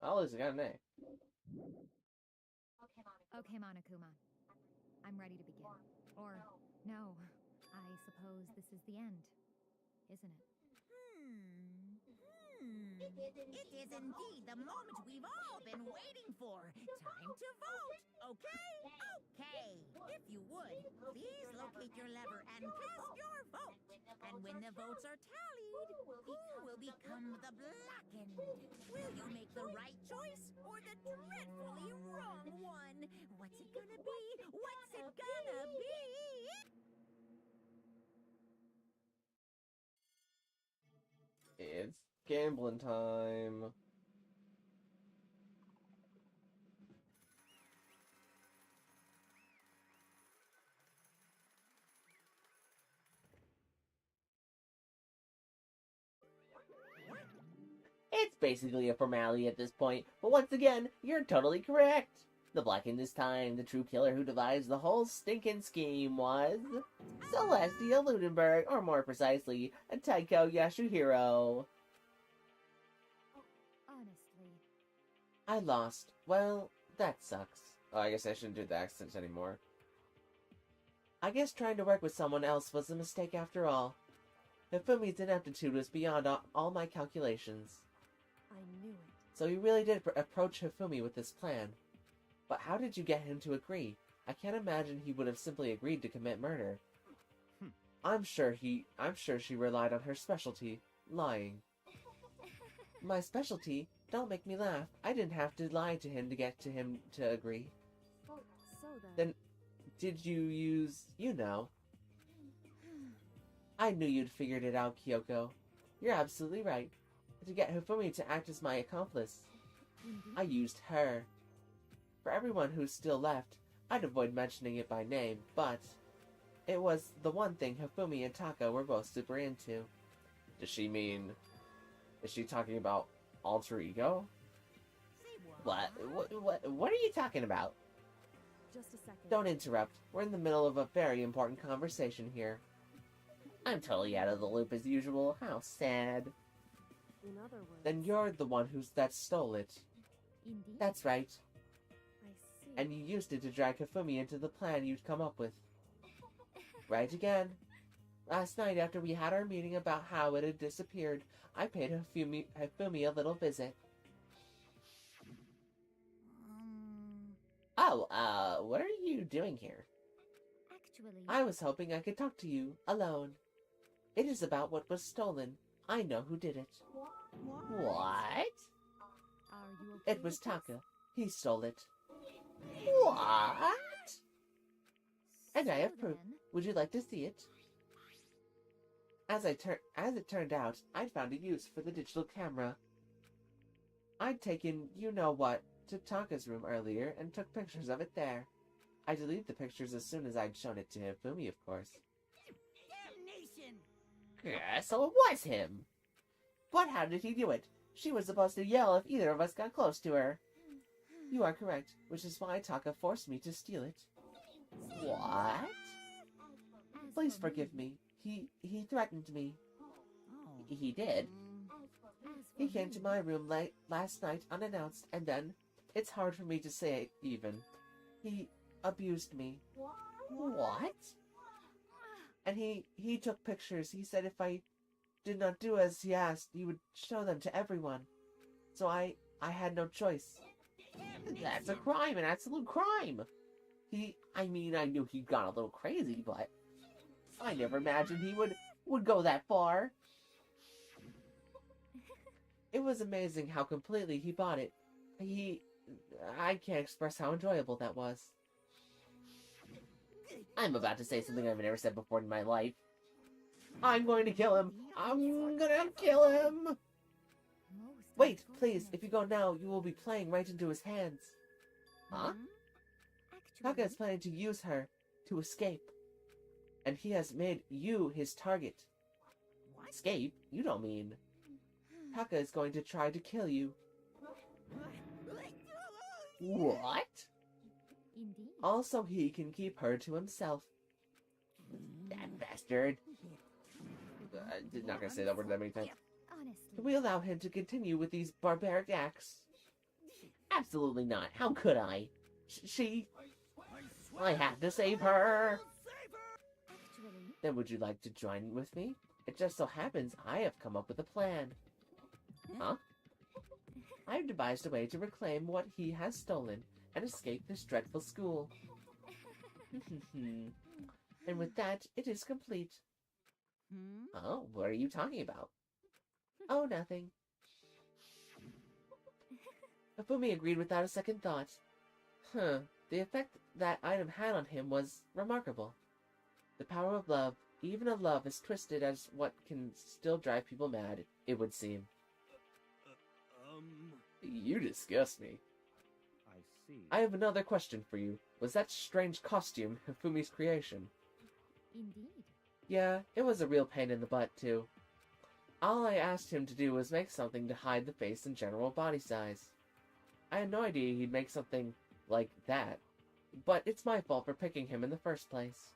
Oh, at least I got an A. Okay, Monokuma. I'm ready to begin. Or, no, I suppose this is the end, isn't it? It is indeed the moment we've all been waiting for. Time to vote, okay? Okay. If you would, please locate your lever and cast your vote. And when the votes are tallied, who will become the blackened? Will you make the right choice or the dreadfully wrong one? What's it gonna be? What's it gonna be? It's gambling time. It's basically a formality at this point, but once again, you're totally correct. The blackened this time, the true killer who devised the whole stinking scheme was Celestia Ludenberg, or more precisely, Taiko Yasuhiro. Honestly. I lost. Well, that sucks. Oh, I guess I shouldn't do the accents anymore. I guess trying to work with someone else was a mistake after all. Hifumi's ineptitude was beyond all my calculations. I knew it. So you really did approach Hifumi with this plan. But how did you get him to agree? I can't imagine he would have simply agreed to commit murder. I'm sure she relied on her specialty, lying. My specialty? Don't make me laugh. I didn't have to lie to him to get him to agree. So Then, did you use, I knew you'd figured it out, Kyoko. You're absolutely right. To get Hifumi to act as my accomplice, I used her. For everyone who's still left, I'd avoid mentioning it by name, but it was the one thing Hifumi and Taka were both super into. Does she mean... Is she talking about alter ego? What are you talking about? Just a second. Don't interrupt. We're in the middle of a very important conversation here. I'm totally out of the loop as usual. How sad. In other words, Then you're the one that stole it. Indeed. That's right. I see. And you used it to drag Hifumi into the plan you'd come up with. Right again. Last night, after we had our meeting about how it had disappeared, I paid Hifumi a little visit. Oh, what are you doing here? Actually, I was hoping I could talk to you, alone. It is about what was stolen. I know who did it. What? Are you okay It was with this? Taka. He stole it. What? And I so have proof. then, Would you like to see it? As it turned out, I'd found a use for the digital camera. I'd taken you-know-what to Taka's room earlier and took pictures of it there. I deleted the pictures as soon as I'd shown it to Hifumi, of course. Damnation! Yeah, so it was him. But how did he do it? She was supposed to yell if either of us got close to her. You are correct, which is why Taka forced me to steal it. What? as Please for forgive me. He threatened me. Oh. He did. As He for came me, to my room last night unannounced, and then, it's hard for me to say it even, he abused me. What? And he took pictures. He said if I did not do as he asked, he would show them to everyone. So I had no choice. That's a crime, an absolute crime. I knew he'd gone a little crazy, but I never imagined he would go that far. It was amazing how completely he bought it. I can't express how enjoyable that was. I'm about to say something I've never said before in my life. I'm going to kill him. I'm gonna kill him. most Wait, please, unfortunate. if you go now, you will be playing right into his hands. Huh? Taka is Actually, planning to use her to escape. And he has made you his target. Escape? You don't mean... Taka is going to try to kill you. What? indeed. Also, he can keep her to himself. That bastard. I'm not gonna say that word that many times. Honestly, Can we allow him to continue with these barbaric acts? Absolutely not. How could I? I have to save her. actually, Then would you like to join with me? It just so happens I have come up with a plan. Huh? I've devised a way to reclaim what he has stolen and escape this dreadful school. And with that, it is complete. Oh, what are you talking about? Oh, nothing. Hifumi agreed without a second thought. The effect that item had on him was remarkable. The power of love, even a love as twisted as what can still drive people mad, it would seem. You disgust me. I see. I have another question for you. Was that strange costume Hifumi's creation? indeed. Yeah, it was a real pain in the butt, too. All I asked him to do was make something to hide the face and general body size. I had no idea he'd make something like that, but it's my fault for picking him in the first place.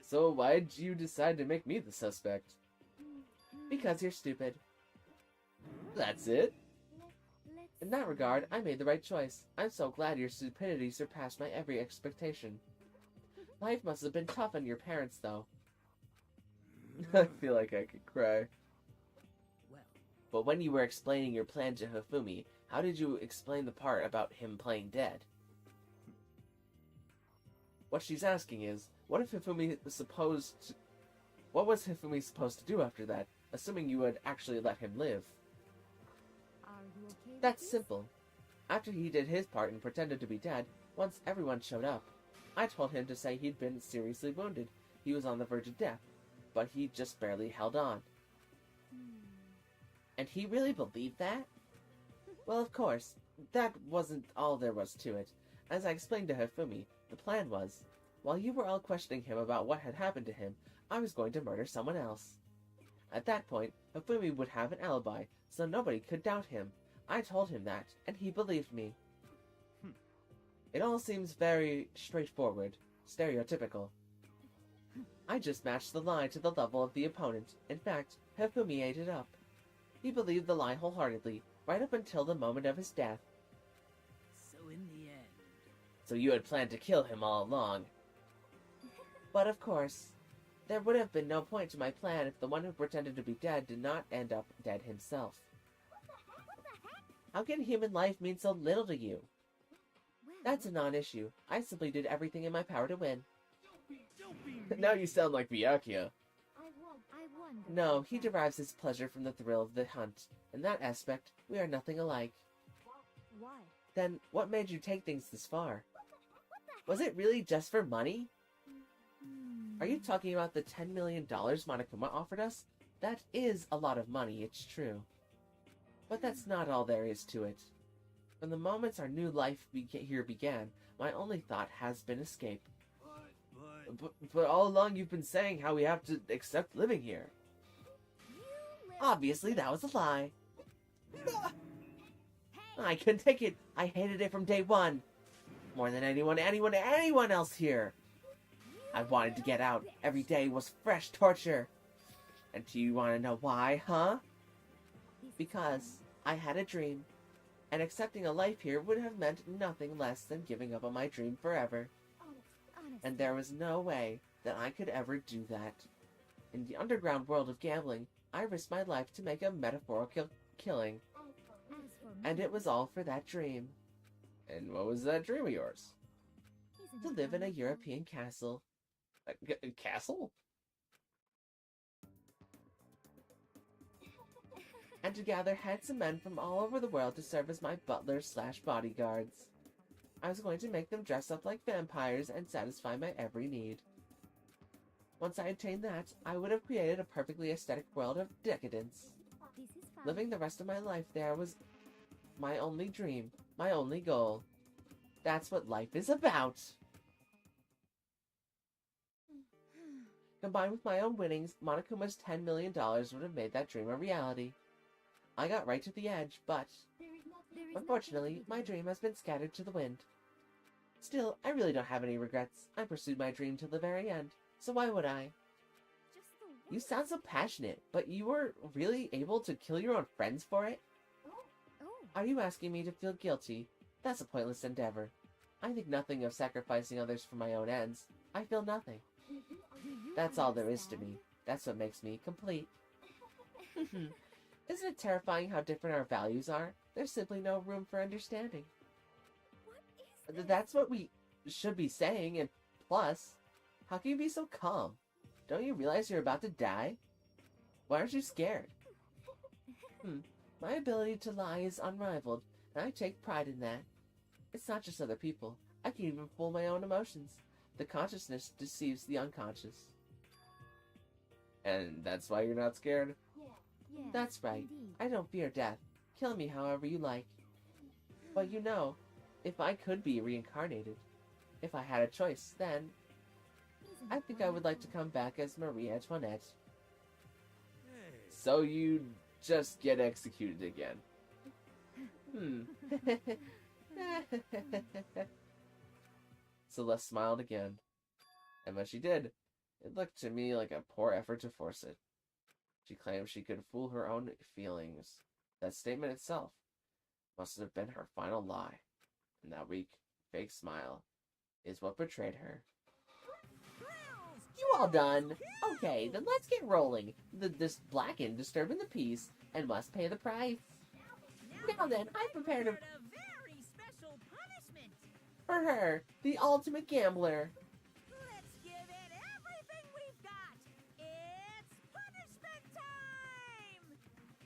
So why'd you decide to make me the suspect? Because you're stupid. That's it? Let's In that regard, I made the right choice. I'm so glad your stupidity surpassed my every expectation. Life must have been tough on your parents, though. I feel like I could cry. Well, But when you were explaining your plan to Hifumi, how did you explain the part about him playing dead? What she's asking is, what was Hifumi supposed to do after that, assuming you would actually let him live? Are you okay with That's this? simple. After he did his part and pretended to be dead, once everyone showed up, I told him to say he'd been seriously wounded. He was on the verge of death, but he just barely held on. And he really believed that? Well, of course, that wasn't all there was to it. As I explained to Hifumi, the plan was, while you were all questioning him about what had happened to him, I was going to murder someone else. At that point, Hifumi would have an alibi, so nobody could doubt him. I told him that, and he believed me. It all seems very straightforward, stereotypical. I just matched the lie to the level of the opponent. In fact, Hifumi ate it up. He believed the lie wholeheartedly, right up until the moment of his death. So in the end... So you had planned to kill him all along. But of course, there would have been no point to my plan if the one who pretended to be dead did not end up dead himself. How can human life mean so little to you? That's a non-issue. I simply did everything in my power to win. Now you sound like Byakuya. No, he derives his pleasure from the thrill of the hunt. In that aspect, we are nothing alike. Why? Then, what made you take things this far? Was it really just for money? Are you talking about the $10 million Monokuma offered us? That is a lot of money, it's true. But that's not all there is to it. From the moments our new life here began, my only thought has been escape. But all along you've been saying how we have to accept living here. Obviously, that was a lie. I couldn't take it. I hated it from day one. More than anyone else here. I wanted to get out. Every day was fresh torture. And do you want to know why, huh? Because I had a dream. And accepting a life here would have meant nothing less than giving up on my dream forever. And there was no way that I could ever do that. In the underground world of gambling, I risked my life to make a metaphorical killing. And it was all for that dream. And what was that dream of yours? To live in a European castle. A castle? And to gather handsome men from all over the world to serve as my butlers/bodyguards. I was going to make them dress up like vampires and satisfy my every need. Once I attained that, I would have created a perfectly aesthetic world of decadence. Living the rest of my life there was my only dream, my only goal. That's what life is about! Combined with my own winnings, Monokuma's $10 million would have made that dream a reality. I got right to the edge, but unfortunately, my dream has been scattered to the wind. Still, I really don't have any regrets. I pursued my dream till the very end, so why would I? You sound so passionate, but you were really able to kill your own friends for it? Are you asking me to feel guilty? That's a pointless endeavor. I think nothing of sacrificing others for my own ends. I feel nothing. That's all there is to me. That's what makes me complete. Isn't it terrifying how different our values are? There's simply no room for understanding. That's what we should be saying, and plus, how can you be so calm? Don't you realize you're about to die? Why aren't you scared? My ability to lie is unrivaled, and I take pride in that. It's not just other people. I can even fool my own emotions. The consciousness deceives the unconscious. And that's why you're not scared? That's right. I don't fear death. Kill me however you like. But you know, if I could be reincarnated, if I had a choice, then I think I would like to come back as Marie Antoinette. So you just get executed again. Celeste smiled again. And when she did, it looked to me like a poor effort to force it. She claimed she could fool her own feelings. That statement itself must have been her final lie. And that weak, fake smile is what betrayed her. You all done? Okay, then let's get rolling. This Blackened disturbing the peace and must pay the price. Now then, I prepared a very special punishment. for her, the ultimate gambler. Let's give it everything we've got. It's punishment time.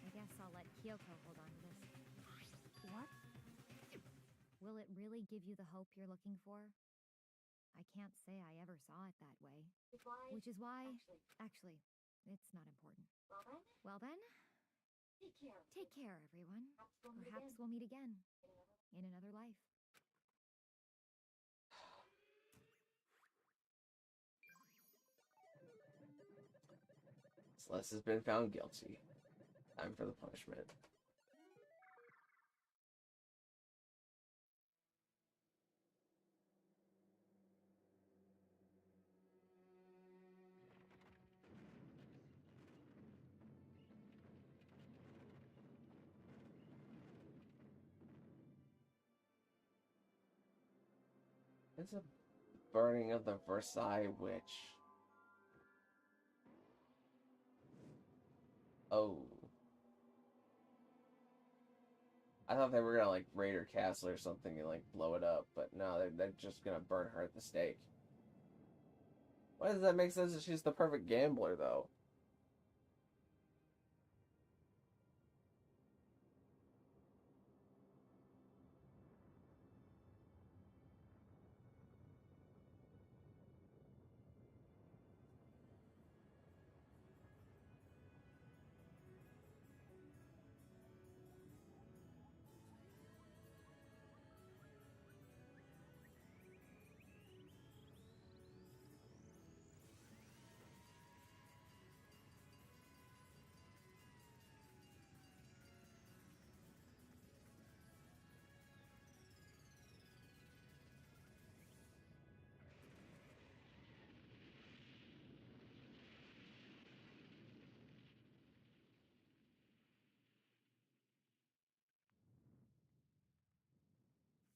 I guess I'll let Kyoko hold on to this. What? Will it really give you the hope you're looking for? I can't say I ever saw it that way. Which is why... Actually, it's not important. Well then, take care, everyone. Perhaps we'll meet again. In another life. Celeste has been found guilty. Time for the punishment. It's a burning of the Versailles witch. Oh. I thought they were gonna, like, raid her castle or something and, like, blow it up, but no, they're just gonna burn her at the stake. Why does that make sense that she's the perfect gambler, though?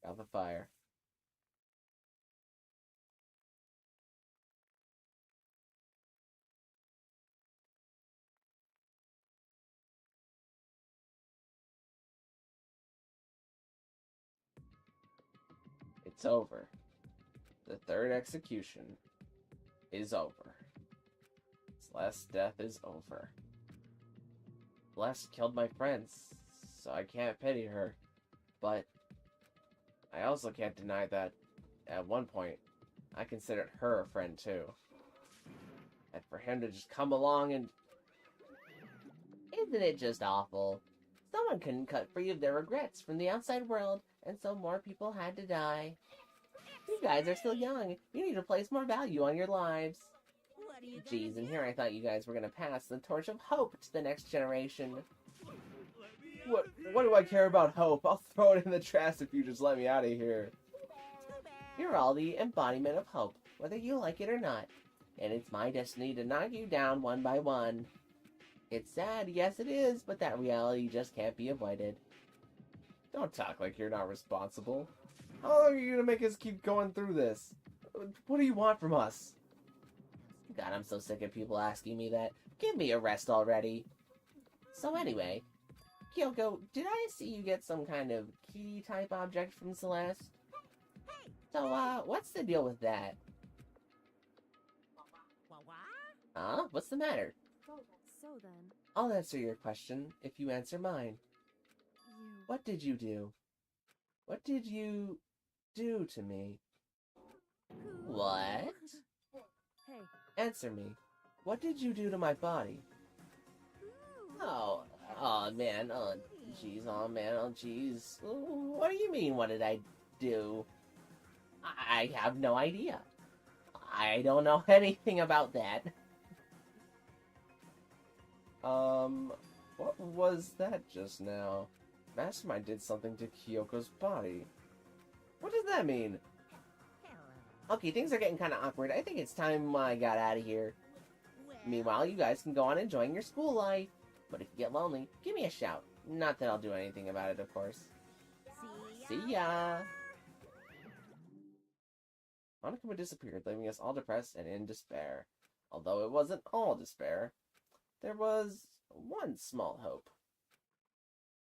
Got the fire. It's over. The third execution is over. Celeste's death is over. Celeste killed my friends, so I can't pity her. But I also can't deny that, at one point, I considered her a friend too. And for him to just come along and... Isn't it just awful? Someone couldn't cut free of their regrets from the outside world, and so more people had to die. You guys are still young. You need to place more value on your lives. What are you gonna Jeez, and do? here I thought you guys were gonna pass the torch of hope to the next generation. What do I care about hope? I'll throw it in the trash if you just let me out of here. Too bad. You're all the embodiment of hope, whether you like it or not. And it's my destiny to knock you down one by one. It's sad, yes it is, but that reality just can't be avoided. Don't talk like you're not responsible. How long are you gonna make us keep going through this? What do you want from us? God, I'm so sick of people asking me that. Give me a rest already. So anyway, Kyoko, did I see you get some kind of key-type object from Celeste? Hey, So, what's the deal with that? what? Huh? What's the matter? So then, I'll answer your question if you answer mine. you... What did you do? What did you do to me? What? Hey, Answer me. What did you do to my body? Oh man, oh jeez, oh man, oh jeez. What do you mean, what did I do? I have no idea. I don't know anything about that. What was that just now? Mastermind did something to Kyoko's body. What does that mean? Okay, things are getting kind of awkward. I think it's time I got out of here. Well, Meanwhile, you guys can go on enjoying your school life. But if you get lonely, give me a shout. Not that I'll do anything about it, of course. See ya! Monokuma disappeared, leaving us all depressed and in despair. Although it wasn't all despair, there was one small hope.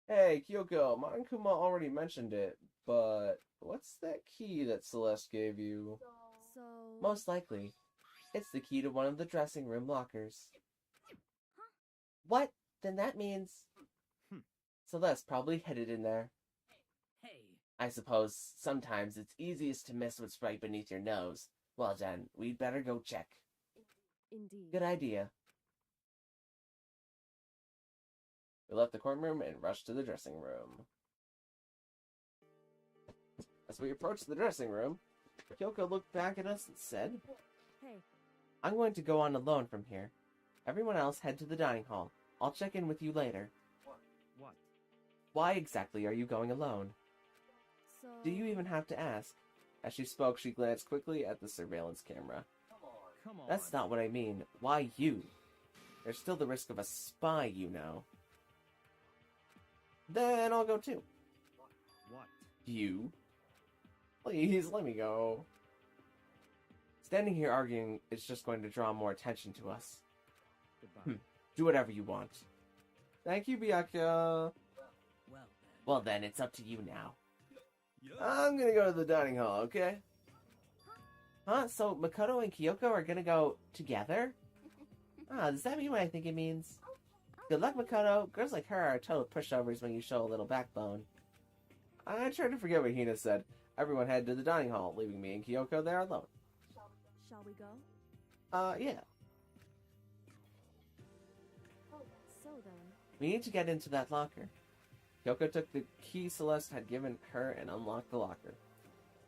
Hey, Kyoko, Monokuma already mentioned it, but what's that key that Celeste gave you? so... Most likely, it's the key to one of the dressing room lockers. What? Then that means... Celeste probably hid it in there. Hey, I suppose sometimes it's easiest to miss what's right beneath your nose. Well then, we'd better go check. Indeed. Good idea. We left the courtroom and rushed to the dressing room. As we approached the dressing room, Kyoko looked back at us and said, Hey, I'm going to go on alone from here. Everyone else head to the dining hall. I'll check in with you later. What? Why exactly are you going alone? so... Do you even have to ask? As she spoke, she glanced quickly at the surveillance camera. Come on. That's not what I mean. Why you? There's still the risk of a spy, you know. Then I'll go too. What? You? Please, let me go. Standing here arguing is just going to draw more attention to us. Goodbye. Do whatever you want. Thank you, Byakuya. Well then, it's up to you now. I'm gonna go to the dining hall, okay? Huh? So Makoto and Kyoko are gonna go together? Does that mean what I think it means? Good luck, Makoto. Girls like her are total pushovers when you show a little backbone. I tried to forget what Hina said. Everyone headed to the dining hall, leaving me and Kyoko there alone. Shall we go? Yeah. So then, We need to get into that locker. Kyoko took the key Celeste had given her and unlocked the locker.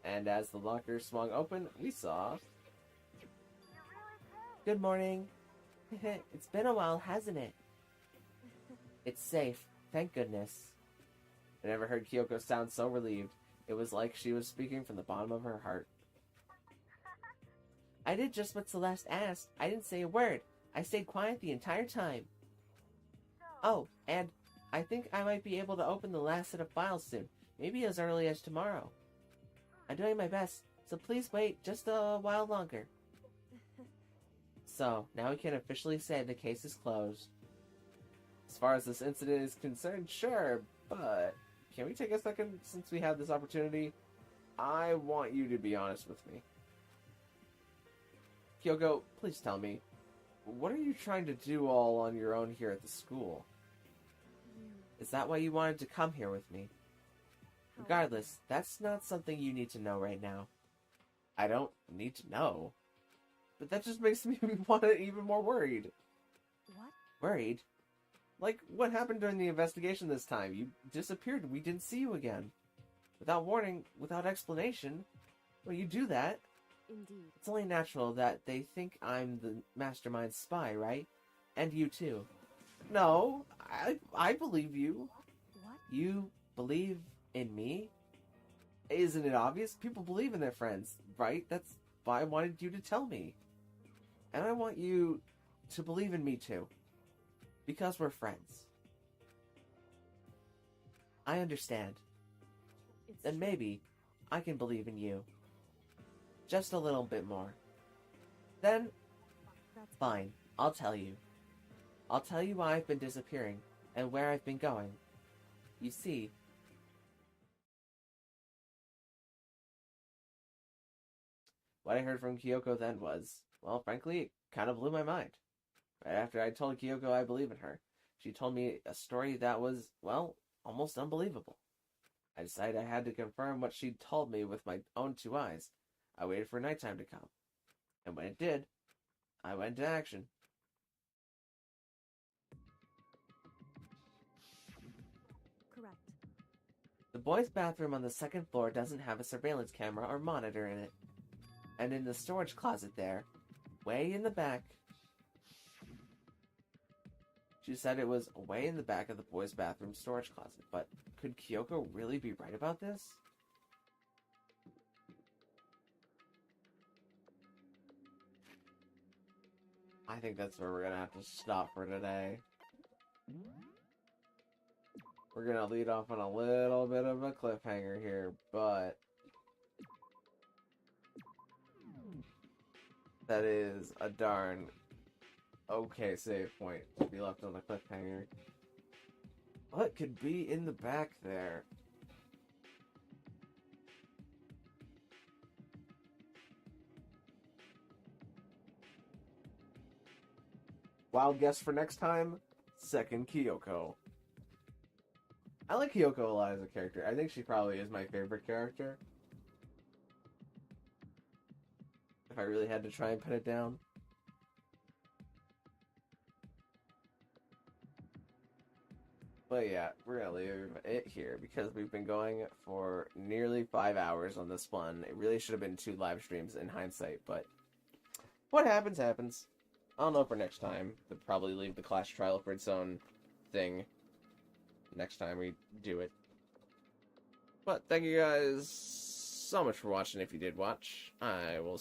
And as the locker swung open, we saw... Good morning. It's been a while, hasn't it? It's safe, thank goodness. I never heard Kyoko sound so relieved. It was like she was speaking from the bottom of her heart. I did just what Celeste asked. I didn't say a word. I stayed quiet the entire time. Oh, and I think I might be able to open the last set of files soon. Maybe as early as tomorrow. I'm doing my best, so please wait just a while longer. So, now we can officially say the case is closed. As far as this incident is concerned, sure, but can we take a second since we have this opportunity? I want you to be honest with me. Kyoko, please tell me, what are you trying to do all on your own here at the school? Is that why you wanted to come here with me? Regardless, that's not something you need to know right now. I don't need to know. But that just makes me want to even more worried. what? Worried? Like, what happened during the investigation this time? You disappeared and we didn't see you again. Without warning, without explanation. When you do that, Indeed. it's only natural that they think I'm the mastermind spy, right? And you too. No, I believe you. What? You believe in me? Isn't it obvious? People believe in their friends, right? That's why I wanted you to tell me. And I want you to believe in me too. Because we're friends. I understand. It's Then maybe I can believe in you. Just a little bit more. Then, That's fine, I'll tell you. I'll tell you why I've been disappearing and where I've been going. You see, what I heard from Kyoko then was, well, frankly, it kind of blew my mind. Right after I told Kyoko I believe in her, she told me a story that was, well, almost unbelievable. I decided I had to confirm what she'd told me with my own two eyes. I waited for nighttime to come. And when it did, I went into action. correct. The boys' bathroom on the second floor doesn't have a surveillance camera or monitor in it. And in the storage closet there, way in the back, she said it was way in the back of the boys' bathroom storage closet. But could Kyoko really be right about this? I think that's where we're gonna have to stop for today. We're gonna lead off on a little bit of a cliffhanger here, but that is a darn okay save point to be left on a cliffhanger. What could be in the back there? Wild guess for next time, second Kyoko. I like Kyoko a lot as a character. I think she probably is my favorite character. If I really had to try and put it down. But yeah, we're gonna leave it here because we've been going for nearly 5 hours on this one. It really should have been 2 live streams in hindsight, but what happens, happens. I'll know for next time. They'll probably leave the Clash Trial for its own thing next time we do it. But thank you guys so much for watching if you did watch. I will